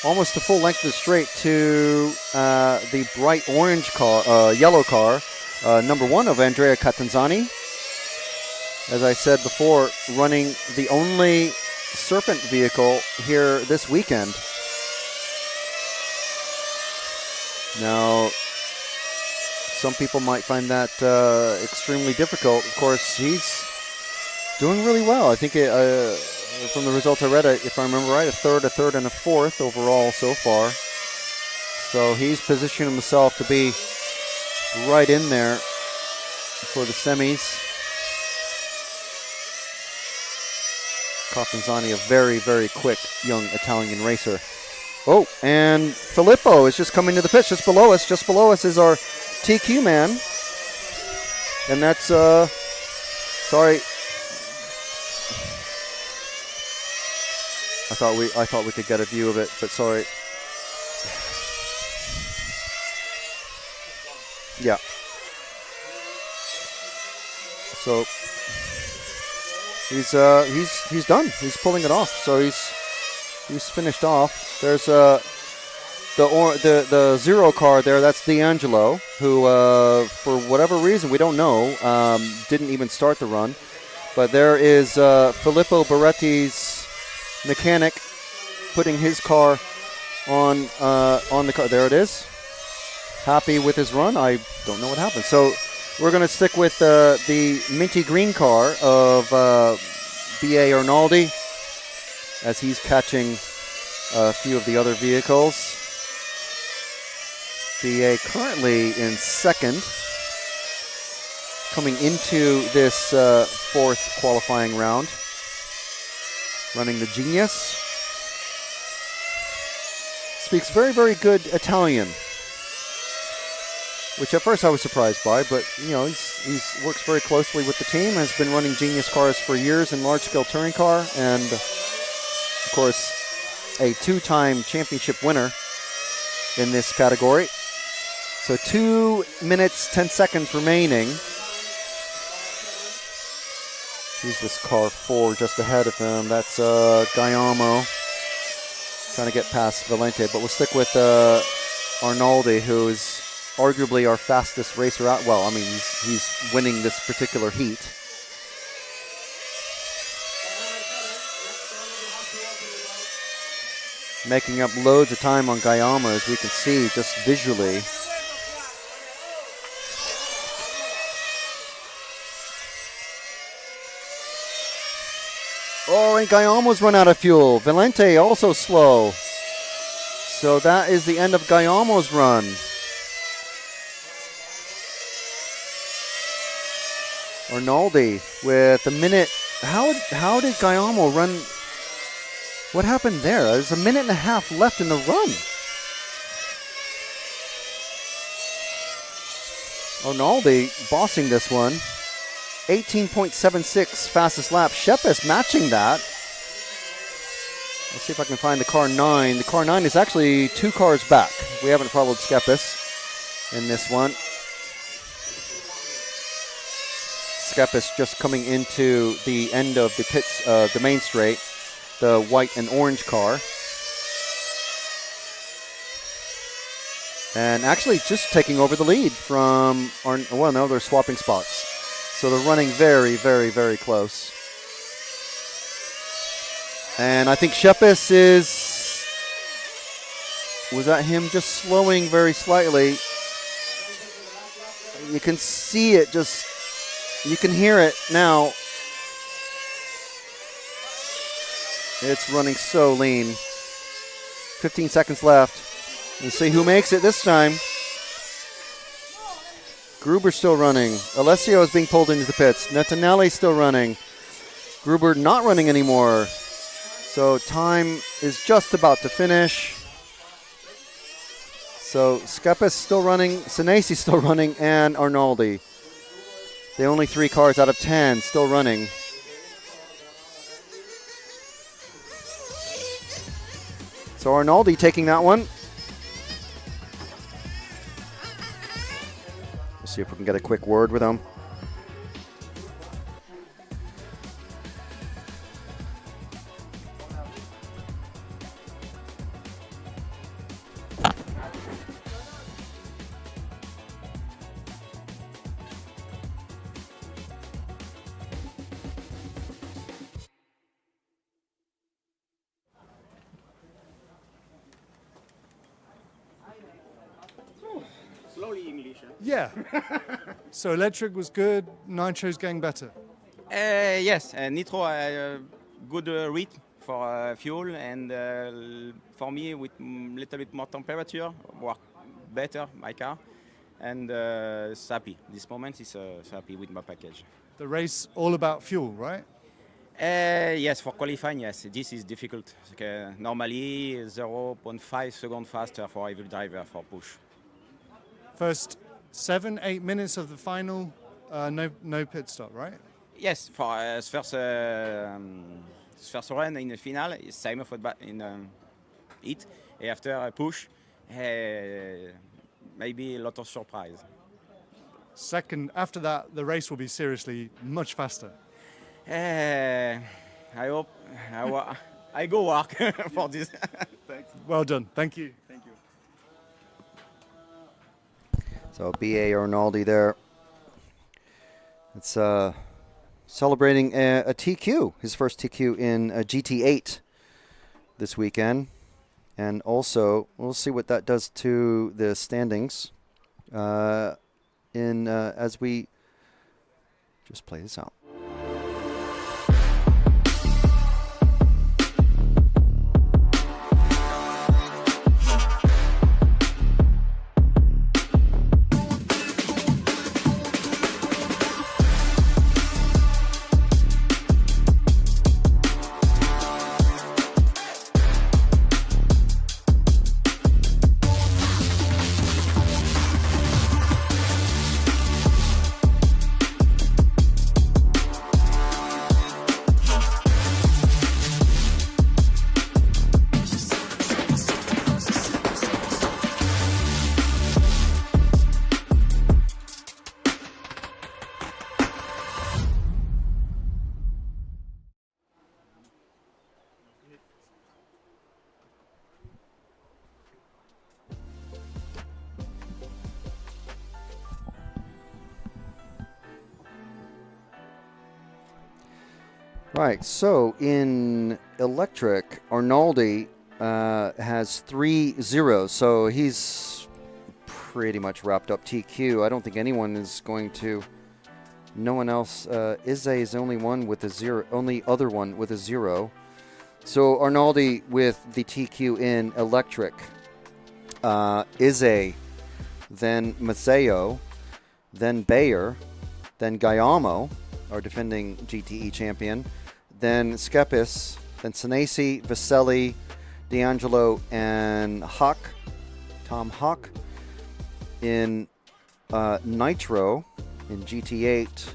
almost the full length of the straight to the bright orange car, yellow car, number 1 of Andrea Catanzani. As I said before, running the only Serpent vehicle here this weekend. Now, some people might find that extremely difficult. Of course, he's doing really well. I think from the results I read, if I remember right, a third, and a fourth overall so far. So he's positioned himself to be right in there for the semis. Coffenzani, a very, very quick young Italian racer. Oh, and Filippo is just coming to the pits just below us. Just below us is our TQ man. And that's, sorry. I thought we could get a view of it, but sorry. Yeah. So he's done. He's pulling it off. So he's finished off. There's the zero car there. That's D'Angelo, who for whatever reason we don't know didn't even start the run. But there is Filippo Beretti's mechanic putting his car on the car. There it is. Happy with his run. I don't know what happened. So we're going to stick with the minty green car of B.A. Arnaldi as he's catching a few of the other vehicles. B.A. currently in second, coming into this fourth qualifying round, running the Genius. Speaks very, very good Italian, which at first I was surprised by, but you know, he's works very closely with the team, has been running Genius cars for years in large-scale touring car, and of course a two-time championship winner in this category. So 2 minutes, 10 seconds remaining. Who's this car 4 just ahead of him? That's Guillermo trying to get past Valente, but we'll stick with Arnaldi, who is arguably our fastest racer out. Well, I mean, he's winning this particular heat. Making up loads of time on Guillermo, as we can see just visually. Oh, and Guillermo's run out of fuel. Valente also slow. So that is the end of Guillermo's run. Arnaldi with a minute. How did Guillermo run? What happened there? There's a minute and a half left in the run. Arnaldi bossing this one. 18.76 fastest lap. Shepis matching that. Let's see if I can find the car 9. The car 9 is actually 2 cars back. We haven't followed Skepis in this one. Skepis just coming into the end of the pits, the main straight, the white and orange car. And actually just taking over the lead from, well, no, they're swapping spots. So they're running very, very, very close. And I think Shepis was that him just slowing very slightly? You can see it just, you can hear it now. It's running so lean. 15 seconds left. We'll see who makes it this time. Gruber's still running. Alessio is being pulled into the pits. Netanelli's still running. Gruber not running anymore. So time is just about to finish. So Skepis still running, Senesi still running, and Arnaldi. The only 3 cars out of 10 still running. So Arnaldi taking that one. We'll see if we can get a quick word with him. Yeah. So electric was good, nitro's getting better. Yes, nitro good read for fuel, and for me with little bit more temperature work better my car, and it's happy. This moment is happy with my package. The race all about fuel, right? Yes, for qualifying, yes. This is difficult. Okay. Normally 0.5 seconds faster for every driver for push. First 7-8 minutes of the final, no pit stop, right? Yes, for first run in the final, it's same for in it. After a push, maybe a lot of surprise. Second, after that, the race will be seriously much faster. I hope I go work for this. Thanks. Well done. Thank you. Thank you. So B.A. Arnaldi there. It's celebrating a TQ, his first TQ in a GT8 this weekend. And also, we'll see what that does to the standings as we just play this out. Right, so in electric, Arnaldi has 3 zeros, so he's pretty much wrapped up TQ. I don't think anyone is going to. No one else. Izze is the only one with a 0. Only other one with a 0. So Arnaldi with the TQ in electric. Izze, then Mazzeo, then Bayer, then Guillermo, our defending GTE champion, then Skepis, then Senesi, Vaselli, D'Angelo, and Tom Hawk in Nitro in GT8.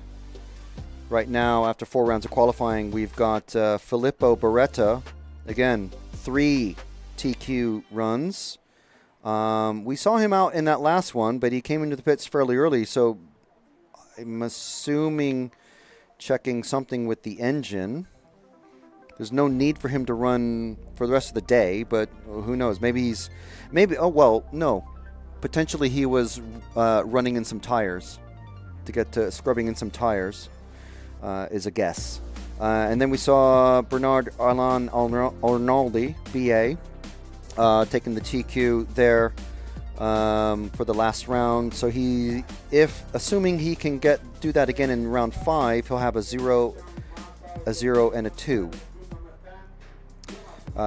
Right now, after 4 rounds of qualifying, we've got Filippo Beretta, again, 3 TQ runs. We saw him out in that last one, but he came into the pits fairly early, so I'm assuming checking something with the engine. There's no need for him to run for the rest of the day, but who knows? Potentially he was running in some tires to get to scrubbing in some tires, is a guess. And then we saw Bernard Arnaldi, BA, taking the TQ there for the last round. So assuming he can do that again in round 5, he'll have a 0, and a 2.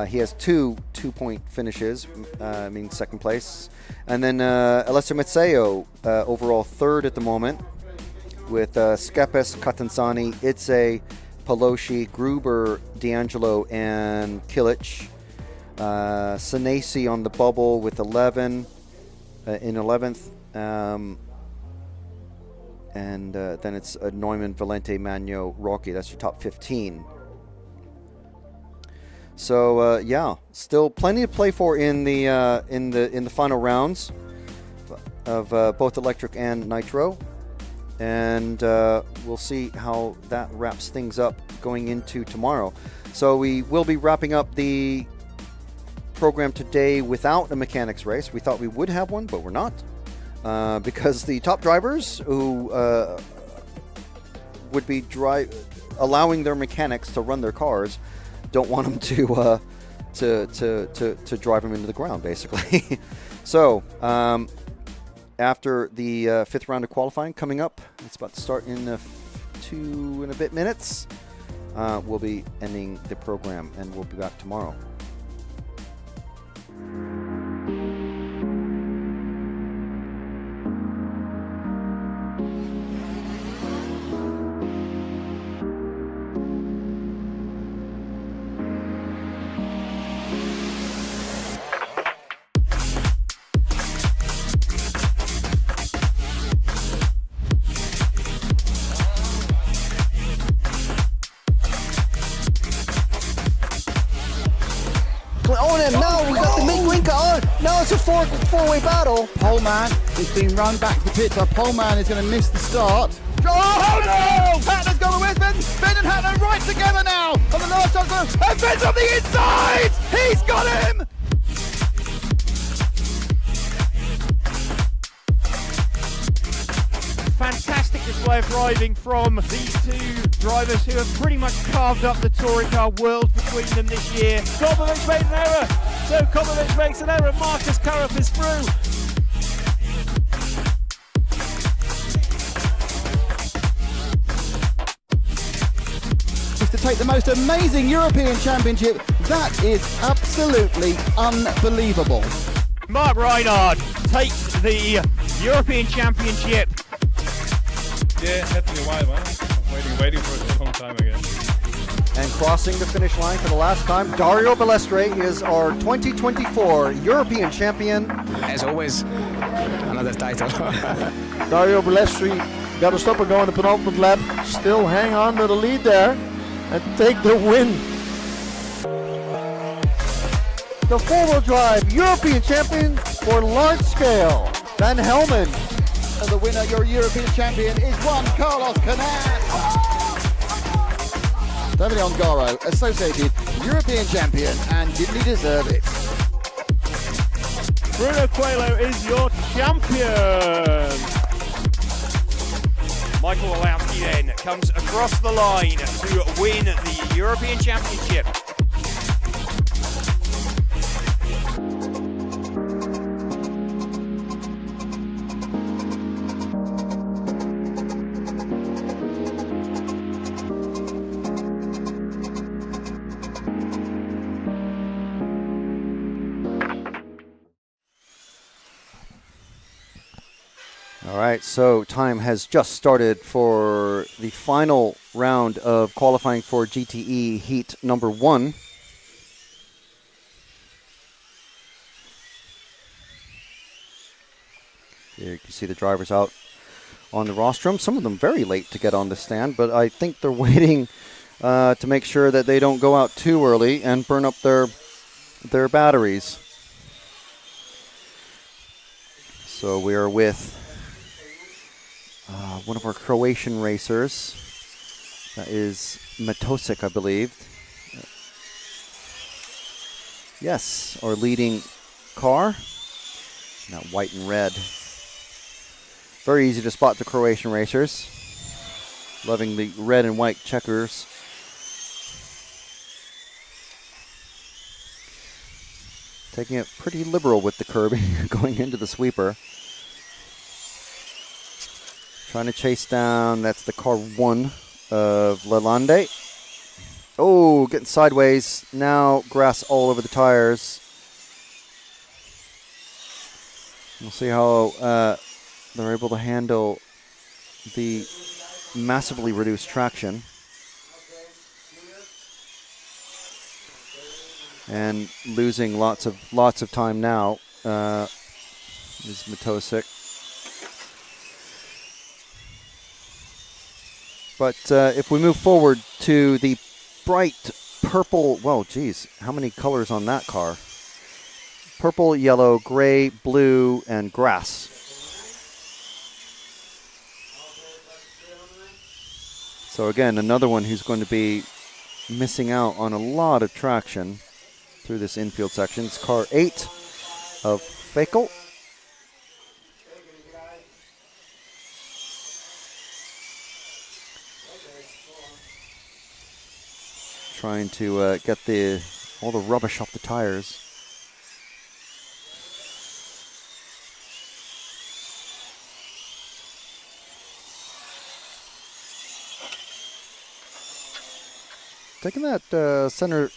He has 2 2-point finishes, meaning second place. And then Alessio Mazzeo, overall 3rd at the moment, with Skepis, Catanzani, Itze, Pelosi, Gruber, D'Angelo, and Kilic. Senesi on the bubble with 11 in 11th. And then it's Neumann, Valente, Magno, Rocky. That's your top 15. So still plenty to play for in the final rounds of both electric and nitro, and we'll see how that wraps things up going into tomorrow. So we will be wrapping up the program today without a mechanics race. We thought we would have one, but we're not, because the top drivers who would be allowing their mechanics to run their cars don't want them to drive them into the ground, basically. So after the fifth round of qualifying coming up. It's about to start in 2 and a bit minutes. We'll be ending the program, and we'll be back tomorrow. Now we got the Mink on. Now it's a four-way battle. Poleman is being run back to the pits. Our Poleman is going to miss the start. Oh no! Hatner's going with Finn. Finn and Hatner right together now. On the last shot, and Finn's on the inside. He's got him. Fantastic display of driving from these two drivers who have pretty much carved up the touring car world between them this year. Hobbywing made an error, so Commentator makes an error. Marcus Carruth is through. To take the most amazing European Championship, that is absolutely unbelievable. Mark Reinhard takes the European Championship. Yeah, had to be a while, man. Waiting for a long time again. And crossing the finish line for the last time, Dario Balestre is our 2024 European champion. As always, another title. Dario Balestre got to stop and go in the penultimate lap. Still hang on to the lead there and take the win. The four-wheel drive European champion for large scale, Van Helmen. And the winner, your European champion, is Juan Carlos Canet. Davide Ongaro, associated European champion, and didn't he deserve it? Bruno Coelho is your champion. Michael Walowski then comes across the line to win the European Championship. All right, so time has just started for the final round of qualifying for GTE Heat number 1. Here you can see the drivers out on the rostrum. Some of them very late to get on the stand, but I think they're waiting to make sure that they don't go out too early and burn up their batteries. So we are with one of our Croatian racers. That is Matosic, I believe. Yes, our leading car. That white and red. Very easy to spot the Croatian racers. Loving the red and white checkers. Taking it pretty liberal with the curbing going into the sweeper. Trying to chase down, that's the car 1 of Lalande. Oh, getting sideways. Now grass all over the tires. We'll see how they're able to handle the massively reduced traction. And losing lots of time now is Matosic. But if we move forward to the bright purple, well, geez, how many colors on that car? Purple, yellow, gray, blue, and grass. So again, another one who's going to be missing out on a lot of traction through this infield section. It's car 8 of Fekel. Trying to get all the rubbish off the tires. taking that center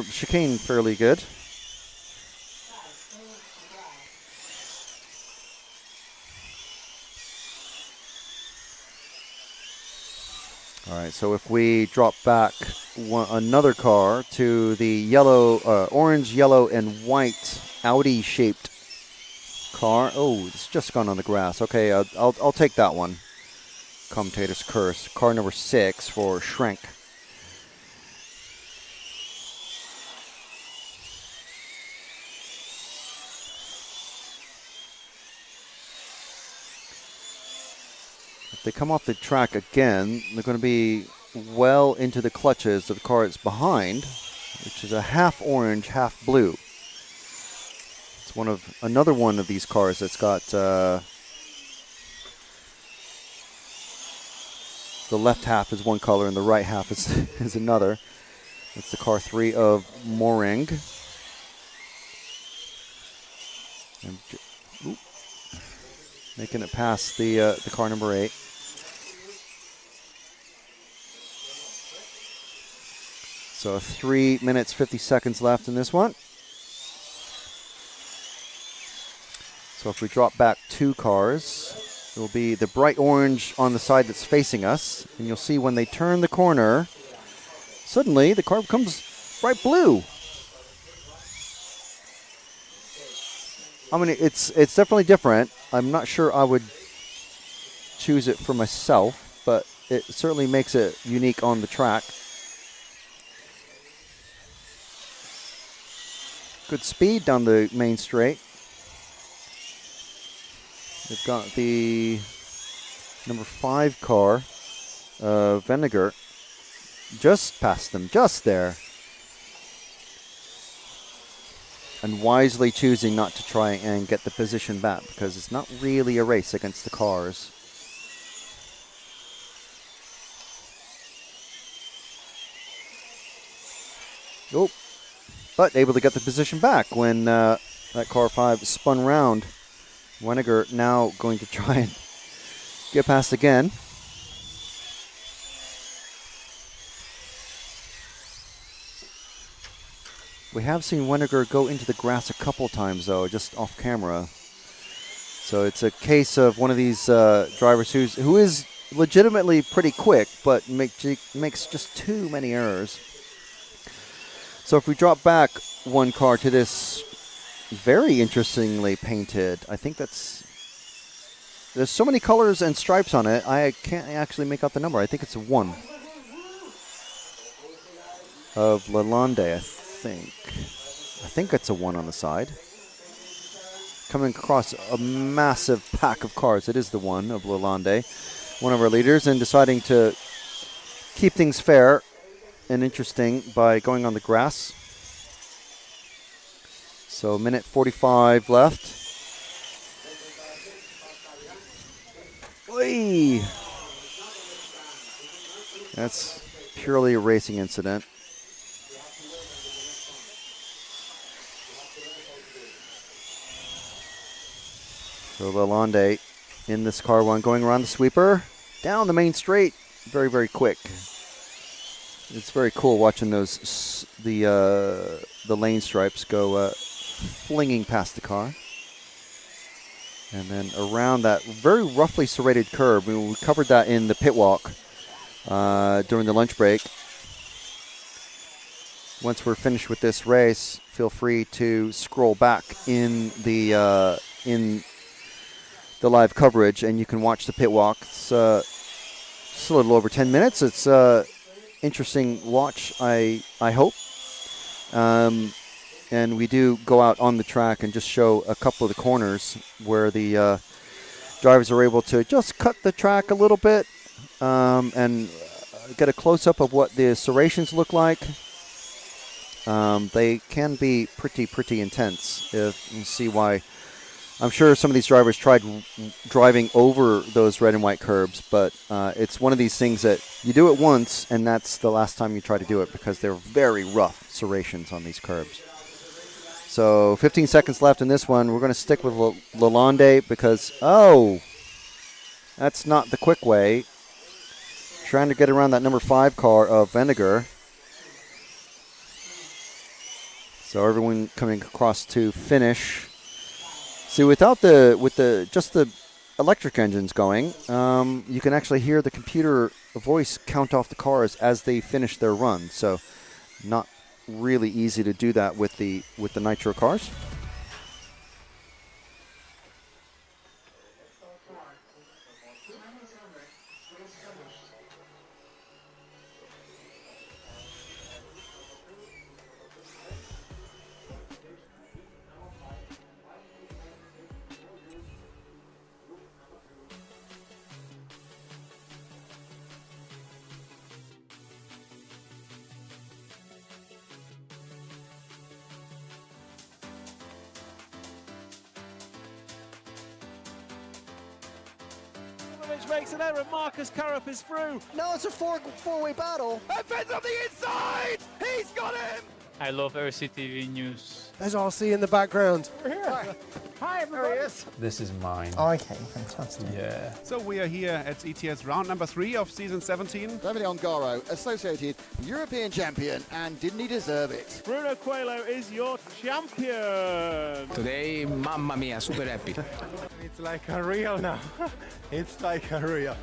chicane fairly good. All right, so if we drop back another car to the yellow, orange, yellow, and white Audi-shaped car. Oh, it's just gone on the grass. Okay, I'll take that one. Commentator's curse. Car number 6 for Schrenk. If they come off the track again, they're going to be well into the clutches of the car that's behind, which is a half orange, half blue. It's another one of these cars that's got the left half is one color and the right half is another. It's the car 3 of Moring. And, making it past the car number 8. So 3 minutes, 50 seconds left in this one. So if we drop back 2 cars, it will be the bright orange on the side that's facing us. And you'll see when they turn the corner, suddenly the car becomes bright blue. I mean, it's definitely different. I'm not sure I would choose it for myself, but it certainly makes it unique on the track. Good speed down the main straight. They've got the number 5 car, Vinegar, just past them, just there. And wisely choosing not to try and get the position back because it's not really a race against the cars. Oh, but able to get the position back when that car 5 spun round. Weniger now going to try and get past again. We have seen Weniger go into the grass a couple times, though, just off camera. So it's a case of one of these drivers who is legitimately pretty quick, but makes just too many errors. So if we drop back 1 car to this very interestingly painted, I think there's so many colors and stripes on it, I can't actually make out the number. I think it's a 1 of Lalonde, I think it's a 1 on the side. Coming across a massive pack of cars. It is the 1 of Lalonde, one of our leaders, and deciding to keep things fair and interesting by going on the grass. So minute 45 left. Oy! That's purely a racing incident. So Lalonde in this car 1 going around the sweeper, down the main straight, very, very quick. It's very cool watching those the lane stripes go flinging past the car. And then around that very roughly serrated curb, we covered that in the pit walk during the lunch break. Once we're finished with this race, feel free to scroll back in the live coverage, and you can watch the pit walk. It's a little over 10 minutes. It's interesting watch, I hope. And we do go out on the track and just show a couple of the corners where the drivers are able to just cut the track a little bit and get a close-up of what the serrations look like. They can be pretty intense. If you see why. I'm sure some of these drivers tried driving over those red and white curbs, but it's one of these things that you do it once, and that's the last time you try to do it because they're very rough serrations on these curbs. So 15 seconds left in this one. We're going to stick with Lalonde because, that's not the quick way. Trying to get around that number 5 car of Vinegar. So everyone coming across to finish. See, without just the electric engines going, you can actually hear the computer voice count off the cars as they finish their run. So not really easy to do that with the nitro cars. Makes an error. Marcus Currup is through. No, it's a four-way battle. And Finn's on the inside. He's got him. I love RCTV News. As I'll see in the background. We're here. Hi, everybody. This is mine. Okay, fantastic. Yeah. So we are here at ETS round number 3 of season 17. Davide Ongaro, associated European champion, and didn't he deserve it? Bruno Coelho is your champion. Today, mamma mia, super happy. It's like a real now. It's like a real.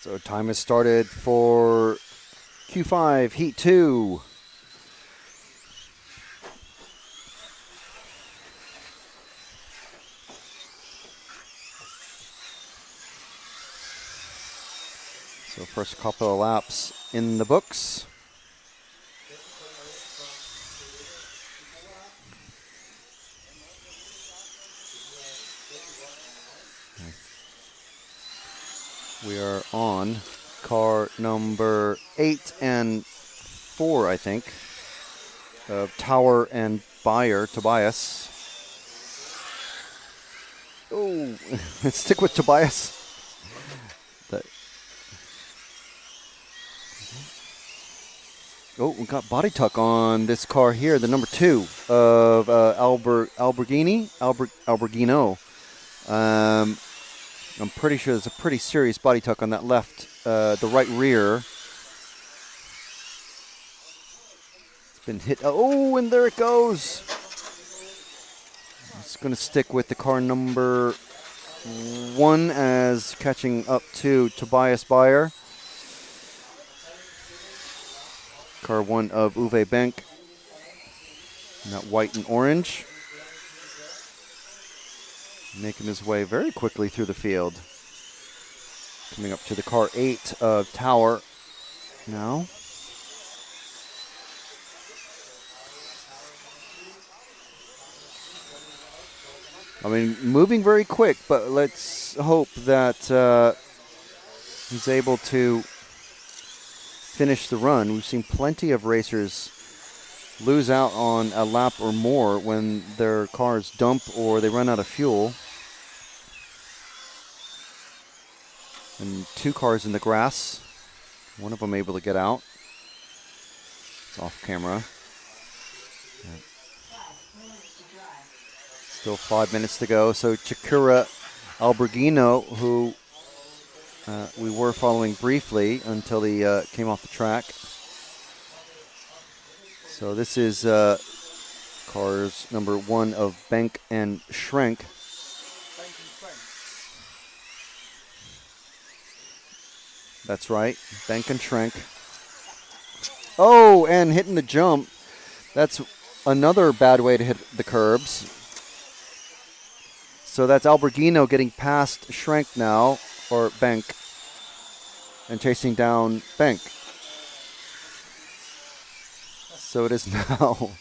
So time has started for Q5 Heat 2. So first couple of laps in the books. We are on car number 8 and 4, I think, of Tower and Tobias. Oh, let's stick with Tobias. Oh, we got body tuck on this car here, the number 2 of Alberghino. I'm pretty sure there's a pretty serious body tuck on that the right rear. It's been hit. Oh, and there it goes. It's going to stick with the car number 1 as catching up to Tobias Bayer. Car 1 of Uwe Benck. And that white and orange. Making his way very quickly through the field. Coming up to the car 8 of Tower now. I mean, moving very quick, but let's hope that he's able to finish the run. We've seen plenty of racers lose out on a lap or more when their cars dump or they run out of fuel. And 2 cars in the grass. One of them able to get out. It's off camera. Yeah. Still 5 minutes to go. So Chikura Alberghino, who we were following briefly until he came off the track. So this is cars number 1 of Benck and Schrenk. That's right, Benck and Schrenk. Oh, and hitting the jump. That's another bad way to hit the curbs. So that's Alberghino getting past Schrenk now, or Benck, and chasing down Benck. So it is now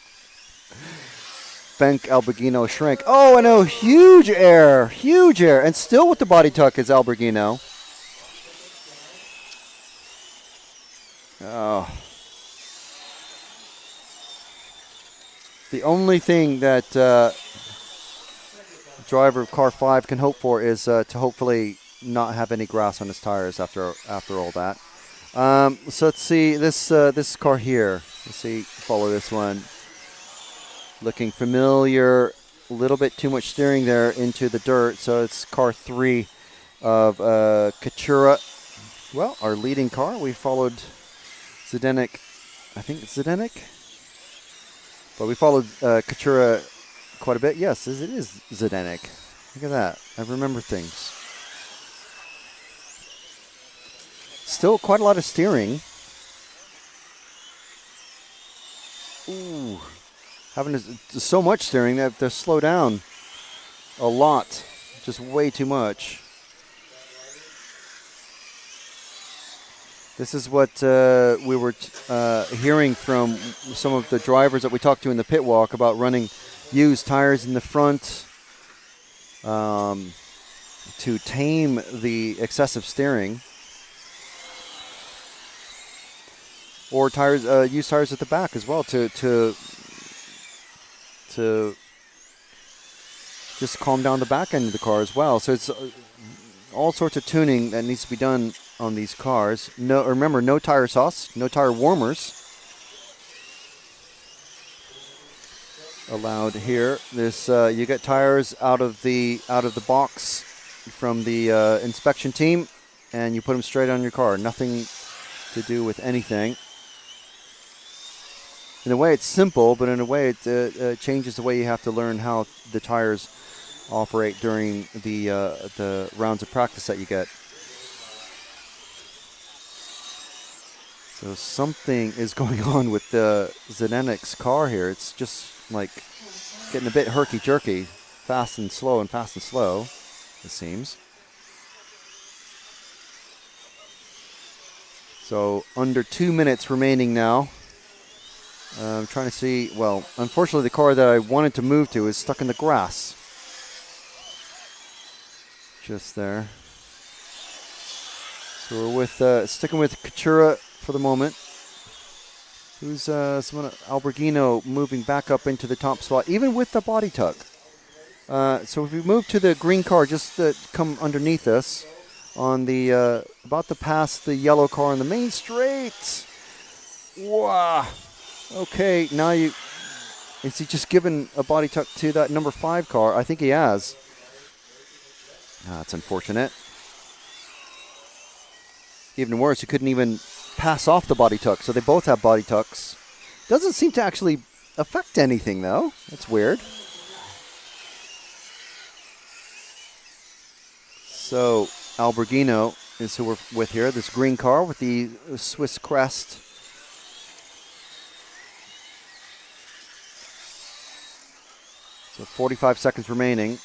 Benck, Alberghino, Schrenk. Oh, and a huge error, and still with the body tuck is Alberghino. Oh. The only thing that driver of car 5 can hope for is to hopefully not have any grass on his tires after all that. So let's see this car here. Let's see, follow this one. Looking familiar, a little bit too much steering there into the dirt. So it's car 3 of Katura. Well, our leading car. We followed Zdenek. I think it's Zdenek. But we followed Katura quite a bit. Yes, it is Zdenek. Look at that. I remember things. Still quite a lot of steering. Ooh. Having so much steering that they slow down a lot. Just way too much. This is what we were hearing from some of the drivers that we talked to in the pit walk about running used tires in the front to tame the excessive steering. Or tires, used tires at the back as well to just calm down the back end of the car as well. So it's all sorts of tuning that needs to be done on these cars. No, remember, no tire sauce, no tire warmers allowed here. This you get tires out of the box from the inspection team, and you put them straight on your car. Nothing to do with anything. In a way, it's simple, but in a way, it changes the way you have to learn how the tires operate during the rounds of practice that you get. So something is going on with the Zenenik's car here. It's just like getting a bit herky-jerky, fast and slow, it seems. So under 2 minutes remaining now. I'm trying to see, well, unfortunately the car that I wanted to move to is stuck in the grass. Just there. So we're with sticking with Katura for the moment. Who's someone Alberghino moving back up into the top spot, even with the body tuck. So if we move to the green car, just come underneath us on the about to pass the yellow car on the main straight. Wow. Okay, now is he just giving a body tuck to that number 5 car? I think he has. That's unfortunate. Even worse, he couldn't even pass off the body tuck, so they both have body tucks. Doesn't seem to actually affect anything, though. That's weird. So Alberghino is who we're with here, this green car with the Swiss crest. So 45 seconds remaining.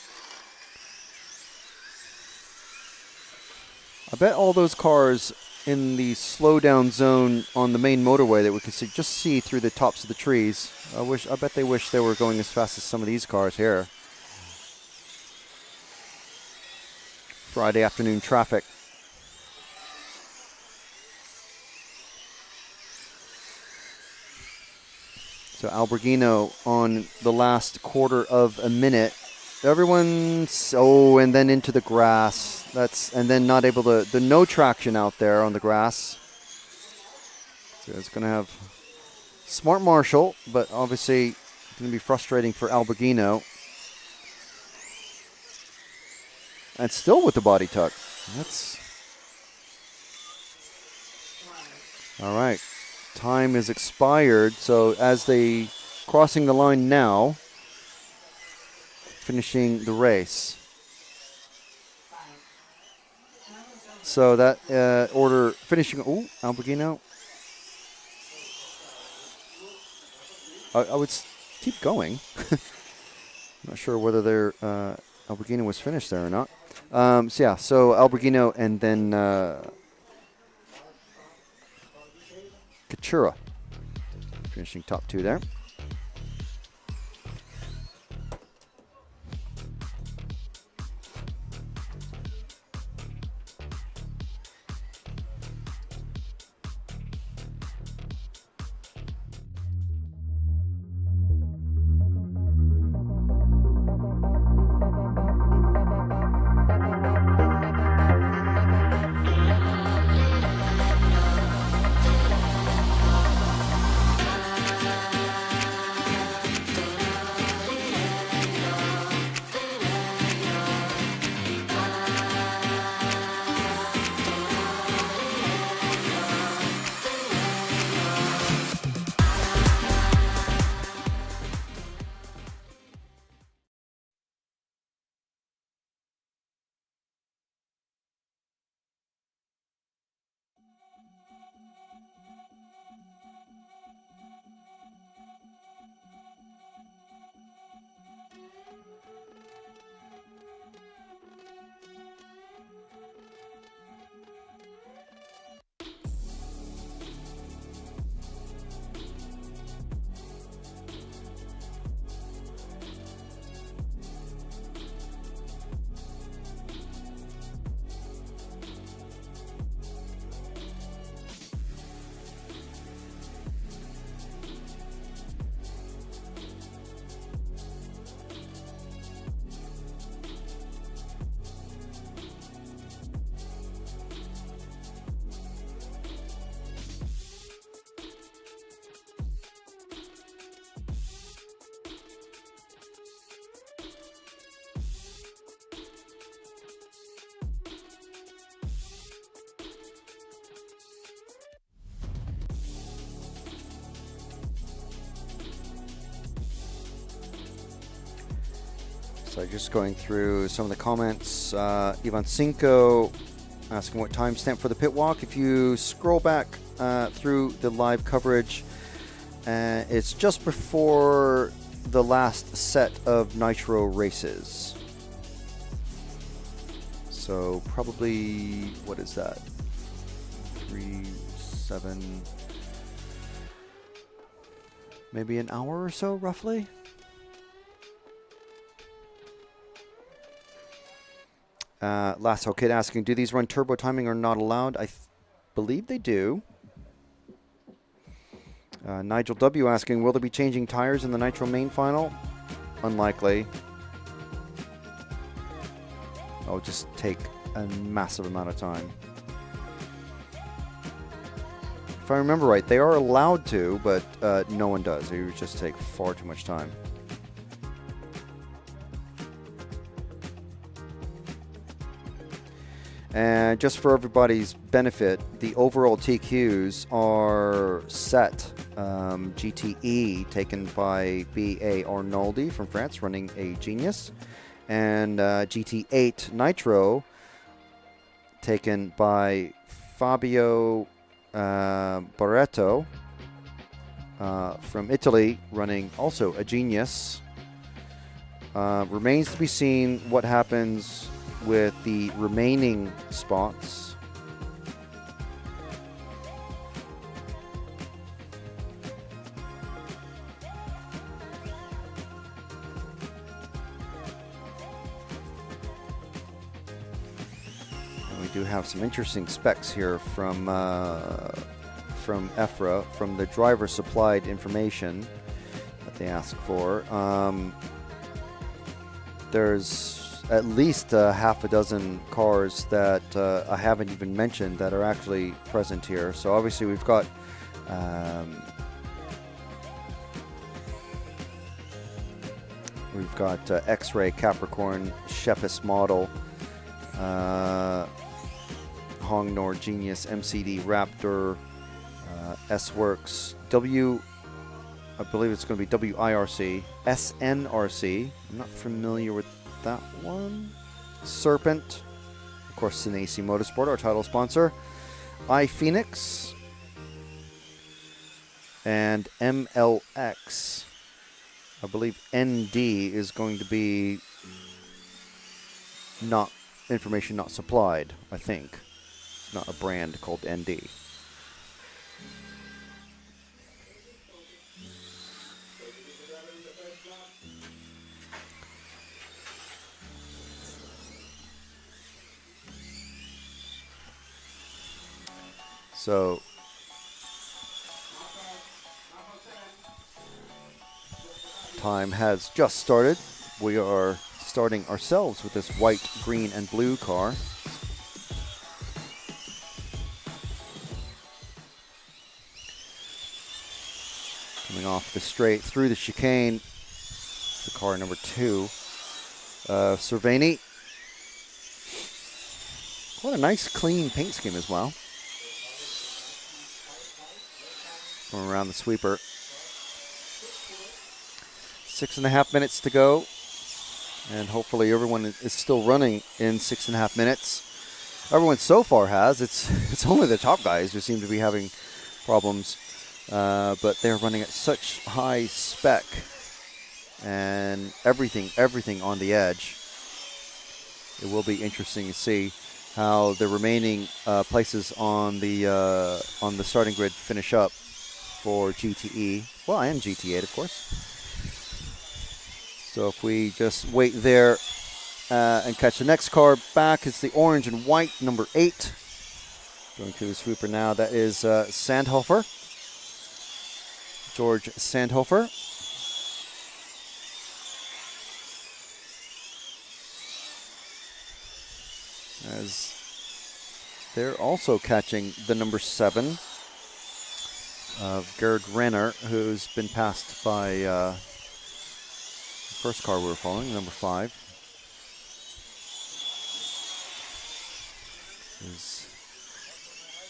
I bet all those cars in the slowdown zone on the main motorway that we can just see through the tops of the trees. I bet they wish they were going as fast as some of these cars here. Friday afternoon traffic. So Alberghino on the last quarter of a minute. Everyone's, and then into the grass. And then not able to, the no traction out there on the grass. So it's going to have smart Marshall, but obviously it's going to be frustrating for Alberghino. And still with the body tuck. That's all right. Time is expired. So as they crossing the line now, finishing the race. So that order finishing. Oh, Alberghino. I would keep going. Not sure whether they're Alberghino was finished there or not. So Alberghino and then Katura finishing top 2 there. So just going through some of the comments. Ivan Cinco asking what timestamp for the pit walk. If you scroll back through the live coverage. It's just before the last set of nitro races. So probably, what is that? 3, 7, maybe an hour or so, roughly. Lasso Kid asking, do these run turbo timing or not allowed? I believe they do. Nigel W asking, will they be changing tires in the Nitro main final? Unlikely. It'll just take a massive amount of time. If I remember right, they are allowed to, but no one does. It would just take far too much time. And just for everybody's benefit, the overall TQs are set. GTE taken by B.A. Arnoldi from France, running a Genius. And GT8 Nitro taken by Fabio Barretto from Italy, running also a Genius. Remains to be seen what happens with the remaining spots. And we do have some interesting specs here from EFRA, from the driver supplied information that they ask for. There's at least half a dozen cars that I haven't even mentioned that are actually present here. So obviously we've got X-Ray, Capricorn, Shepis model, Hongnor, Genius, MCD, Raptor, S-Works, I believe it's going to be WIRC, SNRC. I'm not familiar with that one. Serpent, of course, Senesi Motorsport, our title sponsor. iPhoenix and MLX. I believe ND is going to be not information not supplied. I think it's not a brand called ND. So time has just started. We are starting ourselves with this white, green, and blue car. Coming off the straight through the chicane, the car number 2, Cerveni. What a nice, clean paint scheme as well. Going around the sweeper. 6.5 minutes to go. And hopefully everyone is still running in 6.5 minutes. Everyone so far has. It's only the top guys who seem to be having problems. But they're running at such high spec. And everything on the edge. It will be interesting to see how the remaining places on the starting grid finish up for GTE. Well, and GT8, of course. So if we just wait there and catch the next car back, it's the orange and white, number 8. Going through the sweeper now, that is Sandhofer. George Sandhofer. As they're also catching the number 7 of Gerd Renner, who's been passed by the first car we were following, number 5. Is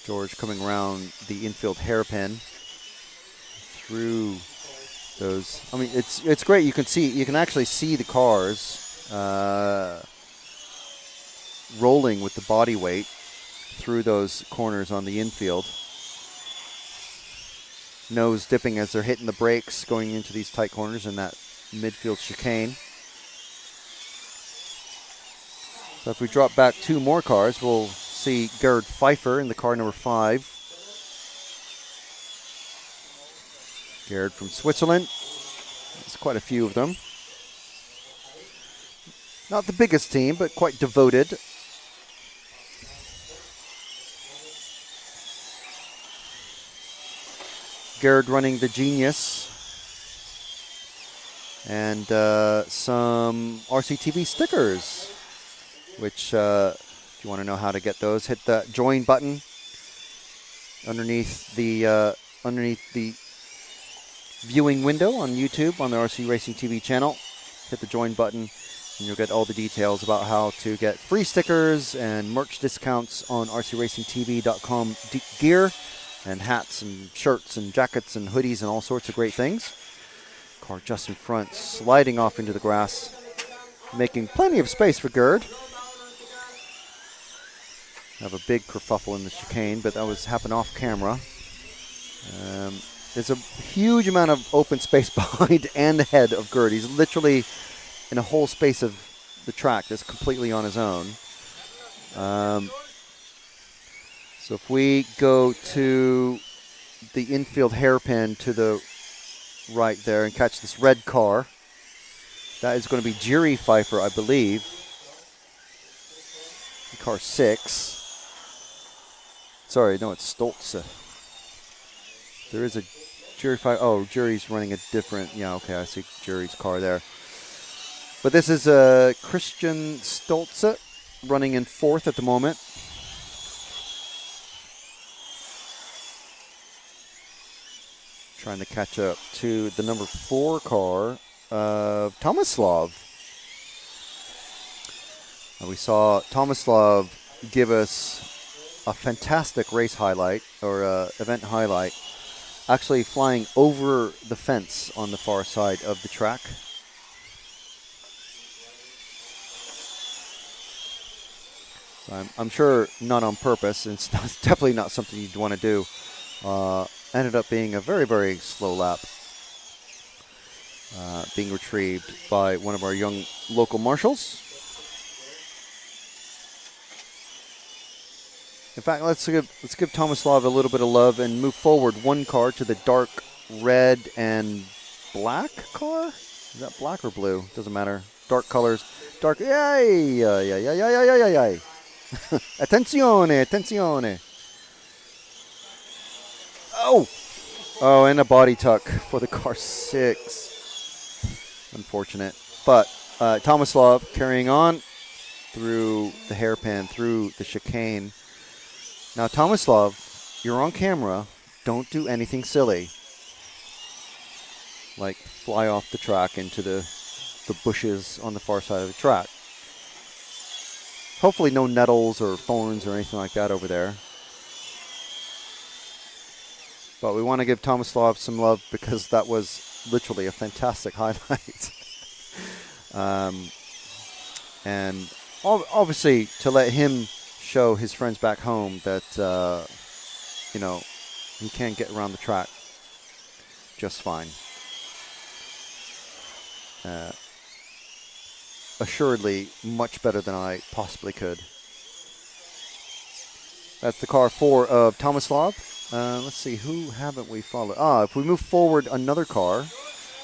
George coming around the infield hairpin through those. I mean, it's great. You can actually see the cars rolling with the body weight through those corners on the infield. nose dipping as they're hitting the brakes going into these tight corners in that midfield chicane. So if we drop back 2 more cars, we'll see Gerd Pfeiffer in the car number 5. Gerd from Switzerland. There's quite a few of them. Not the biggest team, but quite devoted. Gerd running the Genius. And some RCTV stickers, which if you want to know how to get those, hit the join button underneath the viewing window on YouTube on the RC Racing TV channel. Hit the join button and you'll get all the details about how to get free stickers and merch discounts on rcracingtv.com gear, and hats and shirts and jackets and hoodies and all sorts of great things. Car just in front, sliding off into the grass, making plenty of space for Gerd. Have a big kerfuffle in the chicane, but that was happened off camera. There's a huge amount of open space behind and ahead of Gerd. He's literally in a whole space of the track that's completely on his own. So if we go to the infield hairpin to the right there and catch this red car, that is going to be Jiri Pfeiffer, I believe. Car 6. Sorry, no, it's Stolze. There is a Jiri Pfeiffer. Oh, Jiri's running a different. Yeah, okay, I see Jiri's car there. But this is Christian Stolze running in 4th at the moment. Trying to catch up to the number 4 car of Tomislav. And we saw Tomislav give us a fantastic race highlight, or event highlight, actually flying over the fence on the far side of the track. So I'm sure not on purpose, and it's definitely not something you'd want to do. Ended up being a very, very slow lap, being retrieved by one of our young local marshals. In fact, let's give Tomislav a little bit of love and move forward 1 car to the dark red and black car. Is that black or blue? Doesn't matter. Dark colors. Dark. Yay! Yay! Attenzione! Attenzione! Oh! Oh, and a body tuck for the car 6. Unfortunate. But Tomislav carrying on through the hairpin, through the chicane. Now, Tomislav, you're on camera. Don't do anything silly, like fly off the track into the bushes on the far side of the track. Hopefully no nettles or thorns or anything like that over there. But we want to give Tomislav some love because that was literally a fantastic highlight. And obviously to let him show his friends back home that, you know, he can get around the track just fine. Assuredly much better than I possibly could. That's the car 4 of Tomislav. Let's see, who haven't we followed? If we move forward another car,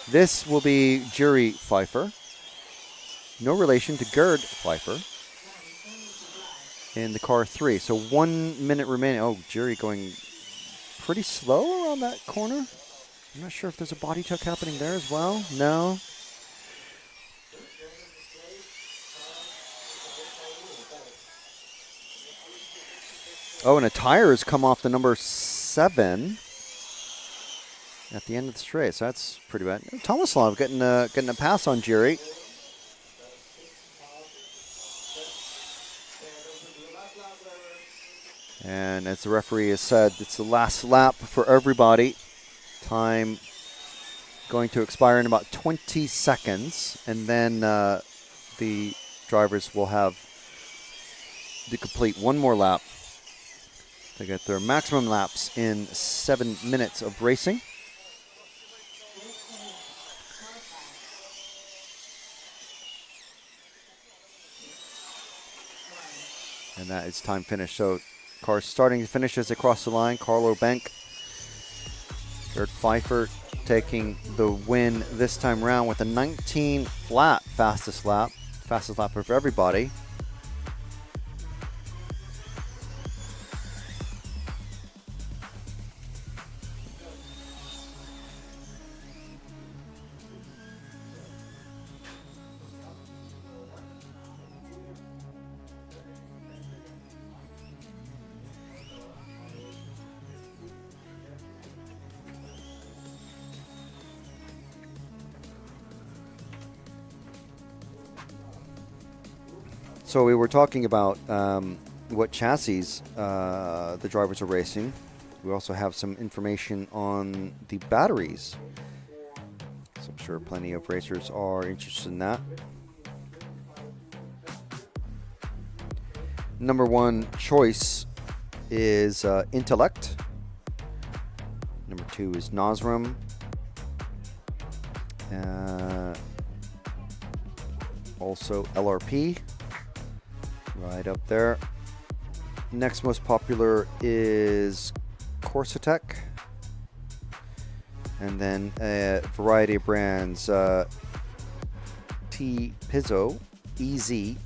this will be Jiri Pfeiffer. No relation to Gerd Pfeiffer. In the car 3. So 1 minute remaining. Oh, Jiri going pretty slow around that corner. I'm not sure if there's a body tuck happening there as well. No. Oh, and a tire has come off the number 7 at the end of the straight. So that's pretty bad. Tomislav getting a pass on Jiri. And as the referee has said, it's the last lap for everybody. Time going to expire in about 20 seconds. And then the drivers will have to complete 1 more lap to get their maximum laps in 7 minutes of racing. And that is time finish. So cars starting to finish as they cross the line. Carlo Bank, Gerd Pfeiffer taking the win this time round with a 19 flat fastest lap of everybody. So we were talking about what chassis the drivers are racing. We also have some information on the batteries. So I'm sure plenty of racers are interested in that. Number one choice is Intellect. Number two is Nosram. Also LRP. Right up there. Next most popular is Corsatec. And then a variety of brands. T Pizzo, EZ,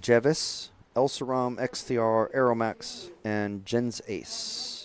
Jevis, Elsaram, XTR, Aeromax, and Gens Ace.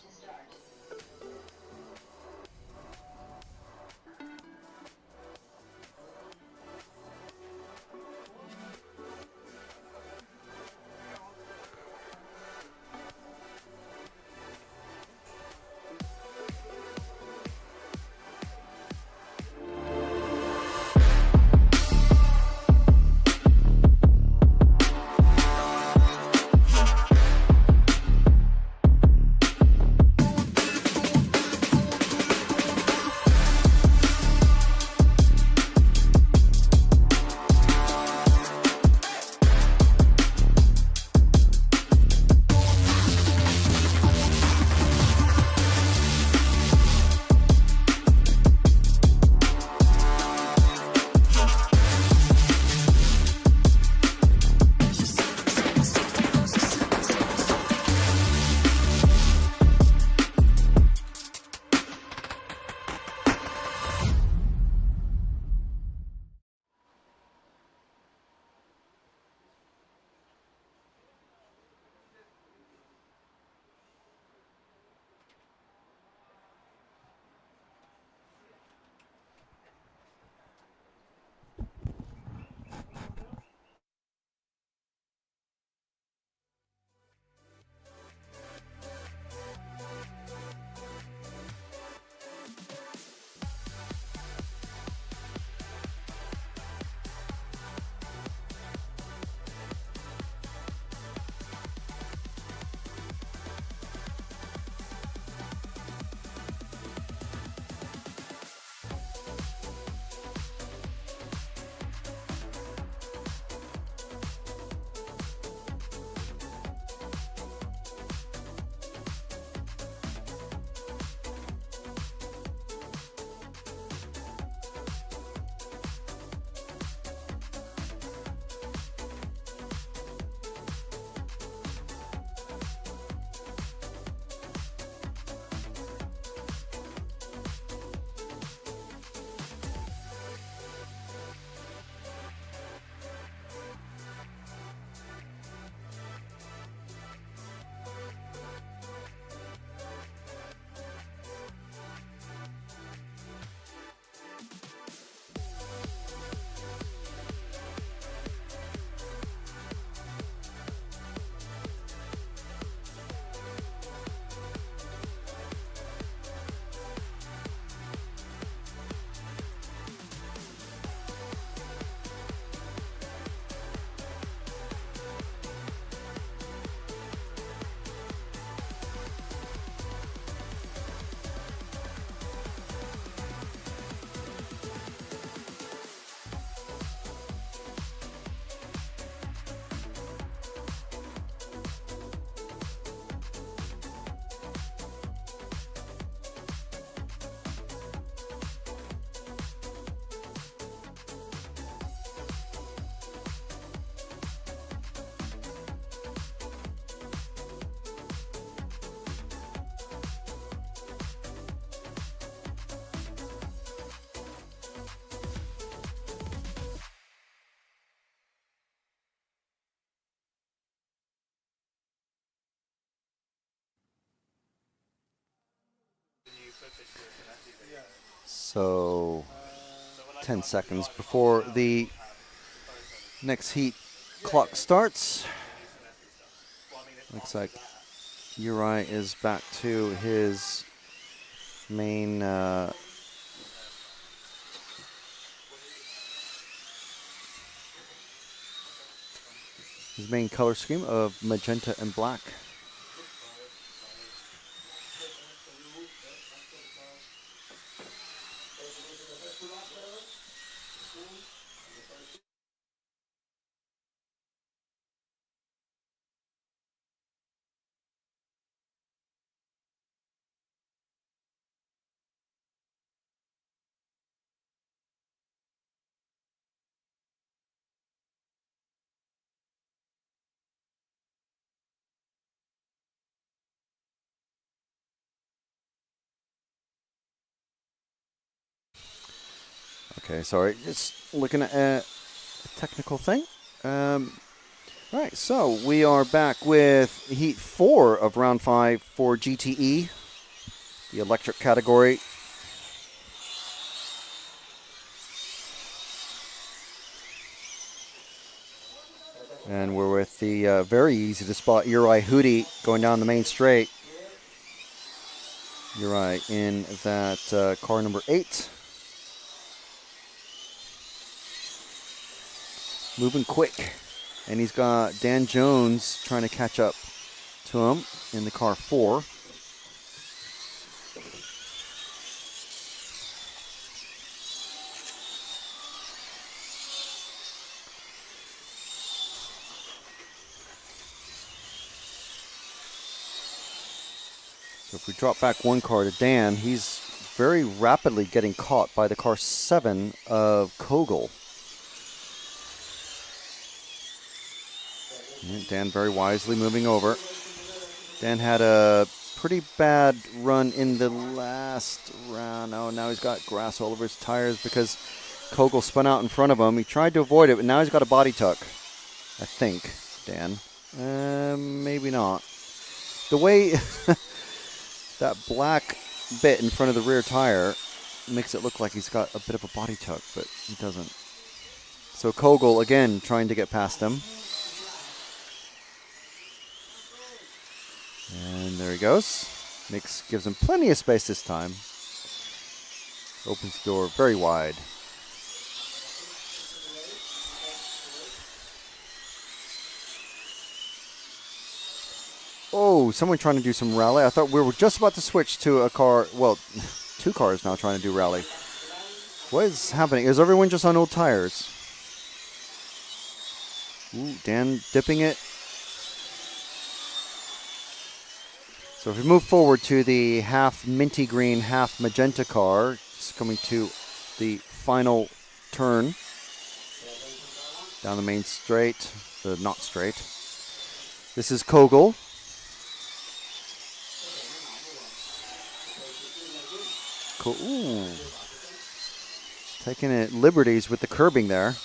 So 10 seconds before the next heat clock starts. Looks like Uri is back to his main color scheme of magenta and black. Okay, sorry, just looking at a technical thing. Right, so we are back with Heat 4 of Round 5 for GTE, the electric category. And we're with the very easy to spot Uri Hootie going down the main straight. Uri in that car number 8. Moving quick. And he's got Dan Jones trying to catch up to him in the car 4. So if we drop back one car to Dan, he's very rapidly getting caught by the car 7 of Kogel. And Dan very wisely moving over. Dan had a pretty bad run in the last round. Oh, now he's got grass all over his tires because Kogel spun out in front of him. He tried to avoid it, but now he's got a body tuck. I think, Dan. Maybe not. The way that black bit in front of the rear tire makes it look like he's got a bit of a body tuck, but he doesn't. So Kogel, again, trying to get past him. And there he goes. Gives him plenty of space this time. Opens the door very wide. Oh, someone trying to do some rally. I thought we were just about to switch to a car. Well, 2 cars now trying to do rally. What is happening? Is everyone just on old tires? Ooh, Dan dipping it. So if we move forward to the half minty green, half magenta car, just coming to the final turn down the main straight, the not straight. This is Kogel. Ooh. Taking it liberties with the curbing there.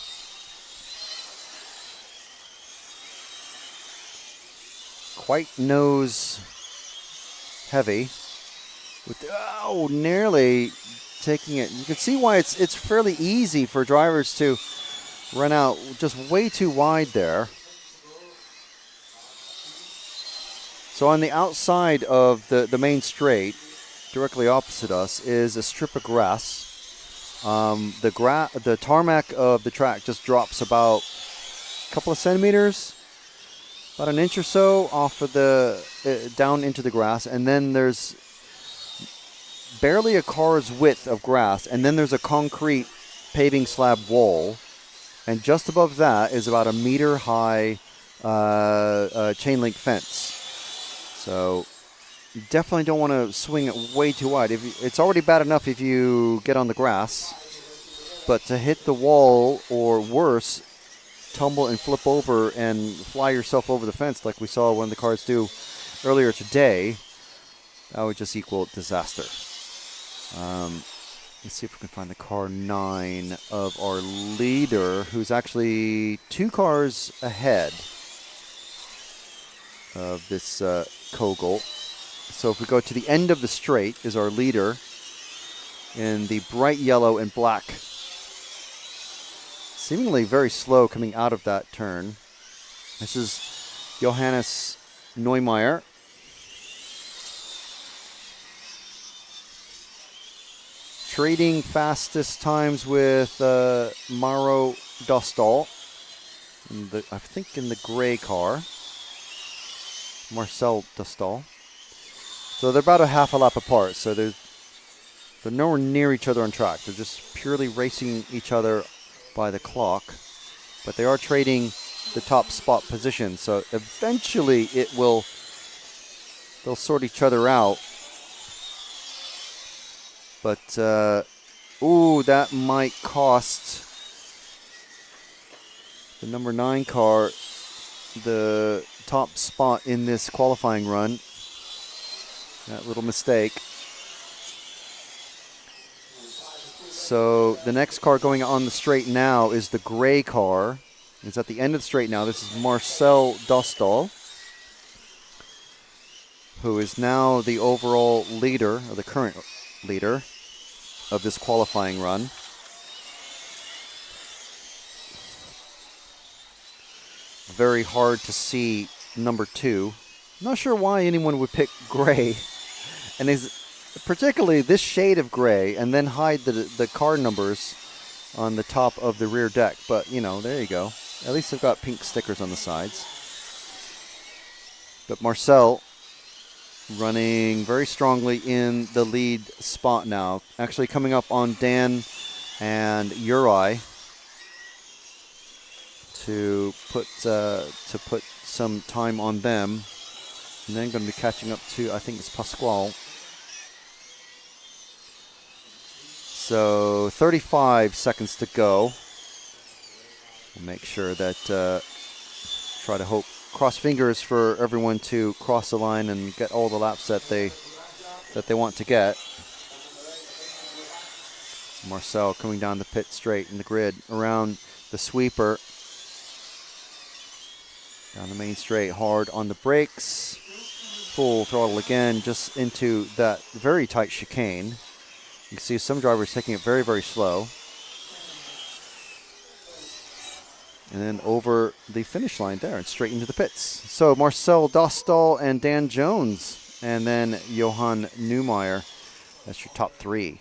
Quite nose heavy. Nearly taking it. You can see why it's fairly easy for drivers to run out just way too wide there. So on the outside of the main straight, directly opposite us, is a strip of grass. The tarmac of the track just drops about a couple of centimeters, about an inch or so off of down into the grass, and then there's barely a car's width of grass, and then there's a concrete paving slab wall, and just above that is about a meter high chain link fence. So you definitely don't want to swing it way too wide. It's already bad enough if you get on the grass, but to hit the wall or worse, tumble and flip over and fly yourself over the fence like we saw one of the cars do earlier today, that would just equal disaster. Let's see if we can find the car 9 of our leader, who's actually 2 cars ahead of this Kogel, So if we go to the end of the straight is our leader in the bright yellow and black. Seemingly very slow coming out of that turn. This is Johannes Neumeier. Trading fastest times with Mauro Dostal, I think in the gray car. Marcel Dostal. So they're about a half a lap apart, so they're nowhere near each other on track. They're just purely racing each other by the clock, but they are trading the top spot position, so eventually they'll sort each other out. But, ooh, that might cost the number 9 car the top spot in this qualifying run. That little mistake. So the next car going on the straight now is the gray car. It's at the end of the straight now. This is Marcel Dostal, who is now the overall leader, or the current leader of this qualifying run. Very hard to see number 2. I'm not sure why anyone would pick gray, and is particularly this shade of gray, and then hide the car numbers on the top of the rear deck. But you know, there you go. At least they've got pink stickers on the sides. But Marcel running very strongly in the lead spot now. Actually coming up on Dan and Uri to put some time on them. And then going to be catching up to, I think it's Pasquale. So 35 seconds to go. We'll make sure that, try to cross fingers for everyone to cross the line and get all the laps that they want to get. Marcel coming down the pit straight in the grid around the sweeper. Down the main straight, hard on the brakes. Full throttle again, just into that very tight chicane. You can see some drivers taking it very, very slow. And then over the finish line there and straight into the pits. So Marcel Dostal and Dan Jones, and then Johan Neumeier. That's your top 3.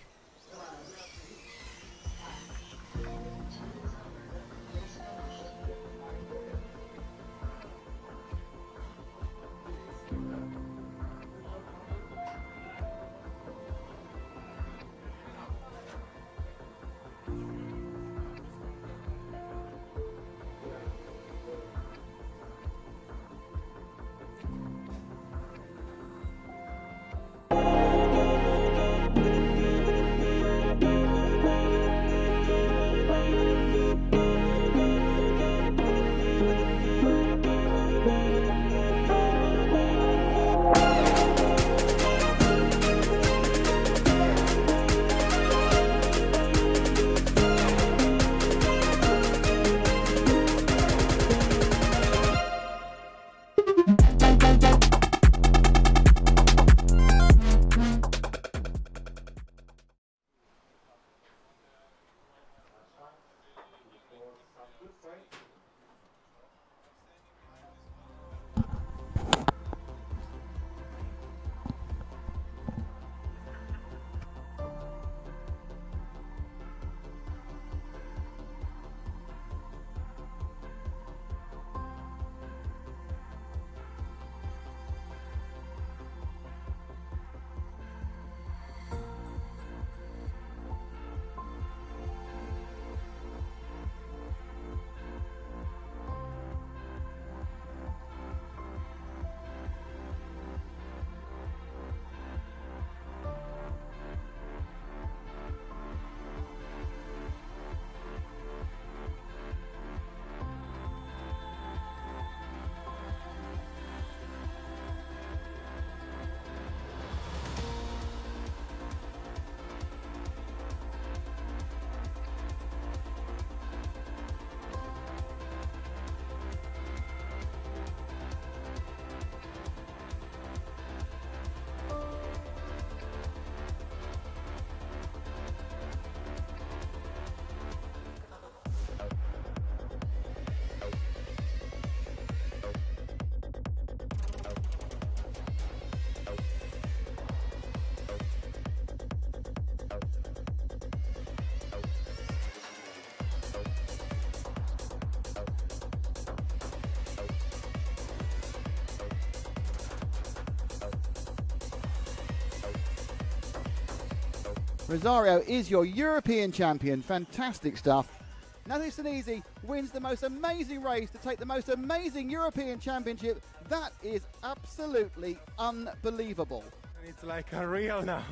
Rosario is your European champion. Fantastic stuff. Nathan Senesi wins the most amazing race to take the most amazing European championship. That is absolutely unbelievable. It's like a real now.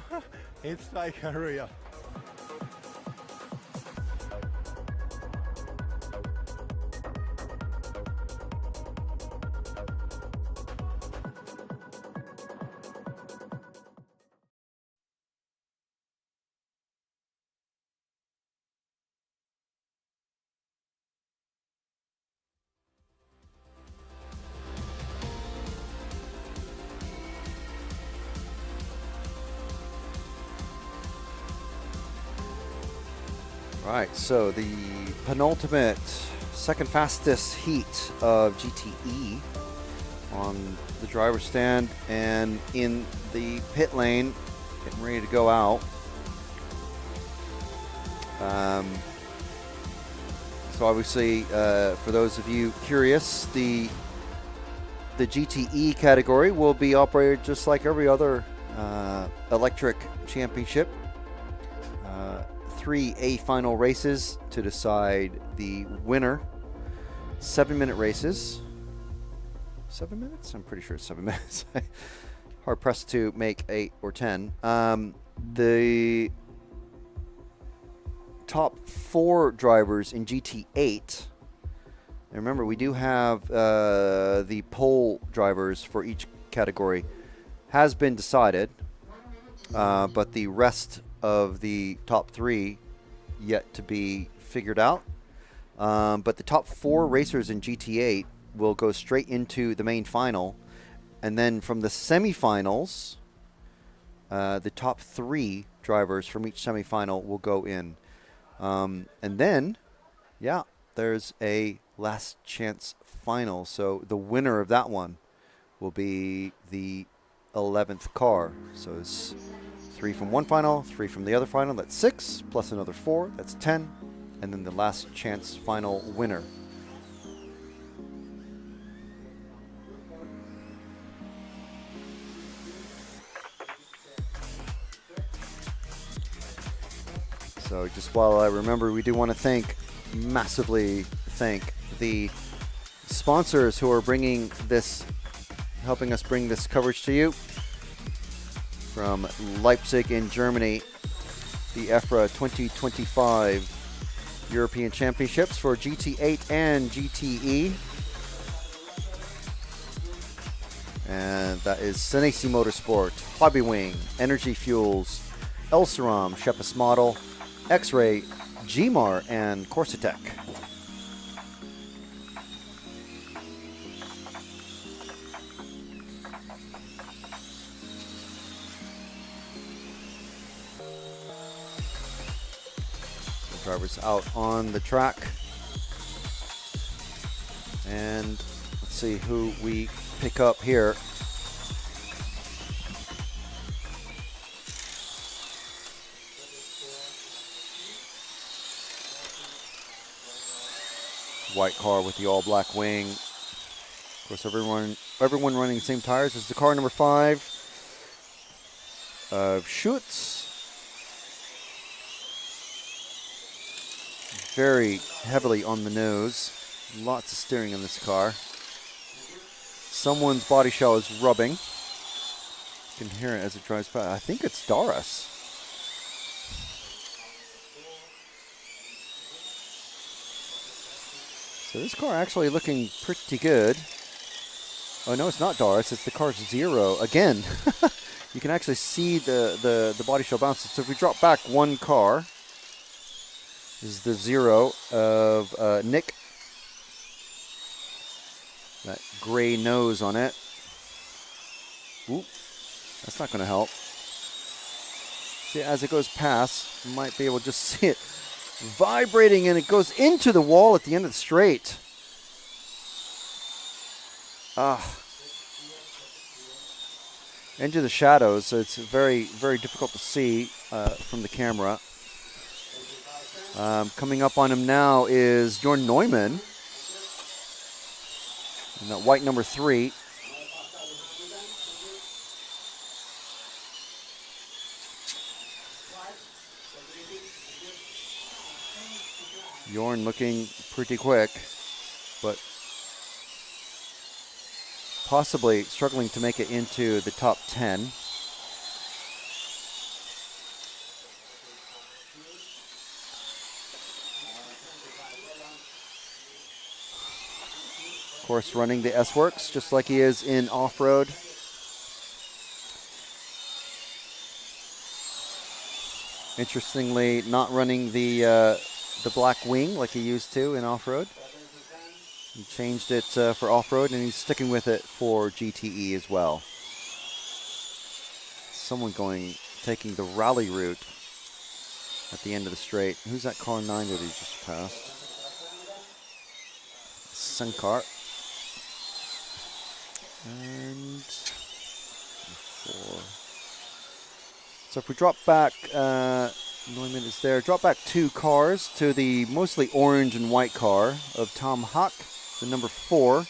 It's like a real. Right, so the penultimate, second fastest heat of GTE on the driver's stand and in the pit lane, getting ready to go out. So obviously, for those of you curious, the GTE category will be operated just like every other electric championship. 3 A-final races to decide the winner. 7-minute races. 7 minutes? I'm pretty sure it's 7 minutes. Hard pressed to make 8 or 10. The top 4 drivers in GT8. And remember, we do have the pole drivers for each category has been decided, but the rest of the top 3 yet to be figured out. But the top 4 racers in GT8 will go straight into the main final. And then from the semifinals, the top 3 drivers from each semifinal will go in. And then, yeah, there's a last chance final. So the winner of that one will be the 11th car. So it's 3 from one final, 3 from the other final. That's 6, plus another 4. That's 10. And then the last chance final winner. So just while I remember, we do want to massively thank the sponsors who are bringing this, helping us bring this coverage to you. From Leipzig in Germany, the EFRA 2025 European Championships for GT8 and GTE. And that is Senesi Motorsport, Hobbywing, Energy Fuels, Elseram, Shepis Model, X-Ray, Gmar, and Corsatec. Drivers out on the track, and let's see who we pick up here. White car with the all black wing. Of course, everyone running the same tires as the car number 5 of Schutz. Very heavily on the nose. Lots of steering in this car. Someone's body shell is rubbing. You can hear it as it drives by. I think it's Doris. So this car actually looking pretty good. Oh no, it's not Doris. It's the car's 0 again. You can actually see the body shell bounces. So if we drop back one car. This is the 0 of Nick. That gray nose on it. Oop, that's not going to help. See, as it goes past, you might be able to just see it vibrating, and it goes into the wall at the end of the straight. Into the shadows, so it's very, very difficult to see from the camera. Coming up on him now is Jorn Neumann. And that white number 3. Jorn looking pretty quick, but possibly struggling to make it into the top 10. Of course, running the S-Works just like he is in off-road. Interestingly, not running the black wing like he used to in off-road. He changed it for off-road, and he's sticking with it for GTE as well. Someone taking the rally route at the end of the straight. Who's that car 9 that he just passed? Sunkar. And 4. So if we drop back, Neumann is there. Drop back 2 cars to the mostly orange and white car of Tom Huck, the number 4,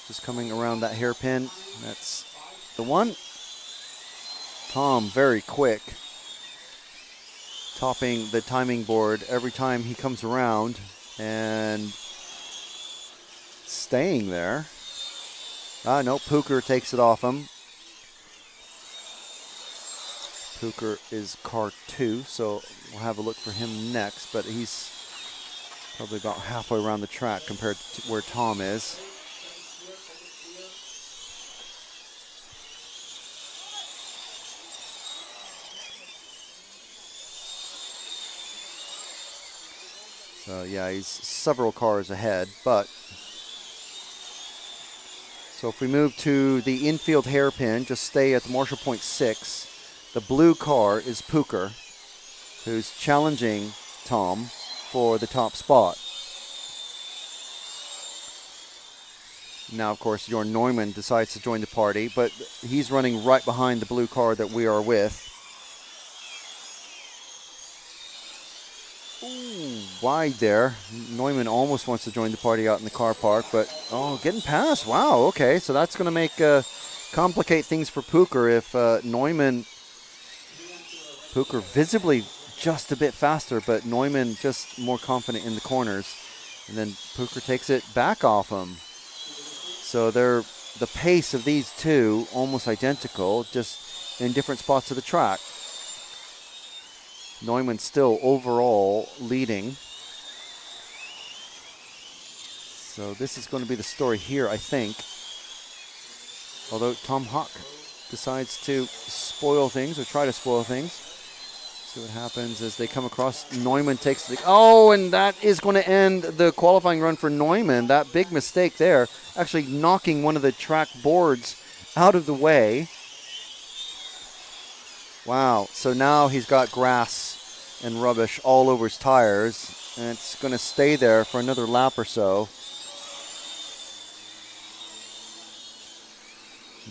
just coming around that hairpin. That's the one. Tom, very quick, topping the timing board every time he comes around and staying there. No, Puker takes it off him. Puker is car 2, so we'll have a look for him next, but he's probably about halfway around the track compared to where Tom is. So yeah, he's several cars ahead, but so if we move to the infield hairpin, just stay at the Marshall Point 6. The blue car is Puker, who's challenging Tom for the top spot. Now, of course, Jorn Neumann decides to join the party, but he's running right behind the blue car that we are with. Ooh, wide there. Neumann almost wants to join the party out in the car park, but getting past. Wow, okay, so that's going to make complicate things for Puker if Puker visibly just a bit faster, but Neumann just more confident in the corners. And then Puker takes it back off him. So the pace of these two almost identical, just in different spots of the track. Neumann still overall leading. So this is going to be the story here, I think. Although Tom Huck decides to spoil things, or try to spoil things. See what happens as they come across. Neumann takes the... and that is going to end the qualifying run for Neumann. That big mistake there, actually knocking one of the track boards out of the way. Wow, so now he's got grass and rubbish all over his tires, and it's going to stay there for another lap or so.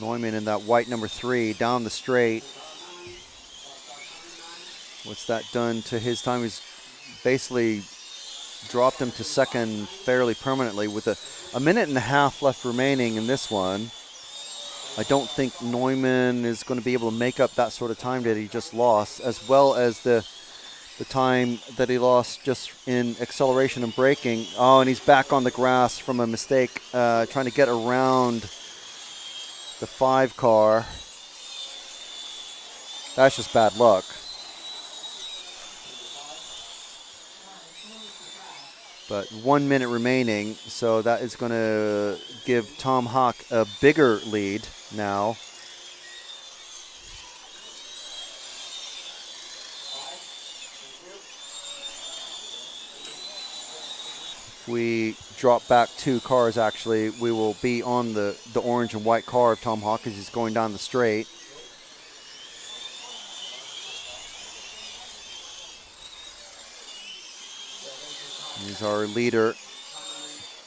Neumann in that white number 3 down the straight. What's that done to his time? He's basically dropped him to second fairly permanently with a minute and a half left remaining in this one. I don't think Neumann is going to be able to make up that sort of time that he just lost, as well as the time that he lost just in acceleration and braking. And he's back on the grass from a mistake, trying to get around the 5 car. That's just bad luck. But 1 minute remaining, so that is going to give Tom Huck a bigger lead now. If we drop back 2 cars, actually, we will be on the orange and white car of Tom Huck as he's going down the straight. He's our leader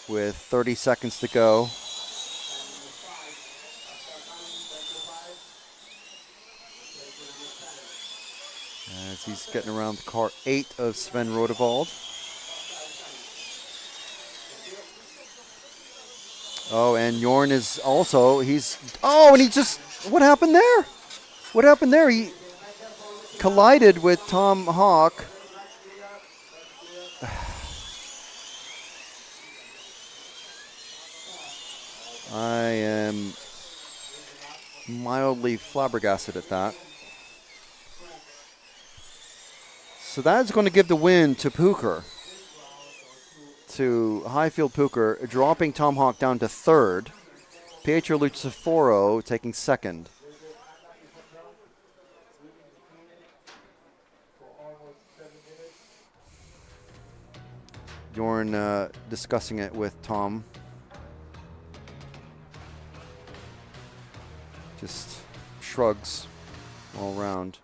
with 30 seconds to go. As he's getting around the car 8 of Sven Rodewald. And Jorn is also, and he just, what happened there? What happened there? He collided with Tom Huck. I am mildly flabbergasted at that. So that's going to give the win to Pucher, to Highfield Pucher, dropping Tom Hawk down to third. Pietro Luciforo taking second. Jorn discussing it with Tom. Just shrugs all around.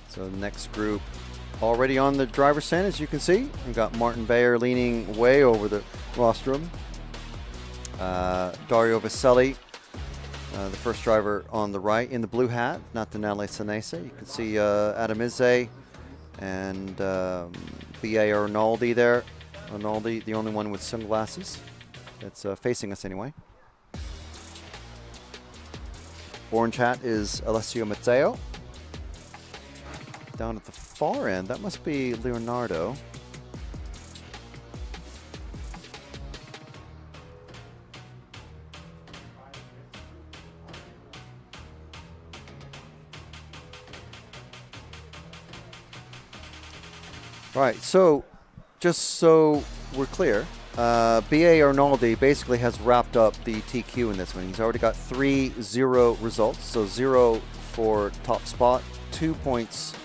So the next group already on the driver's stand, as you can see. We've got Martin Bayer leaning way over the rostrum. Dario Vaselli, the first driver on the right in the blue hat, Natanele Senesi. You can see Adam Izze and B.A. Arnaldi there. Arnaldi, the only one with sunglasses. That's facing us anyway. Orange hat is Alessio Matteo. Down at the far end, that must be Leonardo. Right, so just so we're clear, B.A. Arnaldi basically has wrapped up the TQ in this one. He's already got 3-0 results, so 0 for top spot, 2 points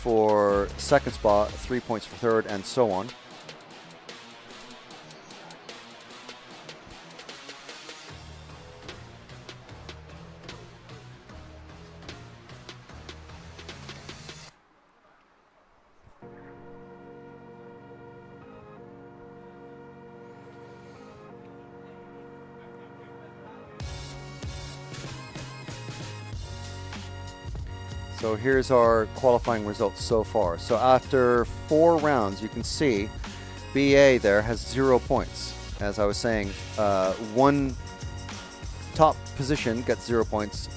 for second spot, 3 points for third, and so on. So here's our qualifying results so far. So after 4 rounds, you can see BA there has 0 points. As I was saying, one top position gets 0 points,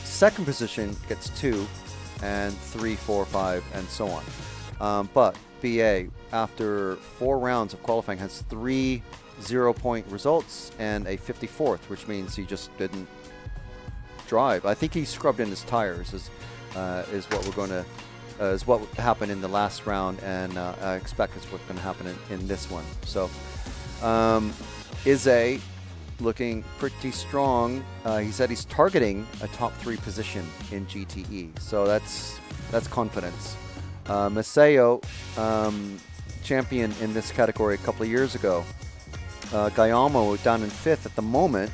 second position gets 2, and 3, 4, 5, and so on. But BA, after 4 rounds of qualifying, has 3 0-point results and a 54th, which means he just didn't drive. I think he scrubbed in his tires is what we're going to is what happened in the last round, and I expect it's what's going to happen in this one. So Izze looking pretty strong. He said he's targeting a top 3 position in GTE, so that's confidence. Maceo, champion in this category a couple of years ago. Gayamo down in 5th at the moment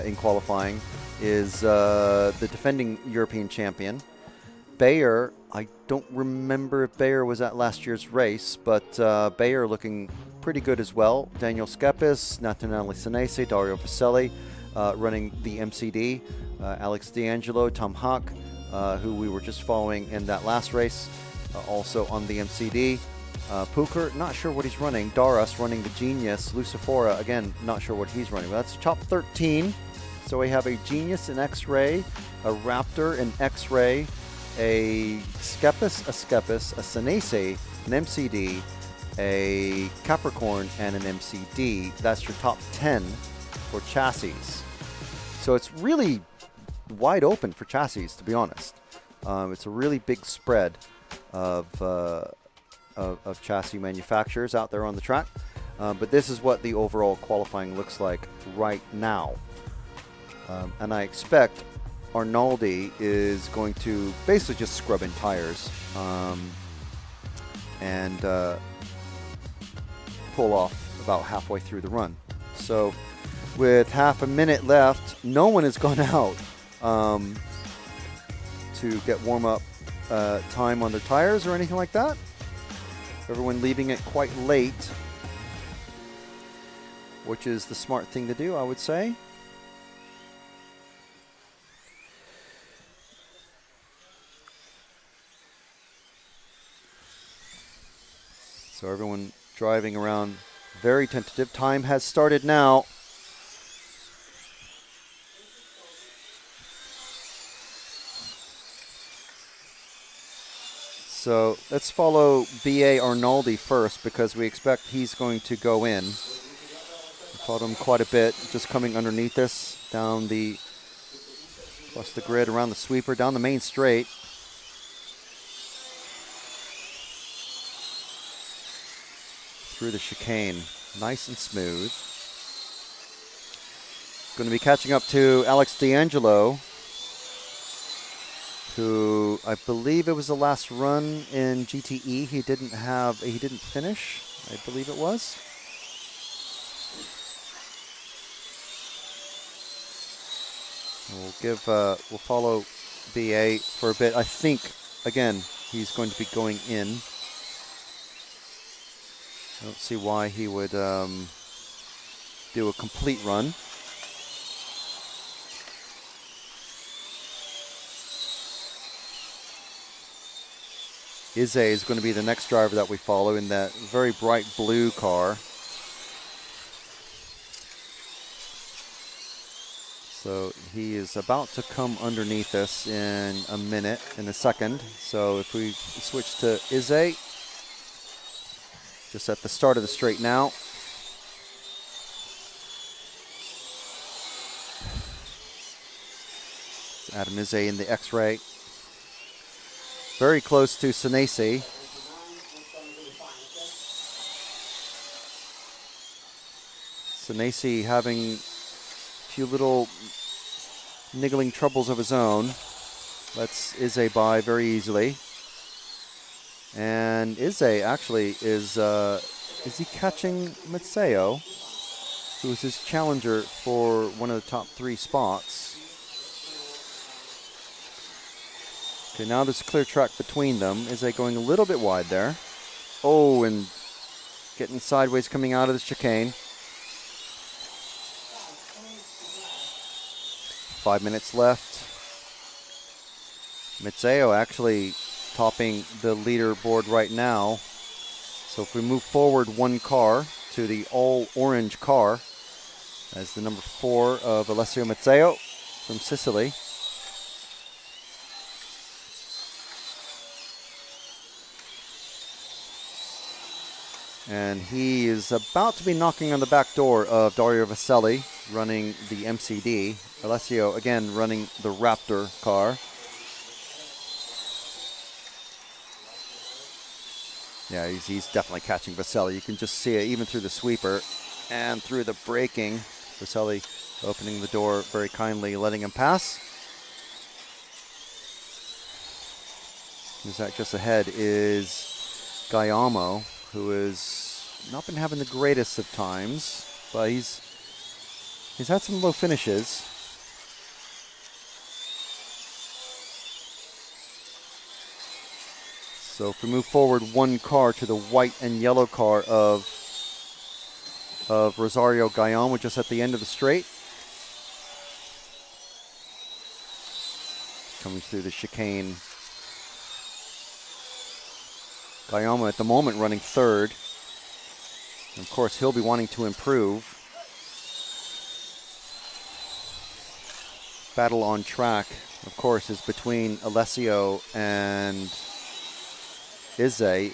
in qualifying is the defending European champion. Bayer, I don't remember if Bayer was at last year's race, but Bayer looking pretty good as well. Daniel Skepis, Natanele Senesi, Dario Vaselli running the MCD. Alex D'Angelo, Tom Hawk, who we were just following in that last race, also on the MCD. Pucher, not sure what he's running. Daras running the Genius. Lucifora, again, not sure what he's running. But that's top 13. So we have a Genius in X-Ray, a Raptor in X-Ray, a Skepis, a Senesi, an MCD, a Capricorn, and an MCD. That's your top 10 for chassis. So it's really wide open for chassis, to be honest. It's a really big spread of chassis manufacturers out there on the track. But this is what the overall qualifying looks like right now. And I expect Arnaldi is going to basically just scrub in tires and pull off about halfway through the run. So with half a minute left, no one has gone out to get warm-up time on their tires or anything like that. Everyone leaving it quite late, which is the smart thing to do, I would say. So everyone driving around very tentative. Time has started now. So let's follow B.A. Arnaldi first because we expect he's going to go in. We followed him quite a bit, just coming underneath us, down the, across the grid, around the sweeper, down the main straight. Through the chicane, nice and smooth. Going to be catching up to Alex D'Angelo, who I believe it was the last run in GTE. He didn't finish, I believe it was. We'll follow BA for a bit. I think again he's going to be going in. I don't see why he would do a complete run. Ize is going to be the next driver that we follow in that very bright blue car. So he is about to come underneath us in a second. So if we switch to Ize, just at the start of the straight now. Adam Ize in the X-ray. Very close to Senesi. Senesi having a few little niggling troubles of his own. Lets Ize by very easily. And Ize actually is he catching Matseo, who is his challenger for one of the top 3 spots. Okay, now there's a clear track between them. Ize going a little bit wide there. Oh, and getting sideways coming out of the chicane. 5 minutes left. Matseo actually topping the leaderboard right now. So if we move forward 1 car to the all-orange car, as the number 4 of Alessio Matseo from Sicily. And he is about to be knocking on the back door of Dario Vaselli, running the MCD. Alessio, again, running the Raptor car. Yeah, he's definitely catching Vaselli. You can just see it even through the sweeper and through the braking. Vaselli opening the door very kindly, letting him pass. Just ahead is Gaiamo, who has not been having the greatest of times, but he's had some low finishes. So if we move forward 1 car to the white and yellow car of Rosario Gaiamo, just at the end of the straight. Coming through the chicane. Gaiamo at the moment running 3rd. And of course, he'll be wanting to improve. Battle on track, of course, is between Alessio and Ize.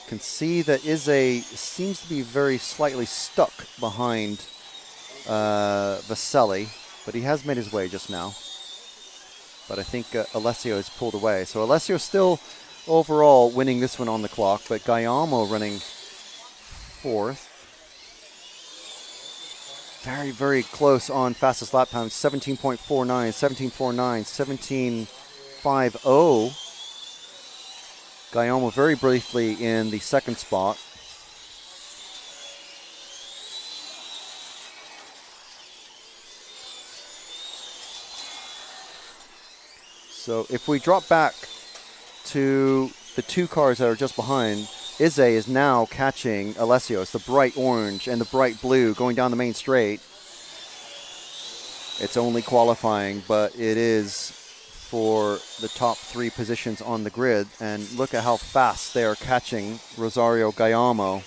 Can see that Ize seems to be very slightly stuck behind Vaselli, but he has made his way just now. But I think Alessio has pulled away. So Alessio still overall winning this one on the clock, but Gaiamo running 4th. very, very close on fastest lap time. 17.49, 17.49, 17.50. Guillaume very briefly in the second spot. So if we drop back to the two cars that are just behind, Ize is now catching Alessio. It's the bright orange and the bright blue going down the main straight. It's only qualifying, but it is for the top three positions on the grid. And look at how fast they are catching Rosario Guillaume.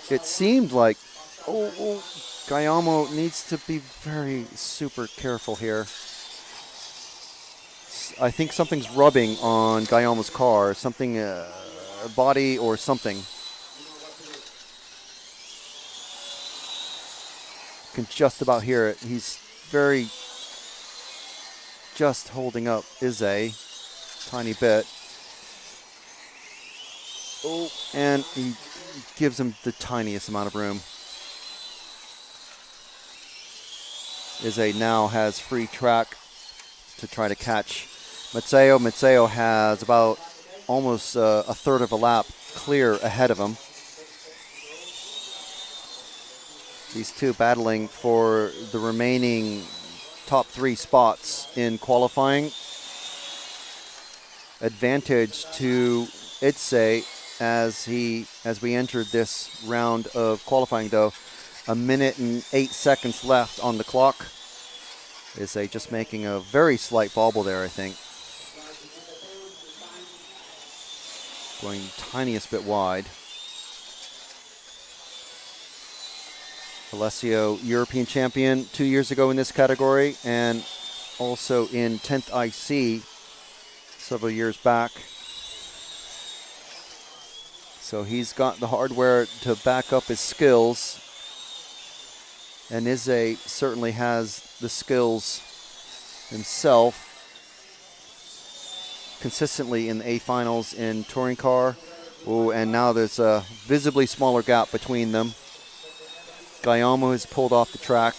It seemed like, Guillaume needs to be very super careful here. I think something's rubbing on Guillaume's car, something, a body or something. You can just about hear it. He's very just holding up Ize, tiny bit. Oh, and he gives him the tiniest amount of room. Ize now has free track to try to catch Matteo. Matteo has about almost a third of a lap clear ahead of him. These two battling for the remaining top three spots in qualifying. Advantage to Ize as we entered this round of qualifying, though. 1 minute and 8 seconds left on the clock. Ize just making a very slight bobble there, I think. Going tiniest bit wide. Alessio, European champion 2 years ago in this category, and also in 10th IC several years back. So he's got the hardware to back up his skills. And Ize certainly has the skills himself. Consistently in the A finals in touring car. Ooh, and now there's a visibly smaller gap between them. Guillaume has pulled off the track.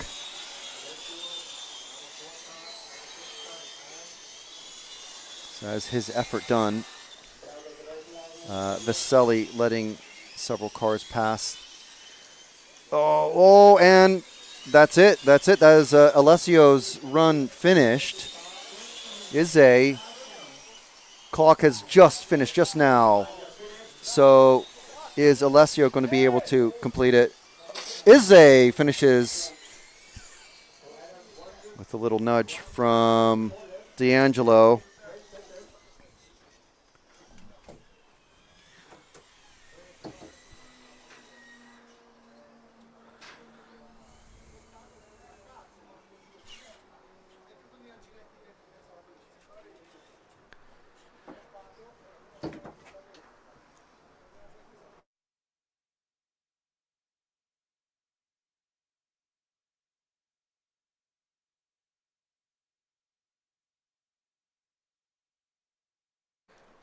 So has his effort done. Veseli letting several cars pass. Oh, and that's it. That is Alessio's run finished. Ize, clock has just finished just now. So is Alessio going to be able to complete it? Ize finishes with a little nudge from D'Angelo.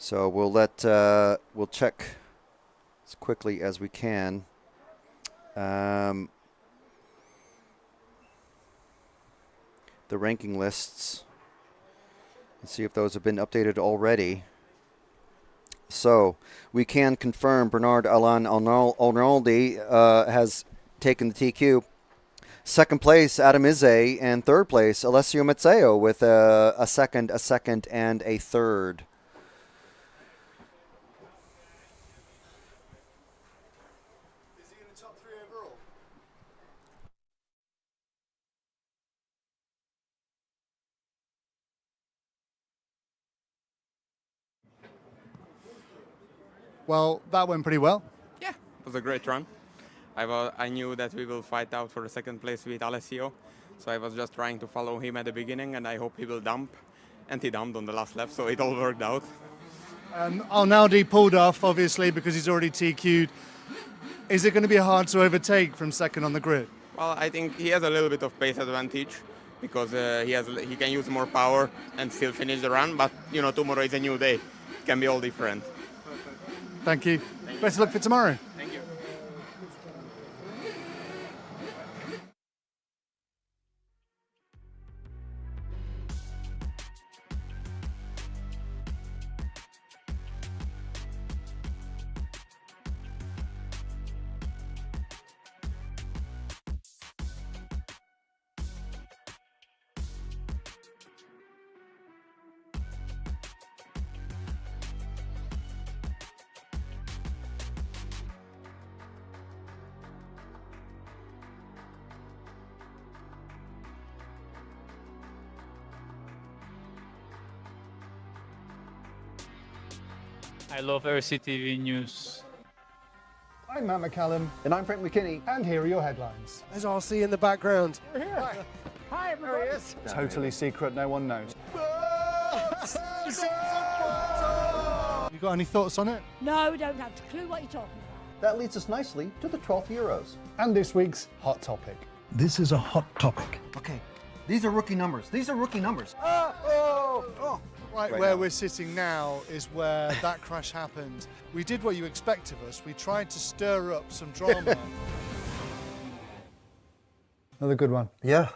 So we'll check as quickly as we can. The ranking lists. Let's see if those have been updated already. So we can confirm Bernard Alain Arnoldi has taken the TQ. Second place, Adam Ize, and third place, Alessio Mazzeo with a second, and a third. Well, that went pretty well. Yeah, it was a great run. I knew that we will fight out for the second place with Alessio, so I was just trying to follow him at the beginning, and I hope he will dump. And he dumped on the last lap, so it all worked out. Arnaldi pulled off, obviously, because he's already TQ'd. Is it going to be hard to overtake from second on the grid? Well, I think he has a little bit of pace advantage, because he can use more power and still finish the run. But you know, tomorrow is a new day; it can be all different. Thank you. Best of luck for tomorrow. Thank you. I love RCTV News. I'm Matt McCallum. And I'm Frank McKinney. And here are your headlines. There's RC in the background. You're here. Hi, everybody. There he is. Totally secret, no one knows. You got any thoughts on it? No, don't have a clue what you're talking about. That leads us nicely to the 12th Euros. And this week's hot topic. This is a hot topic. Okay, these are rookie numbers. These are rookie numbers. Right where we're sitting now is where that crash happened. We did what you expect of us. We tried to stir up some drama. Another good one. Yeah.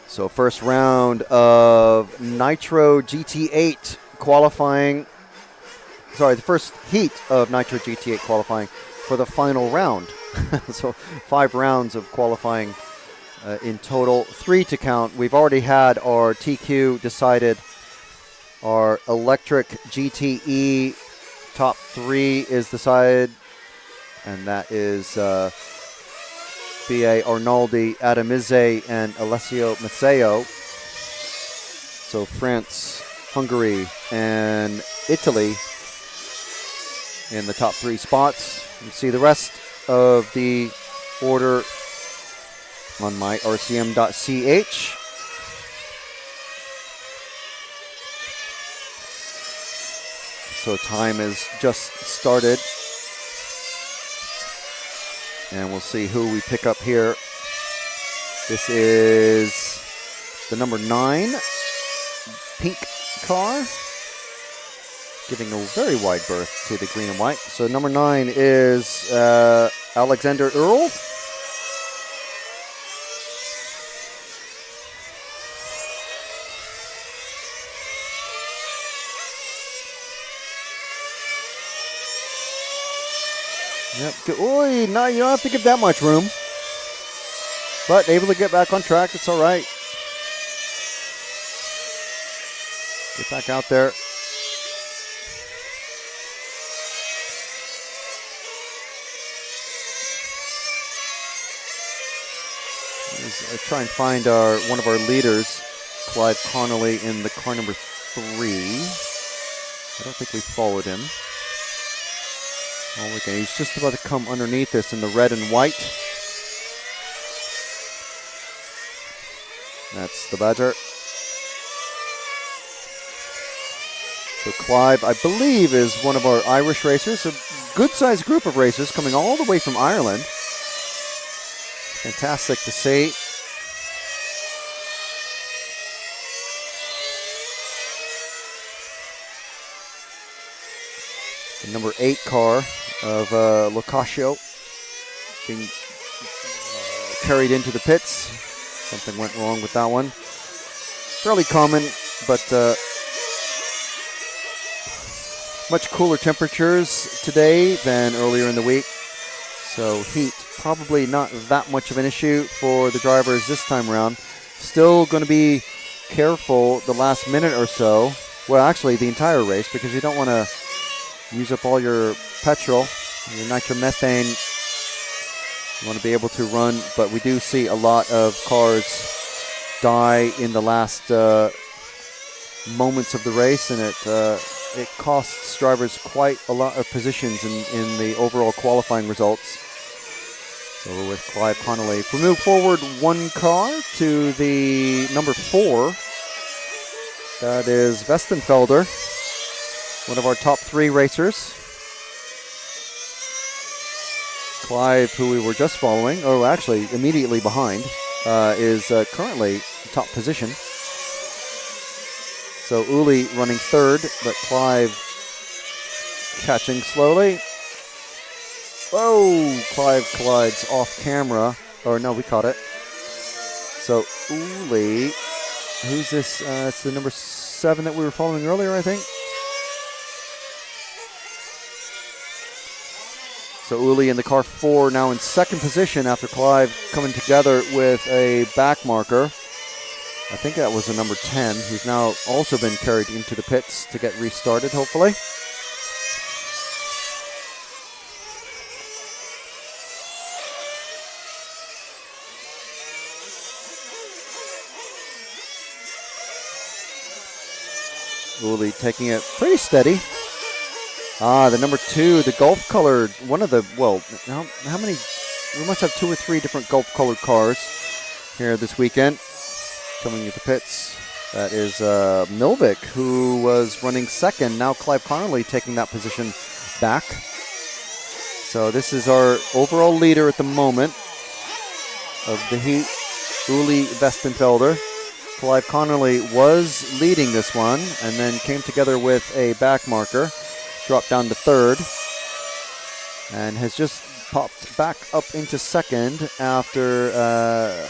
So first round of Nitro GT8 qualifying. Sorry, the first heat of Nitro GT8 qualifying for the final round. So 5 rounds of qualifying in total, 3 to count. We've already had our TQ decided. Our electric GTE top 3 is decided, and that is B.A. Arnaldi, Adamize, and Alessio Maceo. So France, Hungary, and Italy in the top 3 spots. You see the rest of the order on my rcm.ch. So time has just started. And we'll see who we pick up here. This is the number 9 pink car, giving a very wide berth to the green and white. So number 9 is Alexander Earl. Yep. Oi, no, you don't have to give that much room. But able to get back on track, it's all right. Get back out there. Let's try and find one of our leaders, Clive Connolly, in the car number 3. I don't think we followed him. Oh, okay, he's just about to come underneath us in the red and white. That's the Badger. So Clive, I believe, is one of our Irish racers. A good-sized group of racers coming all the way from Ireland. Fantastic to see. The number 8 car of Locascio being carried into the pits. Something went wrong with that one. Fairly common, but much cooler temperatures today than earlier in the week. So heat probably not that much of an issue for the drivers this time around. Still going to be careful the last minute or so. Well, actually the entire race, because you don't want to use up all your petrol, your nitromethane. You want to be able to run, but we do see a lot of cars die in the last moments of the race, and it costs drivers quite a lot of positions in the overall qualifying results. So we're with Clive Connolly. If we move forward 1 car to the number 4, that is Westenfelder, one of our top 3 racers. Clive, who we were just following, or actually immediately behind, is currently top position. So Uli running 3rd, but Clive catching slowly. Whoa! Clive collides off camera. Or no, we caught it. So Uli, who's this? It's the number 7 that we were following earlier, I think. So Uli in the car 4, now in 2nd position after Clive coming together with a back marker. I think that was a number 10, who's now also been carried into the pits to get restarted, hopefully. Uli taking it pretty steady. The number 2, the Gulf colored, one of the, well, how many, we must have 2 or 3 different Gulf colored cars here this weekend coming into the pits. That is Milvik, who was running 2nd. Now Clive Connolly taking that position back. So this is our overall leader at the moment of the heat, Uli Westenfelder. Clive Connolly was leading this one and then came together with a back marker. Dropped down to 3rd and has just popped back up into 2nd after I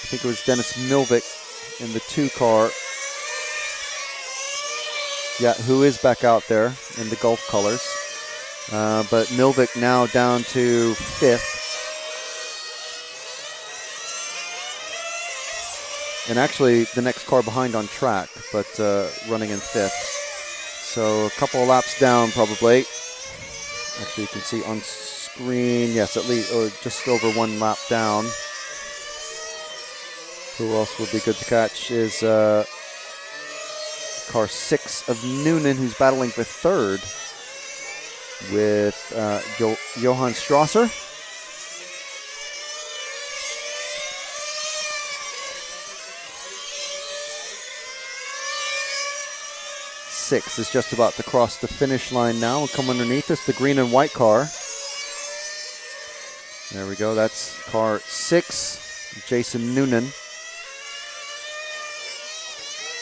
think it was Dennis Milvik in the 2 car. Yeah, who is back out there in the Gulf colors. But Milvik now down to 5th. And actually the next car behind on track, but running in 5th. So a couple of laps down probably. Actually you can see on screen, yes, at least, or just over 1 lap down. Who else would be good to catch is car 6 of Noonan, who's battling for 3rd. with Johann Strasser. Six is just about to cross the finish line now and come underneath us, the green and white car. There we go, that's car 6, Jason Noonan.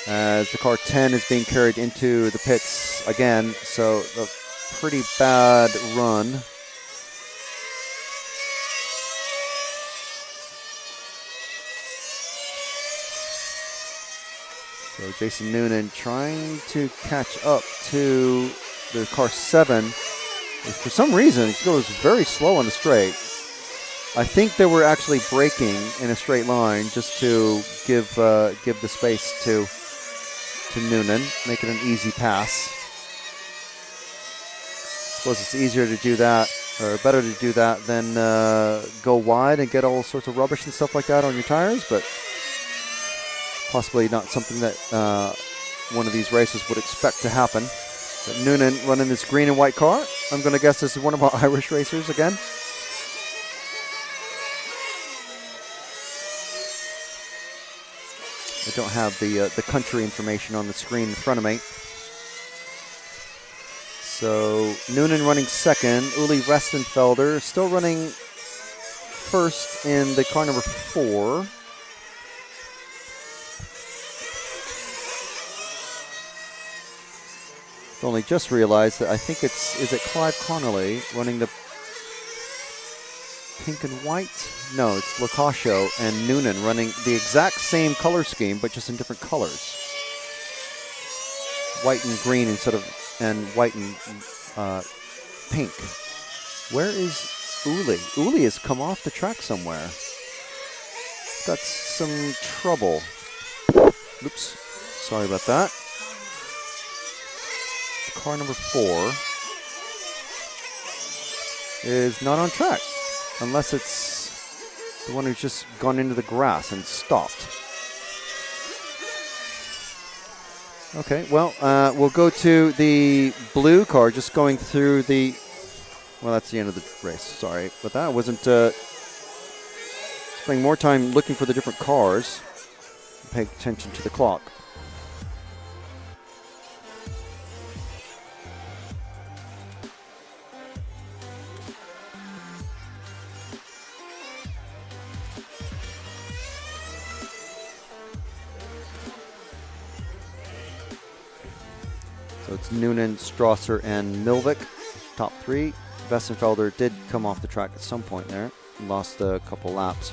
As the car 10 is being carried into the pits again, so a pretty bad run. So Jason Noonan trying to catch up to the car 7. For some reason, it goes very slow on the straight. I think they were actually braking in a straight line just to give the space to Noonan, make it an easy pass. I suppose it's easier to do that, or better to do that than go wide and get all sorts of rubbish and stuff like that on your tires, but possibly not something that one of these races would expect to happen. But Noonan running this green and white car. I'm going to guess this is one of our Irish racers again. I don't have the country information on the screen in front of me. So Noonan running second. Uli Westenfelder still running first in the car number 4. Only just realized that I think is it Clive Connolly running the pink and white? No, it's Locascio and Noonan running the exact same color scheme, but just in different colors. White and green instead of, and white and pink. Where is Uli? Uli has come off the track somewhere. He's got some trouble. Oops, sorry about that. Car number 4 is not on track, unless it's the one who's just gone into the grass and stopped. Okay, well, we'll go to the blue car, just going through the, well, that's the end of the race, sorry, but that wasn't, spending more time looking for the different cars, paying attention to the clock. So it's Noonan, Strasser, and Milvik, top 3. Westenfelder did come off the track at some point there, lost a couple laps.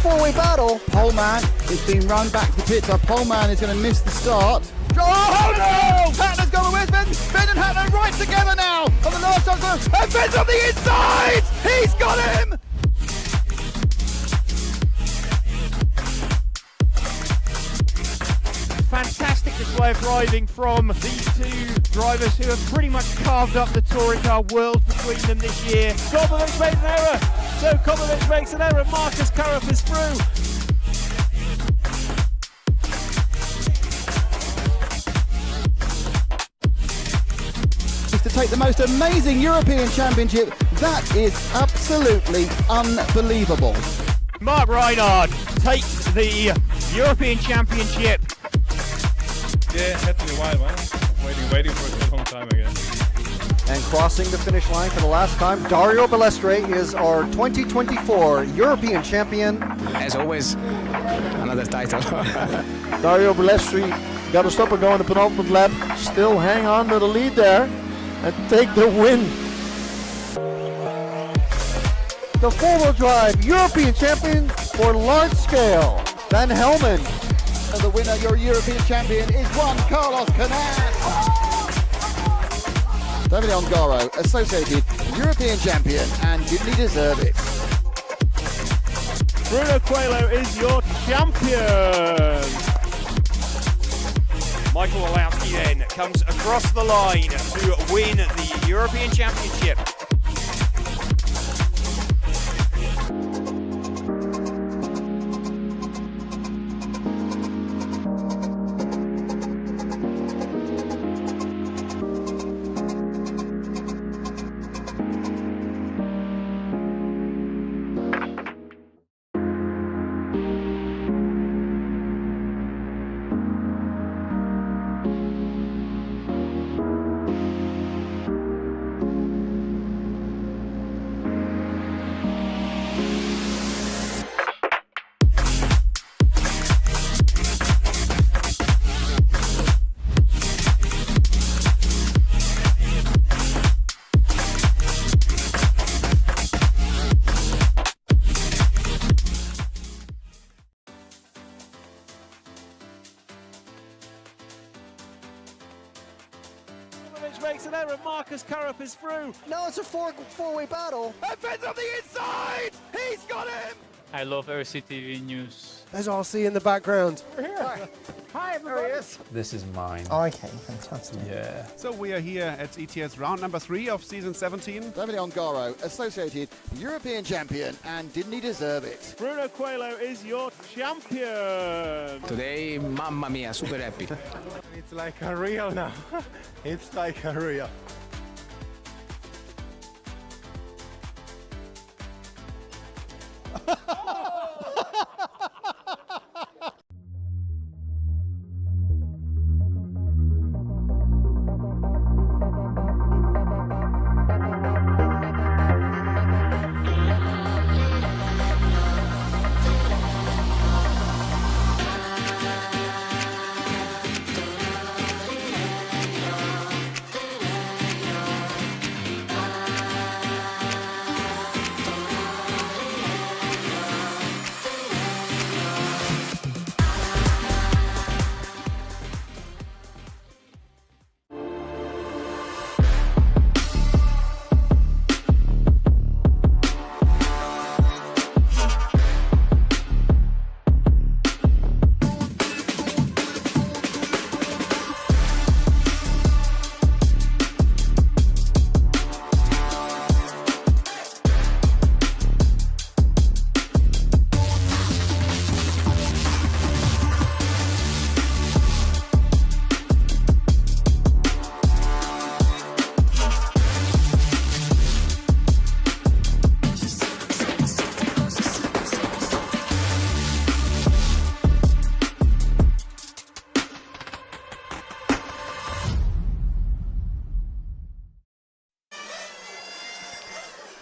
Four-way battle. Poleman is being run back to the pits. Our Poleman is going to miss the start. Oh no! Hatner's going with Ben. Ben and Hatner right together now on the last time. And Ben's on the inside! He's got him! Fantastic display of driving from these two drivers who have pretty much carved up the touring car world between them this year. Commentator made an error. So Commentator makes an error. Marcus Karup is through. To take the most amazing European Championship, that is absolutely unbelievable. Mark Reinhard takes the European Championship. Yeah, had to be wild, man. Waiting for it a long time again. And crossing the finish line for the last time, Dario Balestre is our 2024 European champion. As always, another title. Dario Balestre got to stop and go in the penultimate lap. Still hang on to the lead there and take the win. The four-wheel drive European champion for large scale, Van Helmen. And the winner, your European champion, is Juan Carlos Canas. Davide Ongaro, associated European champion, and didn't he deserve it? Bruno Coelho is your champion. Michael Olowski then comes across the line to win the European Championship. Makes an error. Marcus Currup is through. No, it's a four-way battle. And Finn's on the inside! He's got him! I love RCTV News. There's RC in the background. We're here. Hi, everybody. This is mine. Okay, fantastic. Yeah. So we are here at ETS round number 3 of season 17. Davide Ongaro, associated European champion, and didn't he deserve it? Bruno Coelho is your champion. Today, mamma mia, super happy. It's like a real now. It's like a real.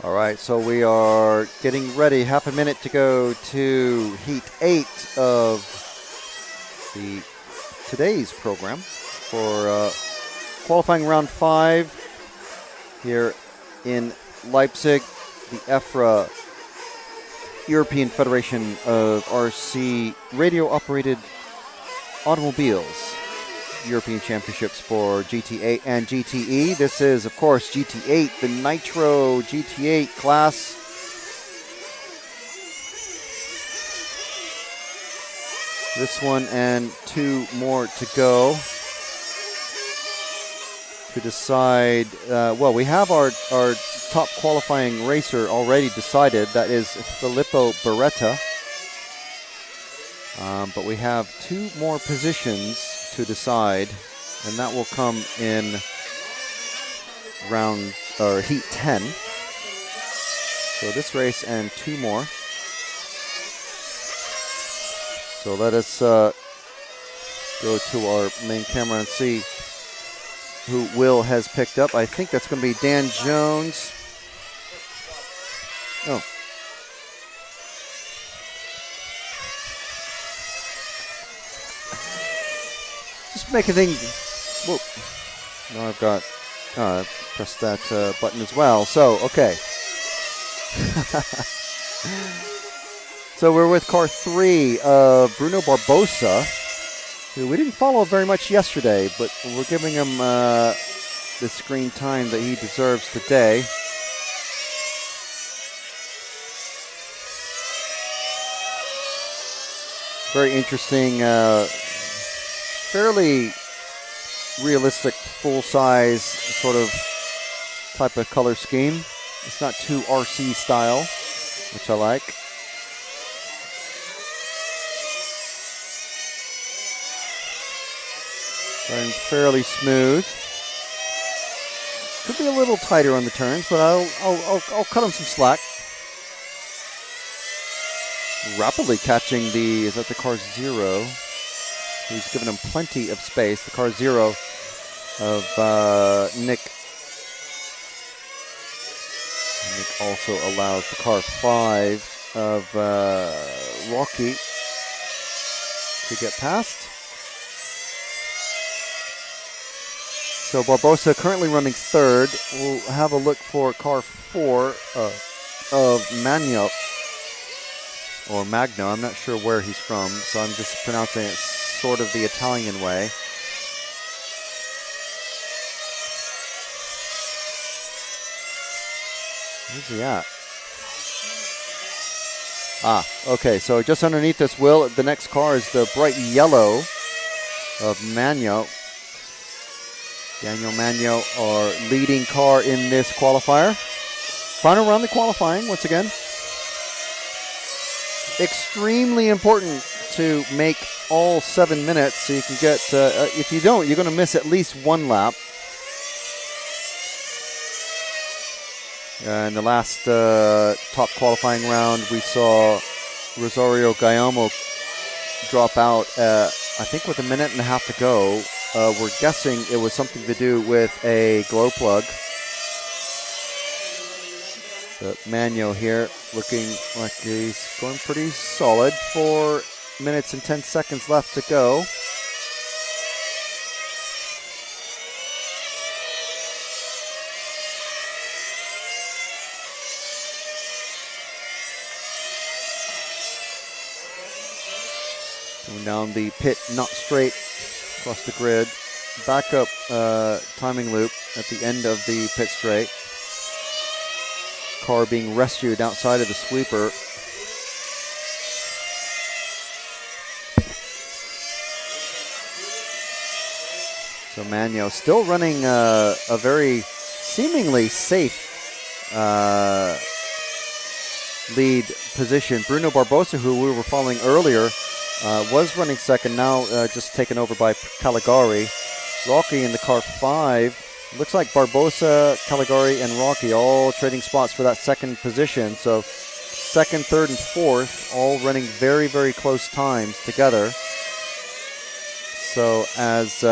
All right, so we are getting ready. Half a minute to go to Heat 8 of today's program for qualifying round 5 here in Leipzig. The EFRA European Federation of RC radio-operated automobiles European Championships for GT8 and GTE. This is, of course, GT8, the nitro GT8 class. This one and 2 more to go to decide. Well, we have our top qualifying racer already decided. That is Filippo Beretta. But we have 2 more positions to decide, and that will come in Heat 10. So this race and 2 more. So let us go to our main camera and see who Will has picked up. I think that's going to be Dan Jones. Oh. Just making things. Whoa. Now I've got. Press that button as well. So, okay. So we're with car 3 of Bruno Barbosa, who we didn't follow very much yesterday, but we're giving him the screen time that he deserves today. Very interesting, fairly realistic, full-size sort of type of color scheme. It's not too RC style, which I like. Going fairly smooth. Could be a little tighter on the turns, but I'll cut him some slack. Rapidly catching is that the car 0? He's given him plenty of space. The car 0 of Nick. Nick also allows the car 5 of Rocky to get past. So Barbosa currently running 3rd. We'll have a look for car 4 of Magno. Or Magno, I'm not sure where he's from, so I'm just pronouncing it sort of the Italian way. Where's he at? Ah, okay, so just underneath this wheel, the next car is the bright yellow of Magno. Daniel Magno, our leading car in this qualifier. Final round of qualifying, once again. Extremely important to make all 7 minutes so you can get, if you don't, you're going to miss at least 1 lap. In the last top qualifying round, we saw Rosario Gayamo drop out, I think with 1.5 minutes to go. We're guessing it was something to do with a glow plug. But Magno here looking like he's going pretty solid. 4 minutes and 10 seconds left to go. Going down the pit, not straight across the grid. Backup timing loop at the end of the pit straight. Car being rescued outside of the sweeper. So Magno still running a very seemingly safe lead position. Bruno Barbosa, who we were following earlier, was running second, now just taken over by Caligari. Rocky in the car 5. Looks like Barbosa, Caligari, and Rocky all trading spots for that second position. So second, third, and fourth all running very, very close times together. So as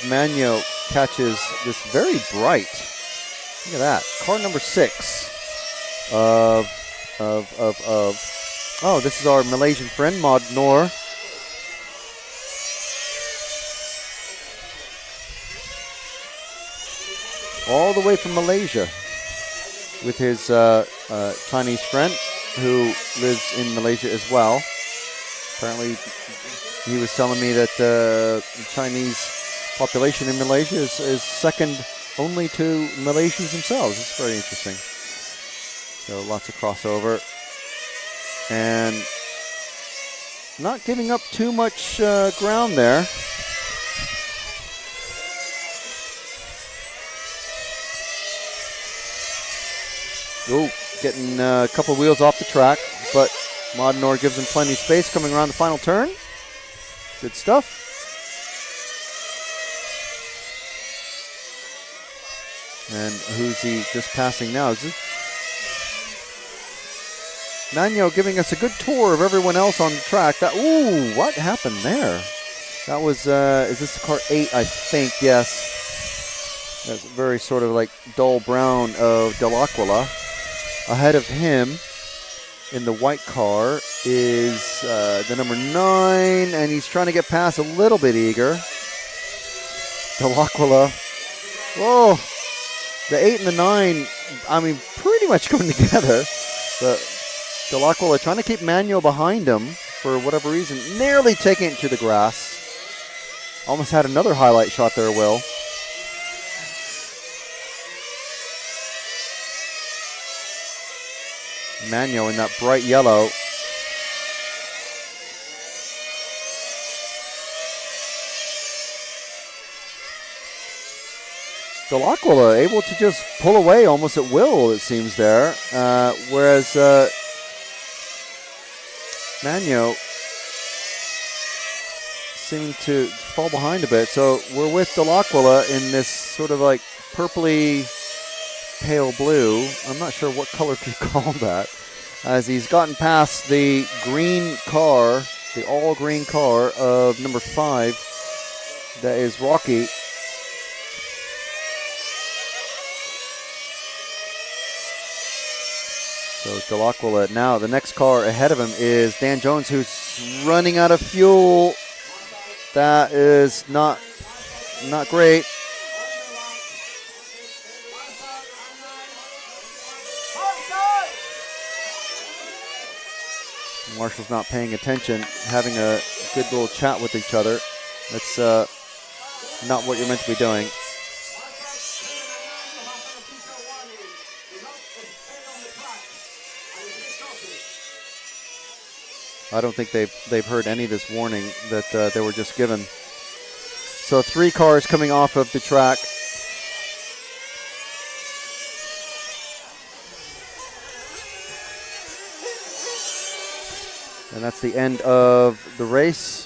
Magno catches this very bright, look at that, car number 6 oh, this is our Malaysian friend, Mod Noor. All the way from Malaysia with his Chinese friend who lives in Malaysia as well. Apparently, he was telling me that the Chinese population in Malaysia is second only to Malaysians themselves. It's very interesting. So lots of crossover. And not giving up too much ground there. Oh, getting a couple wheels off the track, but Modnor gives him plenty of space coming around the final turn. Good stuff. And who's he just passing now? Is this Magno giving us a good tour of everyone else on the track. That, ooh, what happened there? That was, is this car 8, I think, yes. That's very sort of like dull brown of Dell'Aquila. Ahead of him in the white car is the number 9, and he's trying to get past a little bit eager. Dell'Aquila. Whoa. The 8 and the 9, I mean, pretty much coming together. But Dell'Aquila trying to keep Magno behind him for whatever reason, nearly taking it to the grass. Almost had another highlight shot there, Will. Magno in that bright yellow. Dell'Aquila able to just pull away almost at will, it seems there. Whereas Magno seeming to fall behind a bit. So we're with Dell'Aquila in this sort of like purpley pale blue. I'm not sure what color to call that, as he's gotten past the green car, the all green car of number 5. That is Rocky. So Dell'Aquila now, the next car ahead of him is Dan Jones, who's running out of fuel. That is not great. Marshall's not paying attention, having a good little chat with each other. That's not what you're meant to be doing. I don't think they've heard any of this warning that they were just given. So 3 cars coming off of the track. And that's the end of the race.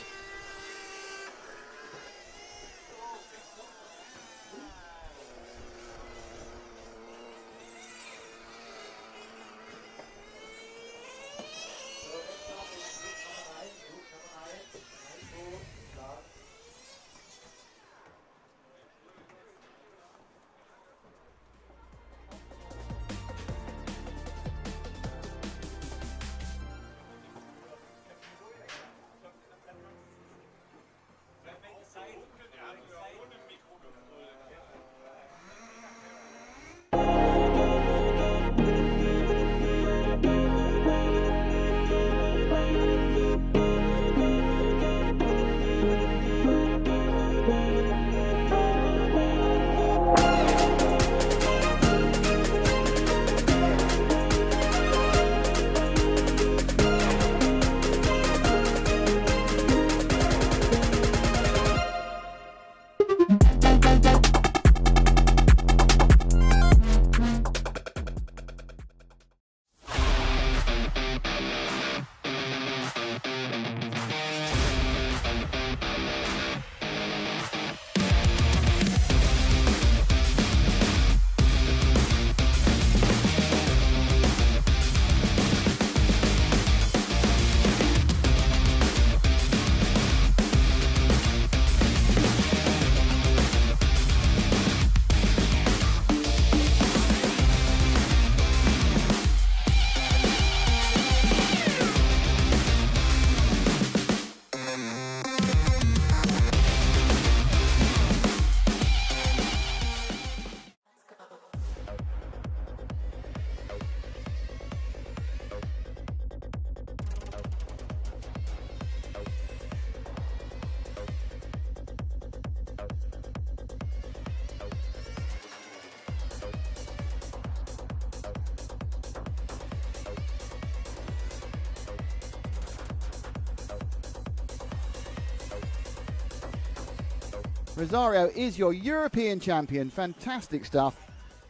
Rosario is your European champion. Fantastic stuff.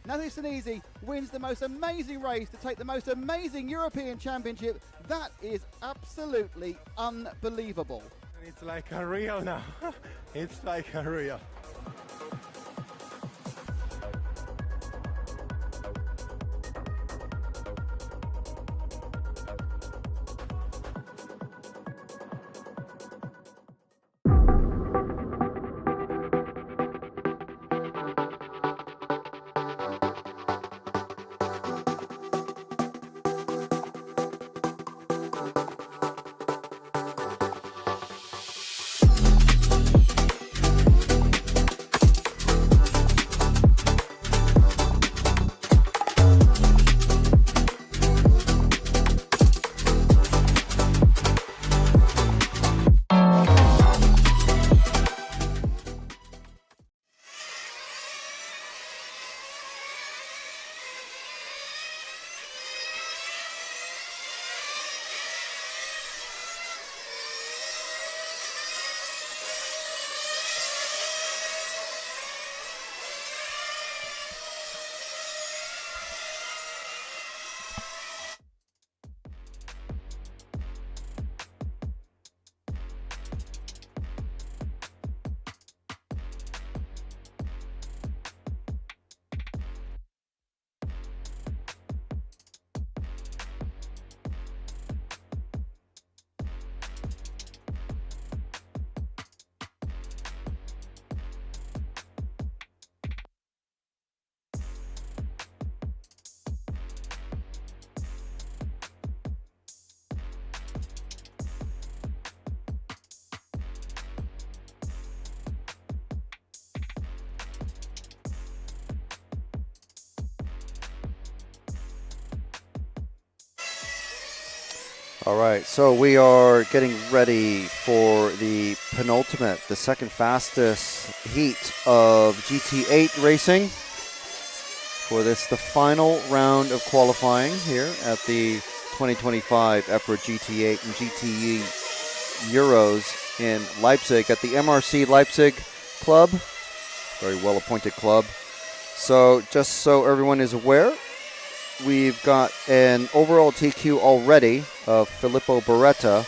Nathan Senesi wins the most amazing race to take the most amazing European championship. That is absolutely unbelievable. It's like a real now. It's like a real. All right, so we are getting ready for the penultimate, the second fastest heat of GT8 racing. For this, the final round of qualifying here at the 2025 EFRA GT8 and GTE Euros in Leipzig at the MRC Leipzig Club. Very well-appointed club. So just so everyone is aware, we've got an overall TQ already of Filippo Beretta.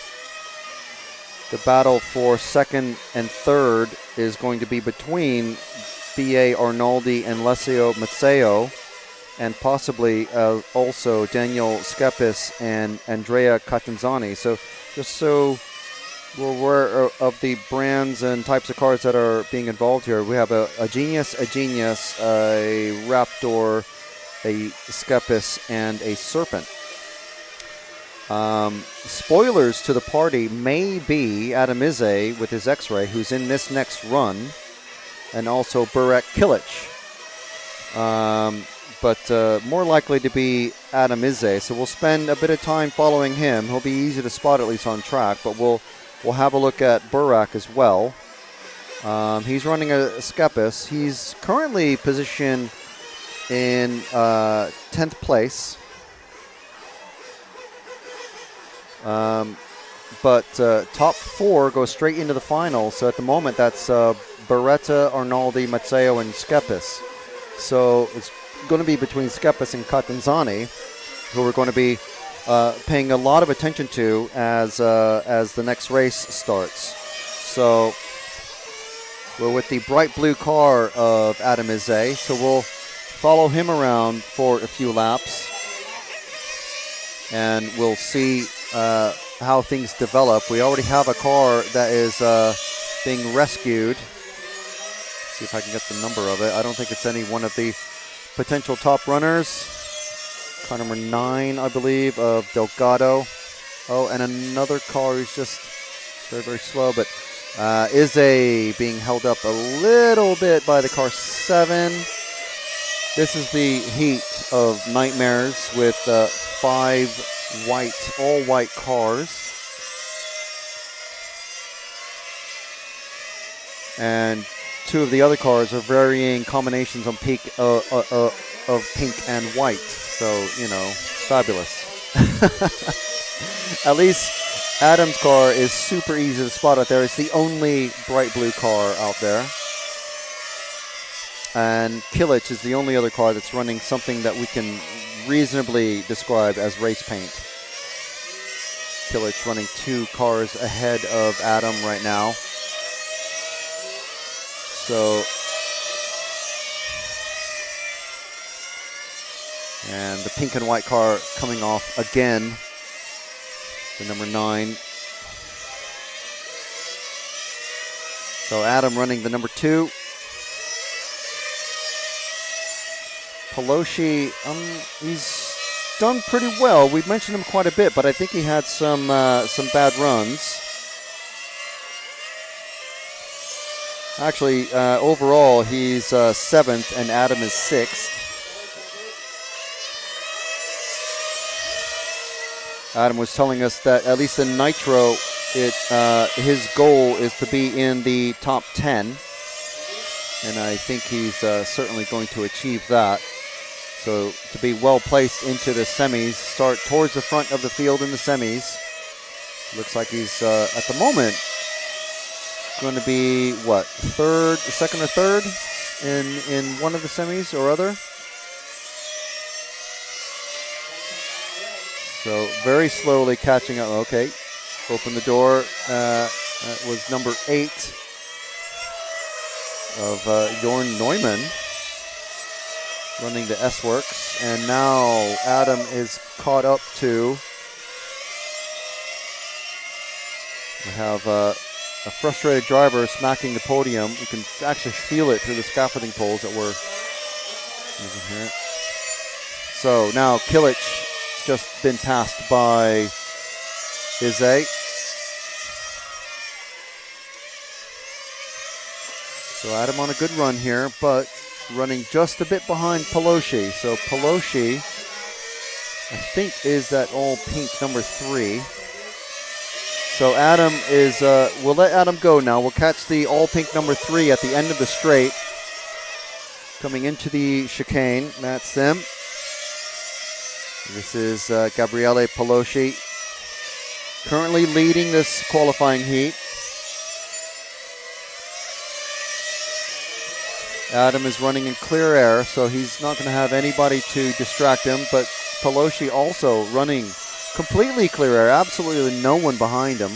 The battle for second and third is going to be between B.A. Arnaldi and Alessio Mazzeo, and possibly also Daniel Skepis and Andrea Catanzani. So just so we're aware of the brands and types of cars that are being involved here, we have a Genius, a Raptor, a Skepis, and a Serpent. Spoilers to the party may be Adam Ize with his X-Ray, who's in this next run, and also Burek Kilic. But more likely to be Adam Ize, so we'll spend a bit of time following him. He'll be easy to spot, at least on track, but we'll have a look at Burek as well. He's running a Skepis. He's currently positioned in 10th place. But top four go straight into the final. So at the moment, that's Beretta, Arnaldi, Mazzeo, and Skepis. So it's going to be between Skepis and Catanzani, who we're going to be paying a lot of attention to as the next race starts. So we're with the bright blue car of Adam Ize, so we'll follow him around for a few laps, and we'll see how things develop. We already have a car that is being rescued. See if I can get the number of it. I don't think it's any one of the potential top runners. Car number 9, I believe, of Delgado. Oh, and another car who's just very, very slow, but Ize being held up a little bit by the car 7. This is the heat of nightmares with 5 all white cars. And 2 of the other cars are varying combinations of pink and white. So, you know, fabulous. At least Adam's car is super easy to spot out there. It's the only bright blue car out there. And Kilic is the only other car that's running something that we can reasonably describe as race paint. Kilic running 2 cars ahead of Adam right now. So, and the pink and white car coming off again, the number 9. So Adam running the number 2. Pelosi, he's done pretty well. We've mentioned him quite a bit, but I think he had some bad runs. Actually, overall, he's 7th, and Adam is 6th. Adam was telling us that at least in nitro, his goal is to be in the top 10, and I think he's certainly going to achieve that. So to be well placed into the semis, start towards the front of the field in the semis. Looks like he's at the moment going to be what, second or third in one of the semis or other. So very slowly catching up. Okay, open the door. That was number 8 of Jorn Neumann running the S-Works. And now Adam is caught up to. We have a frustrated driver smacking the podium. You can actually feel it through the scaffolding poles that we're using here. So now Kilic just been passed by Ize. So Adam on a good run here, but running just a bit behind Pelosi. So Pelosi, I think, is that all pink number 3. So Adam is, we'll let Adam go now. We'll catch the all pink number 3 at the end of the straight. Coming into the chicane, that's them. This is Gabriele Palosci, currently leading this qualifying heat. Adam is running in clear air, so he's not going to have anybody to distract him, but Palosci also running completely clear air, absolutely no one behind him.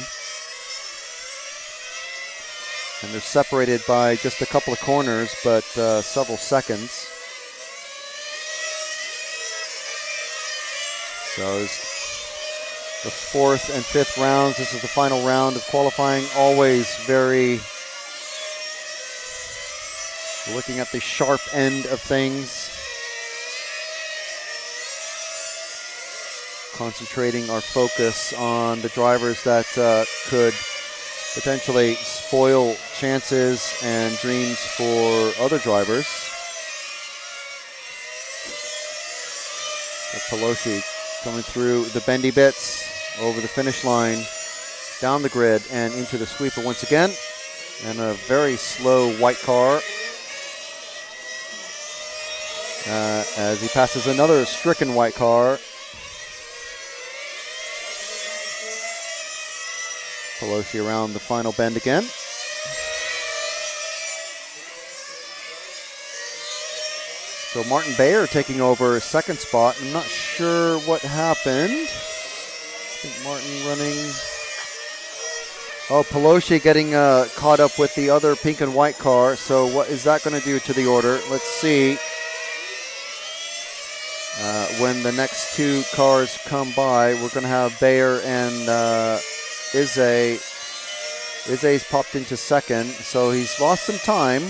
And they're separated by just a couple of corners, but several seconds. So it's the 4th and 5th rounds. This is the final round of qualifying. Always very looking at the sharp end of things. Concentrating our focus on the drivers that could potentially spoil chances and dreams for other drivers. Palosci coming through the bendy bits, over the finish line, down the grid, and into the sweeper once again. And a very slow white car as he passes another stricken white car. Palosci around the final bend again. So Martin Bayer taking over second spot. I'm not sure what happened. I think Martin running. Oh, Palosci getting caught up with the other pink and white car. So what is that going to do to the order? Let's see. When the next 2 cars come by, we're going to have Bayer and Izze. Izze's popped into second, so he's lost some time.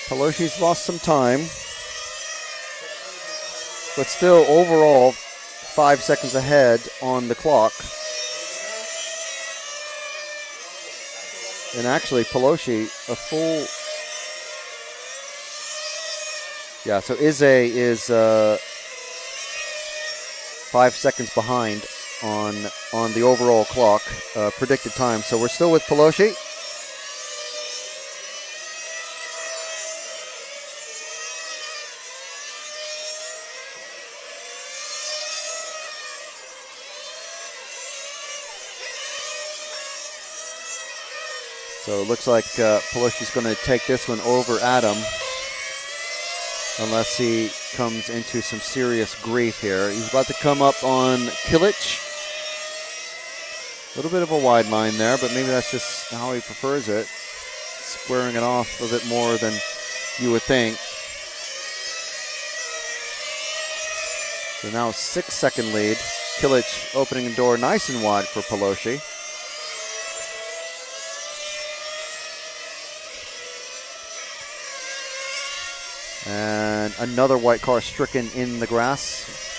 Palosci's lost some time. But still, overall, 5 seconds ahead on the clock. And actually, Palosci, a full... Yeah, so Izze is 5 seconds behind on the overall clock predicted time. So we're still with Palosci. So it looks like Palosci's going to take this one over Adam, unless he comes into some serious grief here. He's about to come up on Kilic. A little bit of a wide line there, but maybe that's just how he prefers it. Squaring it off a bit more than you would think. So now 6-second lead. Kilic opening the door nice and wide for Palosci. And another white car stricken in the grass.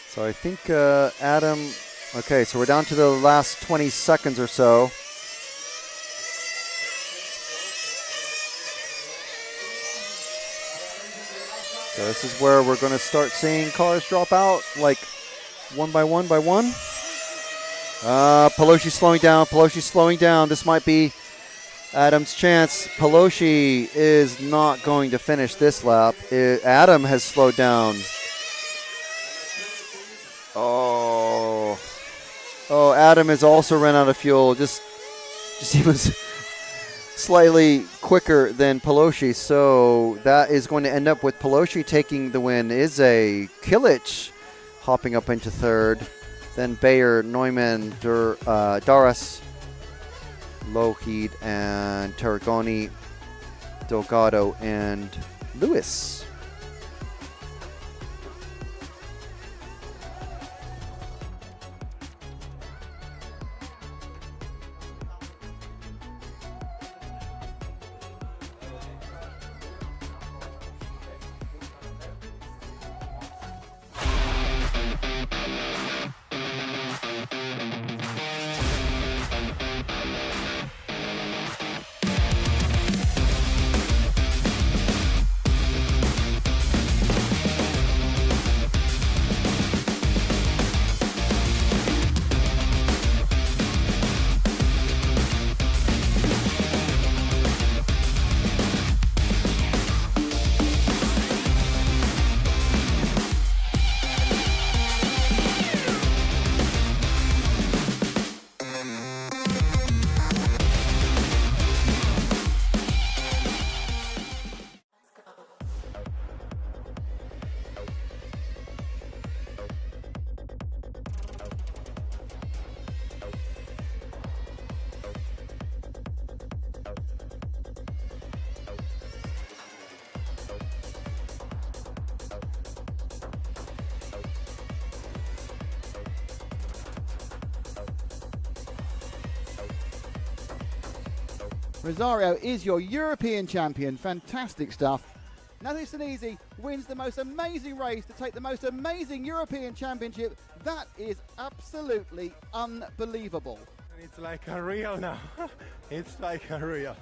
So I think Adam, okay, so we're down to the last 20 seconds or so. So this is where we're going to start seeing cars drop out, like one by one by one. Palosci's slowing down. Palosci's slowing down. This might be Adam's chance. Palosci is not going to finish this lap. Adam has slowed down. Oh, Adam has also run out of fuel. Just he was slightly quicker than Palosci, so that is going to end up with Palosci taking the win. Izze, Kilic hopping up into third, then Bayer, Neumann, Daras, Lougheed, and Tarragoni, Delgado, and Lewis. Rosario is your European champion. Fantastic stuff. Nathalie Senesi wins the most amazing race to take the most amazing European championship. That is absolutely unbelievable. It's like a real now. It's like a real.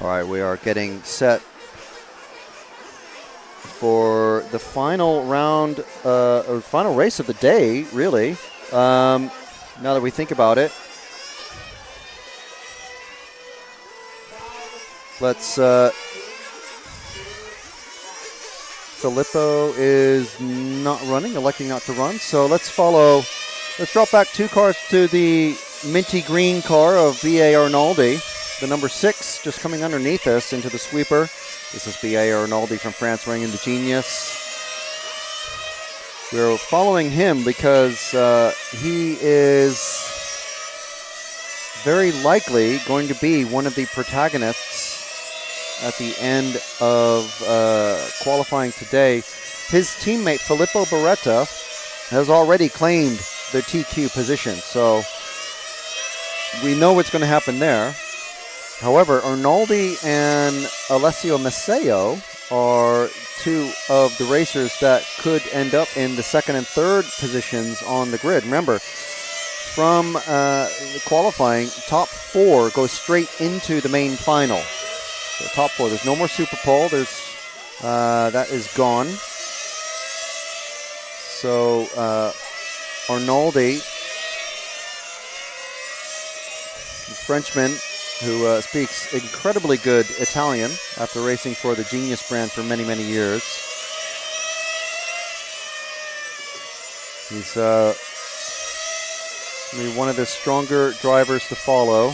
All right, we are getting set for the final round, or final race of the day, really. Now that we think about it. Let's, Filippo is not running, electing not to run, so let's drop back 2 cars to the minty green car of B.A. Arnaldi. The number 6 just coming underneath us into the sweeper. This is B.A. Arnaldi from France running into Genius. We're following him because he is very likely going to be one of the protagonists at the end of qualifying today. His teammate Filippo Beretta has already claimed the TQ position, so we know what's going to happen there. However, Arnoldi and Alessio Maceo are two of the racers that could end up in the second and third positions on the grid. Remember, from qualifying, top 4 goes straight into the main final. So top 4, there's no more Super Pole. That is gone. So Arnoldi, the Frenchman, who speaks incredibly good Italian after racing for the Genius brand for many, many years. He's one of the stronger drivers to follow.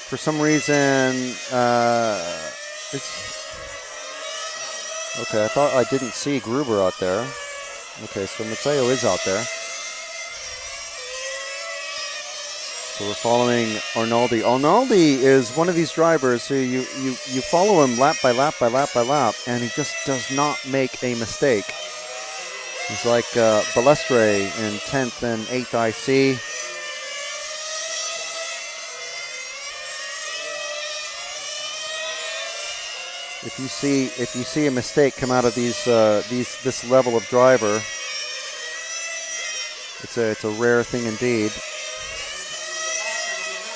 For some reason, okay, I thought I didn't see Gruber out there. Okay, so Matteo is out there. So we're following Arnoldi. Arnoldi is one of these drivers who you follow him lap by lap by lap by lap, and he just does not make a mistake. He's like Balestre in 10th and 8th IC. If you see a mistake come out of this level of driver, it's a rare thing indeed.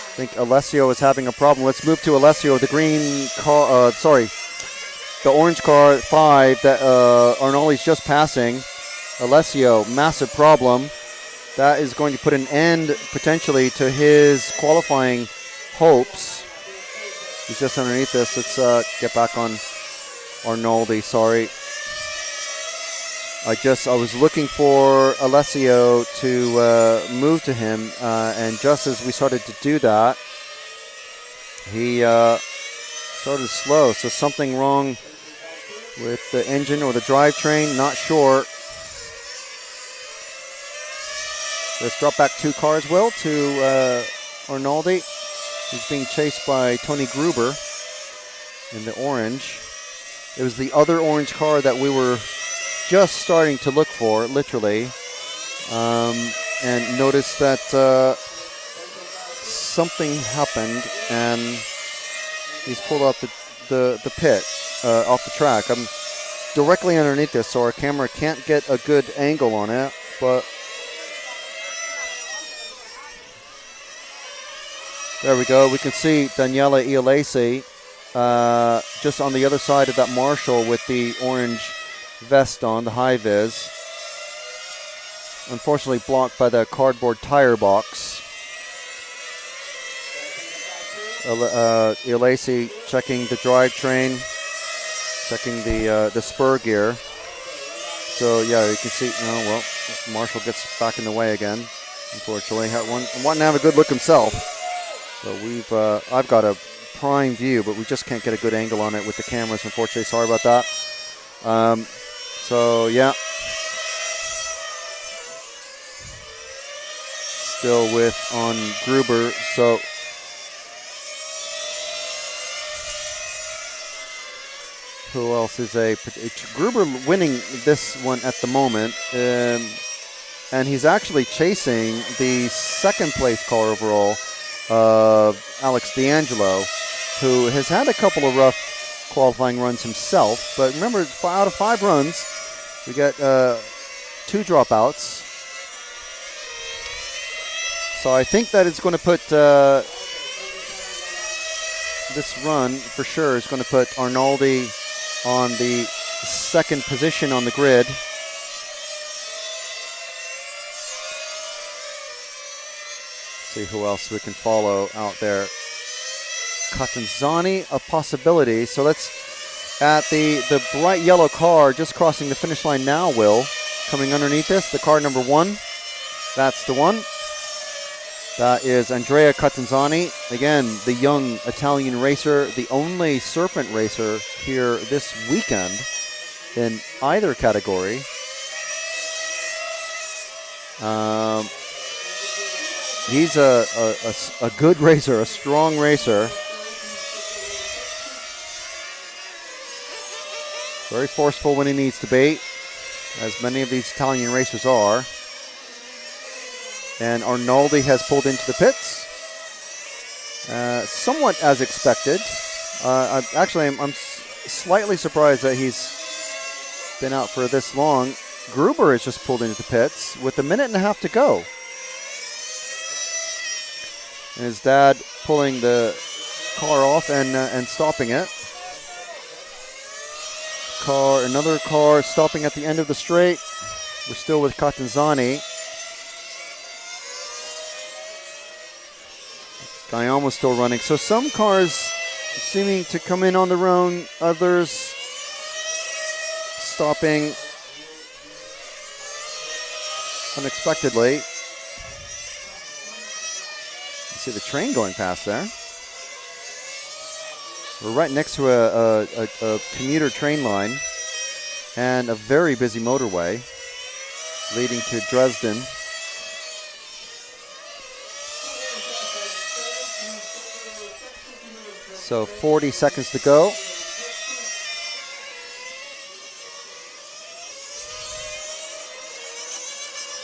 I think Alessio is having a problem. Let's move to Alessio, the green car. The orange car 5 that Arnoldi's just passing. Alessio, massive problem. That is going to put an end potentially to his qualifying hopes. He's just underneath this. Let's get back on Arnoldi. Sorry. I was looking for Alessio to move to him, and just as we started to do that, he started slow. So something wrong with the engine or the drivetrain, not sure. Let's drop back 2 cars, Will, to Arnoldi. He's being chased by Tony Gruber in the orange. It was the other orange car that we were just starting to look for, literally, and noticed that something happened, and he's pulled out the pit off the track. I'm directly underneath this, so our camera can't get a good angle on it, but there we go. We can see Daniela Iolesi just on the other side of that Marshall with the orange vest on, the high vis. Unfortunately blocked by the cardboard tire box. Iolesi checking the drivetrain, checking the spur gear. So yeah, you can see, Marshall gets back in the way again, unfortunately. Wanting to have a good look himself. So I've got a prime view, but we just can't get a good angle on it with the cameras, unfortunately. Sorry about that. So yeah, still on Gruber. So who else is Gruber winning this one at the moment, and he's actually chasing the second place car overall, Alex D'Angelo, who has had a couple of rough qualifying runs himself. But remember, out of 5 runs, we got 2 dropouts. So I think that it's going to put this run for sure is going to put Arnoldi on the second position on the grid. See who else we can follow out there. Catanzani, a possibility. So let's, at the bright yellow car just crossing the finish line now, Will, coming underneath this, the car number 1. That's the one. That is Andrea Catanzani. Again, the young Italian racer, the only Serpent racer here this weekend in either category. He's a good racer, a strong racer. Very forceful when he needs to be, as many of these Italian racers are. And Arnaldi has pulled into the pits, somewhat as expected. I'm slightly surprised that he's been out for this long. Gruber has just pulled into the pits with a minute and a half to go. And his dad pulling the car off and stopping it. Another car stopping at the end of the straight. We're still with Catanzani. Guyama's still running. So some cars seeming to come in on their own, others stopping unexpectedly. You see the train going past there. We're right next to a commuter train line and a very busy motorway leading to Dresden. So 40 seconds to go.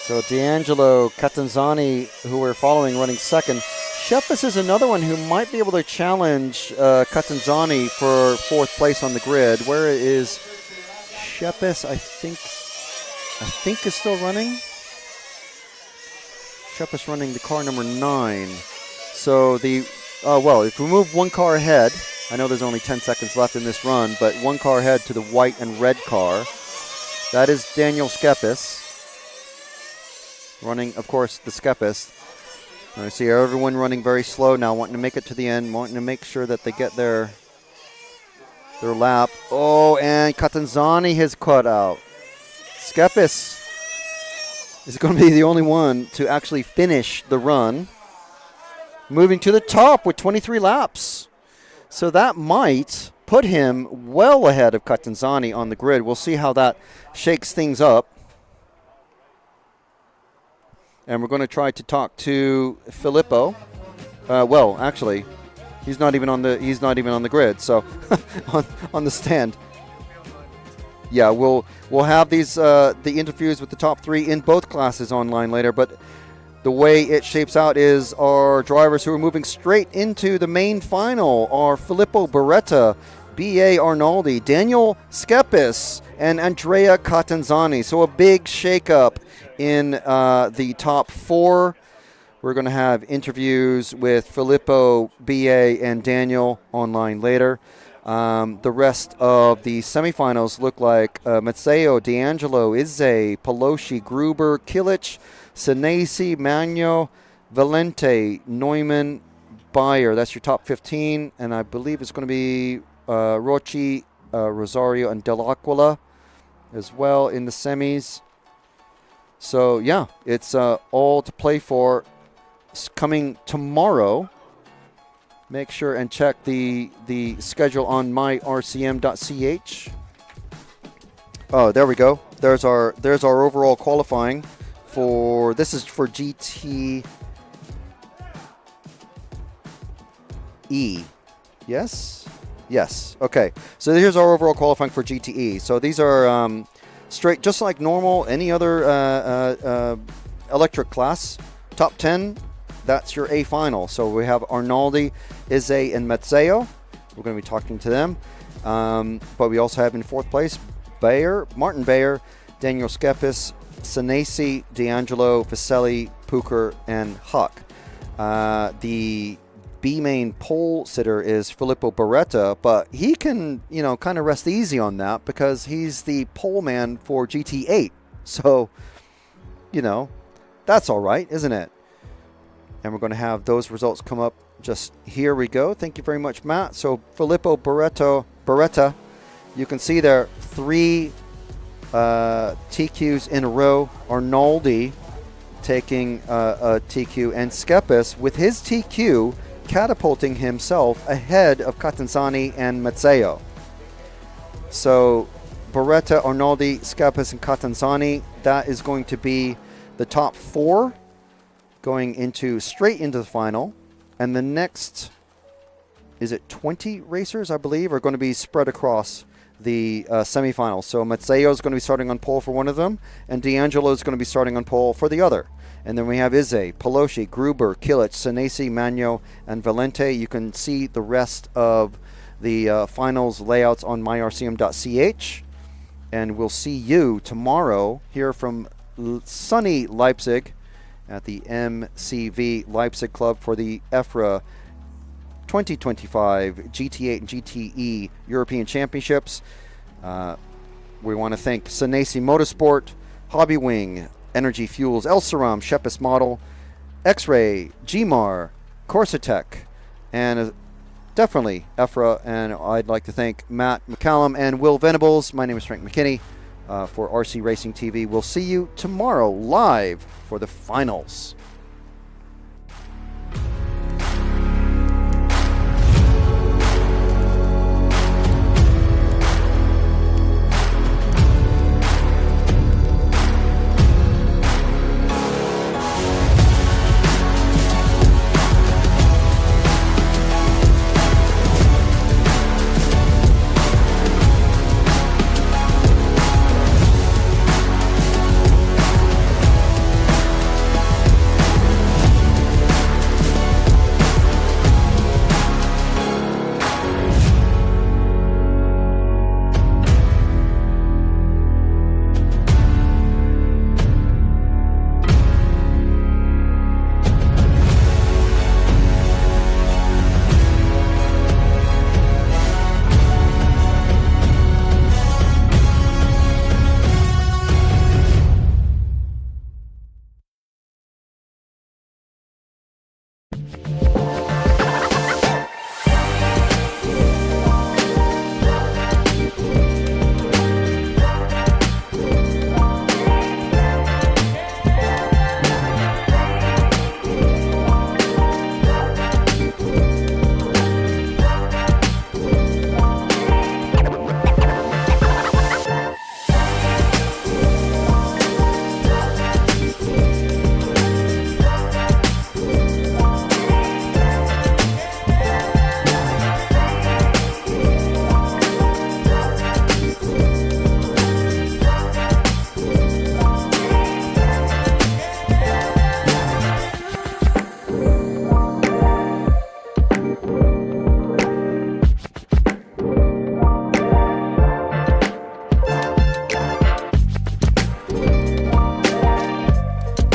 So D'Angelo, Catanzani, who we're following, running second. Shepis is another one who might be able to challenge Catanzani for fourth place on the grid. Where is Shepis? I think is still running. Shepis running the car number 9. So if we move one car ahead, I know there's only 10 seconds left in this run, but one car ahead to the white and red car. That is Daniel Skepis. Running, of course, the Skepis. I see everyone running very slow now, wanting to make it to the end, wanting to make sure that they get their lap. Oh, and Catanzani has cut out. Skepis is going to be the only one to actually finish the run, moving to the top with 23 laps. So that might put him well ahead of Catanzani on the grid. We'll see how that shakes things up. And we're going to try to talk to Filippo. Actually, he's not even on the grid. So on the stand. Yeah, we'll have these the interviews with the top 3 in both classes online later. But the way it shapes out is our drivers who are moving straight into the main final are Filippo Beretta, B.A. Arnaldi, Daniel Skepis, and Andrea Catanzani. So a big shakeup in the top 4. We're going to have interviews with Filippo, B.A., and Daniel online later. The rest of the semifinals look like Mazzeo, D'Angelo, Izze, Pelosi, Gruber, Kilic, Senesi, Magno, Valente, Neumann, Bayer. That's your top 15. And I believe it's going to be Rocci, Rosario, and Dell'Aquila as well in the semis. So, yeah, it's all to play for. It's coming tomorrow. Make sure and check the schedule on myrcm.ch. Oh, there we go. There's our overall qualifying for this is for GTE. Yes. Okay. So here's our overall qualifying for GTE. So these are straight, just like normal, any other electric class. Top 10. That's your A final. So we have Arnaldi, Izze, and Mazzeo. We're going to be talking to them. But we also have in fourth place Martin Bayer, Daniel Skepis, Senesi, D'Angelo, Vaselli, Puker, and Huck. The B main pole sitter is Filippo Beretta, but he can, kind of rest easy on that because he's the pole man for GT8. So, that's all right, isn't it? And we're going to have those results come up just here we go. Thank you very much, Matt. So Filippo Beretta, you can see there 3 TQs in a row. Arnaldi taking a TQ, and Skepis with his TQ catapulting himself ahead of Catanzani and Mazzeo. So Beretta, Arnaldi, Skepis, and Catanzani, that is going to be the top 4 going straight into the final, and the next, is it 20 racers, I believe, are going to be spread across the semifinals. So Mazzeo is going to be starting on pole for one of them, and D'Angelo is going to be starting on pole for the other. And then we have Izze, Pelosi, Gruber, Kilic, Senesi, Magno, and Valente. You can see the rest of the finals layouts on myrcm.ch. And we'll see you tomorrow here from sunny Leipzig at the MCV Leipzig Club for the EFRA 2025 GT8 and GTE European Championships. We want to thank Senesi Motorsport, Hobbywing, Energy Fuels, El Saram, Shepis Model, X-Ray, Gmar, Corsatech, and definitely EFRA. And I'd like to thank Matt McCallum and Will Venables. My name is Frank McKinney for RC Racing TV. We'll see you tomorrow live for the finals.